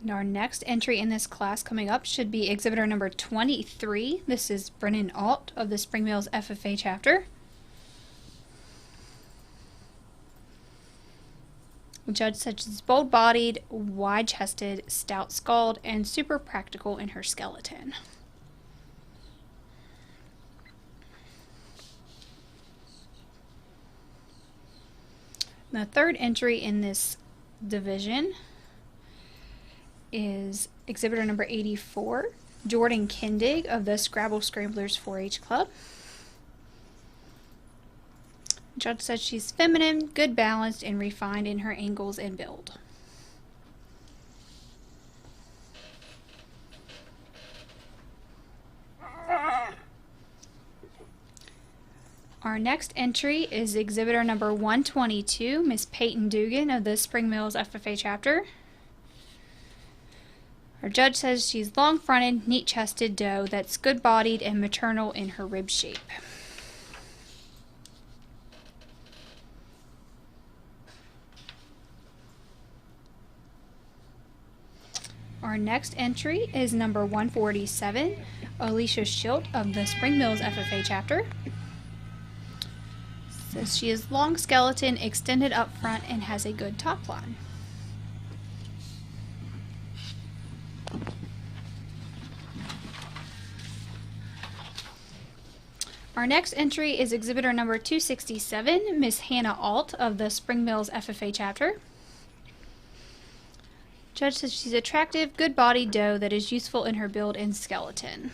And our next entry in this class coming up should be exhibitor number 23. This is Brennan Alt of the Spring Mills FFA chapter. The judge said she's bold-bodied, wide-chested, stout-skulled, and super practical in her skeleton. The third entry in this division is exhibitor number 84, Jordan Kindig of the Scrabble Scramblers 4-H Club. Judge says she's feminine, good balanced, and refined in her angles and build. Our next entry is exhibitor number 122, Miss Peyton Dugan of the Spring Mills FFA chapter. Our judge says she's long-fronted, neat-chested doe that's good-bodied and maternal in her rib shape. Our next entry is number 147, Alicia Schilt of the Spring Mills FFA chapter. Says she is long skeleton, extended up front, and has a good top line. Our next entry is exhibitor number 267, Miss Hannah Alt of the Spring Mills FFA chapter. Judge says she's attractive, good-bodied doe that is useful in her build and skeleton.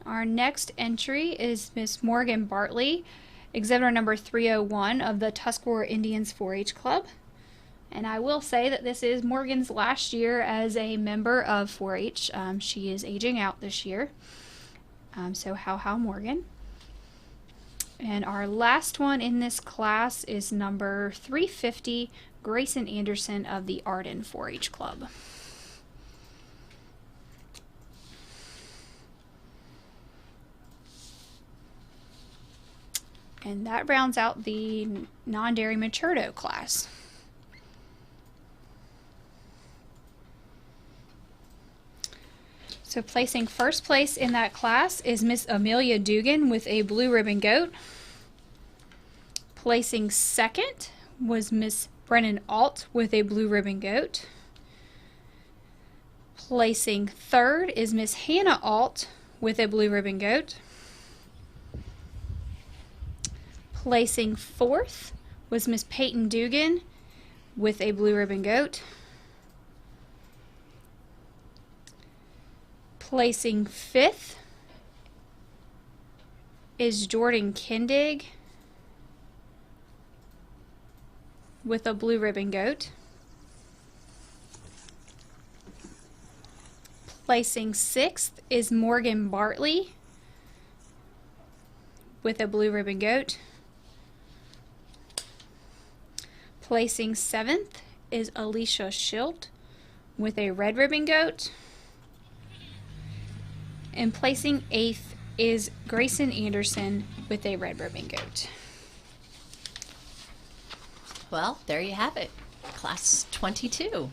Our next entry is Miss Morgan Bartley, exhibitor number 301 of the Tuscarora Indians 4-H Club. And I will say that this is Morgan's last year as a member of 4-H. She is aging out this year. So how Morgan. And our last one in this class is number 350, Grayson Anderson of the Arden 4-H Club. And that rounds out the non-dairy mature doe class. So placing first place in that class is Miss Amelia Dugan with a blue ribbon goat. Placing second was Miss Brennan Alt with a blue ribbon goat. Placing third is Miss Hannah Alt with a blue ribbon goat. Placing fourth was Miss Peyton Dugan with a blue ribbon goat. Placing fifth is Jordan Kindig with a blue ribbon goat. Placing sixth is Morgan Bartley with a blue ribbon goat. Placing seventh is Alicia Schilt with a red ribbon goat. And placing eighth is Grayson Anderson with a red ribbon goat. Well, there you have it. Class 22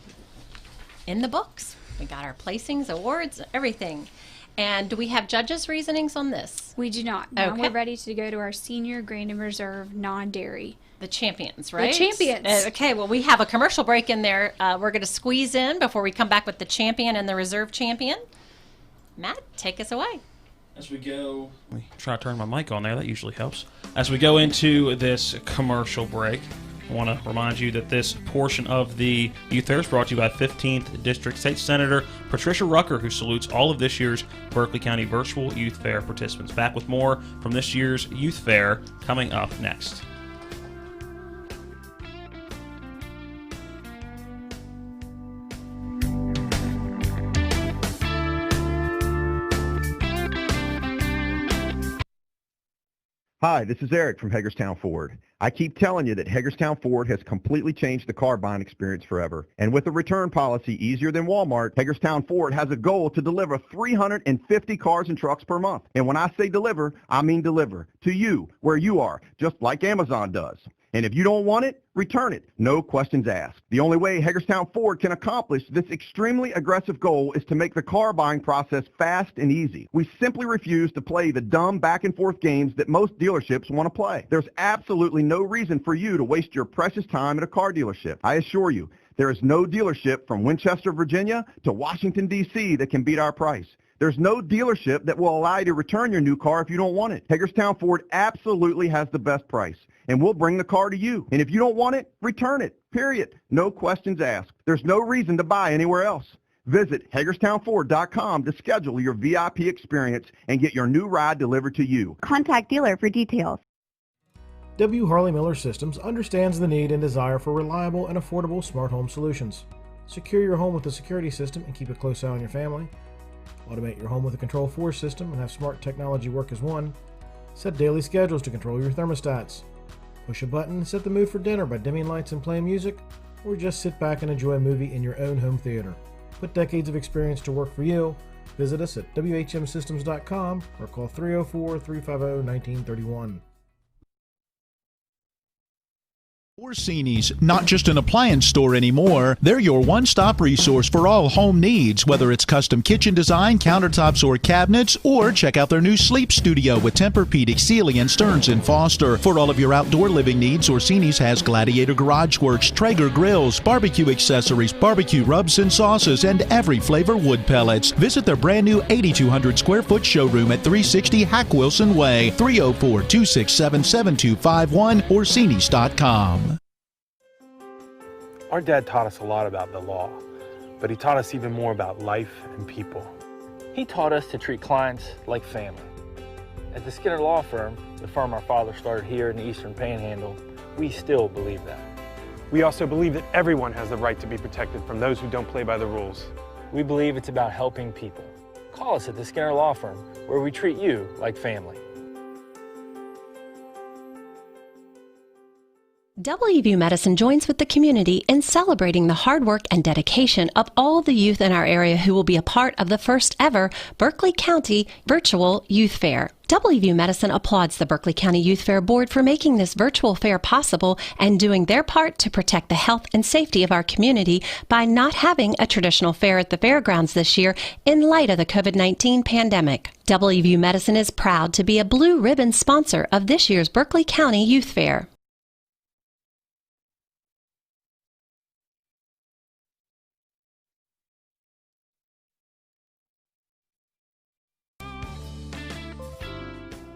in the books. We got our placings, awards, everything. And do we have judges' reasonings on this? We do not. Now Okay. we're ready to go to our senior Grand and Reserve non-dairy. The champions, right? The champions. Okay, well, we have a commercial break in there. We're going to squeeze in before we come back with the champion and the reserve champion. Matt, take us away. As we go, let me try to turn my mic on there. That usually helps. As we go into this commercial break, I want to remind you that this portion of the Youth Fair is brought to you by 15th District State Senator Patricia Rucker, who salutes all of this year's Berkeley County Virtual Youth Fair participants. Back with more from this year's Youth Fair coming up next. Hi, this is Eric from Hagerstown Ford. I keep telling you that Hagerstown Ford has completely changed the car buying experience forever. And with a return policy easier than Walmart, Hagerstown Ford has a goal to deliver 350 cars and trucks per month. And when I say deliver, I mean deliver to you, where you are, just like Amazon does. And if you don't want it, return it. No questions asked. The only way Hagerstown Ford can accomplish this extremely aggressive goal is to make the car buying process fast and easy. We simply refuse to play the dumb back and forth games that most dealerships want to play. There's absolutely no reason for you to waste your precious time at a car dealership. I assure you, there is no dealership from Winchester, Virginia to Washington, D.C. that can beat our price. There's no dealership that will allow you to return your new car if you don't want it. Hagerstown Ford absolutely has the best price, and we'll bring the car to you. And if you don't want it, return it, period. No questions asked. There's no reason to buy anywhere else. Visit HagerstownFord.com to schedule your VIP experience and get your new ride delivered to you. Contact dealer for details. W. Harley Miller Systems understands the need and desire for reliable and affordable smart home solutions. Secure your home with a security system and keep a close eye on your family. Automate your home with a Control4 system and have smart technology work as one. Set daily schedules to control your thermostats. Push a button and set the mood for dinner by dimming lights and playing music, or just sit back and enjoy a movie in your own home theater. Put decades of experience to work for you. Visit us at WHMsystems.com or call 304-350-1931. Orsini's, not just an appliance store anymore. They're your one-stop resource for all home needs, whether it's custom kitchen design, countertops, or cabinets, or check out their new sleep studio with Tempur-Pedic, Sealy, and Stearns & Foster. For all of your outdoor living needs, Orsini's has Gladiator Garage Works, Traeger grills, barbecue accessories, barbecue rubs and sauces, and every flavor wood pellets. Visit their brand new 8,200 square foot showroom at 360 Hack Wilson Way, 304-267-7251, Orsinis.com. Our dad taught us a lot about the law, but he taught us even more about life and people. He taught us to treat clients like family. At the Skinner Law Firm, the firm our father started here in the Eastern Panhandle, we still believe that. We also believe that everyone has the right to be protected from those who don't play by the rules. We believe it's about helping people. Call us at the Skinner Law Firm, where we treat you like family. WVU Medicine joins with the community in celebrating the hard work and dedication of all the youth in our area who will be a part of the first ever Berkeley County Virtual Youth Fair. WVU Medicine applauds the Berkeley County Youth Fair Board for making this virtual fair possible and doing their part to protect the health and safety of our community by not having a traditional fair at the fairgrounds this year in light of the COVID-19 pandemic. WVU Medicine is proud to be a blue ribbon sponsor of this year's Berkeley County Youth Fair.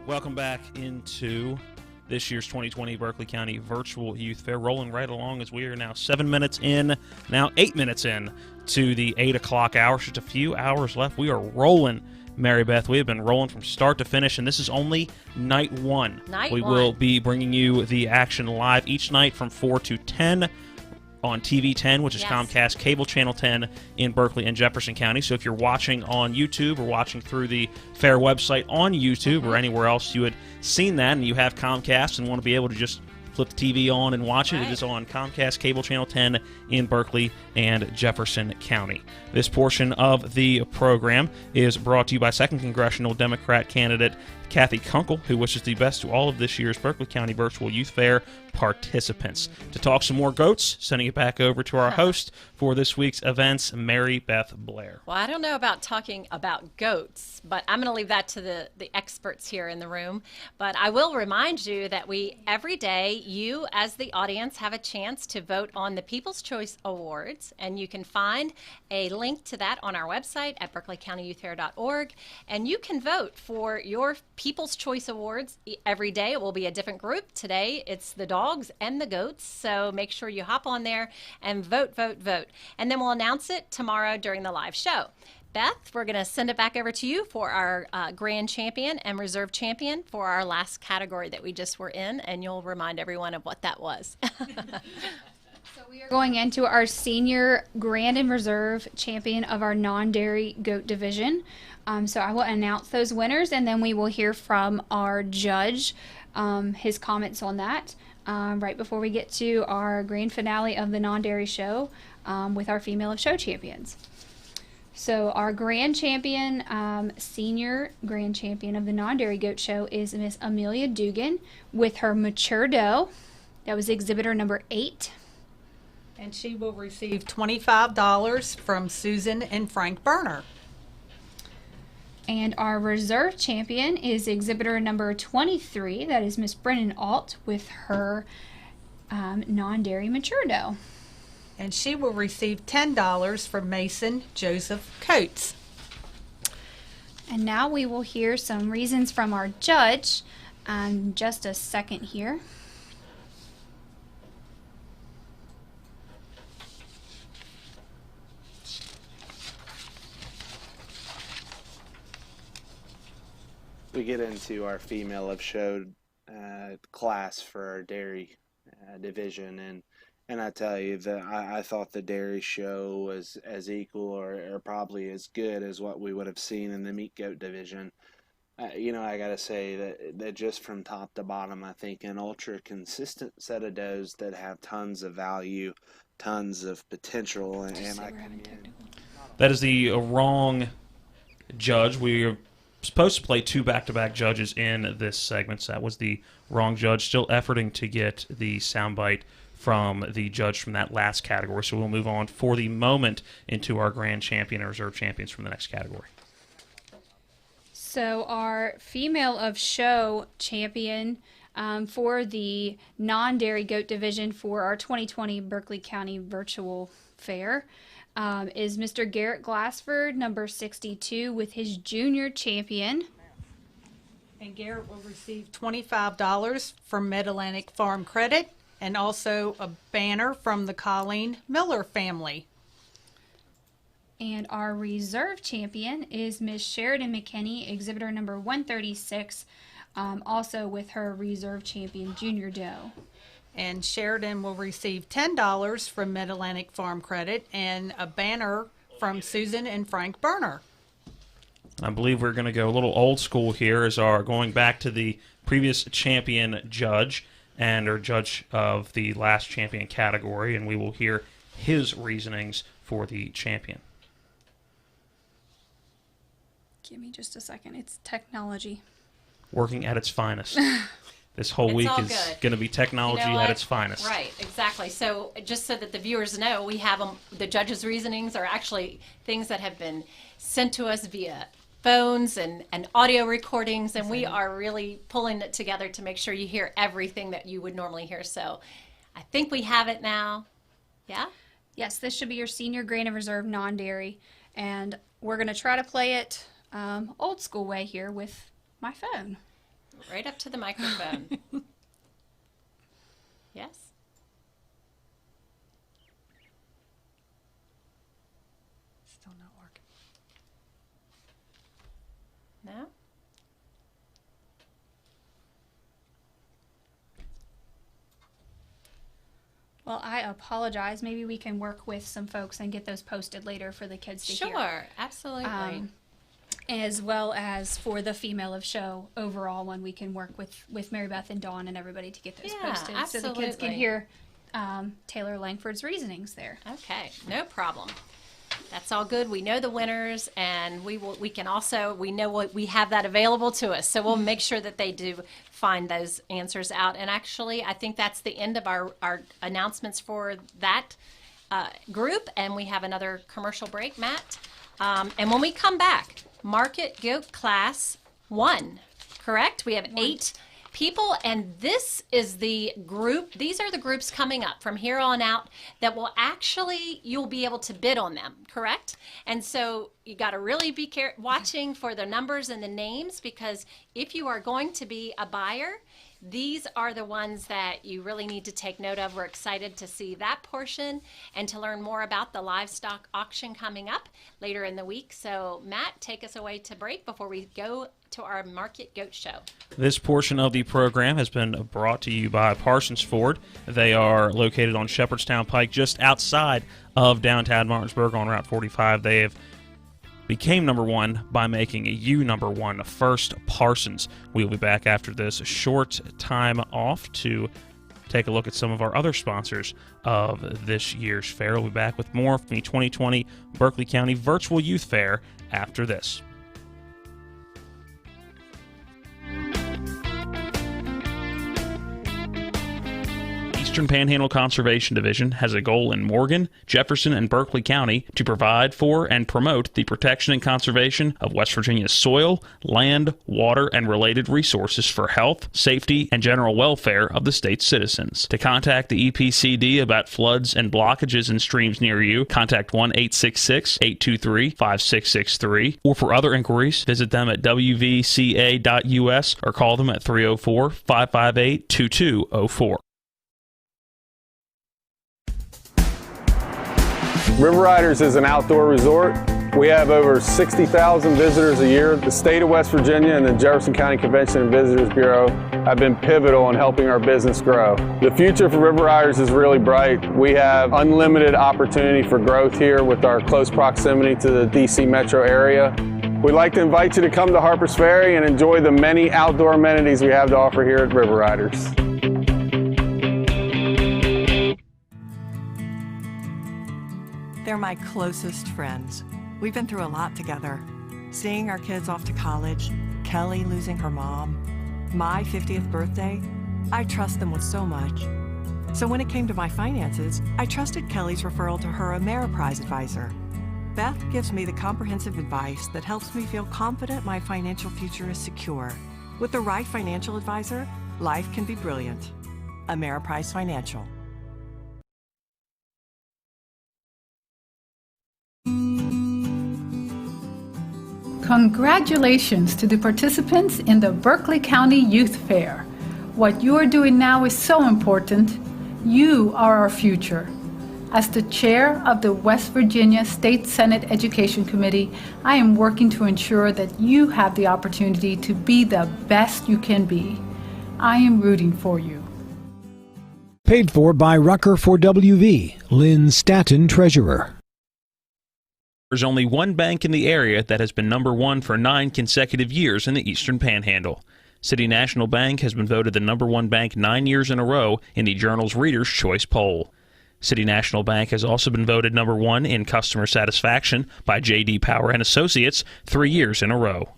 Welcome back into this year's 2020 Berkeley County Virtual Youth Fair. Rolling right along as we are now 7 minutes in, now 8 minutes in to the 8 o'clock hour. Just a few hours left. We are rolling, Mary Beth. We have been rolling from start to finish, and this is only night one. We will be bringing you the action live each night from 4 to 10 on TV 10, which is Comcast Cable Channel 10 in Berkeley and Jefferson County. So if you're watching on YouTube or watching through the fair website on YouTube or anywhere else you had seen that and you have Comcast and want to be able to just flip the TV on and watch it, it is on Comcast Cable Channel 10 in Berkeley and Jefferson County. This portion of the program is brought to you by 2nd Congressional Democrat candidate Kathy Kunkel, who wishes the best to all of this year's Berkeley County Virtual Youth Fair participants. To talk some more goats, sending it back over to our host for this week's events, Mary Beth Blair. Well, I don't know about talking about goats, but I'm going to leave that to the experts here in the room. But I will remind you that every day, you as the audience have a chance to vote on the People's Choice Awards, and you can find a link to that on our website at berkeleycountyyouthfair.org, and you can vote for your People's Choice Awards every day. It will be a different group. Today, it's the dogs and the goats, so make sure you hop on there and vote. And then we'll announce it tomorrow during the live show. Beth, we're going to send it back over to you for our grand champion and reserve champion for our last category that we just were in, and you'll remind everyone of what that was. So we are going into our senior grand and reserve champion of our non-dairy goat division. So I will announce those winners, and then we will hear from our judge, his comments on that, right before we get to our grand finale of the non-dairy show with our female of show champions. So our grand champion, senior grand champion of the non-dairy goat show is Miss Amelia Dugan with her mature doe. That was exhibitor number 8. And she will receive $25 from Susan and Frank Berner. And our reserve champion is exhibitor number 23. That is Miss Brennan Alt with her non-dairy mature doe. And she will receive $10 from Mason Joseph Coates. And now we will hear some reasons from our judge. Just a second here. We get into our female of show class for our dairy division, and I tell you that I thought the dairy show was as equal or probably as good as what we would have seen in the meat goat division. I gotta say that just from top to bottom, I think an ultra consistent set of does that have tons of value, tons of potential, and that is the wrong judge. We are supposed to play 2 back-to-back judges in this segment, so that was the wrong judge. Still efforting to get the soundbite from the judge from that last category. So we'll move on for the moment into our grand champion and reserve champions from the next category. So our female of show champion for the non-dairy goat division for our 2020 Berkeley County Virtual Fair is Mr. Garrett Glassford, number 62, with his junior champion. And Garrett will receive $25 from Mid-Atlantic Farm Credit and also a banner from the Colleen Miller family. And our reserve champion is Miss Sheridan McKinney, exhibitor number 136, also with her reserve champion junior doe. And Sheridan will receive $10 from Mid-Atlantic Farm Credit and a banner from Susan and Frank Berner. I believe we're going to go a little old school here as our going back to the previous champion judge and our judge of the last champion category, and we will hear his reasonings for the champion. Give me just a second. It's technology. Working at its finest. This whole week is going to be technology at its finest. Right, exactly. So just so that the viewers know, we have the judges' reasonings are actually things that have been sent to us via phones and audio recordings, and we are really pulling it together to make sure you hear everything that you would normally hear. So I think we have it now. Yeah? Yes, this should be your senior grain and reserve non-dairy, and we're going to try to play it old school way here with my phone. Right up to the microphone. Yes? Still not working. No? Well, I apologize. Maybe we can work with some folks and get those posted later for the kids to hear. Sure, absolutely. As well as for the female of show overall one, we can work with Mary Beth and Dawn and everybody to get those posted so the kids can hear Taylor Langford's reasonings there. Okay, no problem. That's all good. We know the winners, and we know what we have that available to us. So we'll make sure that they do find those answers out. And actually, I think that's the end of our announcements for that group. And we have another commercial break, Matt. And when we come back, Market Goat Class 1, correct? We have 8 people, and this is the group. These are the groups coming up from here on out that will actually, you'll be able to bid on them, correct? And so you got to really be watching for the numbers and the names, because if you are going to be a buyer, these are the ones that you really need to take note of. We're excited to see that portion and to learn more about the livestock auction coming up later in the week. So, Matt, take us away to break before we go to our Market Goat Show. This portion of the program has been brought to you by Parsons Ford. They are located on Shepherdstown Pike, just outside of downtown Martinsburg on Route 45. They have became number one by making you number one first, Parsons. We'll be back after this short time off to take a look at some of our other sponsors of this year's fair. We'll be back with more from the 2020 Berkeley County Virtual Youth Fair after this. Eastern Panhandle Conservation Division has a goal in Morgan, Jefferson, and Berkeley County to provide for and promote the protection and conservation of West Virginia's soil, land, water, and related resources for health, safety, and general welfare of the state's citizens. To contact the EPCD about floods and blockages in streams near you, contact 1-866-823-5663, or for other inquiries, visit them at wvca.us or call them at 304-558-2204. River Riders is an outdoor resort. We have over 60,000 visitors a year. The state of West Virginia and the Jefferson County Convention and Visitors Bureau have been pivotal in helping our business grow. The future for River Riders is really bright. We have unlimited opportunity for growth here with our close proximity to the DC metro area. We'd like to invite you to come to Harpers Ferry and enjoy the many outdoor amenities we have to offer here at River Riders. They're my closest friends. We've been through a lot together. Seeing our kids off to college, Kelly losing her mom, my 50th birthday. I trust them with so much. So when it came to my finances, I trusted Kelly's referral to her Ameriprise advisor. Beth gives me the comprehensive advice that helps me feel confident my financial future is secure. With the right financial advisor, life can be brilliant. Ameriprise Financial. Congratulations to the participants in the Berkeley County Youth Fair. What you are doing now is so important. You are our future. As the chair of the West Virginia State Senate Education Committee, I am working to ensure that you have the opportunity to be the best you can be. I am rooting for you. Paid for by Rucker for WV, Lynn Staton, Treasurer. There's only one bank in the area that has been number one for 9 consecutive years in the Eastern Panhandle. City National Bank has been voted the number one bank 9 years in a row in the Journal's Reader's Choice poll. City National Bank has also been voted number one in customer satisfaction by J.D. Power and Associates 3 years in a row.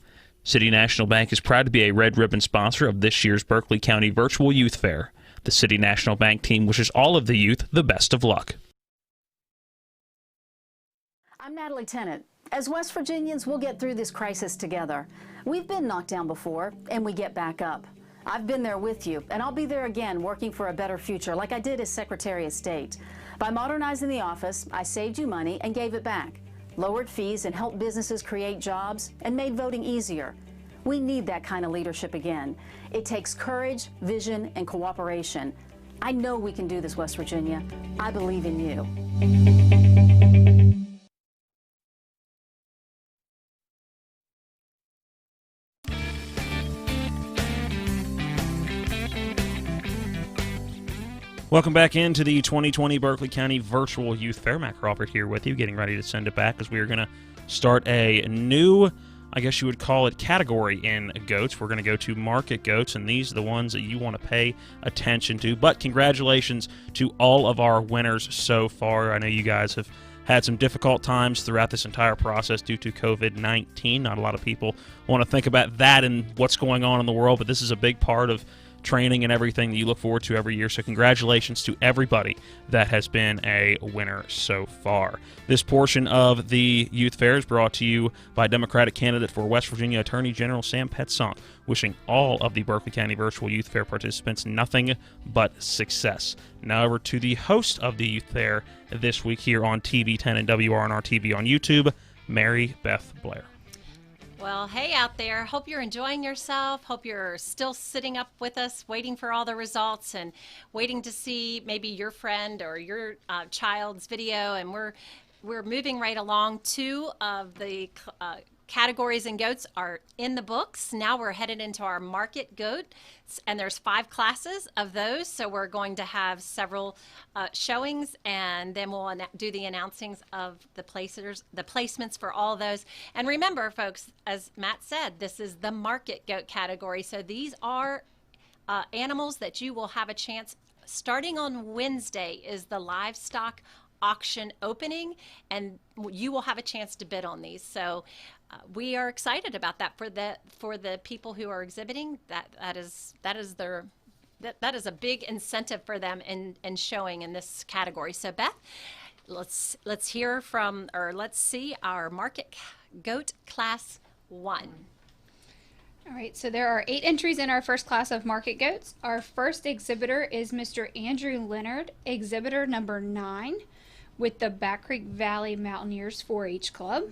City National Bank is proud to be a red ribbon sponsor of this year's Berkeley County Virtual Youth Fair. The City National Bank team wishes all of the youth the best of luck. I'm Natalie Tennant. As West Virginians, we'll get through this crisis together. We've been knocked down before, and we get back up. I've been there with you, and I'll be there again working for a better future like I did as Secretary of State. By modernizing the office, I saved you money and gave it back, lowered fees and helped businesses create jobs, and made voting easier. We need that kind of leadership again. It takes courage, vision, and cooperation. I know we can do this, West Virginia. I believe in you. Welcome back into the 2020 Berkeley County Virtual Youth Fair. Matt Crawford here with you, getting ready to send it back as we are going to start a new, I guess you would call it, category in goats. We're going to go to market goats, and these are the ones that you want to pay attention to. But congratulations to all of our winners so far. I know you guys have had some difficult times throughout this entire process due to COVID-19. Not a lot of people want to think about that and what's going on in the world, but this is a big part of training and everything that you look forward to every year. So congratulations to everybody that has been a winner so far. This portion of the Youth Fair is brought to you by Democratic candidate for West Virginia Attorney General Sam Petzonk, wishing all of the Berkeley County Virtual Youth Fair participants nothing but success. Now over to the host of the Youth Fair this week here on TV10 and WRNR TV on YouTube, Mary Beth Blair. Well, hey out there. Hope you're enjoying yourself. Hope you're still sitting up with us, waiting for all the results and waiting to see maybe your friend or your child's video. And we're moving right along. 2 of the categories in goats are in the books. Now we're headed into our market goats, and there's 5 classes of those. So we're going to have several showings, and then we'll do the announcings of the placements for all those. And remember, folks, as Matt said, this is the market goat category. So these are animals that you will have a chance. Starting on Wednesday is the livestock auction opening, and you will have a chance to bid on these. So we are excited about that for the people who are exhibiting. That is a big incentive for them in showing in this category. So Beth, let's see our market goat class 1. All right, so there are 8 entries in our first class of market goats. Our first exhibitor is Mr. Andrew Leonard, exhibitor number 9 with the Back Creek Valley Mountaineers 4-H Club.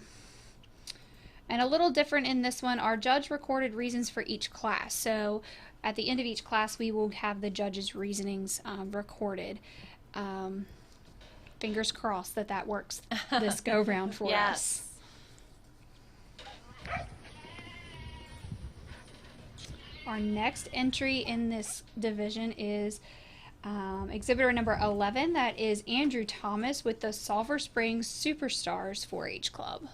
And a little different in this one, our judge recorded reasons for each class. So at the end of each class, we will have the judge's reasonings recorded. Fingers crossed that works this go round for us. Our next entry in this division is exhibitor number 11. That is Andrew Thomas with the Sulphur Springs Superstars 4-H Club.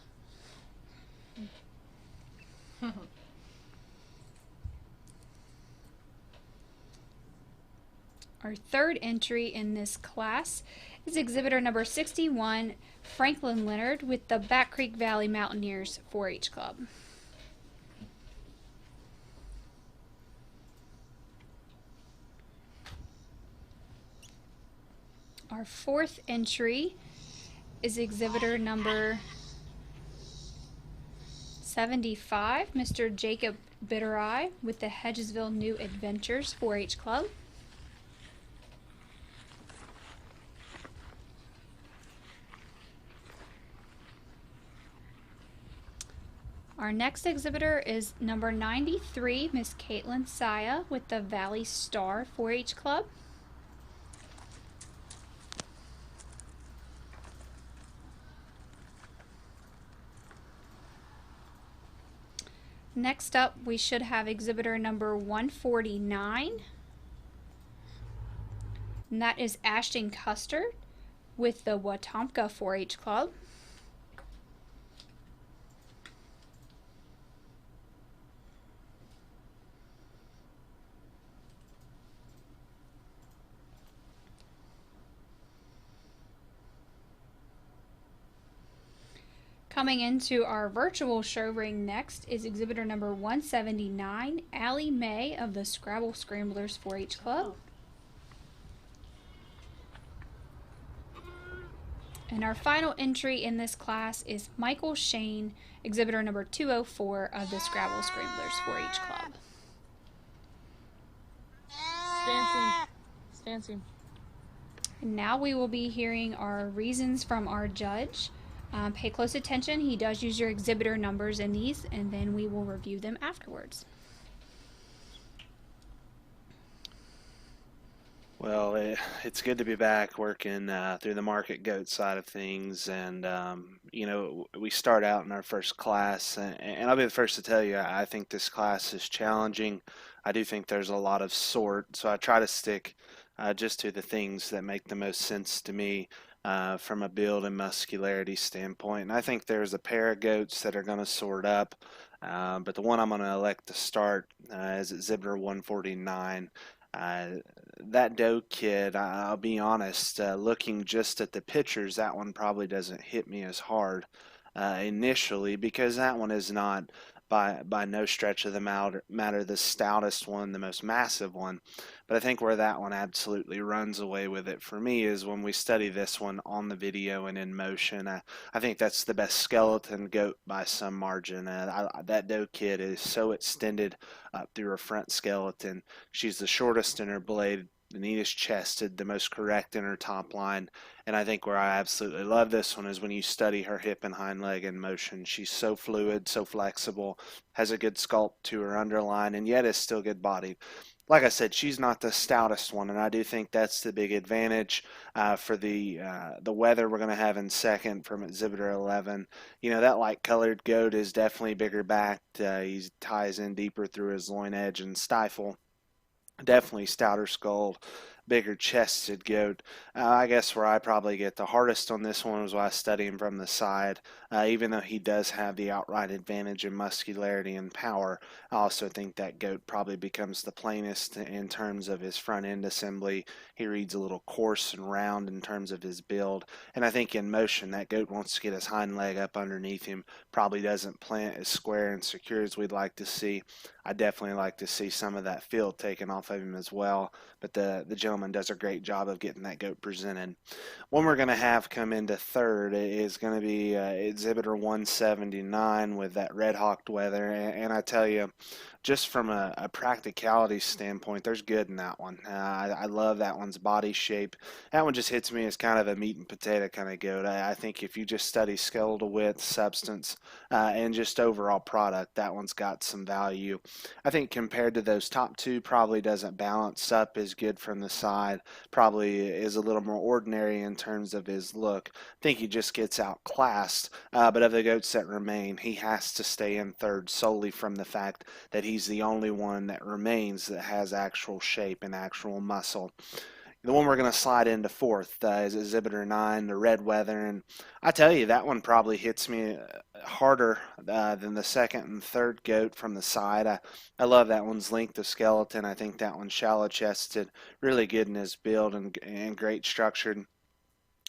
Our third entry in this class is exhibitor number 61, Franklin Leonard with the Back Creek Valley Mountaineers 4-H Club. Our fourth entry is exhibitor number 75, Mr. Jacob Bittereye with the Hedgesville New Adventures 4-H Club. Our next exhibitor is number 93, Miss Caitlin Saya with the Valley Star 4-H Club. Next up, we should have exhibitor number 149, and that is Ashton Custard with the Wetumpka 4-H Club. Coming into our virtual show ring next is exhibitor number 179, Allie Mae of the Scrabble Scramblers 4-H Club. And our final entry in this class is Michael Shane, exhibitor number 204 of the Scrabble Scramblers 4-H Club. Stancing. And now we will be hearing our reasons from our judge. Pay close attention. He does use your exhibitor numbers in these, and then we will review them afterwards. Well, it's good to be back working through the market goat side of things. And, we start out in our first class, and I'll be the first to tell you, I think this class is challenging. I do think there's a lot of sort, so I try to stick just to the things that make the most sense to me. From a build and muscularity standpoint. And I think there's a pair of goats that are going to sort up, but the one I'm going to elect to start is exhibitor 149. That doe kid, I'll be honest, looking just at the pictures, that one probably doesn't hit me as hard initially, because that one is not by no stretch of the matter the stoutest one, the most massive one. But I think where that one absolutely runs away with it for me is when we study this one on the video and in motion. I think that's the best skeleton goat by some margin. That doe kid is so extended up through her front skeleton. She's the shortest in her blade, the neatest chested, the most correct in her top line. And I think where I absolutely love this one is when you study her hip and hind leg in motion. She's so fluid, so flexible, has a good sculpt to her underline, and yet is still good bodied. Like I said, she's not the stoutest one, and I do think that's the big advantage for the weather we're going to have in second from exhibitor 11. That light-colored goat is definitely bigger backed. He ties in deeper through his loin edge and stifle. Definitely stouter skulled, bigger chested goat. I guess where I probably get the hardest on this one is when I study him from the side. Even though he does have the outright advantage in muscularity and power, I also think that goat probably becomes the plainest in terms of his front end assembly. He reads a little coarse and round in terms of his build, and I think in motion that goat wants to get his hind leg up underneath him, probably doesn't plant as square and secure as we'd like to see. I definitely like to see some of that field taken off of him as well, but the gentleman does a great job of getting that goat presented. One we're going to have come into third is going to be exhibitor 179 with that red-hawked weather, and I tell you, just from a practicality standpoint, there's good in that one. I love that one's body shape. That one just hits me as kind of a meat and potato kind of goat. I think if you just study skeletal width, substance, and just overall product, that one's got some value. I think compared to those top two, probably doesn't balance up as good from the side. Probably is a little more ordinary in terms of his look. I think he just gets outclassed. But of the goats that remain, he has to stay in third solely from the fact that he's the only one that remains that has actual shape and actual muscle. The one we're going to slide into fourth is exhibitor 9, the red weather, and I tell you, that one probably hits me harder than the second and third goat from the side. I love that one's length of skeleton. I think that one's shallow chested, really good in his build and great structured.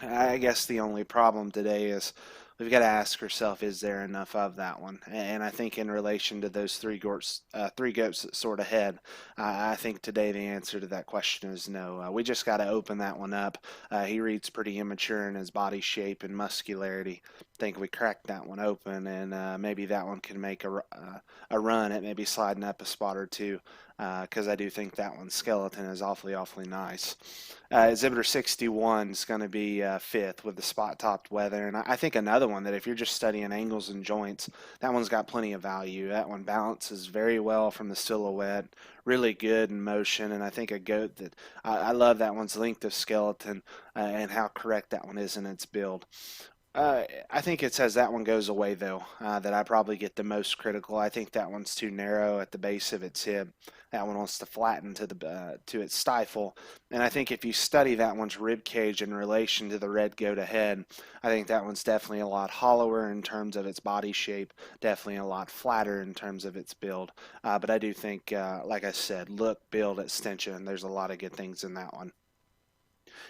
I guess the only problem today is we've got to ask ourselves, is there enough of that one? And I think in relation to those three goats that sort of head, I think today the answer to that question is no. We just got to open that one up. He reads pretty immature in his body shape and muscularity. I think we cracked that one open, and maybe that one can make a run at maybe sliding up a spot or two, because I do think that one's skeleton is awfully nice. Exhibitor 61 is going to be fifth with the spot-topped weather, and I think another one that if you're just studying angles and joints, that one's got plenty of value. That one balances very well from the silhouette, really good in motion, and I think a goat that I love that one's length of skeleton and how correct that one is in its build. I think it's as that one goes away, though, that I probably get the most critical. I think that one's too narrow at the base of its hip. That one wants to flatten to its stifle. And I think if you study that one's rib cage in relation to the red goat ahead, I think that one's definitely a lot hollower in terms of its body shape, definitely a lot flatter in terms of its build. But I do think, like I said, look, build, extension, there's a lot of good things in that one.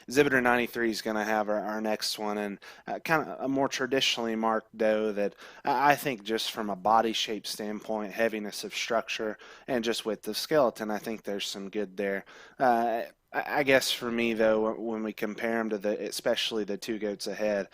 Exhibitor 93 is going to have our next one, and kind of a more traditionally marked doe that I think just from a body shape standpoint, heaviness of structure, and just width of skeleton, I think there's some good there. I guess for me, though, when we compare them to especially the two goats ahead,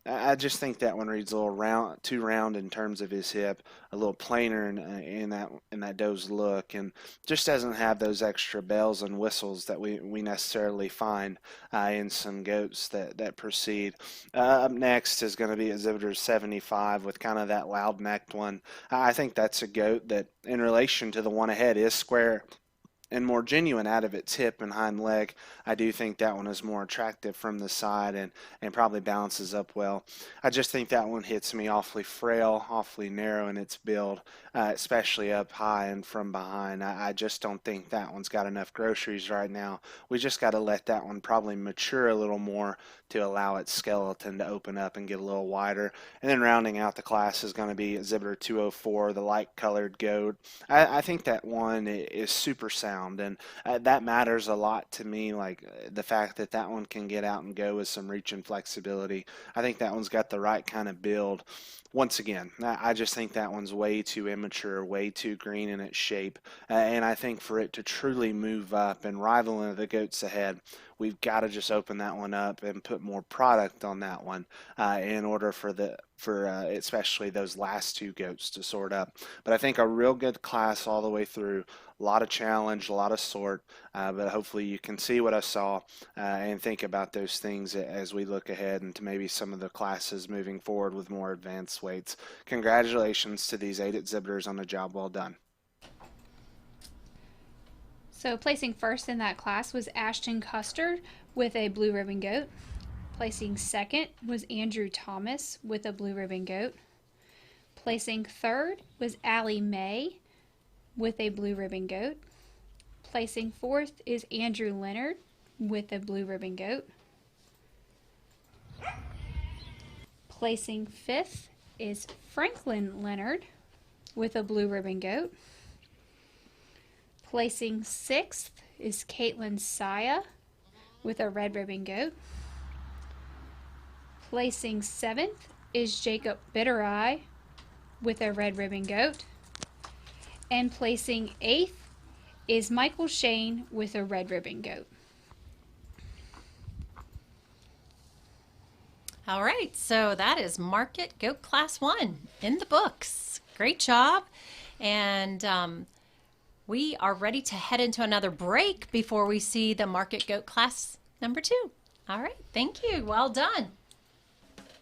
I just think that one reads a little too round in terms of his hip, a little plainer in that doe's look, and just doesn't have those extra bells and whistles that we necessarily find in some goats that proceed. Up next is going to be exhibitor 75 with kind of that loud-necked one. I think that's a goat that, in relation to the one ahead, is square and more genuine out of its hip and hind leg. I do think that one is more attractive from the side and probably balances up well. I just think that one hits me awfully frail, awfully narrow in its build, especially up high and from behind. I just don't think that one's got enough groceries right now. We just got to let that one probably mature a little more to allow its skeleton to open up and get a little wider. And then rounding out the class is going to be exhibitor 204, the light-colored goat. I think that one is super sound. And that matters a lot to me, like the fact that that one can get out and go with some reach and flexibility. I think that one's got the right kind of build. Once again, I just think that one's way too immature, way too green in its shape, and I think for it to truly move up and rival into the goats ahead, we've got to just open that one up and put more product on that one in order for especially those last two goats to sort up. But I think a real good class all the way through, a lot of challenge, a lot of sort, but hopefully you can see what I saw and think about those things as we look ahead into maybe some of the classes moving forward with more advanced weights. Congratulations to these 8 exhibitors on a job well done. So placing first in that class was Ashton Custard with a blue ribbon goat. Placing second was Andrew Thomas with a blue ribbon goat. Placing third was Allie May with a blue ribbon goat. Placing fourth is Andrew Leonard with a blue ribbon goat. Placing fifth is Franklin Leonard with a blue ribbon goat. Placing sixth is Caitlin Saya with a red ribbon goat. Placing seventh is Jacob Bittereye with a red ribbon goat. And placing eighth is Michael Shane with a red ribbon goat. All right, so that is Market Goat Class 1 in the books. Great job. And we are ready to head into another break before we see the Market Goat Class number 2. All right, thank you. Well done.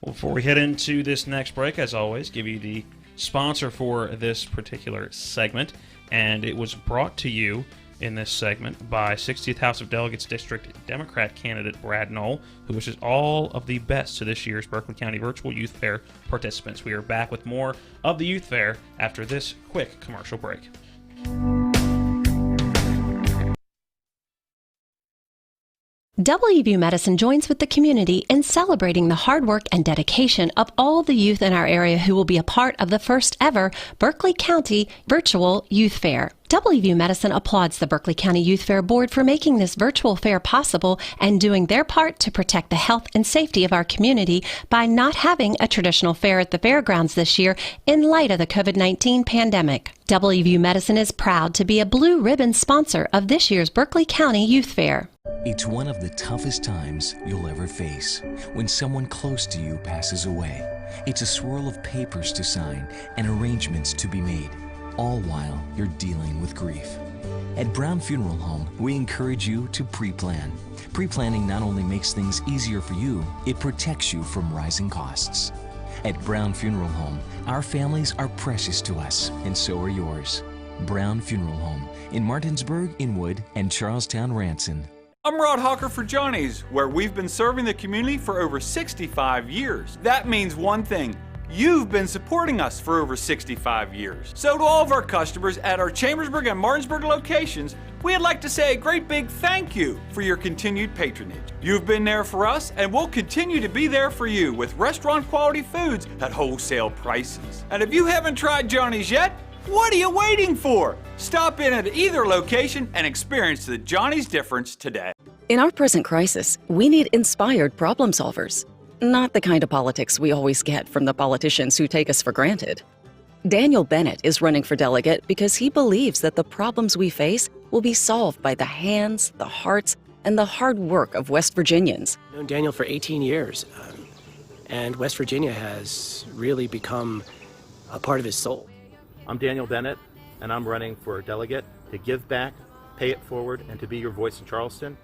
Well, before we head into this next break, as always, give you the sponsor for this particular segment. And it was brought to you in this segment by 60th House of Delegates District Democrat candidate Brad Knoll, who wishes all of the best to this year's Berkeley County Virtual Youth Fair participants. We are back with more of the Youth Fair after this quick commercial break. WVU Medicine joins with the community in celebrating the hard work and dedication of all the youth in our area who will be a part of the first ever Berkeley County Virtual Youth Fair. WVU Medicine applauds the Berkeley County Youth Fair Board for making this virtual fair possible and doing their part to protect the health and safety of our community by not having a traditional fair at the fairgrounds this year in light of the COVID-19 pandemic. WVU Medicine is proud to be a blue ribbon sponsor of this year's Berkeley County Youth Fair. It's one of the toughest times you'll ever face when someone close to you passes away. It's a swirl of papers to sign and arrangements to be made, all while you're dealing with grief. At Brown Funeral Home, we encourage you to pre-plan. Pre-planning not only makes things easier for you, it protects you from rising costs. At Brown Funeral Home, our families are precious to us, and so are yours. Brown Funeral Home in Martinsburg, Inwood, and Charlestown, Ranson. I'm Rod Hawker for Johnny's, where we've been serving the community for over 65 years. That means one thing. You've been supporting us for over 65 years. So to all of our customers at our Chambersburg and Martinsburg locations, we'd like to say a great big thank you for your continued patronage. You've been there for us and we'll continue to be there for you with restaurant quality foods at wholesale prices. And if you haven't tried Johnny's yet, what are you waiting for? Stop in at either location and experience the Johnny's difference today. In our present crisis, we need inspired problem solvers, not the kind of politics we always get from the politicians who take us for granted. Daniel Bennett is running for delegate because he believes that the problems we face will be solved by the hands, the hearts, and the hard work of West Virginians. I've known Daniel for 18 years, and West Virginia has really become a part of his soul. I'm Daniel Bennett, and I'm running for delegate to give back, pay it forward, and to be your voice in Charleston.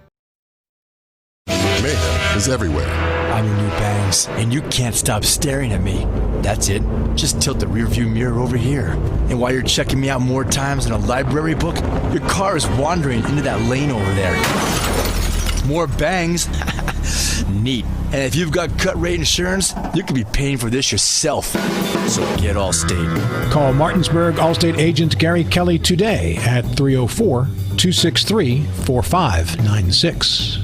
Mayhem is everywhere. I'm your new bangs, and you can't stop staring at me. That's it. Just tilt the rearview mirror over here. And while you're checking me out more times than a library book, your car is wandering into that lane over there. More bangs? Neat. And if you've got cut rate insurance, you could be paying for this yourself. So get Allstate. Call Martinsburg Allstate agent Gary Kelly today at 304-263-4596.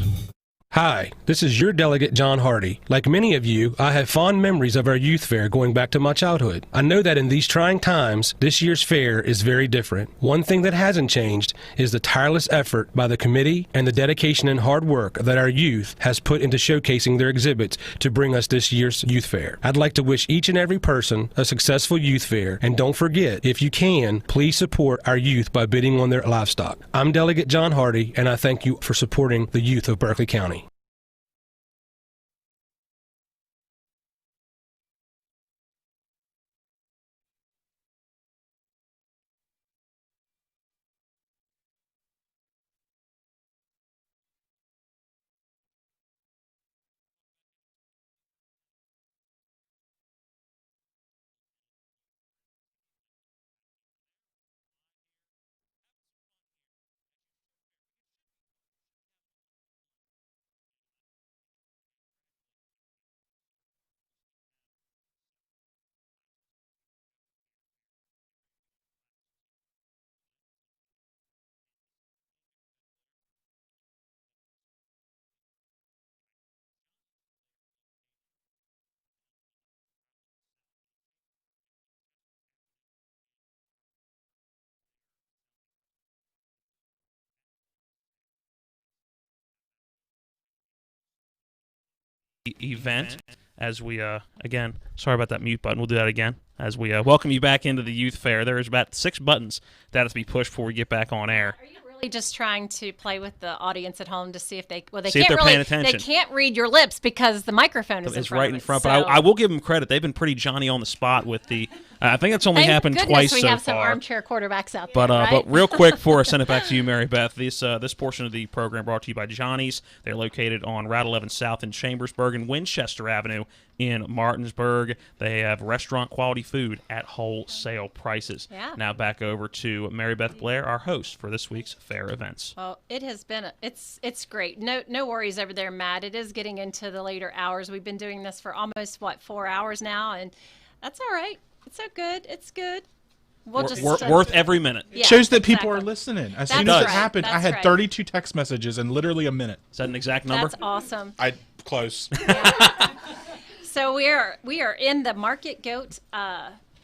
Hi, this is your delegate, John Hardy. Like many of you, I have fond memories of our youth fair going back to my childhood. I know that in these trying times, this year's fair is very different. One thing that hasn't changed is the tireless effort by the committee and the dedication and hard work that our youth has put into showcasing their exhibits to bring us this year's youth fair. I'd like to wish each and every person a successful youth fair, and don't forget, if you can, please support our youth by bidding on their livestock. I'm Delegate John Hardy, and I thank you for supporting the youth of Berkeley County. Event as we again, sorry about that mute button, we'll do that again as we welcome you back into the youth fair. There's about 6 buttons that have to be pushed before we get back on air. Are you really just trying to play with the audience at home to see if they See if they're paying attention. They can't read your lips because the microphone is It's in front right of in it, front, so. but I will give them credit. They've been pretty Johnny on the spot with the I think it's only happened twice we so have some far. armchair quarterbacks out there, But right? but real quick before I send it back to you, Mary Beth, this portion of the program brought to you by Johnny's. They're located on Route 11 South in Chambersburg and Winchester Avenue in Martinsburg. They have restaurant quality food at wholesale prices. Yeah. Now back over to Mary Beth Blair, our host for this week's fair events. Well, it has been it's great. No worries over there, Matt. It is getting into the later hours. We've been doing this for almost 4 hours now, and that's all right. It's so good. It's good. We'll just worth every minute. Yeah, Shows that people exactly. are listening. As That's soon as it right. happened, I That's had right. 32 text messages in literally a minute. Is that an exact number? That's awesome. Close. So we are in the Market Goat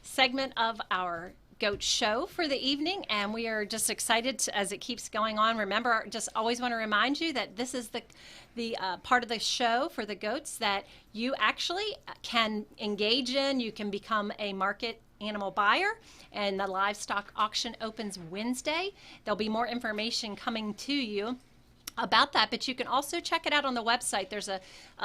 segment of our goat show for the evening, and we are just excited as it keeps going on. Remember, just always want to remind you that this is the part of the show for the goats that you actually can engage in. You can become a market animal buyer, and the livestock auction opens Wednesday. There'll be more information coming to you about that, but you can also check it out on the website. There's a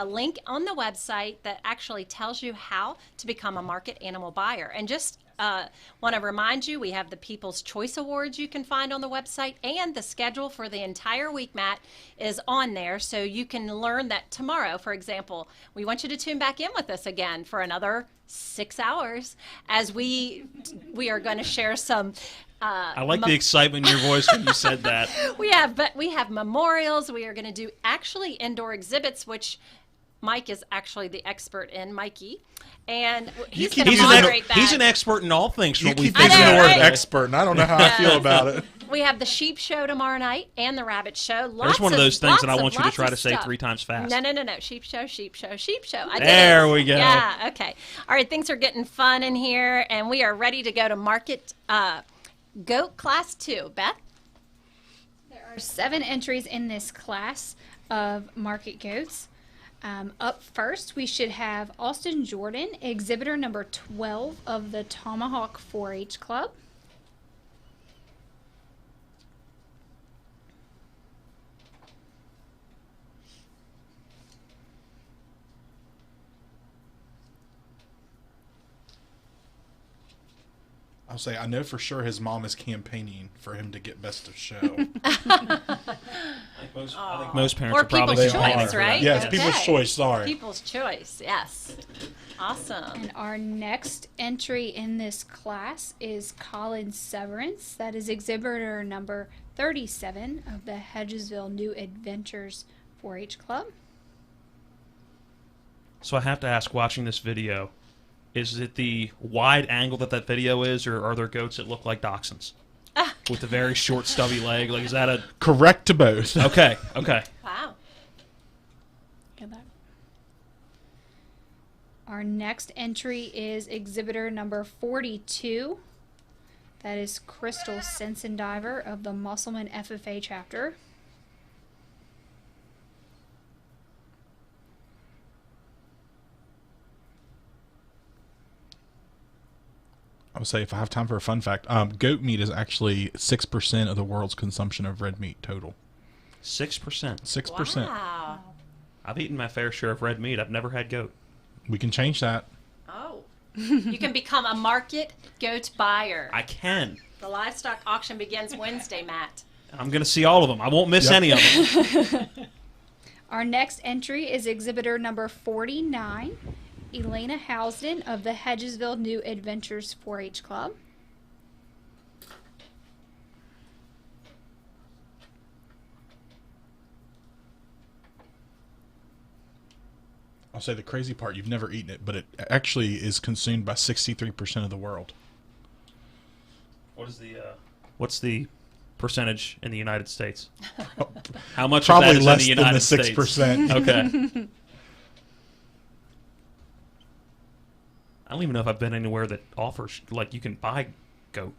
link on the website that actually tells you how to become a market animal buyer. And just want to remind you, we have the People's Choice Awards you can find on the website, and the schedule for the entire week, Matt, is on there, so you can learn that tomorrow, for example. We want you to tune back in with us again for another 6 hours as we are going to share some I like the excitement in your voice when you said that. we have memorials. We are going to do actually indoor exhibits, which Mike is actually the expert in, Mikey. And he's going to moderate that. He's an expert in all things. You keep using the word expert, and I don't know how I feel about it. We have the sheep show tomorrow night and the rabbit show. There's one of those things that I want you to try to say 3 times fast. No. Sheep show, sheep show, sheep show. There we go. Yeah, okay. All right, things are getting fun in here, and we are ready to go to Market Goat Class 2. Beth? There are 7 entries in this class of market goats. Up first, we should have Austin Jordan, exhibitor number 12 of the Tomahawk 4-H Club. I'll say I know for sure his mom is campaigning for him to get best of show. I think most parents or are probably People's campaigning Choice, for right? that. Yes, People's Choice, sorry. People's Choice, yes. Awesome. And our next entry in this class is Colin Severance. That is exhibitor number 37 of the Hedgesville New Adventures 4-H Club. So I have to ask, watching this video, is it the wide angle that video is, or are there goats that look like dachshunds? With a very short, stubby leg? Like, is that a... Correct to both. Okay. Wow. Our next entry is exhibitor number 42. That is Crystal Sensendiver of the Musselman FFA chapter. I would say if I have time for a fun fact, goat meat is actually 6% of the world's consumption of red meat total. 6%? 6%. Wow. I've eaten my fair share of red meat. I've never had goat. We can change that. Oh. You can become a market goat buyer. I can. The livestock auction begins Wednesday, Matt. I'm going to see all of them. I won't miss any of them. Our next entry is exhibitor number 49. Elena Housden of the Hedgesville New Adventures 4-H Club. I'll say the crazy part, you've never eaten it, but it actually is consumed by 63% of the world. What's the percentage in the United States? How much Probably of that is less in the United than the States? 6%. Okay. I don't even know if I've been anywhere that offers, like, you can buy goat.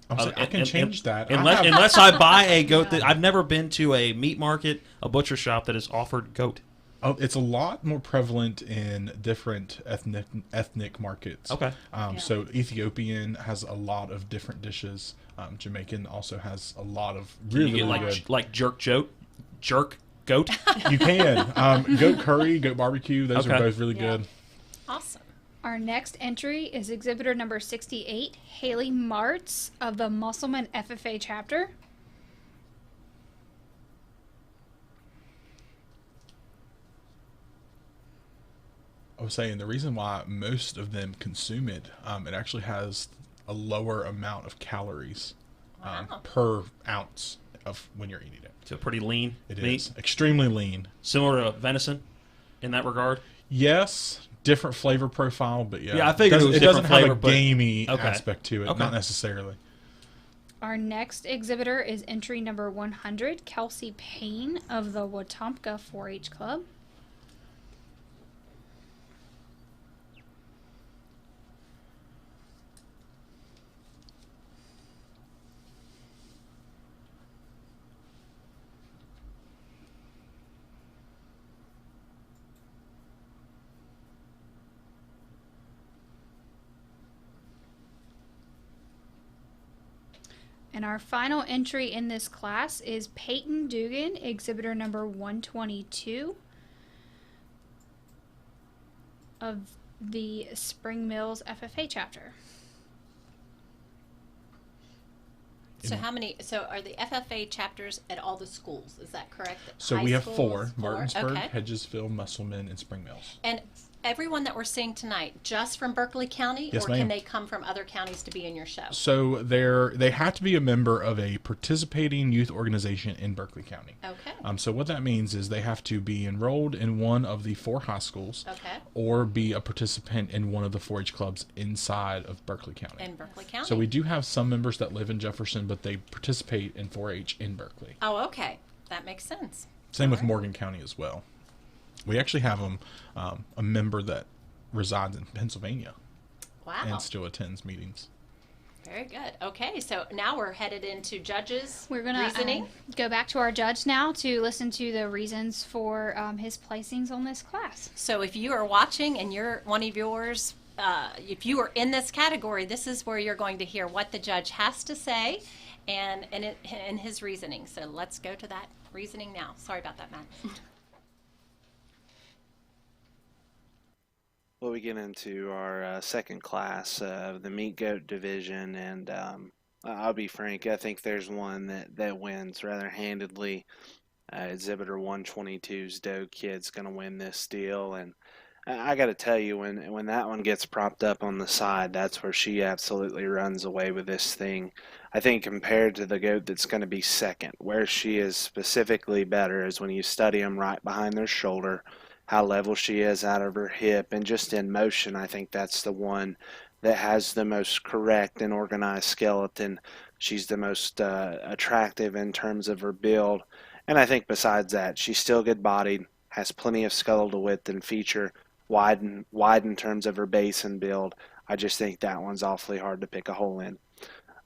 I can change that. Unless I buy a goat. I've never been to a meat market, a butcher shop that has offered goat. Oh, it's a lot more prevalent in different ethnic markets. Okay. So Ethiopian has a lot of different dishes. Jamaican also has a lot of really, you get really good. like jerk goat. You can goat curry, goat barbecue. Those are both really good. Awesome. Our next entry is exhibitor number 68, Haley Martz of the Musselman FFA chapter. I was saying the reason why most of them consume it, it actually has a lower amount of calories per ounce of when you're eating it. So pretty lean It meat? is extremely lean. Similar to venison in that regard? Yes, different flavor profile, but yeah. Yeah, I figured it doesn't have flavor, a gamey okay. aspect to it, Okay. not necessarily. Our next exhibitor is entry number 100, Kelsey Payne of the Wetumpka 4-H Club. And our final entry in this class is Peyton Dugan, exhibitor number 122 of the Spring Mills FFA chapter. So so are the FFA chapters at all the schools? Is that correct? So High we have schools, 4, Martinsburg, okay. Hedgesville, Musselman, and Spring Mills. And everyone that we're seeing tonight, just from Berkeley County, Yes, or ma'am. can they come from other counties to be in your show? So they have to be a member of a participating youth organization in Berkeley County. Okay. So what that means is they have to be enrolled in one of the 4 high schools, Okay. or be a participant in one of the 4-H clubs inside of Berkeley County. In Berkeley County. So we do have some members that live in Jefferson, but they participate in 4-H in Berkeley. Oh, okay. That makes sense. Same with Morgan County as well. We actually have a member that resides in Pennsylvania. Wow. And still attends meetings. Very good. Okay, so now we're headed into judges' We're going to reasoning. go back to our judge now to listen to the reasons for his placings on this class. So if you are watching and you're one of yours, if you are in this category, this is where you're going to hear what the judge has to say and his reasoning. So let's go to that reasoning now. Sorry about that, Matt. Well, we get into our second class of the meat goat division, and I'll be frank, I think there's one that wins rather handedly. Exhibitor 122's Doe Kid's going to win this deal, and I got to tell you, when that one gets propped up on the side, that's where she absolutely runs away with this thing. I think compared to the goat that's going to be second, where she is specifically better is when you study them right behind their shoulder, how level she is out of her hip, and just in motion. I think that's the one that has the most correct and organized skeleton. She's the most attractive in terms of her build, and I think besides that, she's still good-bodied, has plenty of skeletal width and feature, wide in terms of her base and build. I just think that one's awfully hard to pick a hole in.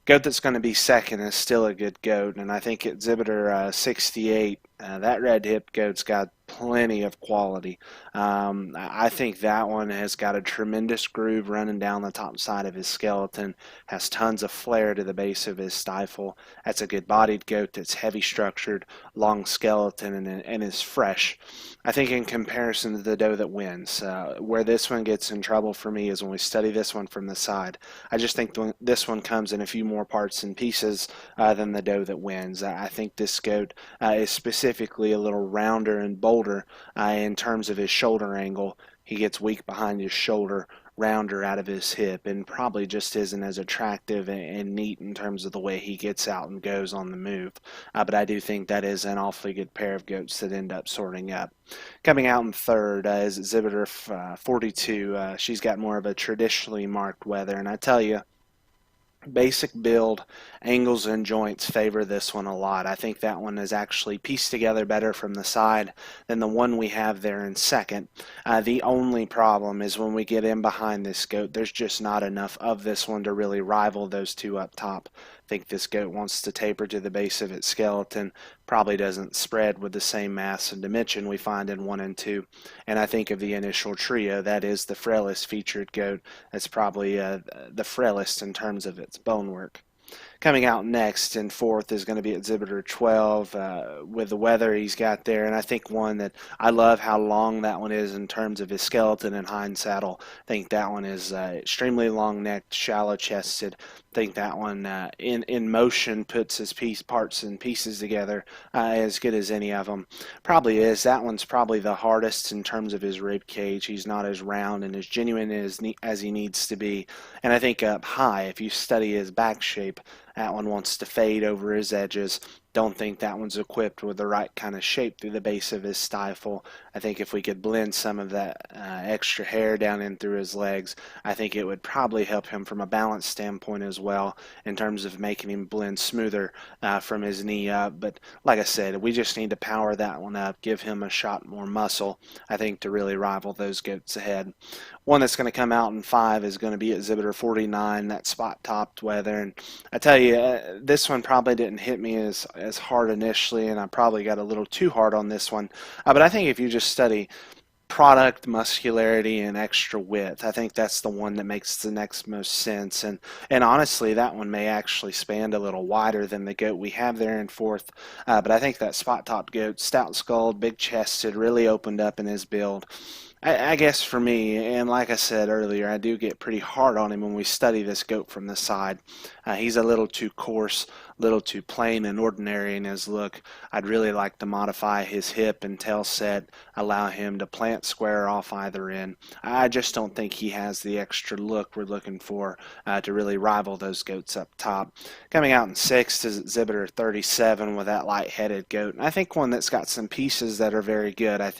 Goat that's going to be second is still a good goat, and I think exhibitor 68, that red hip goat's got plenty of quality. I think that one has got a tremendous groove running down the top side of his skeleton, has tons of flair to the base of his stifle. That's a good-bodied goat that's heavy structured, long skeleton, and is fresh. I think in comparison to the doe that wins, where this one gets in trouble for me is when we study this one from the side. I just think this one comes in a few more parts and pieces than the doe that wins. I think this goat is specifically a little rounder and bolder in terms of his shoulder angle. He gets weak behind his shoulder, rounder out of his hip, and probably just isn't as attractive and neat in terms of the way he gets out and goes on the move. But I do think that is an awfully good pair of goats that end up sorting up. Coming out in third is exhibitor 42. She's got more of a traditionally marked weather, and I tell you, basic build, angles and joints favor this one a lot. I think that one is actually pieced together better from the side than the one we have there in second. The only problem is when we get in behind this goat, there's just not enough of this one to really rival those two up top. I think this goat wants to taper to the base of its skeleton, probably doesn't spread with the same mass and dimension we find in 1 and 2. And I think of the initial trio, that is the frailest featured goat. That's probably the frailest in terms of its bone work. Coming out next in fourth is going to be exhibitor 12 with the weather he's got there, and I think one that I love how long that one is in terms of his skeleton and hind saddle. I think that one is extremely long-necked, shallow-chested. I think that one in motion puts his parts and pieces together as good as any of them. Probably is. That one's probably the hardest in terms of his rib cage. He's not as round and as genuine as he needs to be. And I think up high, if you study his back shape, that one wants to fade over his edges. Don't think that one's equipped with the right kind of shape through the base of his stifle. I think if we could blend some of that extra hair down in through his legs, I think it would probably help him from a balance standpoint as well, in terms of making him blend smoother from his knee up. But like I said, we just need to power that one up, give him a shot more muscle, I think, to really rival those goats ahead. One that's going to come out in 5 is going to be exhibitor 49, that spot-topped weather. And I tell you, this one probably didn't hit me as hard initially, and I probably got a little too hard on this one. But I think if you just study product, muscularity, and extra width, I think that's the one that makes the next most sense. And honestly, that one may actually span a little wider than the goat we have there in 4th. But I think that spot-topped goat, stout-skulled, big-chested, really opened up in his build. I guess for me, and like I said earlier, I do get pretty hard on him when we study this goat from the side. He's a little too coarse, a little too plain and ordinary in his look. I'd really like to modify his hip and tail set, allow him to plant square off either end. I just don't think he has the extra look we're looking for to really rival those goats up top. Coming out in 6th is exhibitor 37 with that light-headed goat. And I think one that's got some pieces that are very good. I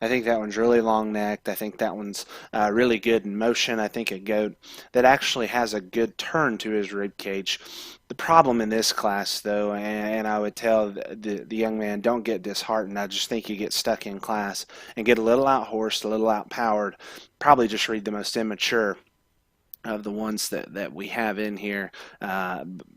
think that one's really long-necked. I think that one's really good in motion. I think a goat that actually has a good turn to his rib cage. The problem in this class, though, and I would tell the young man, don't get disheartened. I just think you get stuck in class and get a little out-horsed, a little out-powered. Probably just read the most immature of the ones that we have in here.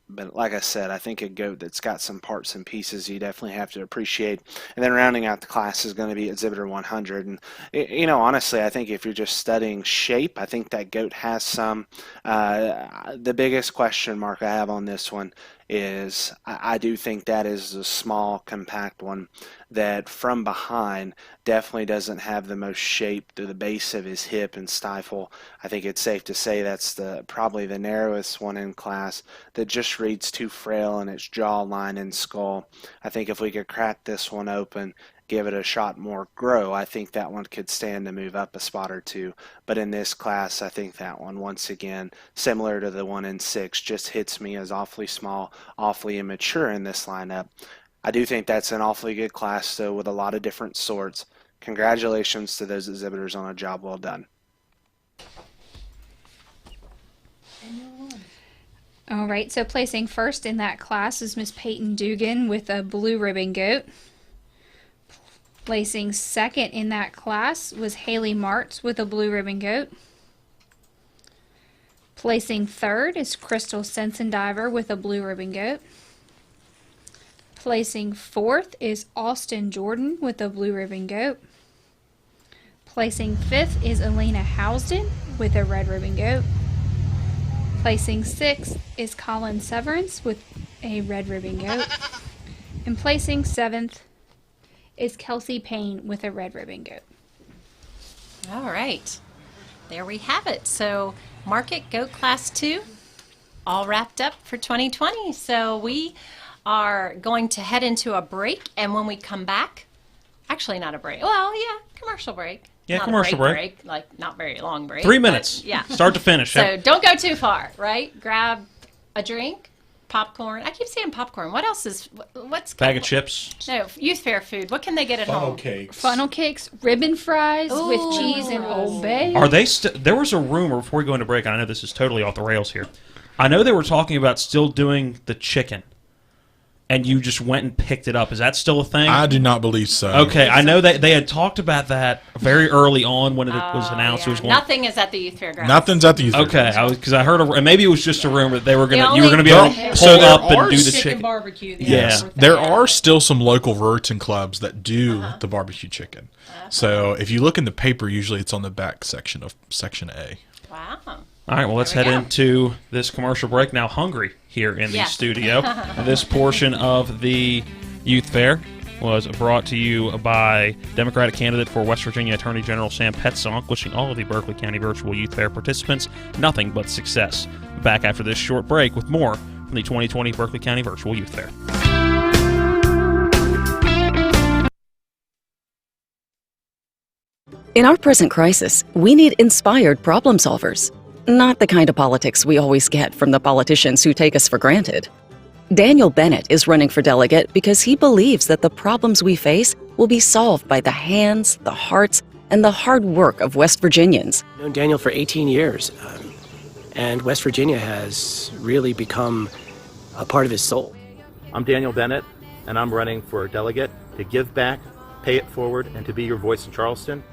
But like I said, I think a goat that's got some parts and pieces you definitely have to appreciate. And then rounding out the class is going to be exhibitor 100. And, you know, honestly, I think if you're just studying shape, I think that goat has some. The biggest question mark I have on this one is I do think that is a small, compact one that from behind definitely doesn't have the most shape through the base of his hip and stifle. I think it's safe to say that's probably the narrowest one in class that just reads too frail in its jawline and skull. I think if we could crack this one open, give it a shot more grow, I think that one could stand to move up a spot or two. But in this class, I think that one, once again, similar to the one in 6, just hits me as awfully small, awfully immature in this lineup. I do think that's an awfully good class, though, with a lot of different sorts. Congratulations to those exhibitors on a job well done. All right, so placing first in that class is Miss Peyton Dugan with a blue ribbon goat. Placing second in that class was Haley Martz with a blue ribbon goat. Placing third is Crystal Sensendiver with a blue ribbon goat. Placing fourth is Austin Jordan with a blue ribbon goat. Placing fifth is Elena Housden with a red ribbon goat. Placing sixth is Colin Severance with a red ribbon goat. And placing seventh is Kelsey Payne with a red ribbon goat. All right. There we have it. So Market Goat Class 2 all wrapped up for 2020. So we are going to head into a break, and when we come back, actually not a break. Well, yeah, commercial break. Yeah, not commercial a break. Like not very long break. 3 minutes. Yeah. Start to finish. So don't go too far, right? Grab a drink, popcorn. I keep saying popcorn. What else is, what's... Bag of chips. No, youth fair food. What can they get at home? Funnel cakes, ribbon fries with cheese and Old Bay. Are they there was a rumor before we go into break, and I know this is totally off the rails here. I know they were talking about still doing the chicken, and you just went and picked it up. Is that still a thing? I do not believe so. Okay, I know that they had talked about that very early on when it was announced. Yeah. It was going. Nothing is at the youth fair grounds. Nothing's at the youth fair. Okay, because I heard, and maybe it was just a rumor that they were gonna, The you were going to be able to pull up and do the chicken barbecue. Yeah, there are still some local Ruritan clubs that do the barbecue chicken. So if you look in the paper, usually it's on the back section of Section A. Wow. All right, well, let's head into this commercial break. Now hungry here in the studio. This portion of the youth fair was brought to you by Democratic candidate for West Virginia Attorney General Sam Petzonk, wishing all of the Berkeley County Virtual Youth Fair participants nothing but success. Back after this short break with more from the 2020 Berkeley County Virtual Youth Fair. In our present crisis, we need inspired problem solvers, not the kind of politics we always get from the politicians who take us for granted. Daniel Bennett is running for delegate because he believes that the problems we face will be solved by the hands, the hearts, and the hard work of West Virginians. I've known Daniel for 18 years, and West Virginia has really become a part of his soul. I'm Daniel Bennett, and I'm running for delegate to give back, pay it forward, and to be your voice in Charleston.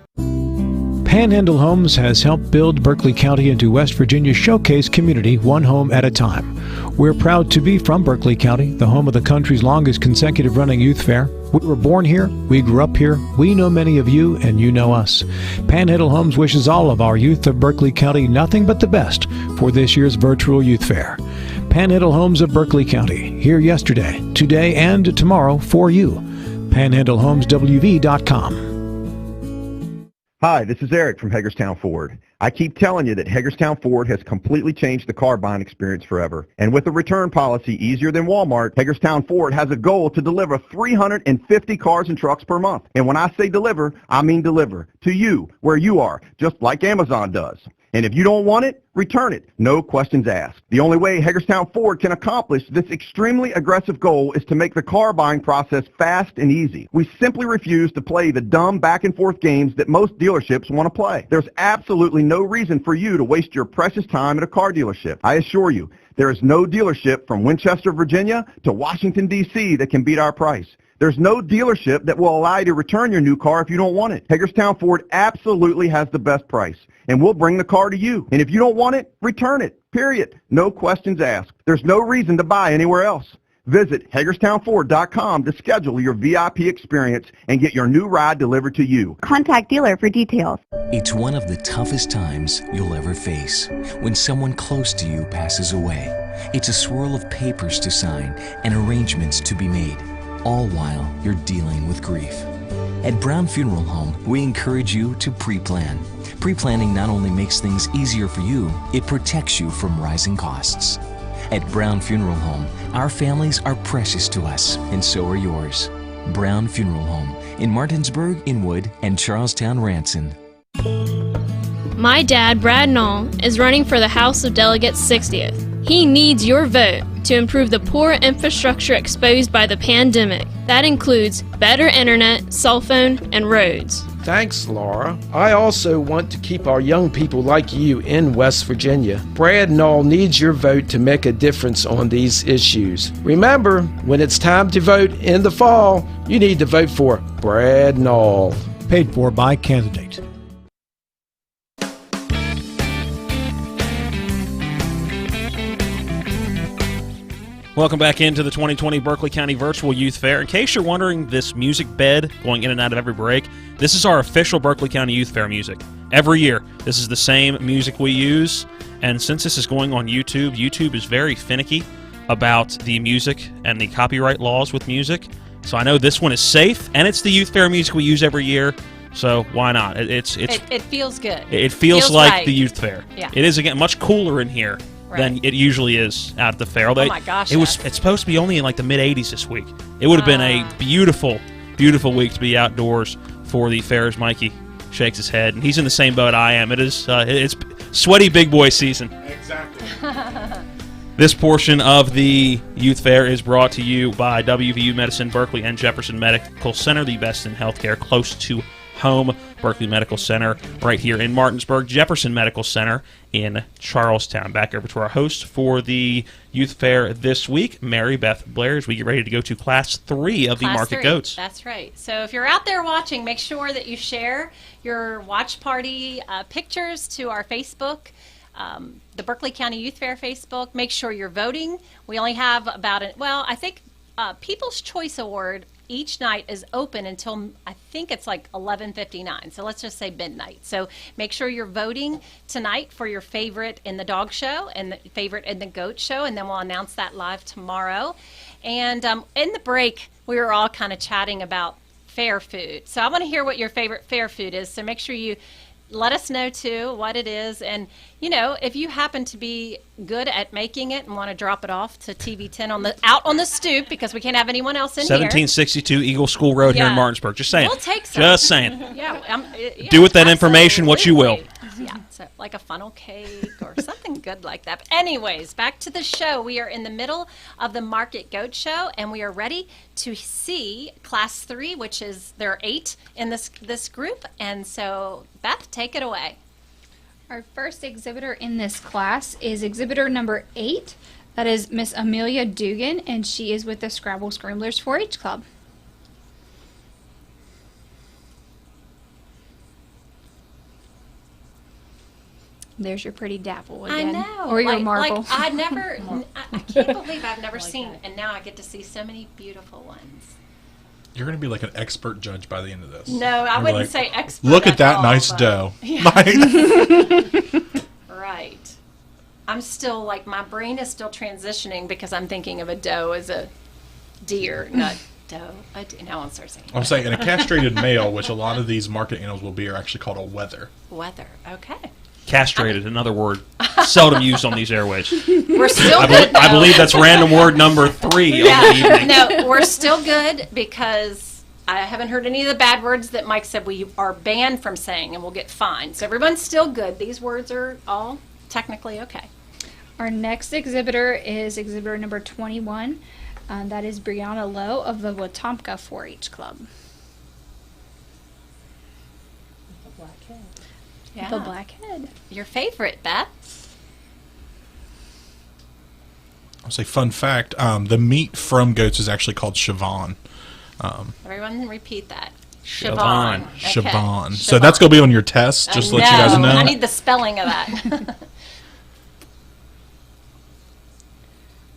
Panhandle Homes has helped build Berkeley County into West Virginia's showcase community, one home at a time. We're proud to be from Berkeley County, the home of the country's longest consecutive running youth fair. We were born here, we grew up here, we know many of you, and you know us. Panhandle Homes wishes all of our youth of Berkeley County nothing but the best for this year's virtual youth fair. Panhandle Homes of Berkeley County, here yesterday, today, and tomorrow for you. PanhandleHomesWV.com. Hi, this is Eric from Hagerstown Ford. I keep telling you that Hagerstown Ford has completely changed the car buying experience forever. And with a return policy easier than Walmart, Hagerstown Ford has a goal to deliver 350 cars and trucks per month. And when I say deliver, I mean deliver to you, where you are, just like Amazon does. And if you don't want it, return it. No questions asked. The only way Hagerstown Ford can accomplish this extremely aggressive goal is to make the car buying process fast and easy. We simply refuse to play the dumb back and forth games that most dealerships want to play. There's absolutely no reason for you to waste your precious time at a car dealership. I assure you, there is no dealership from Winchester, Virginia to Washington, D.C. that can beat our price. There's no dealership that will allow you to return your new car if you don't want it. Hagerstown Ford absolutely has the best price, and we'll bring the car to you. And if you don't want it, return it, period. No questions asked. There's no reason to buy anywhere else. Visit HagerstownFord.com to schedule your VIP experience and get your new ride delivered to you. Contact dealer for details. It's one of the toughest times you'll ever face. When someone close to you passes away, it's a swirl of papers to sign and arrangements to be made, all while you're dealing with grief. At Brown Funeral Home, we encourage you to pre-plan. Pre-planning not only makes things easier for you, it protects you from rising costs. At Brown Funeral Home, our families are precious to us, and so are yours. Brown Funeral Home in Martinsburg, Inwood, and Charlestown, Ranson. My dad, Brad Knoll, is running for the House of Delegates 60th. He needs your vote to improve the poor infrastructure exposed by the pandemic. That includes better internet, cell phone, and roads. Thanks, Laura. I also want to keep our young people like you in West Virginia. Brad Knoll needs your vote to make a difference on these issues. Remember, when it's time to vote in the fall, you need to vote for Brad Knoll. Paid for by candidate. Welcome back into the 2020 Berkeley County Virtual Youth Fair. In case you're wondering, this music bed going in and out of every break, this is our official Berkeley County Youth Fair music. Every year, this is the same music we use, and since this is going on YouTube, YouTube is very finicky about the music and the copyright laws with music. So I know this one is safe, and it's the Youth Fair music we use every year, so why not? It feels good. It feels like right. the Youth Fair. Yeah. It is, again, much cooler in here than it usually is out at the fair. Although oh my gosh! It's supposed to be only in like the mid-80s this week. It would have been a beautiful, beautiful week to be outdoors for the fairs. Mikey shakes his head, and he's in the same boat I am. It's sweaty big boy season. Exactly. This portion of the Youth Fair is brought to you by WVU Medicine, Berkeley, and Jefferson Medical Center, the best in healthcare close to home. Berkeley Medical Center right here in Martinsburg, Jefferson Medical Center in Charlestown. Back over to our host for the Youth Fair this week, Mary Beth Blair, as we get ready to go to Class 3 of the Market Goats. That's right. So if you're out there watching, make sure that you share your watch party pictures to our Facebook, the Berkeley County Youth Fair Facebook. Make sure you're voting. We only have I think People's Choice Award each night is open until I think it's like 11:59. So let's just say midnight. So make sure you're voting tonight for your favorite in the dog show and the favorite in the goat show, and then we'll announce that live tomorrow. And in the break, we were all kind of chatting about fair food. So I want to hear what your favorite fair food is. So make sure you let us know too what it is, and if you happen to be good at making it and want to drop it off to TV10 out on the stoop, because we can't have anyone else in 1762 Eagle School Road here in Martinsburg. Just saying. We'll take some. Just saying. Yeah, do with that information what you will. Yeah. So like a funnel cake or something good like that. But anyways, back to the show. We are in the middle of the Market Goat Show, and we are ready to see Class 3, which is, there are 8 in this group. And so, Beth, take it away. Our first exhibitor in this class is exhibitor number 8. That is Miss Amelia Dugan, and she is with the Scrabble Scramblers 4-H Club. There's your pretty dapple again. I know. Or your like, marble. Like I can't believe I've never seen, and now I get to see so many beautiful ones. You're going to be like an expert judge by the end of this. No, I You're wouldn't like, say expert. Look at that all, nice but- dough. Yeah. Like- Right. I'm still, like, my brain is still transitioning because I'm thinking of a doe as a deer, not doe. Now I'm starting saying. I'm saying, and a castrated male, which a lot of these market animals will be, are actually called a wether. Weather. Okay. Castrated, another word seldom used on these airways. We're still good. I believe that's random word number 3 of the evening. No, we're still good because I haven't heard any of the bad words that Mike said we are banned from saying, and we'll get fined. So everyone's still good. These words are all technically okay. Our next exhibitor is exhibitor number 21. That is Brianna Lowe of the Wetumpka 4-H Club. Yeah. The blackhead. Your favorite, Beth? I'll say, fun fact, the meat from goats is actually called Siobhan. Everyone repeat that. Siobhan. Okay. Siobhan. So that's going to be on your test, just to let you guys know. I need the spelling of that.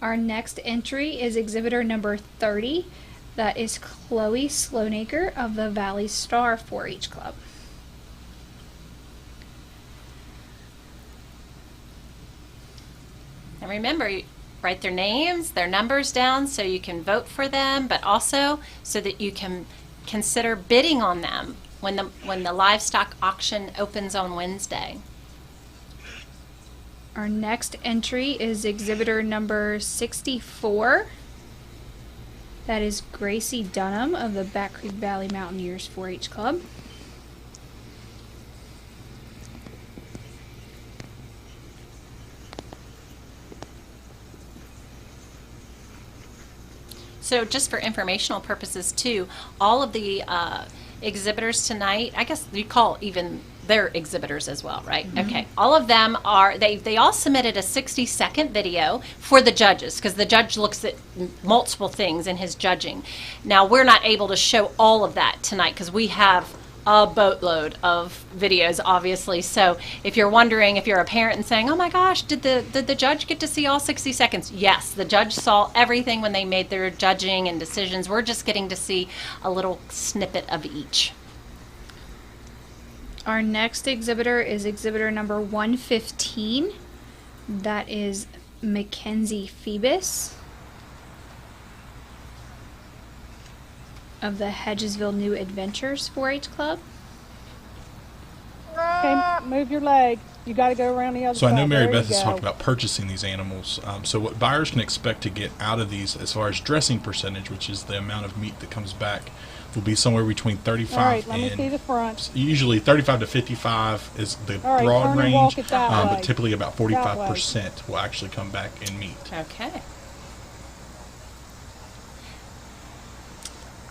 Our next entry is exhibitor number 30. That is Chloe Sloanaker of the Valley Star 4-H Club. And remember, you write their names, their numbers down so you can vote for them, but also so that you can consider bidding on them when the livestock auction opens on Wednesday. Our next entry is exhibitor number 64. That is Gracie Dunham of the Back Creek Valley Mountaineers 4-H Club. So just for informational purposes too, all of the exhibitors tonight, I guess you call even their exhibitors as well, right? Mm-hmm. Okay. All of them are, they all submitted a 60-second video for the judges because the judge looks at multiple things in his judging. Now, we're not able to show all of that tonight because we have a boatload of videos, obviously. So if you're wondering, if you're a parent and saying, oh my gosh, did the judge get to see all 60 seconds? Yes, the judge saw everything when they made their judging and decisions. We're just getting to see a little snippet of each. Our next exhibitor is exhibitor number 115. That is Mackenzie Phoebus of the Hedgesville New Adventures 4-H Club. Okay, move your leg. You got to go around the other So side. I know Mary There Beth you has go. talked about purchasing these animals. So what buyers can expect to get out of these as far as dressing percentage, which is the amount of meat that comes back, will be somewhere between 35 All right, let me and see the front. usually 35 to 55 is the All right, broad turn and range, walk it that way. but typically about That way. 45% will actually come back in meat. Okay.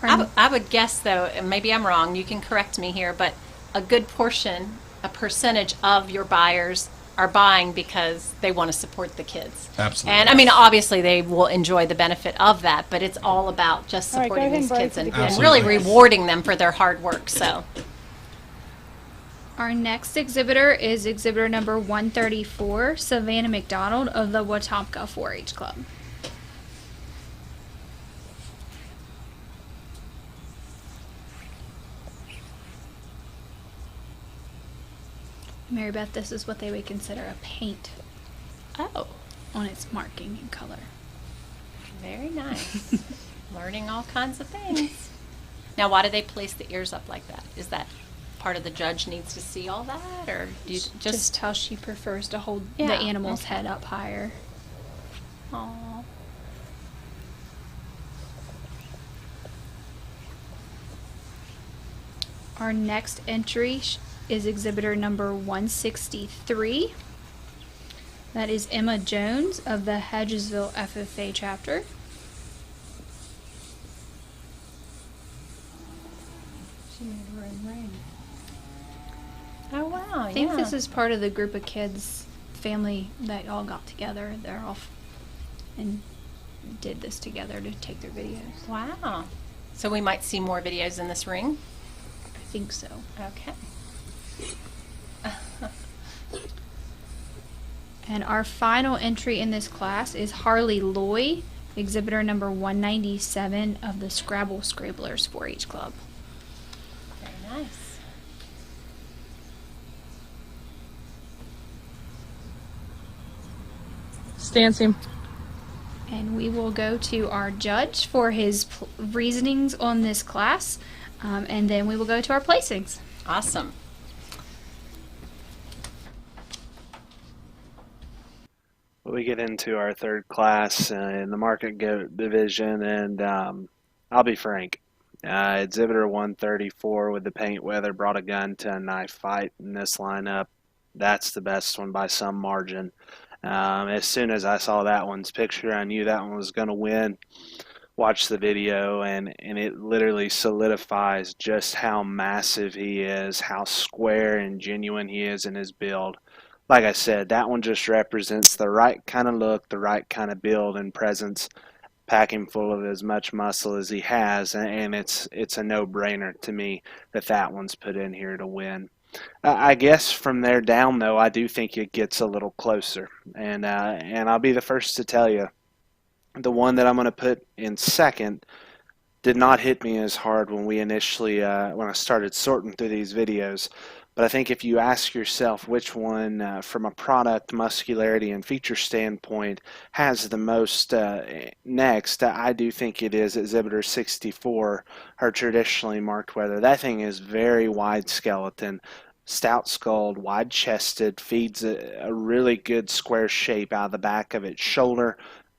I would guess, though, and maybe I'm wrong, you can correct me here, but a good portion, a percentage of your buyers are buying because they want to support the kids. Absolutely. And I mean, obviously they will enjoy the benefit of that, but it's all about just All right, go supporting ahead these and kids brace it and again. really Absolutely. rewarding them for their hard work. So Our next exhibitor is exhibitor number 134, Savannah McDonald of the Wetumpka 4-H Club. Mary Beth, this is what they would consider a paint. Oh. On its marking and color. Very nice. Learning all kinds of things. Now, why do they place the ears up like that? Is that part of the judge needs to see all that, or do you Just how she prefers to hold Yeah, the animal's okay. head up higher. Aw. Our next entry is exhibitor number 163. That is Emma Jones of the Hedgesville FFA chapter. She made her own ring. Oh wow! I think this is part of the group of kids, family that all got together. They're off and did this together to take their videos. Wow! So we might see more videos in this ring. I think so. Okay. And our final entry in this class is Harley Loy, exhibitor number 197 of the Scrabble Scrabblers 4-H Club. Very nice. Stancing. And we will go to our judge for his reasonings on this class, and then we will go to our placings. Awesome. We get into our third class in the market goat division, and I'll be frank. Exhibitor 134 with the paint weather brought a gun to a knife fight in this lineup. That's the best one by some margin. As soon as I saw that one's picture, I knew that one was going to win. Watched the video, and it literally solidifies just how massive he is, how square and genuine he is in his build. Like I said, that one just represents the right kind of look, the right kind of build and presence, pack him full of as much muscle as he has, and it's a no-brainer to me that one's put in here to win. I guess from there down, though, I do think it gets a little closer, and I'll be the first to tell you, the one that I'm going to put in second did not hit me as hard when we initially when I started sorting through these videos. But I think if you ask yourself which one, from a product, muscularity, and feature standpoint, has the most next, I do think it is Exhibitor 64, her traditionally marked weather. That thing is very wide skeleton, stout skulled, wide chested, feeds a really good square shape out of the back of its shoulder.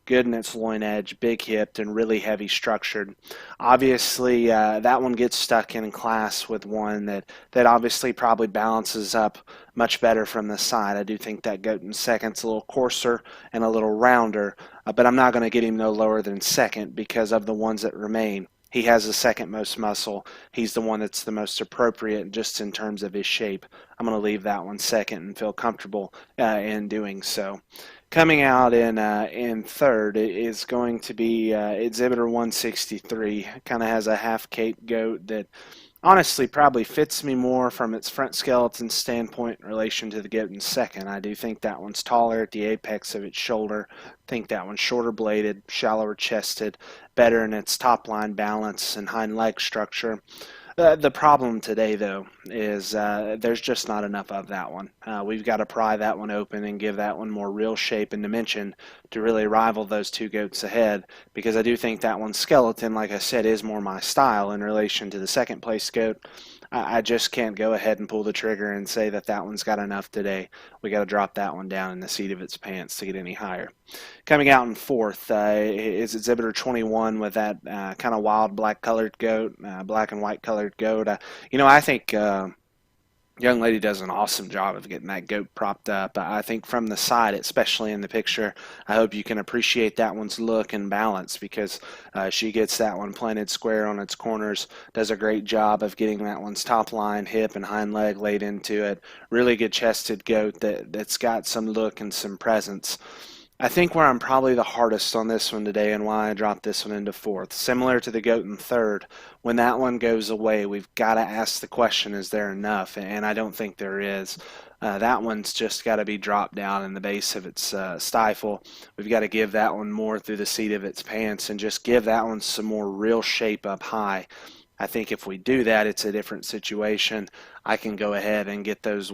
Good in its loin edge, big hipped, and really heavy structured. Obviously, that one gets stuck in class with one that obviously probably balances up much better from the side. I do think that goat in second's a little coarser and a little rounder, but I'm not going to get him no lower than second because of the ones that remain. He has the second most muscle. He's the one that's the most appropriate just in terms of his shape. I'm going to leave that one second and feel comfortable in doing so. Coming out in third is going to be Exhibitor 163. Kind of has a half-cape goat that honestly probably fits me more from its front skeleton standpoint in relation to the goat in second. I do think that one's taller at the apex of its shoulder. I think that one's shorter bladed, shallower chested, better in its top line balance and hind leg structure. The problem today, though, is there's just not enough of that one. We've got to pry that one open and give that one more real shape and dimension to really rival those two goats ahead, because I do think that one's skeleton, like I said, is more my style in relation to the second place goat. I just can't go ahead and pull the trigger and say that one's got enough today. We got to drop that one down in the seat of its pants to get any higher. Coming out in fourth is Exhibitor 21 with that kind of wild black colored goat, black and white colored goat. I think young lady does an awesome job of getting that goat propped up. I think from the side, especially in the picture, I hope you can appreciate that one's look and balance, because she gets that one planted square on its corners, does a great job of getting that one's top line, hip, and hind leg laid into it. Really good chested goat that's got some look and some presence. I think where I'm probably the hardest on this one today and why I dropped this one into fourth, similar to the goat in third, when that one goes away, we've got to ask the question, is there enough? And I don't think there is. That one's just got to be dropped down in the base of its stifle. We've got to give that one more through the seat of its pants and just give that one some more real shape up high. I think if we do that, it's a different situation. I can go ahead and get those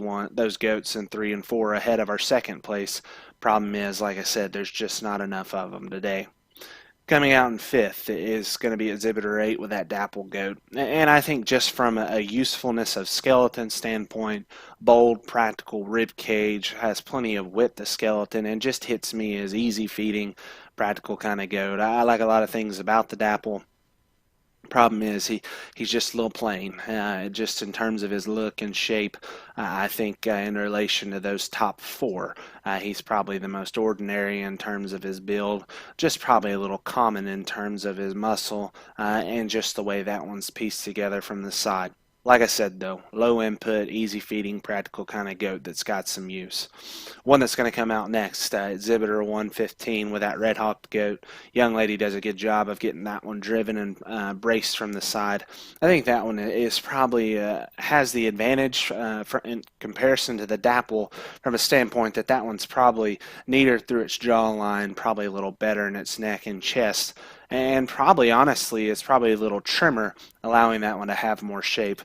goats in 3 and 4 ahead of our second place. Problem is, like I said, there's just not enough of them today. Coming out in fifth is going to be Exhibitor 8 with that dapple goat. And I think just from a usefulness of skeleton standpoint, bold, practical rib cage, has plenty of width to skeleton, and just hits me as easy feeding, practical kind of goat. I like a lot of things about the dapple. problem is he's just a little plain, just in terms of his look and shape. I think in relation to those top four, he's probably the most ordinary in terms of his build, just probably a little common in terms of his muscle and just the way that one's pieced together from the side. Like I said, though, low input, easy feeding, practical kind of goat that's got some use. One that's going to come out next, Exhibitor 115 with that Red Hawk goat. Young lady does a good job of getting that one driven and braced from the side. I think that one is probably has the advantage in comparison to the Dapple from a standpoint that one's probably neater through its jawline, probably a little better in its neck and chest. And probably, honestly, it's probably a little trimmer, allowing that one to have more shape.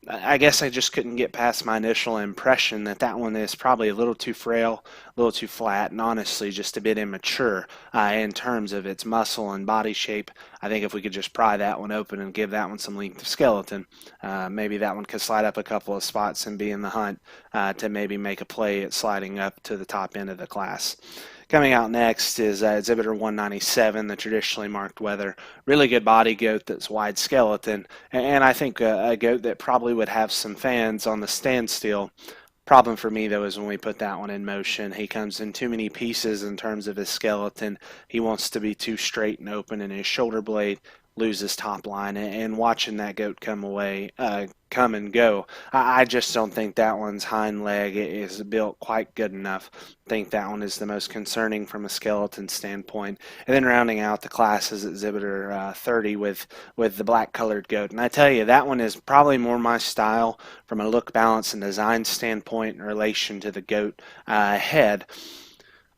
I guess I just couldn't get past my initial impression that one is probably a little too frail, a little too flat, and honestly just a bit immature in terms of its muscle and body shape. I think if we could just pry that one open and give that one some length of skeleton, maybe that one could slide up a couple of spots and be in the hunt to maybe make a play at sliding up to the top end of the class. Coming out next is Exhibitor 197, the traditionally marked weather. Really good body goat that's wide skeleton, and I think a goat that probably would have some fans on the standstill. Problem for me, though, is when we put that one in motion, he comes in too many pieces in terms of his skeleton. He wants to be too straight and open in his shoulder blade, loses top line, and watching that goat come and go, I just don't think that one's hind leg is built quite good enough. I think that one is the most concerning from a skeleton standpoint. And then rounding out the class is Exhibitor 30 with the black colored goat. And I tell you, that one is probably more my style from a look, balance, and design standpoint in relation to the goat head.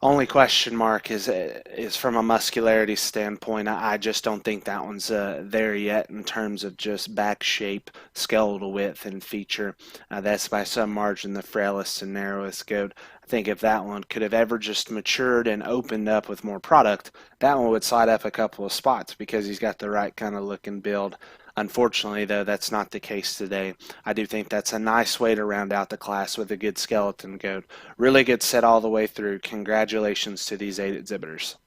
Only question mark is from a muscularity standpoint. I just don't think that one's there yet in terms of just back shape, skeletal width, and feature. That's by some margin the frailest and narrowest goat. I think if that one could have ever just matured and opened up with more product, that one would slide up a couple of spots because he's got the right kind of look and build. Unfortunately, though, that's not the case today. I do think that's a nice way to round out the class with a good skeleton goat. Really good set all the way through. Congratulations to these 8 exhibitors.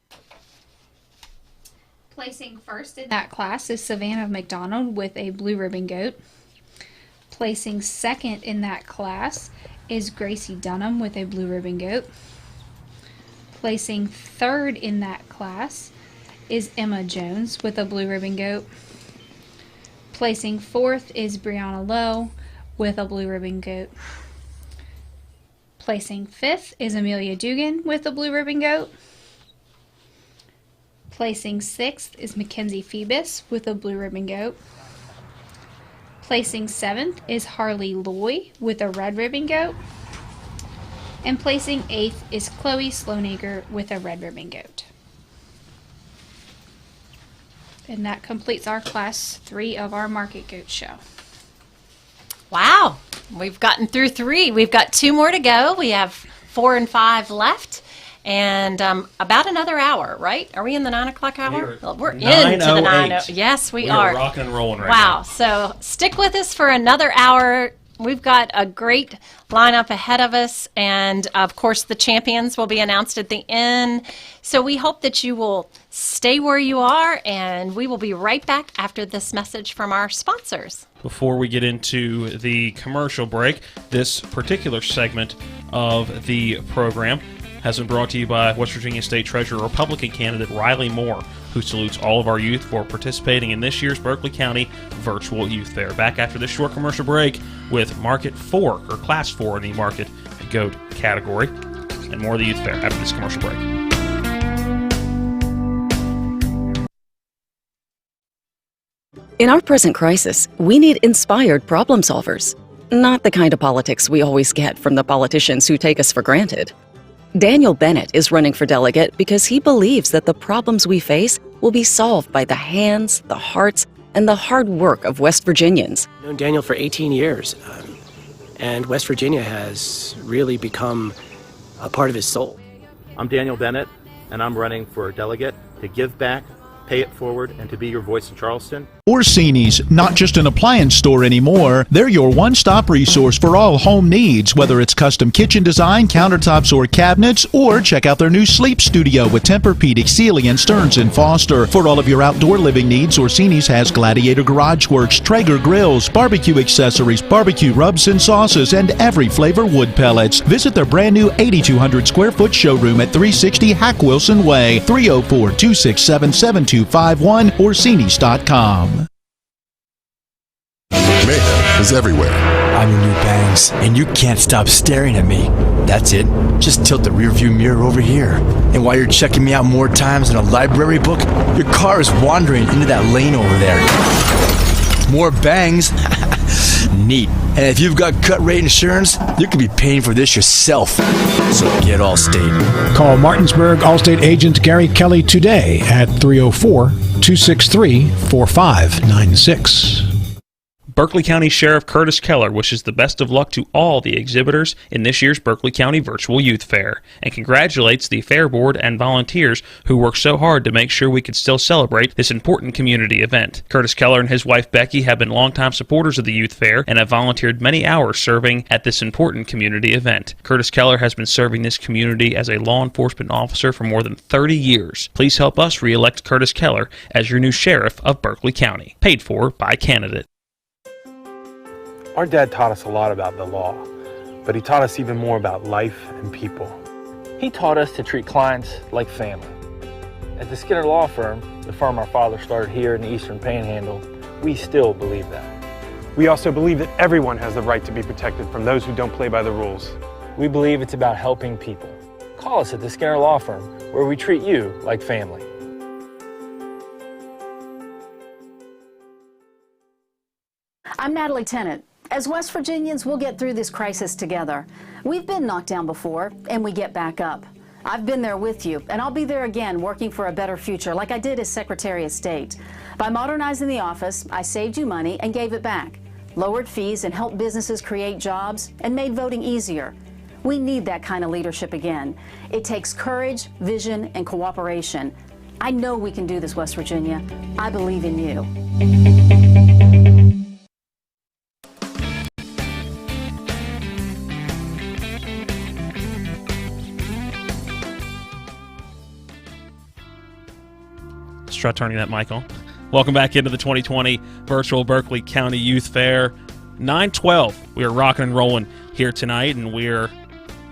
Placing first in that class is Savannah McDonald with a blue ribbon goat. Placing second in that class is Gracie Dunham with a blue ribbon goat. Placing third in that class is Emma Jones with a blue ribbon goat. Placing fourth is Brianna Lowe with a blue ribbon goat. Placing fifth is Amelia Dugan with a blue ribbon goat. Placing sixth is Mackenzie Phoebus with a blue ribbon goat. Placing seventh is Harley Loy with a red ribbon goat. And placing eighth is Chloe Sloanager with a red ribbon goat. And that completes our class 3 of our market goat show. Wow, we've gotten through 3. We've got 2 more to go. We have 4 and 5 left, and about another hour, right? Are we in the 9 o'clock hour? We're into the 9. Yes, we are. We are rocking and rolling right now. Wow, so stick with us for another hour. We've got a great lineup ahead of us, and of course the champions will be announced at the end. So we hope that you will stay where you are, and we will be right back after this message from our sponsors. Before we get into the commercial break, this particular segment of the program has been brought to you by West Virginia State Treasurer Republican candidate Riley Moore, who salutes all of our youth for participating in this year's Berkeley County Virtual Youth Fair. Back after this short commercial break with Market 4, or Class 4 in the Market Goat category, and more of the Youth Fair after this commercial break. In our present crisis, we need inspired problem solvers, not the kind of politics we always get from the politicians who take us for granted. Daniel Bennett is running for delegate because he believes that the problems we face will be solved by the hands, the hearts, and the hard work of West Virginians. I've known Daniel for 18 years, and West Virginia has really become a part of his soul. I'm Daniel Bennett, and I'm running for delegate to give back, pay it forward, and to be your voice in Charleston. Orsini's, not just an appliance store anymore. They're your one-stop resource for all home needs, whether it's custom kitchen design, countertops, or cabinets, or check out their new sleep studio with Tempur-Pedic, Sealy, and Stearns & Foster. For all of your outdoor living needs, Orsini's has Gladiator Garage Works, Traeger grills, barbecue accessories, barbecue rubs and sauces, and every flavor wood pellets. Visit their brand new 8,200 square foot showroom at 360 Hack Wilson Way, 304-267-7251, Orsinis.com. Mayhem is everywhere. I'm your new bangs, and you can't stop staring at me. That's it. Just tilt the rearview mirror over here. And while you're checking me out more times than a library book, your car is wandering into that lane over there. More bangs? Neat. And if you've got cut rate insurance, you could be paying for this yourself. So get Allstate. Call Martinsburg Allstate agent Gary Kelly today at 304-263-4596. Berkeley County Sheriff Curtis Keller wishes the best of luck to all the exhibitors in this year's Berkeley County Virtual Youth Fair and congratulates the Fair Board and volunteers who worked so hard to make sure we could still celebrate this important community event. Curtis Keller and his wife Becky have been longtime supporters of the Youth Fair and have volunteered many hours serving at this important community event. Curtis Keller has been serving this community as a law enforcement officer for more than 30 years. Please help us re-elect Curtis Keller as your new sheriff of Berkeley County. Paid for by candidate. Our dad taught us a lot about the law, but he taught us even more about life and people. He taught us to treat clients like family. At the Skinner Law Firm, the firm our father started here in the Eastern Panhandle, we still believe that. We also believe that everyone has the right to be protected from those who don't play by the rules. We believe it's about helping people. Call us at the Skinner Law Firm, where we treat you like family. I'm Natalie Tennant. As West Virginians, we'll get through this crisis together. We've been knocked down before, and we get back up. I've been there with you, and I'll be there again working for a better future like I did as Secretary of State. By modernizing the office, I saved you money and gave it back, lowered fees and helped businesses create jobs, and made voting easier. We need that kind of leadership again. It takes courage, vision, and cooperation. I know we can do this, West Virginia. I believe in you. Let's try turning that mic on. Welcome back into the 2020 Virtual Berkeley County Youth Fair. 9/12. We are rocking and rolling here tonight, and we're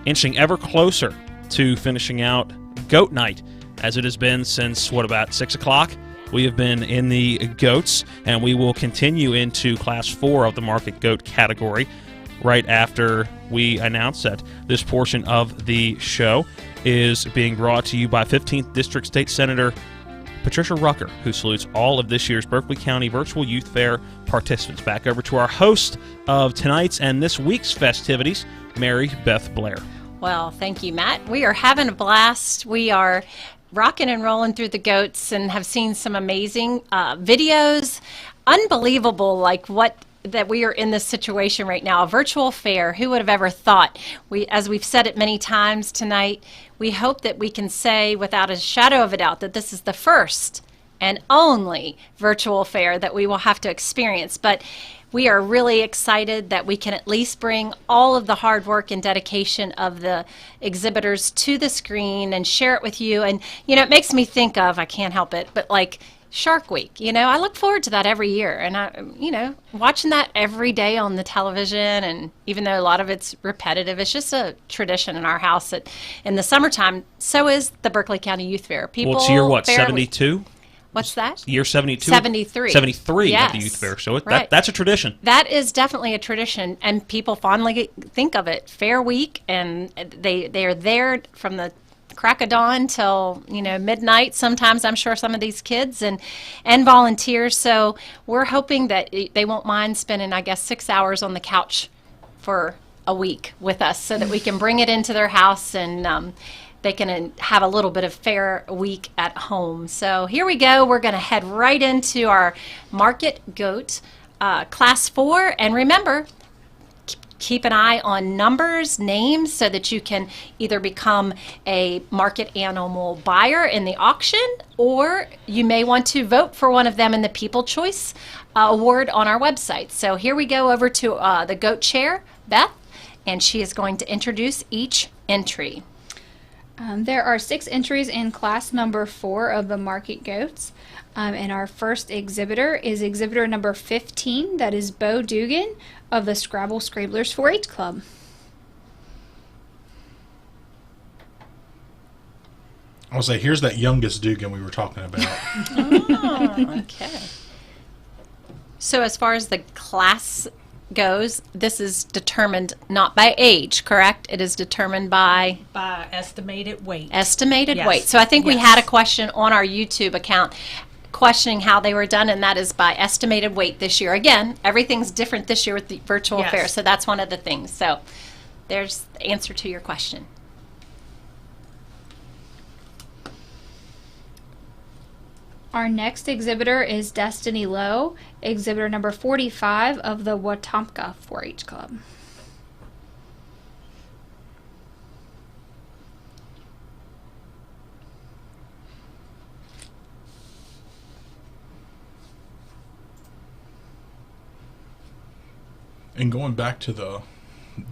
inching ever closer to finishing out Goat Night, as it has been since, about 6 o'clock? We have been in the goats, and we will continue into Class 4 of the Market Goat category right after we announce that this portion of the show is being brought to you by 15th District State Senator Patricia Rucker, who salutes all of this year's Berkeley County Virtual Youth Fair participants. Back over to our host of tonight's and this week's festivities, Mary Beth Blair. Well, thank you, Matt. We are having a blast. We are rocking and rolling through the goats and have seen some amazing videos. Unbelievable, that we are in this situation right now, a virtual fair. Who would have ever thought? As we've said it many times tonight, we hope that we can say without a shadow of a doubt that this is the first and only virtual fair that we will have to experience. But we are really excited that we can at least bring all of the hard work and dedication of the exhibitors to the screen and share it with you. And, it makes me think of, I can't help it, but Shark Week. I look forward to that every year, and watching that every day on the television, and even though a lot of it's repetitive, it's just a tradition in our house that in the summertime, so is the Berkeley County Youth Fair. Well, it's year 72? What's that? Year 72? 73. 73 yes. of the Youth Fair, so right. That's a tradition. That is definitely a tradition, and people fondly think of it Fair Week, and they are there from the crack of dawn till midnight. Sometimes I'm sure some of these kids and volunteers. So we're hoping that they won't mind spending, 6 hours on the couch for a week with us, so that we can bring it into their house and they can have a little bit of fair week at home. So here we go. We're going to head right into our Market Goat Class 4, and remember, keep an eye on numbers, names, so that you can either become a market animal buyer in the auction, or you may want to vote for one of them in the People Choice Award on our website. So here we go over to the goat chair, Beth, and she is going to introduce each entry. There are 6 entries in class number 4 of the market goats. And our first exhibitor is exhibitor number 15. That is Bo Dugan of the Scrabble Scrabblers 4-H Club. I'll say, here's that youngest Dugan we were talking about. Oh, okay. So as far as the class goes, this is determined not by age, correct? It is determined by estimated weight. Estimated Yes. weight. So I think we Yes. had a question on our YouTube account questioning how they were done, and that is by estimated weight this year. Again, everything's different this year with the virtual Yes. fair, so that's one of the things. So there's the answer to your question. Our next exhibitor is Destiny Lowe, exhibitor number 45 of the Wetumpka 4-H Club. And going back to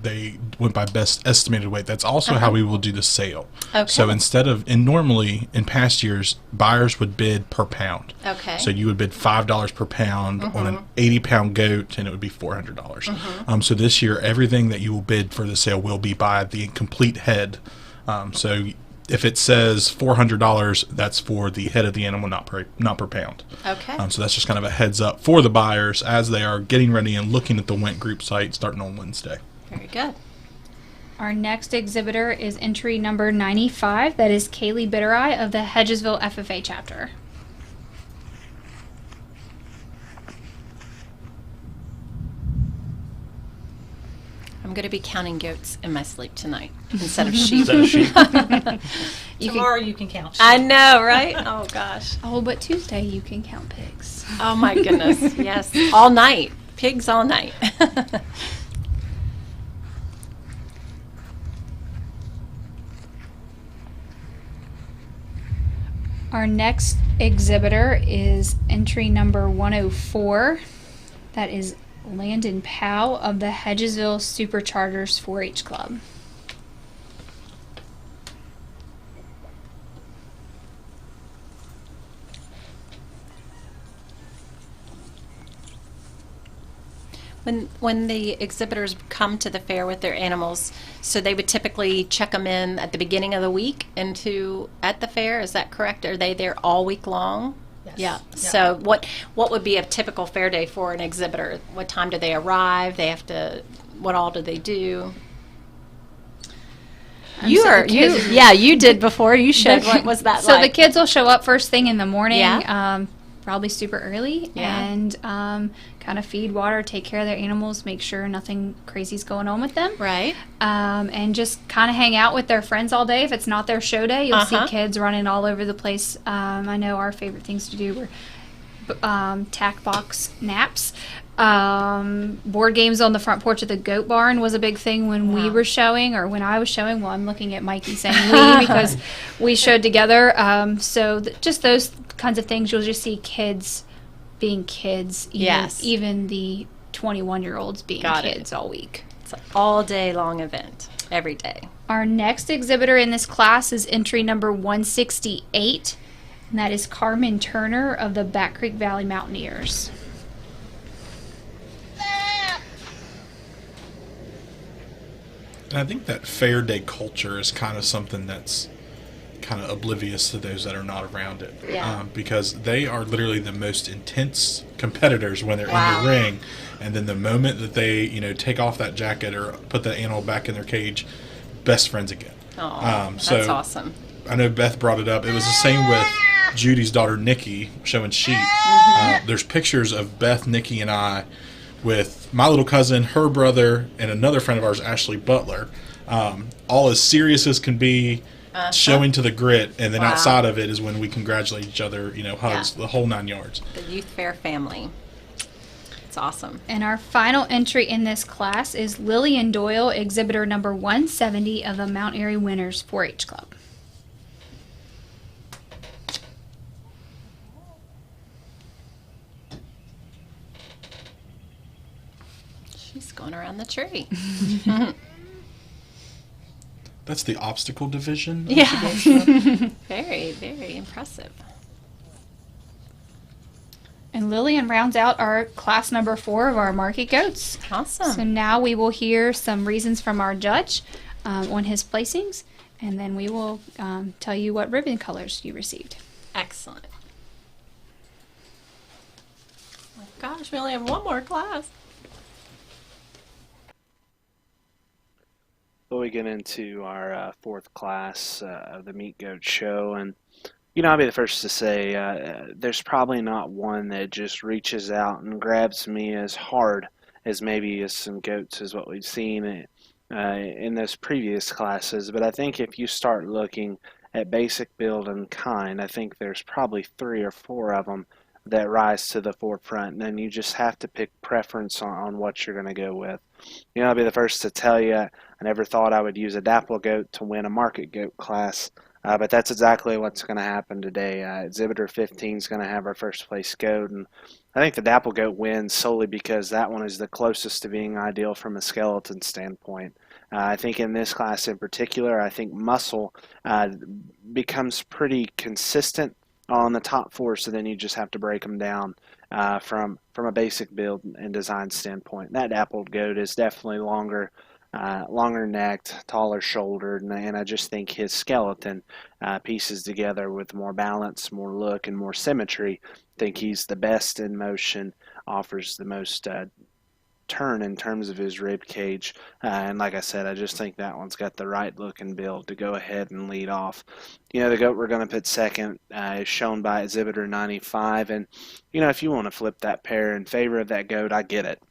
they went by best estimated weight. That's also how we will do the sale. Okay. So instead of, and normally in past years, buyers would bid per pound. Okay. So you would bid $5 per pound on an 80-pound goat, and it would be $400. So this year, everything that you will bid for the sale will be by the complete head. So if it says $400, that's for the head of the animal, not per pound. Okay. So that's just kind of a heads up for the buyers as they are getting ready and looking at the Went Group site starting on Wednesday. Very good. Our next exhibitor is entry number 95. That is Kaylee Bittereye of the Hedgesville FFA chapter. I'm going to be counting goats in my sleep tonight instead of sheep. Tomorrow you can count. I know, right? Oh, gosh. Oh, but Tuesday you can count pigs. Oh, my goodness. Yes. All night. Pigs all night. Our next exhibitor is entry number 104. That is Landon Powell of the Hedgesville Superchargers 4-H Club. When the exhibitors come to the fair with their animals, so they would typically check them in at the beginning of the week at the fair. Is that correct? Are they there all week long? Yes. Yeah. So what would be a typical fair day for an exhibitor? What time do they arrive? What all do they do? You did before. You showed. What was that so like? the kids will show up first thing in the morning. Yeah. Probably super early, Yeah. and kind of feed, water, take care of their animals, make sure nothing crazy's going on with them. Right. And just kind of hang out with their friends all day. If it's not their show day, you'll see kids running all over the place. I know our favorite things to do were tack box naps. Board games on the front porch of the goat barn was a big thing when we were showing, or when I was showing. Well, I'm looking at Mikey saying we because we showed together. So just those kinds of things, you'll just see kids being kids. Even the 21-year-olds being kids all week. It's an all day long event, every day. Our next exhibitor in this class is entry number 168, and that is Carmen Turner of the Back Creek Valley Mountaineers. And I think that fair day culture is kind of something that's kind of oblivious to those that are not around it. Yeah. Because they are literally the most intense competitors when they're in the ring. And then the moment that they, take off that jacket or put that animal back in their cage, best friends again. Oh, that's awesome. I know Beth brought it up. It was the same with Judy's daughter, Nikki, showing sheep. There's pictures of Beth, Nikki, and I with my little cousin, her brother, and another friend of ours, Ashley Butler, all as serious as can be, showing to the grit, and then outside of it is when we congratulate each other, hugs, the whole 9 yards. The Youth Fair family. That's awesome. And our final entry in this class is Lillian Doyle, exhibitor number 170 of the Mount Airy Winners 4-H Club. She's going around the tree. That's the obstacle division. Yeah. Very, very impressive. And Lillian rounds out our class number 4 of our market goats. Awesome. So now we will hear some reasons from our judge on his placings, and then we will tell you what ribbon colors you received. Excellent. Oh my gosh, we only have one more class. Well, we get into our fourth class of the Meat Goat Show, and I'll be the first to say there's probably not one that just reaches out and grabs me as hard as maybe as some goats as what we've seen in those previous classes. But I think if you start looking at basic build and kind, I think there's probably 3 or 4 of them that rise to the forefront, and then you just have to pick preference on what you're going to go with. I'll be the first to tell you, I never thought I would use a dapple goat to win a market goat class, but that's exactly what's going to happen today. Exhibitor 15 is going to have our first place goat, and I think the dapple goat wins solely because that one is the closest to being ideal from a skeleton standpoint. I think in this class in particular, I think muscle becomes pretty consistent on the top 4, so then you just have to break them down from a basic build and design standpoint. That dappled goat is definitely longer necked, taller shouldered, and I just think his skeleton pieces together with more balance, more look, and more symmetry. I think he's the best in motion, offers the most turn in terms of his rib cage, and like I said, I just think that one's got the right look and build to go ahead and lead off. The goat we're going to put second is shown by exhibitor 95, and if you want to flip that pair in favor of that goat, I get it.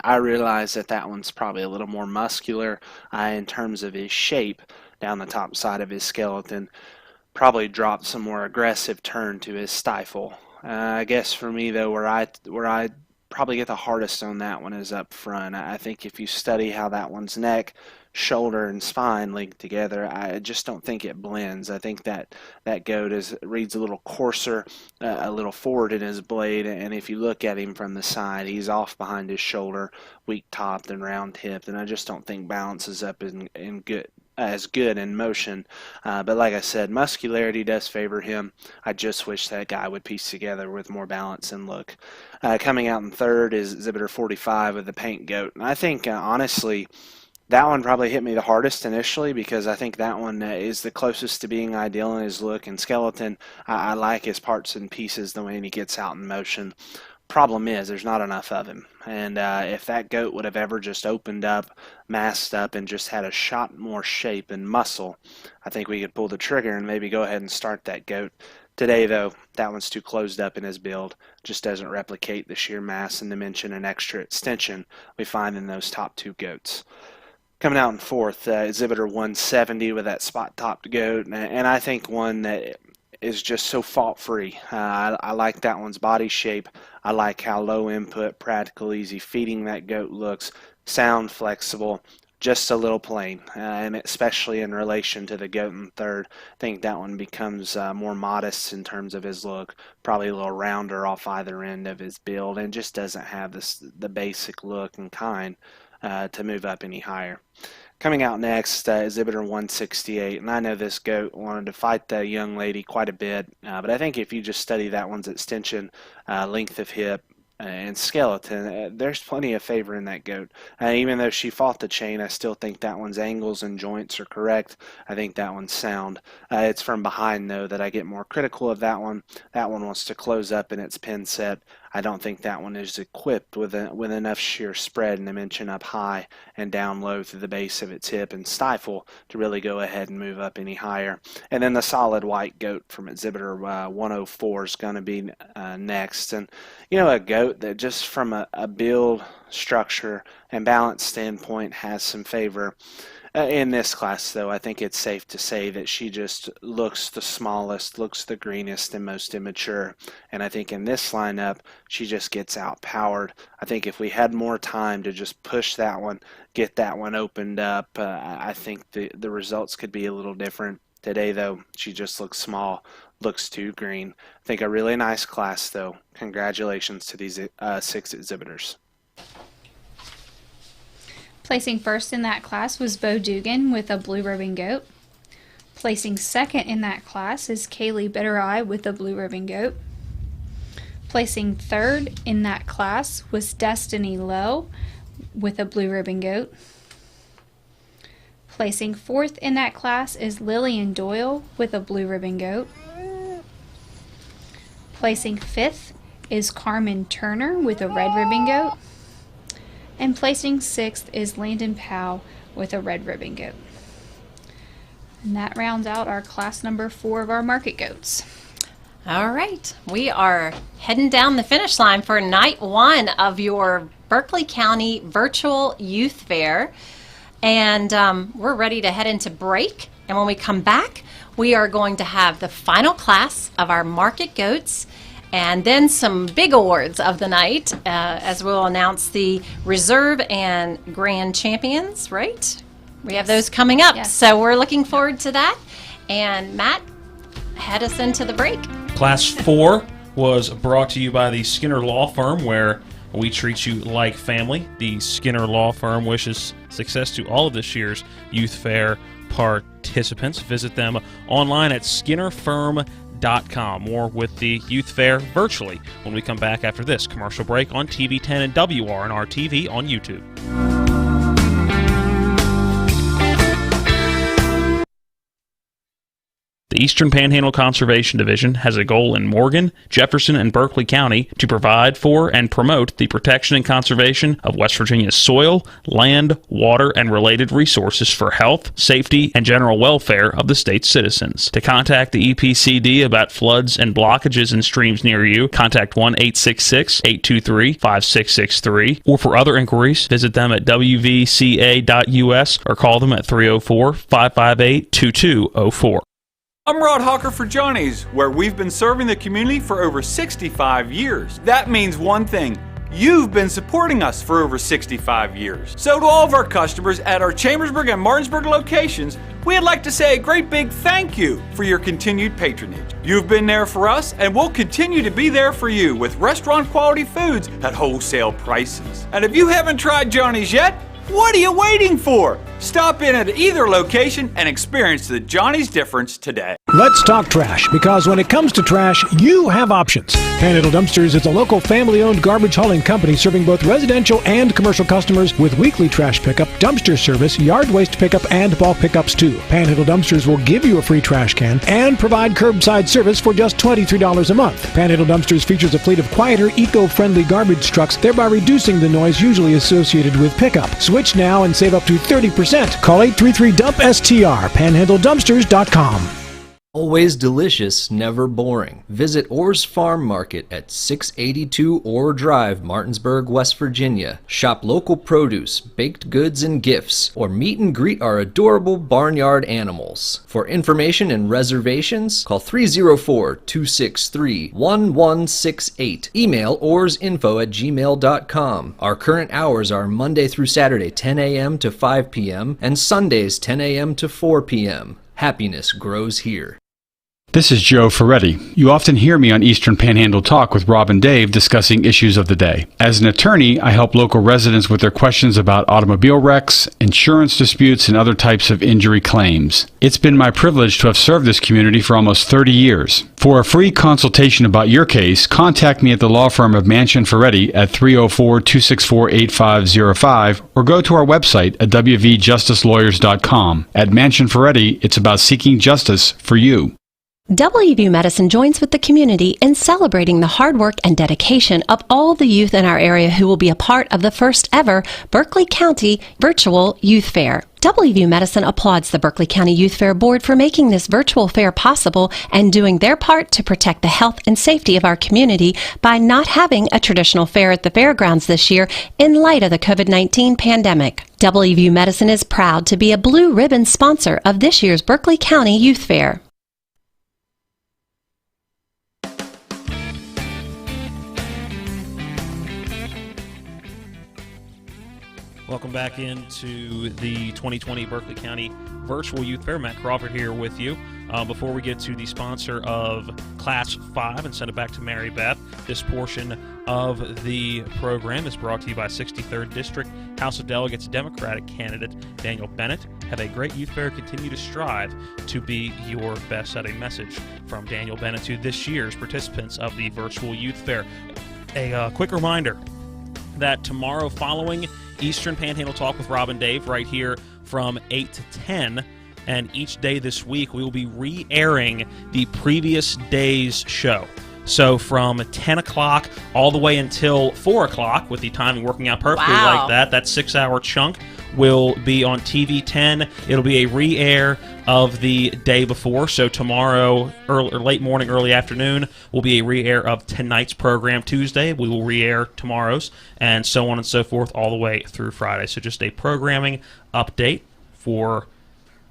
I realize that one's probably a little more muscular in terms of his shape down the top side of his skeleton, probably dropped some more aggressive turn to his stifle. I guess for me though, where I probably get the hardest on that one is up front. I think if you study how that one's neck, shoulder, and spine link together, I just don't think it blends. I think that goat reads a little coarser, a little forward in his blade, and if you look at him from the side, he's off behind his shoulder, weak topped and round hipped, and I just don't think balances up as good in motion. But like I said, muscularity does favor him. I just wish that guy would piece together with more balance and look. Coming out in third is exhibitor 45 with the paint goat, and I think honestly that one probably hit me the hardest initially because I think that one is the closest to being ideal in his look and skeleton. I like his parts and pieces the way he gets out in motion. Problem is, there's not enough of him, and if that goat would have ever just opened up, masked up, and just had a shot more shape and muscle, I think we could pull the trigger and maybe go ahead and start that goat. Today, though, that one's too closed up in his build, just doesn't replicate the sheer mass and dimension and extra extension we find in those top 2 goats. Coming out in fourth, exhibitor 170 with that spot-topped goat, and I think one that is just so fault-free. I like that one's body shape. I like how low input, practical, easy feeding that goat looks, sound, flexible, just a little plain, and especially in relation to the goat in third. I think that one becomes more modest in terms of his look, probably a little rounder off either end of his build, and just doesn't have the basic look and kind to move up any higher. Coming out next, exhibitor 168, and I know this goat wanted to fight the young lady quite a bit, but I think if you just study that one's extension, length of hip, and skeleton, there's plenty of favor in that goat. Even though she fought the chain, I still think that one's angles and joints are correct. I think that one's sound. It's from behind, though, that I get more critical of that one. That one wants to close up in its pin set. I don't think that one is equipped with enough sheer spread and dimension up high and down low through the base of its hip and stifle to really go ahead and move up any higher. And then the solid white goat from exhibitor 104 is going to be next. And a goat that just from a build, structure, and balance standpoint has some favor. In this class, though, I think it's safe to say that she just looks the smallest, looks the greenest, and most immature. And I think in this lineup, she just gets outpowered. I think if we had more time to just push that one, get that one opened up, I think the results could be a little different. Today, though, she just looks small, looks too green. I think a really nice class, though. Congratulations to these 6 exhibitors. Placing first in that class was Bo Dugan with a blue ribbon goat. Placing second in that class is Kaylee Bittereye with a blue ribbon goat. Placing third in that class was Destiny Lowe with a blue ribbon goat. Placing fourth in that class is Lillian Doyle with a blue ribbon goat. Placing fifth is Carmen Turner with a red ribbon goat. And placing sixth is Landon Powell with a red ribbon goat. And that rounds out our class number 4 of our market goats. All right, we are heading down the finish line for night 1 of your Berkeley County Virtual Youth Fair. And we're ready to head into break. And when we come back, we are going to have the final class of our market goats, and then some big awards of the night, as we'll announce the reserve and grand champions, right? We have those coming up. Yes. So we're looking forward to that. And Matt, head us into the break. Class 4 was brought to you by the Skinner Law Firm, where we treat you like family. The Skinner Law Firm wishes success to all of this year's Youth Fair participants. Visit them online at skinnerfirm.com. More with the Youth Fair virtually when we come back after this commercial break on TV 10 and WRNR TV on YouTube. The Eastern Panhandle Conservation Division has a goal in Morgan, Jefferson, and Berkeley County to provide for and promote the protection and conservation of West Virginia's soil, land, water, and related resources for health, safety, and general welfare of the state's citizens. To contact the EPCD about floods and blockages in streams near you, contact 1-866-823-5663, or for other inquiries, visit them at wvca.us or call them at 304-558-2204. I'm Rod Hawker for Johnny's, where we've been serving the community for over 65 years. That means one thing. You've been supporting us for over 65 years. So to all of our customers at our Chambersburg and Martinsburg locations, we'd like to say a great big thank you for your continued patronage. You've been there for us, and we'll continue to be there for you with restaurant quality foods at wholesale prices. And if you haven't tried Johnny's yet, what are you waiting for? Stop in at either location and experience the Johnny's difference today. Let's talk trash, because when it comes to trash, you have options. Panhandle Dumpsters is a local family-owned garbage hauling company serving both residential and commercial customers with weekly trash pickup, dumpster service, yard waste pickup, and bulk pickups too. Panhandle Dumpsters will give you a free trash can and provide curbside service for just $23 a month. Panhandle Dumpsters features a fleet of quieter, eco-friendly garbage trucks, thereby reducing the noise usually associated with pickup. Switch now and save up to 30%. Call 833-DUMP-STR, panhandledumpsters.com. Always delicious, never boring. Visit Orr's Farm Market at 682 Orr Drive, Martinsburg, West Virginia. Shop local produce, baked goods, and gifts, or meet and greet our adorable barnyard animals. For information and reservations, call 304-263-1168. Email orrsinfo@gmail.com. Our current hours are Monday through Saturday, 10 a.m. to 5 p.m., and Sundays, 10 a.m. to 4 p.m. Happiness grows here. This is Joe Ferretti. You often hear me on Eastern Panhandle Talk with Rob and Dave discussing issues of the day. As an attorney, I help local residents with their questions about automobile wrecks, insurance disputes, and other types of injury claims. It's been my privilege to have served this community for almost 30 years. For a free consultation about your case, contact me at the law firm of Mansion Ferretti at 304-264-8505 or go to our website at wvjusticelawyers.com. At Mansion Ferretti, it's about seeking justice for you. WVU Medicine joins with the community in celebrating the hard work and dedication of all the youth in our area who will be a part of the first ever Berkeley County Virtual Youth Fair. WVU Medicine applauds the Berkeley County Youth Fair Board for making this virtual fair possible and doing their part to protect the health and safety of our community by not having a traditional fair at the fairgrounds this year in light of the COVID-19 pandemic. WVU Medicine is proud to be a blue ribbon sponsor of this year's Berkeley County Youth Fair. Welcome back into the 2020 Berkeley County Virtual Youth Fair. Matt Crawford here with you. Before we get to the sponsor of Class 5 and send it back to Mary Beth, this portion of the program is brought to you by 63rd District House of Delegates Democratic candidate Daniel Bennett. Have a great youth fair. Continue to strive to be your best. At a message from Daniel Bennett to this year's participants of the Virtual Youth Fair. A quick reminder that tomorrow, following Eastern Panhandle Talk with Rob and Dave right here from 8 to 10, and each day this week we will be re-airing the previous day's show. So from 10 o'clock all the way until 4 o'clock, with the timing working out perfectly like that 6-hour chunk will be on TV 10. It'll be a re-air of the day before. So tomorrow, late morning, early afternoon, will be a re-air of tonight's program. Tuesday, we will re-air tomorrow's, and so on and so forth all the way through Friday. So just a programming update for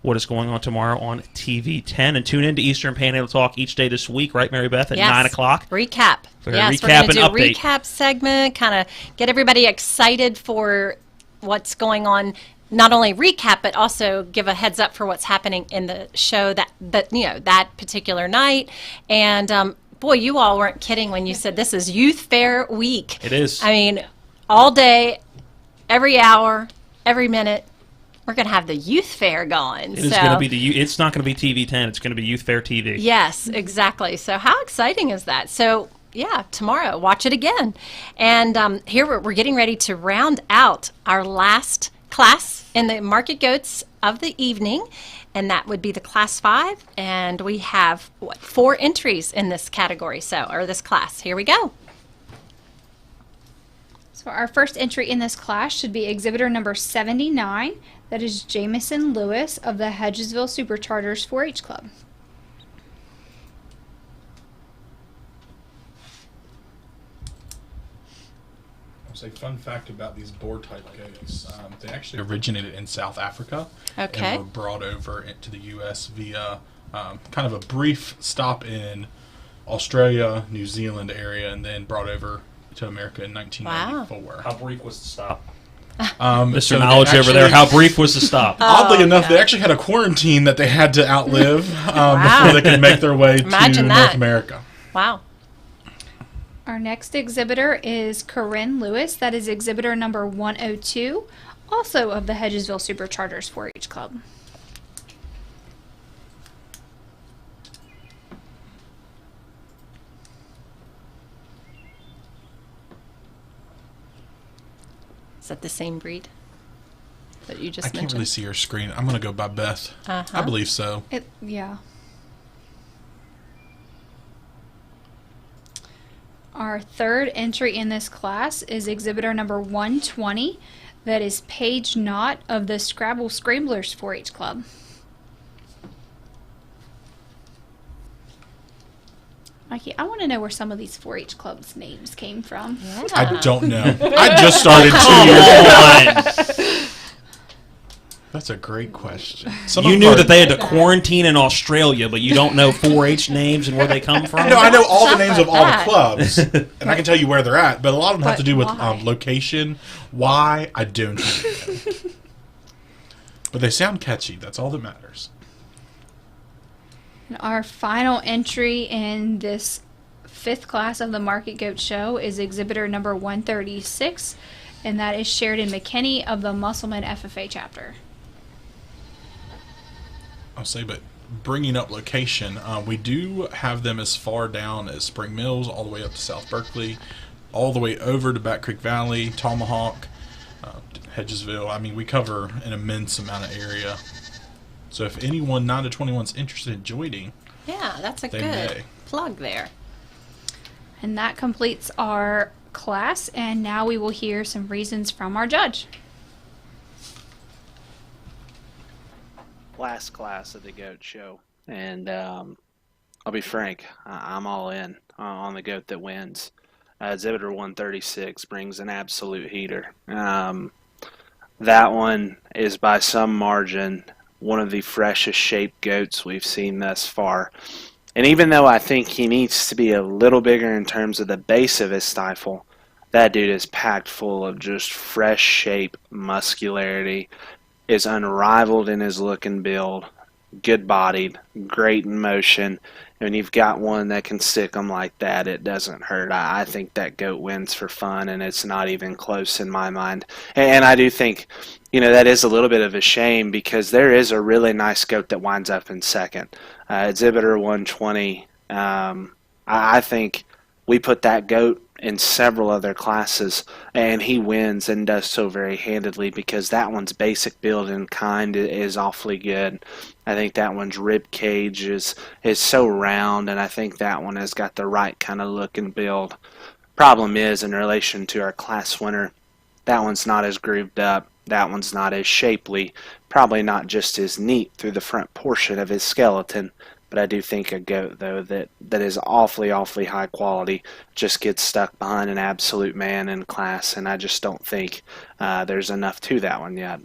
what is going on tomorrow on TV 10. And tune in to Eastern Panhandle Talk each day this week, right, Mary Beth, at 9 o'clock? Recap. Yes, we're going to do a update. recap segment, kind of get everybody excited for what's going on. Not only recap, but also give a heads up for what's happening in the show that particular night. And boy, you all weren't kidding when you said this is Youth Fair Week. It is. I mean, all day, every hour, every minute, we're going to have the Youth Fair going. It is going to be it's not going to be TV 10. It's going to be Youth Fair TV. Yes, exactly. So how exciting is that? So yeah, tomorrow, watch it again. And here we're getting ready to round out our last class in the Market Goats of the evening, and that would be the Class 5. And we have 4 entries in this category, or this class. Here we go. So our first entry in this class should be exhibitor number 79. That is Jamison Lewis of the Hedgesville Superchargers 4-H Club. A fun fact about these boar type goats, they actually originated in South Africa and were brought over into the U.S. via kind of a brief stop in Australia, New Zealand area, and then brought over to America in 1994. How brief was the stop? Mr. So Knowledge over there, how brief was the stop? Oddly enough, they actually had a quarantine that they had to outlive before they could make their way to North America. Wow. Our next exhibitor is Corinne Lewis. That is exhibitor number 102, also of the Hedgesville Superchargers 4-H Club. Is that the same breed that you just mentioned? I can't really see her screen. I'm going to go by Beth. I believe so. Yeah. Our third entry in this class is exhibitor number 120. That is Paige Knott of the Scrabble Scramblers 4-H Club. Mikey, I want to know where some of these 4-H clubs' names came from. Yeah. I don't know. I just started 2 years ago. That's a great question. You knew that they had to quarantine in Australia, but you don't know 4-H names and where they come from? No, I know all the names of all the clubs, and I can tell you where they're at, but a lot of them have to do with location. Why? I don't know. But they sound catchy. That's all that matters. And our final entry in this 5th class of the Market Goat Show is exhibitor number 136, and that is Sheridan McKinney of the Musselman FFA chapter. I'll say, but bringing up location, we do have them as far down as Spring Mills, all the way up to South Berkeley, all the way over to Back Creek Valley, Tomahawk, Hedgesville. I mean, we cover an immense amount of area. So if anyone 9 to 21 is interested in joining, Yeah, that's a They good may. plug there. And that completes our class, and now we will hear some reasons from our judge. Last class of the GOAT show, and I'll be frank, I'm all in on the GOAT that wins. Exhibitor 136 brings an absolute heater. That one is by some margin one of the freshest shaped goats we've seen thus far. And even though I think he needs to be a little bigger in terms of the base of his stifle, that dude is packed full of just fresh shape, muscularity, is unrivaled in his look and build, good-bodied, great in motion. And you've got one that can stick them like that, it doesn't hurt. I think that goat wins for fun, and it's not even close in my mind. And I do think, that is a little bit of a shame because there is a really nice goat that winds up in second. Exhibitor 120, I think we put that goat in several other classes, and he wins and does so very handedly because that one's basic build and kind is awfully good. I think that one's rib cage is so round, and I think that one has got the right kind of look and build. Problem is, in relation to our class winner, that one's not as grooved up, that one's not as shapely, probably not just as neat through the front portion of his skeleton. But I do think a goat, though, that is awfully high quality just gets stuck behind an absolute man in class, and I just don't think there's enough to that one yet.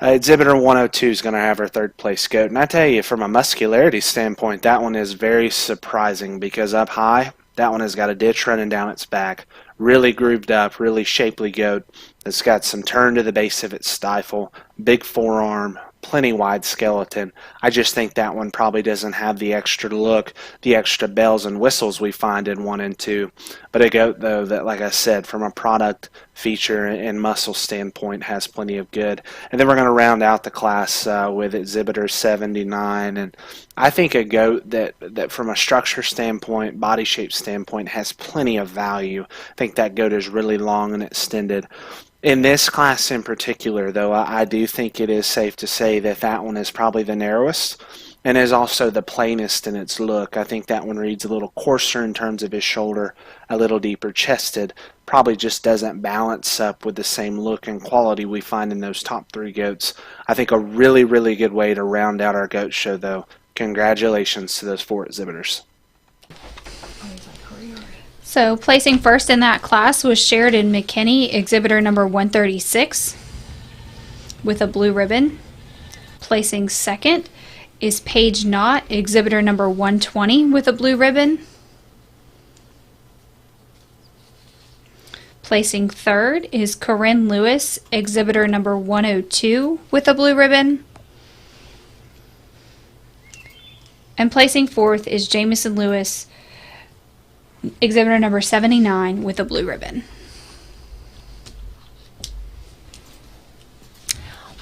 Exhibitor 102 is going to have her third place goat, and I tell you, from a muscularity standpoint, that one is very surprising because up high, that one has got a ditch running down its back, really grooved up, really shapely goat. It's got some turn to the base of its stifle, big forearm, plenty wide skeleton. I just think that one probably doesn't have the extra look, the extra bells and whistles we find in 1 and 2. But a goat, though, that, like I said, from a product, feature, and muscle standpoint has plenty of good. And then we're going to round out the class with Exhibitor 79. And I think a goat that from a structure standpoint, body shape standpoint, has plenty of value. I think that goat is really long and extended. In this class in particular, though, I do think it is safe to say that one is probably the narrowest and is also the plainest in its look. I think that one reads a little coarser in terms of his shoulder, a little deeper chested, probably just doesn't balance up with the same look and quality we find in those top 3 goats. I think a really good way to round out our goat show, though. Congratulations to those 4 exhibitors. So placing first in that class was Sheridan McKinney, exhibitor number 136, with a blue ribbon. Placing second is Paige Knott, exhibitor number 120, with a blue ribbon. Placing third is Corinne Lewis, exhibitor number 102, with a blue ribbon. And placing fourth is Jamison Lewis, exhibitor number 79, with a blue ribbon.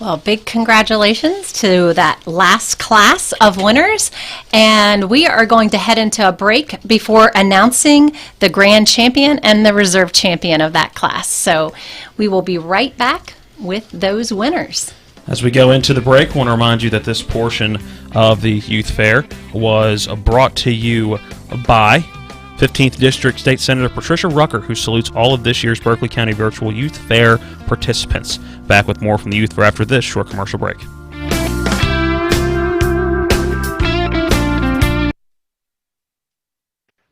Well, big congratulations to that last class of winners. And we are going to head into a break before announcing the grand champion and the reserve champion of that class. So we will be right back with those winners. As we go into the break, I want to remind you that this portion of the Youth Fair was brought to you by 15th District State Senator Patricia Rucker, who salutes all of this year's Berkeley County Virtual Youth Fair participants. Back with more from the Youth Fair after this short commercial break.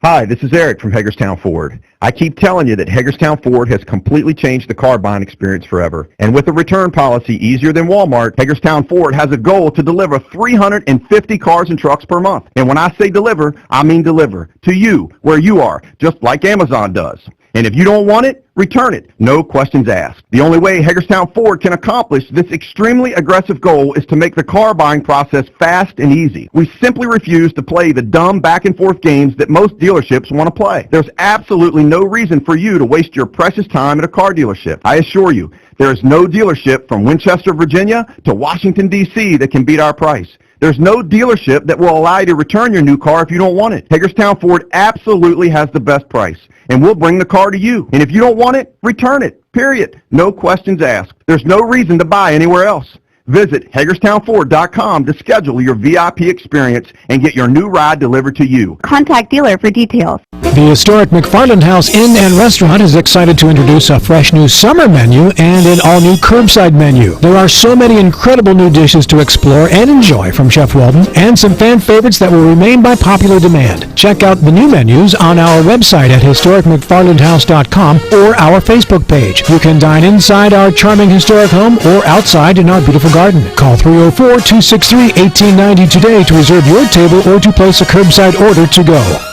Hi, this is Eric from Hagerstown Ford. I keep telling you that Hagerstown Ford has completely changed the car buying experience forever. And with a return policy easier than Walmart, Hagerstown Ford has a goal to deliver 350 cars and trucks per month. And when I say deliver, I mean deliver to you, where you are, just like Amazon does. And if you don't want it, return it. No questions asked. The only way Hagerstown Ford can accomplish this extremely aggressive goal is to make the car buying process fast and easy. We simply refuse to play the dumb back and forth games that most dealerships want to play. There's absolutely no reason for you to waste your precious time at a car dealership. I assure you, there is no dealership from Winchester, Virginia to Washington, D.C. that can beat our price. There's no dealership that will allow you to return your new car if you don't want it. Hagerstown Ford absolutely has the best price, and we'll bring the car to you. And if you don't want it, return it, period. No questions asked. There's no reason to buy anywhere else. Visit HagerstownFord.com to schedule your VIP experience and get your new ride delivered to you. Contact dealer for details. The historic McFarland House Inn and Restaurant is excited to introduce a fresh new summer menu and an all-new curbside menu. There are so many incredible new dishes to explore and enjoy from Chef Walden, and some fan favorites that will remain by popular demand. Check out the new menus on our website at historicmcfarlandhouse.com or our Facebook page. You can dine inside our charming historic home or outside in our beautiful garden. Call 304-263-1890 today to reserve your table or to place a curbside order to go.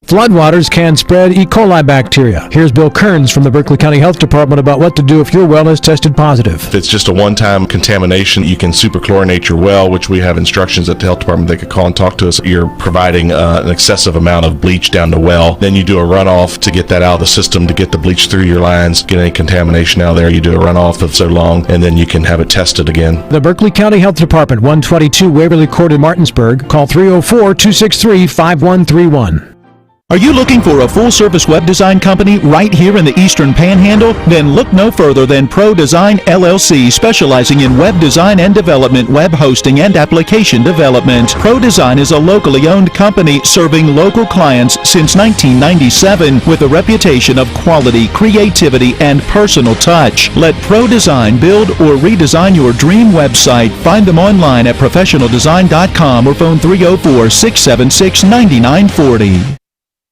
Floodwaters can spread E. coli bacteria. Here's Bill Kearns from the Berkeley County Health Department about what to do if your well is tested positive. If it's just a one-time contamination, you can superchlorinate your well, which we have instructions at the health department. They could call and talk to us. You're providing an excessive amount of bleach down the well. Then you do a runoff to get that out of the system, to get the bleach through your lines, get any contamination out there. You do a runoff of so long, and then you can have it tested again. The Berkeley County Health Department, 122 Waverly Court in Martinsburg. Call 304-263-5131. Are you looking for a full-service web design company right here in the Eastern Panhandle? Then look no further than Pro Design LLC, specializing in web design and development, web hosting, and application development. Pro Design is a locally owned company serving local clients since 1997 with a reputation of quality, creativity, and personal touch. Let Pro Design build or redesign your dream website. Find them online at professionaldesign.com or phone 304-676-9940.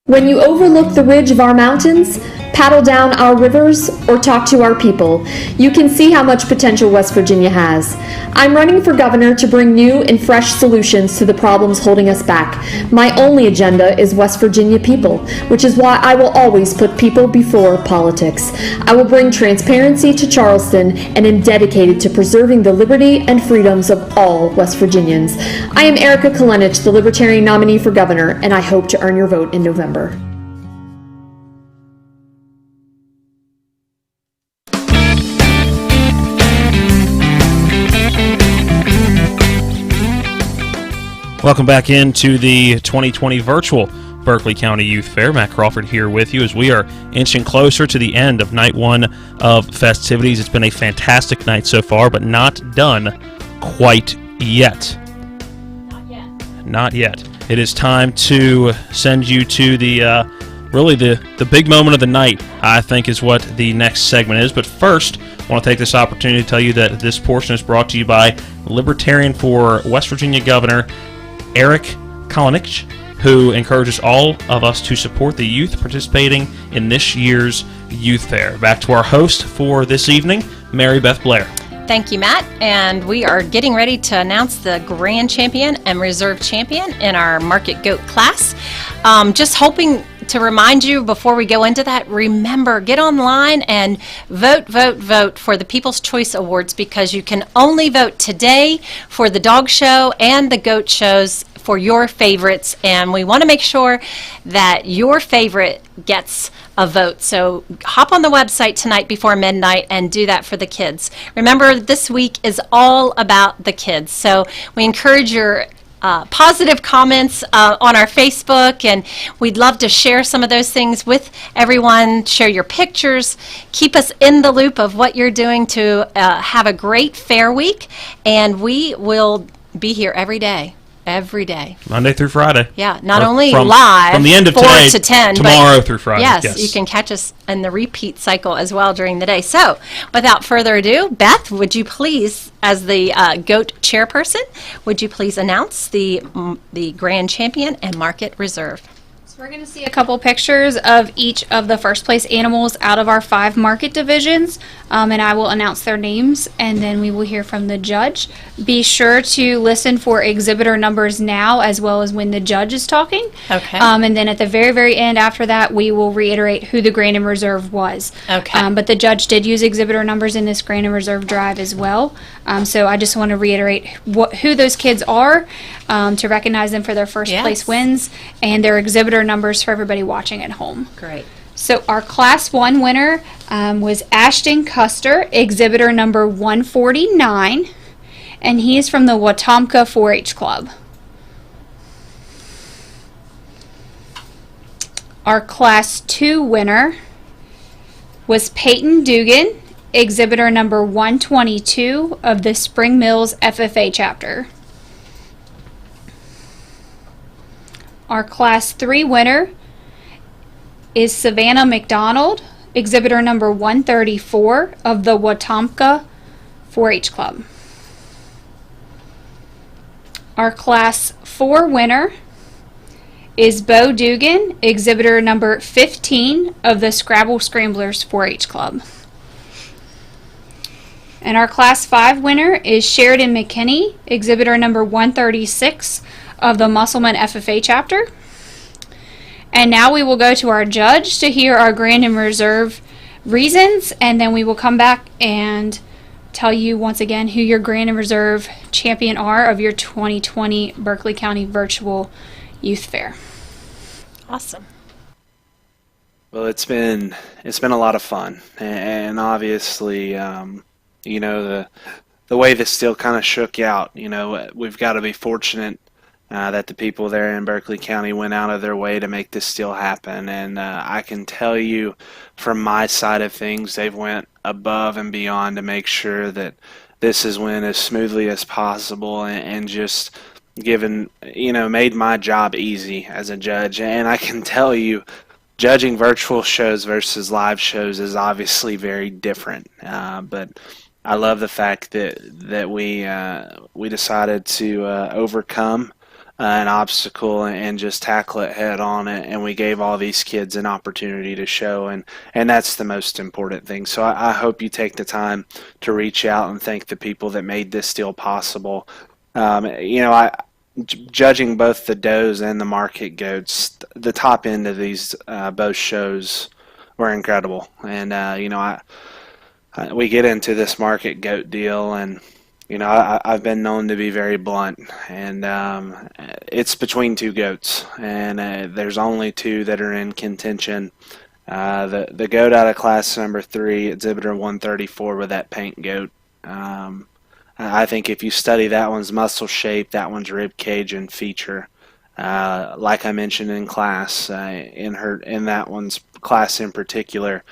When you overlook the ridge of our mountains, paddle down our rivers, or talk to our people, you can see how much potential West Virginia has. I'm running for governor to bring new and fresh solutions to the problems holding us back. My only agenda is West Virginia people, which is why I will always put people before politics. I will bring transparency to Charleston and am dedicated to preserving the liberty and freedoms of all West Virginians. I am Erica Kalenich, the Libertarian nominee for governor, and I hope to earn your vote in November. Welcome back into the 2020 virtual Berkeley County Youth Fair. Matt Crawford here with you as we are inching closer to the end of night one of festivities. It's been a fantastic night so far, but not done quite yet. Not yet. It is time to send you to the really the big moment of the night, I think, is what the next segment is. But first, I want to take this opportunity to tell you that this portion is brought to you by Libertarian for West Virginia Governor Eric Kalenich, who encourages all of us to support the youth participating in this year's Youth Fair. Back to our host for this evening, Mary Beth Blair. Thank you, Matt. And we are getting ready to announce the grand champion and reserve champion in our Market Goat class. Just hoping to remind you before we go into that, remember, get online and vote for the People's Choice Awards, because you can only vote today for the dog show and the goat shows for your favorites, and we want to make sure that your favorite gets a vote. So hop on the website tonight before midnight and do that for the kids. Remember, this week is all about the kids, so we encourage your positive comments on our Facebook, and we'd love to share some of those things with everyone. Share your pictures. Keep us in the loop of what you're doing to have a great fair week, and we will be here every day. Every day. Monday through Friday. Yeah, not or only from live from the end of 4 today to 10, tomorrow but through Friday. Yes, you can catch us in the repeat cycle as well during the day. So, without further ado, Beth, would you please, as the GOAT chairperson, would you please announce the grand champion and market reserve? So we're going to see a couple pictures of each of the first place animals out of our 5 market divisions, and I will announce their names, and then we will hear from the judge. Be sure to listen for exhibitor numbers now, as well as when the judge is talking. Okay. And then at the very, very end after that, we will reiterate who the grand and reserve was. Okay. But the judge did use exhibitor numbers in this grand and reserve drive as well. So I just want to reiterate who those kids are, to recognize them for their first place wins, and their exhibitor numbers for everybody watching at home. Great. So our Class 1 winner was Ashton Custer, exhibitor number 149, and he is from the Wetumpka 4-H Club. Our Class 2 winner was Peyton Dugan, exhibitor number 122 of the Spring Mills FFA chapter. Our Class 3 winner is Savannah McDonald, exhibitor number 134 of the Wetumpka 4-H Club. Our Class 4 winner is Bo Dugan, exhibitor number 15 of the Scrabble Scramblers 4-H Club. And our Class 5 winner is Sheridan McKinney, exhibitor number 136 of the Musselman FFA chapter. And now we will go to our judge to hear our Grand and Reserve reasons, and then we will come back and tell you once again who your Grand and Reserve champion are of your 2020 Berkeley County Virtual Youth Fair. Awesome. Well, it's been a lot of fun, and obviously, you know, the way this still kind of shook out. You know, we've got to be fortunate that the people there in Berkeley County went out of their way to make this still happen, and I can tell you from my side of things, they've went above and beyond to make sure that this is went as smoothly as possible, and just given, you know, made my job easy as a judge. And I can tell you, judging virtual shows versus live shows is obviously very different, but I love the fact that we decided to overcome an obstacle and just tackle it head on, and we gave all these kids an opportunity to show, and that's the most important thing. So I hope you take the time to reach out and thank the people that made this deal possible. You know, judging both the does and the market goats, the top end of these both shows were incredible, and you know, we get into this market goat deal, and you know, I've been known to be very blunt, and it's between two goats, and there's only two that are in contention. The goat out of class number 3, exhibitor 134 with that paint goat. I think if you study that one's muscle shape, that one's rib cage and feature, like I mentioned in class, in that one's class in particular,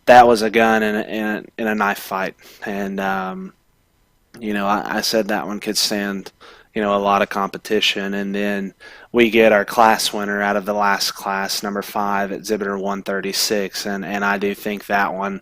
that was a gun in a knife fight, and you know, I said that one could stand, you know, a lot of competition. And then we get our class winner out of the last class, number 5, exhibitor 136, and I do think that one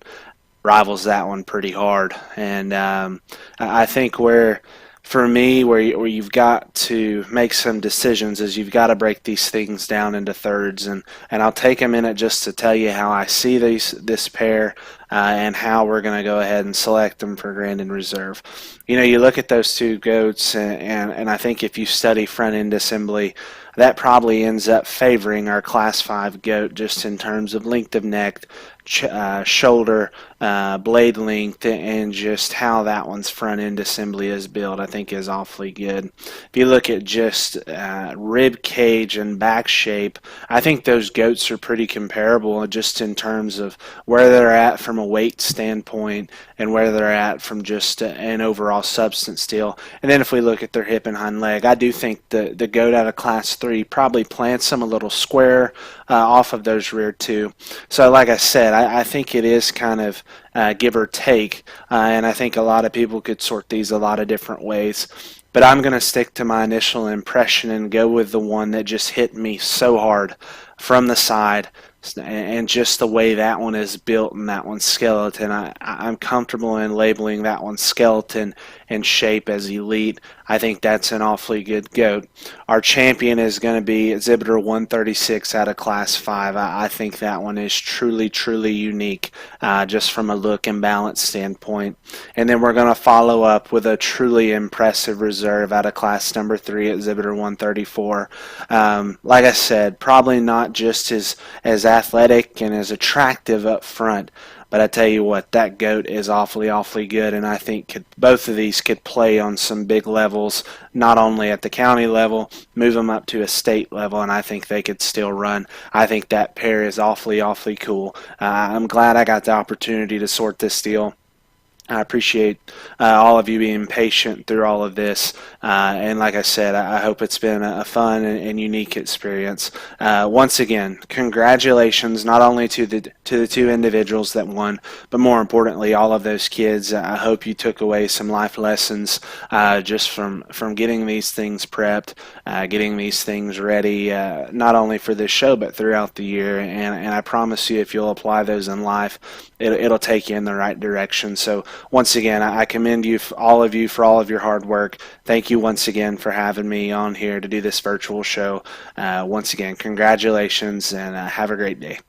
rivals that one pretty hard. And I think for me, where you've got to make some decisions is you've got to break these things down into thirds, and I'll take a minute just to tell you how I see this pair and how we're going to go ahead and select them for Grand and Reserve. You know, you look at those two goats, and I think if you study front end assembly, that probably ends up favoring our class 5 goat just in terms of length of neck, shoulder, blade length, and just how that one's front end assembly is built, I think is awfully good. If you look at just rib cage and back shape, I think those goats are pretty comparable just in terms of where they're at from a weight standpoint and where they're at from just an overall substance deal. And then if we look at their hip and hind leg, I do think the goat out of class 3 probably plants them a little square off of those rear two. So like I said, I think it is kind of give or take, and I think a lot of people could sort these a lot of different ways. But I'm going to stick to my initial impression and go with the one that just hit me so hard from the side, and just the way that one is built and that one's skeleton. I'm comfortable in labeling that one's skeleton and shape as elite. I think that's an awfully good goat. Our champion is going to be exhibitor 136 out of class 5. I think that one is truly, truly unique just from a look and balance standpoint. And then we're going to follow up with a truly impressive reserve out of class number 3, exhibitor 134. Like I said, probably not just as athletic and as attractive up front, but I tell you what, that goat is awfully, awfully good, and I think both of these could play on some big levels, not only at the county level, move them up to a state level, and I think they could still run. I think that pair is awfully, awfully cool. I'm glad I got the opportunity to sort this deal. I appreciate all of you being patient through all of this. And like I said, I hope it's been a fun and unique experience. Once again, congratulations not only to the two individuals that won, but more importantly, all of those kids. I hope you took away some life lessons just from getting these things prepped, getting these things ready, not only for this show, but throughout the year. And I promise you, if you'll apply those in life, it'll take you in the right direction. So once again, I commend you, all of you, for all of your hard work. Thank you once again for having me on here to do this virtual show. Once again, congratulations, and have a great day.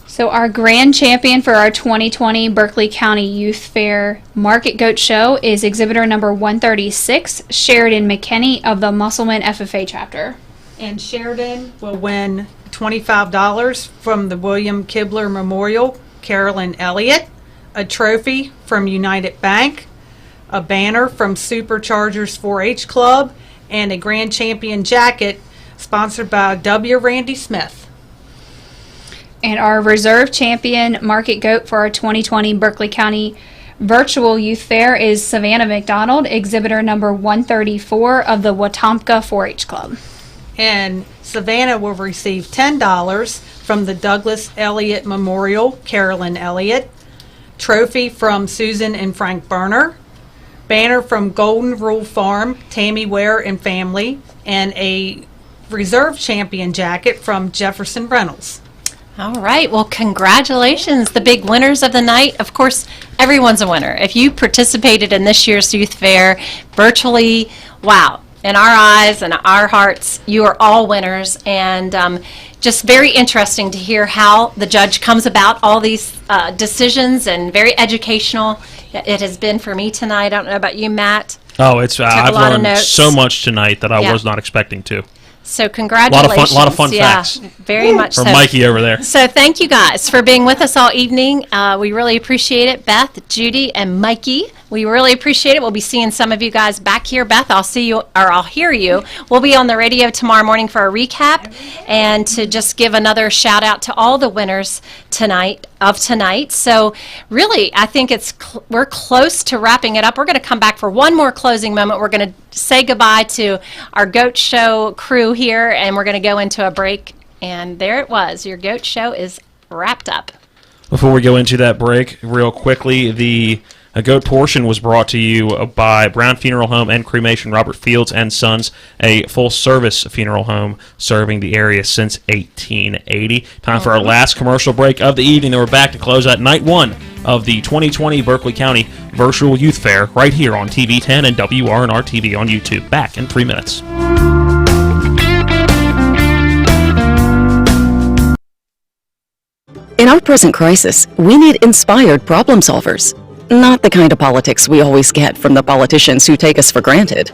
So our grand champion for our 2020 Berkeley County Youth Fair Market Goat Show is exhibitor number 136, Sheridan McKinney of the Musselman FFA chapter. And Sheridan will win $25 from the William Kibler Memorial, Carolyn Elliott, a trophy from United Bank, a banner from Superchargers 4-H Club, and a grand champion jacket sponsored by W. Randy Smith. And our reserve champion market goat for our 2020 Berkeley County Virtual Youth Fair is Savannah McDonald, exhibitor number 134 of the Wetumpka 4-H Club. And Savannah will receive $10 from the Douglas Elliott Memorial, Carolyn Elliott, trophy from Susan and Frank Berner, banner from Golden Rule Farm, Tammy Ware and family, and a reserve champion jacket from Jefferson Reynolds. All right. Well, congratulations, the big winners of the night. Of course, everyone's a winner. If you participated in this year's youth fair virtually, wow. In our eyes and our hearts, you are all winners, and just very interesting to hear how the judge comes about all these decisions, and very educational it has been for me tonight. I don't know about you, Matt. Oh, I've learned so much tonight that I was not expecting to. So congratulations. A lot of fun facts. Very much from so. Mikey over there. So thank you guys for being with us all evening. We really appreciate it. Beth, Judy, and Mikey, we really appreciate it. We'll be seeing some of you guys back here. Beth, I'll see you, or I'll hear you. We'll be on the radio tomorrow morning for a recap, and to just give another shout out to all the winners tonight. So really, I think we're close to wrapping it up. We're going to come back for one more closing moment. We're going to say goodbye to our Goat Show crew here, and we're going to go into a break. And there it was. Your Goat Show is wrapped up. Before we go into that break, real quickly, the goat portion was brought to you by Brown Funeral Home and Cremation, Robert Fields and Sons, a full-service funeral home serving the area since 1880. Time for our last commercial break of the evening, and we're back to close out night one of the 2020 Berkeley County Virtual Youth Fair right here on TV 10 and WRNR TV on YouTube. Back in 3 minutes. In our present crisis, we need inspired problem solvers. Not the kind of politics we always get from the politicians who take us for granted.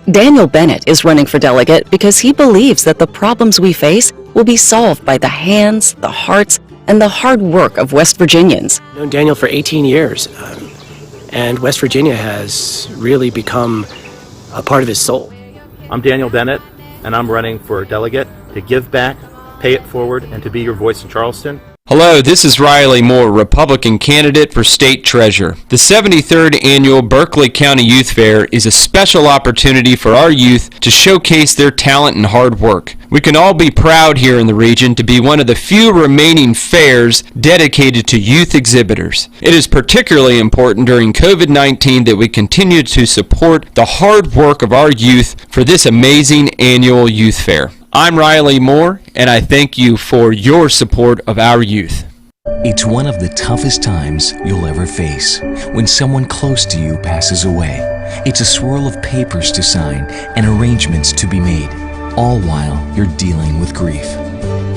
Daniel Bennett is running for delegate because he believes that the problems we face will be solved by the hands, the hearts, and the hard work of West Virginians. I've known Daniel for 18 years, and West Virginia has really become a part of his soul. I'm Daniel Bennett, and I'm running for delegate to give back, pay it forward, and to be your voice in Charleston. Hello, this is Riley Moore, Republican candidate for State Treasurer. The 73rd Annual Berkeley County Youth Fair is a special opportunity for our youth to showcase their talent and hard work. We can all be proud here in the region to be one of the few remaining fairs dedicated to youth exhibitors. It is particularly important during COVID-19 that we continue to support the hard work of our youth for this amazing annual youth fair. I'm Riley Moore, and I thank you for your support of our youth. It's one of the toughest times you'll ever face when someone close to you passes away. It's a swirl of papers to sign and arrangements to be made, all while you're dealing with grief.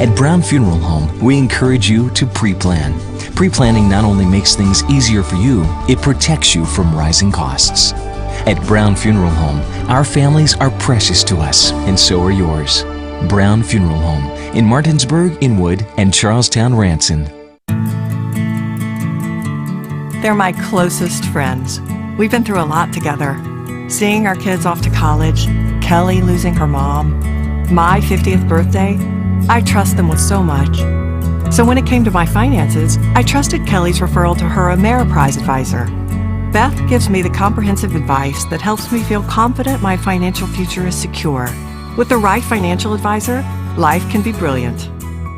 At Brown Funeral Home, we encourage you to pre-plan. Pre-planning not only makes things easier for you, it protects you from rising costs. At Brown Funeral Home, our families are precious to us, and so are yours. Brown Funeral Home in Martinsburg, Inwood, and Charlestown, Ranson. They're my closest friends. We've been through a lot together. Seeing our kids off to college, Kelly losing her mom, my 50th birthday. I trust them with so much. So when it came to my finances, I trusted Kelly's referral to her Ameriprise advisor. Beth gives me the comprehensive advice that helps me feel confident my financial future is secure. With the right financial advisor, life can be brilliant.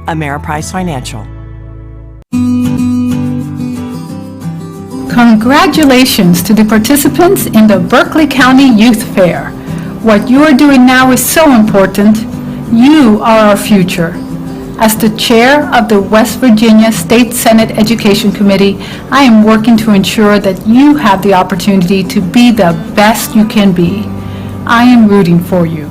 Ameriprise Financial. Congratulations to the participants in the Berkeley County Youth Fair. What you are doing now is so important. You are our future. As the chair of the West Virginia State Senate Education Committee, I am working to ensure that you have the opportunity to be the best you can be. I am rooting for you.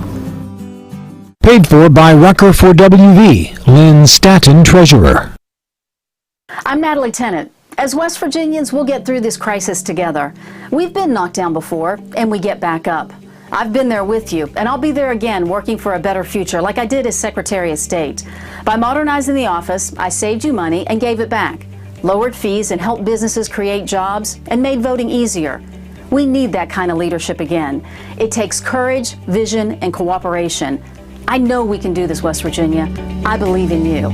Paid for by Rucker for WV, Lynn Staton, Treasurer. I'm Natalie Tennant. As West Virginians, we'll get through this crisis together. We've been knocked down before, and we get back up. I've been there with you, and I'll be there again working for a better future like I did as Secretary of State. By modernizing the office, I saved you money and gave it back, lowered fees and helped businesses create jobs, and made voting easier. We need that kind of leadership again. It takes courage, vision, and cooperation. I know we can do this, West Virginia. I believe in you.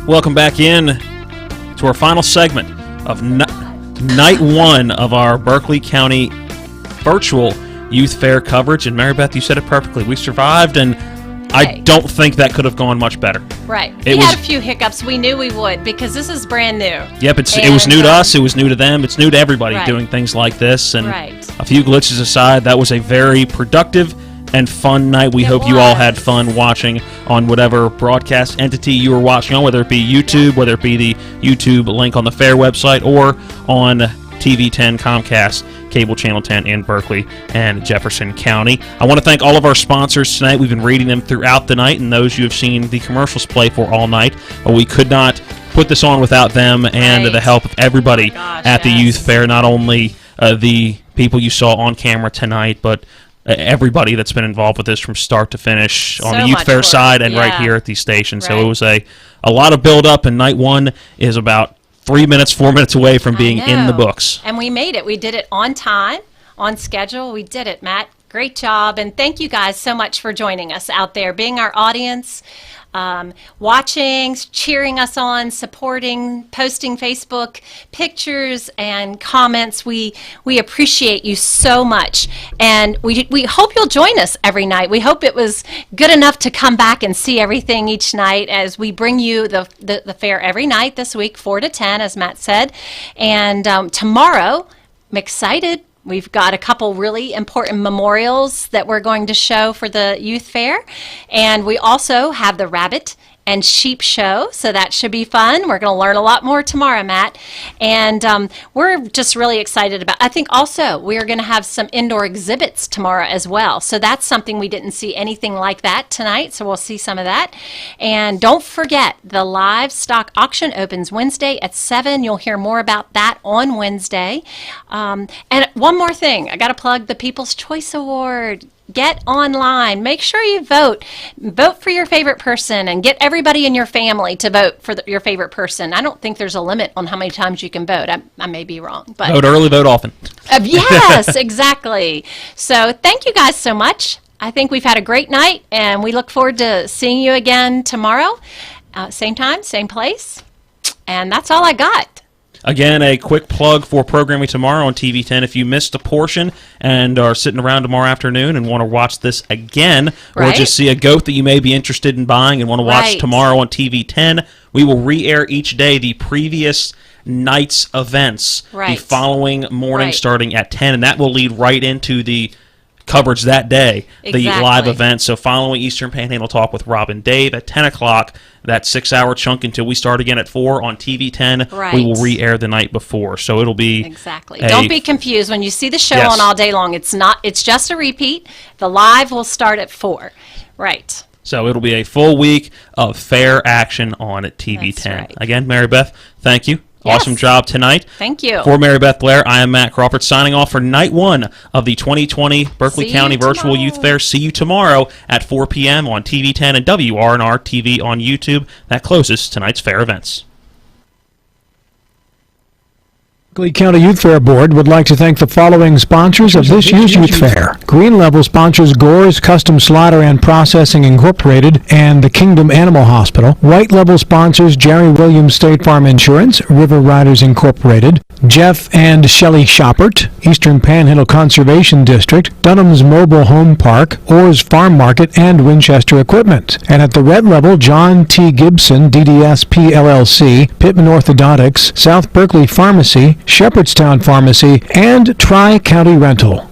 Welcome back in to our final segment of night one of our Berkeley County virtual youth fair coverage. And Mary Beth, you said it perfectly. We survived, and I don't think that could have gone much better. Right. We had a few hiccups. We knew we would because this is brand new. Yep, it was new to us. It was new to them. It's new to everybody doing things like this. And a few glitches aside, that was a very productive and fun night. We hope you all had fun watching on whatever broadcast entity you were watching on, whether it be YouTube, whether it be the YouTube link on the fair website, or on TV 10 Comcast, Cable Channel 10 in Berkeley and Jefferson County. I want to thank all of our sponsors tonight. We've been reading them throughout the night, and those you have seen the commercials play for all night. But we could not put this on without them and the help of everybody at the youth fair, not only the people you saw on camera tonight, but everybody that's been involved with this from start to finish on the youth fair side and right here at the station. So it was a lot of build up, and night one is about 4 minutes away from being in the books. And we made it. We did it on time, on schedule. We did it, Matt. Great job. And thank you guys so much for joining us out there, being our audience, watching, cheering us on, supporting, posting Facebook pictures and comments. We appreciate you so much, and we hope you'll join us every night. We hope it was good enough to come back and see everything each night as we bring you the fair every night this week, 4 to 10, as Matt said. And tomorrow, I'm excited. We've got a couple really important memorials that we're going to show for the youth fair. And we also have the rabbit and sheep show, so that should be fun. We're going to learn a lot more tomorrow, Matt. And we're just really excited about, I think also we're going to have some indoor exhibits tomorrow as well. So that's something we didn't see anything like that tonight, so we'll see some of that. And don't forget, the livestock auction opens Wednesday at 7. You'll hear more about that on Wednesday. And one more thing, I got to plug the People's Choice Award. Get online. Make sure you vote. Vote for your favorite person, and get everybody in your family to vote for your favorite person. I don't think there's a limit on how many times you can vote. I may be wrong, but vote early, vote often. Yes, exactly. So thank you guys so much. I think we've had a great night, and we look forward to seeing you again tomorrow. Same time, same place. And that's all I got. Again, a quick plug for programming tomorrow on TV 10. If you missed a portion and are sitting around tomorrow afternoon and want to watch this again, or just see a goat that you may be interested in buying and want to watch tomorrow on TV 10, we will re-air each day the previous night's events the following morning starting at 10, and that will lead right into the coverage that day, the live event. So following Eastern Panhandle Talk with Rob and Dave at 10 o'clock, that 6-hour chunk until we start again at 4 on TV 10, we will re-air the night before. So it'll be Don't be confused when you see the show on all day long. It's just a repeat. The live will start at 4. Right. So it'll be a full week of fair action on TV 10. Again, Mary Beth, thank you. Awesome job tonight. Thank you. For Mary Beth Blair, I am Matt Crawford signing off for night one of the 2020 Berkeley County Virtual Youth Fair. See you tomorrow at 4 p.m. on TV 10 and WRNR TV on YouTube. That closes tonight's fair events. Berkeley County Youth Fair Board would like to thank the following sponsors of this year's Youth Fair. Green Level sponsors Gore's Custom Slaughter and Processing Incorporated and the Kingdom Animal Hospital. White Level sponsors Jerry Williams State Farm Insurance, River Riders Incorporated, Jeff and Shelley Shoppert, Eastern Panhandle Conservation District, Dunham's Mobile Home Park, Orr's Farm Market, and Winchester Equipment. And at the red level, John T. Gibson, DDSP LLC, Pittman Orthodontics, South Berkeley Pharmacy, Shepherdstown Pharmacy, and Tri-County Rental.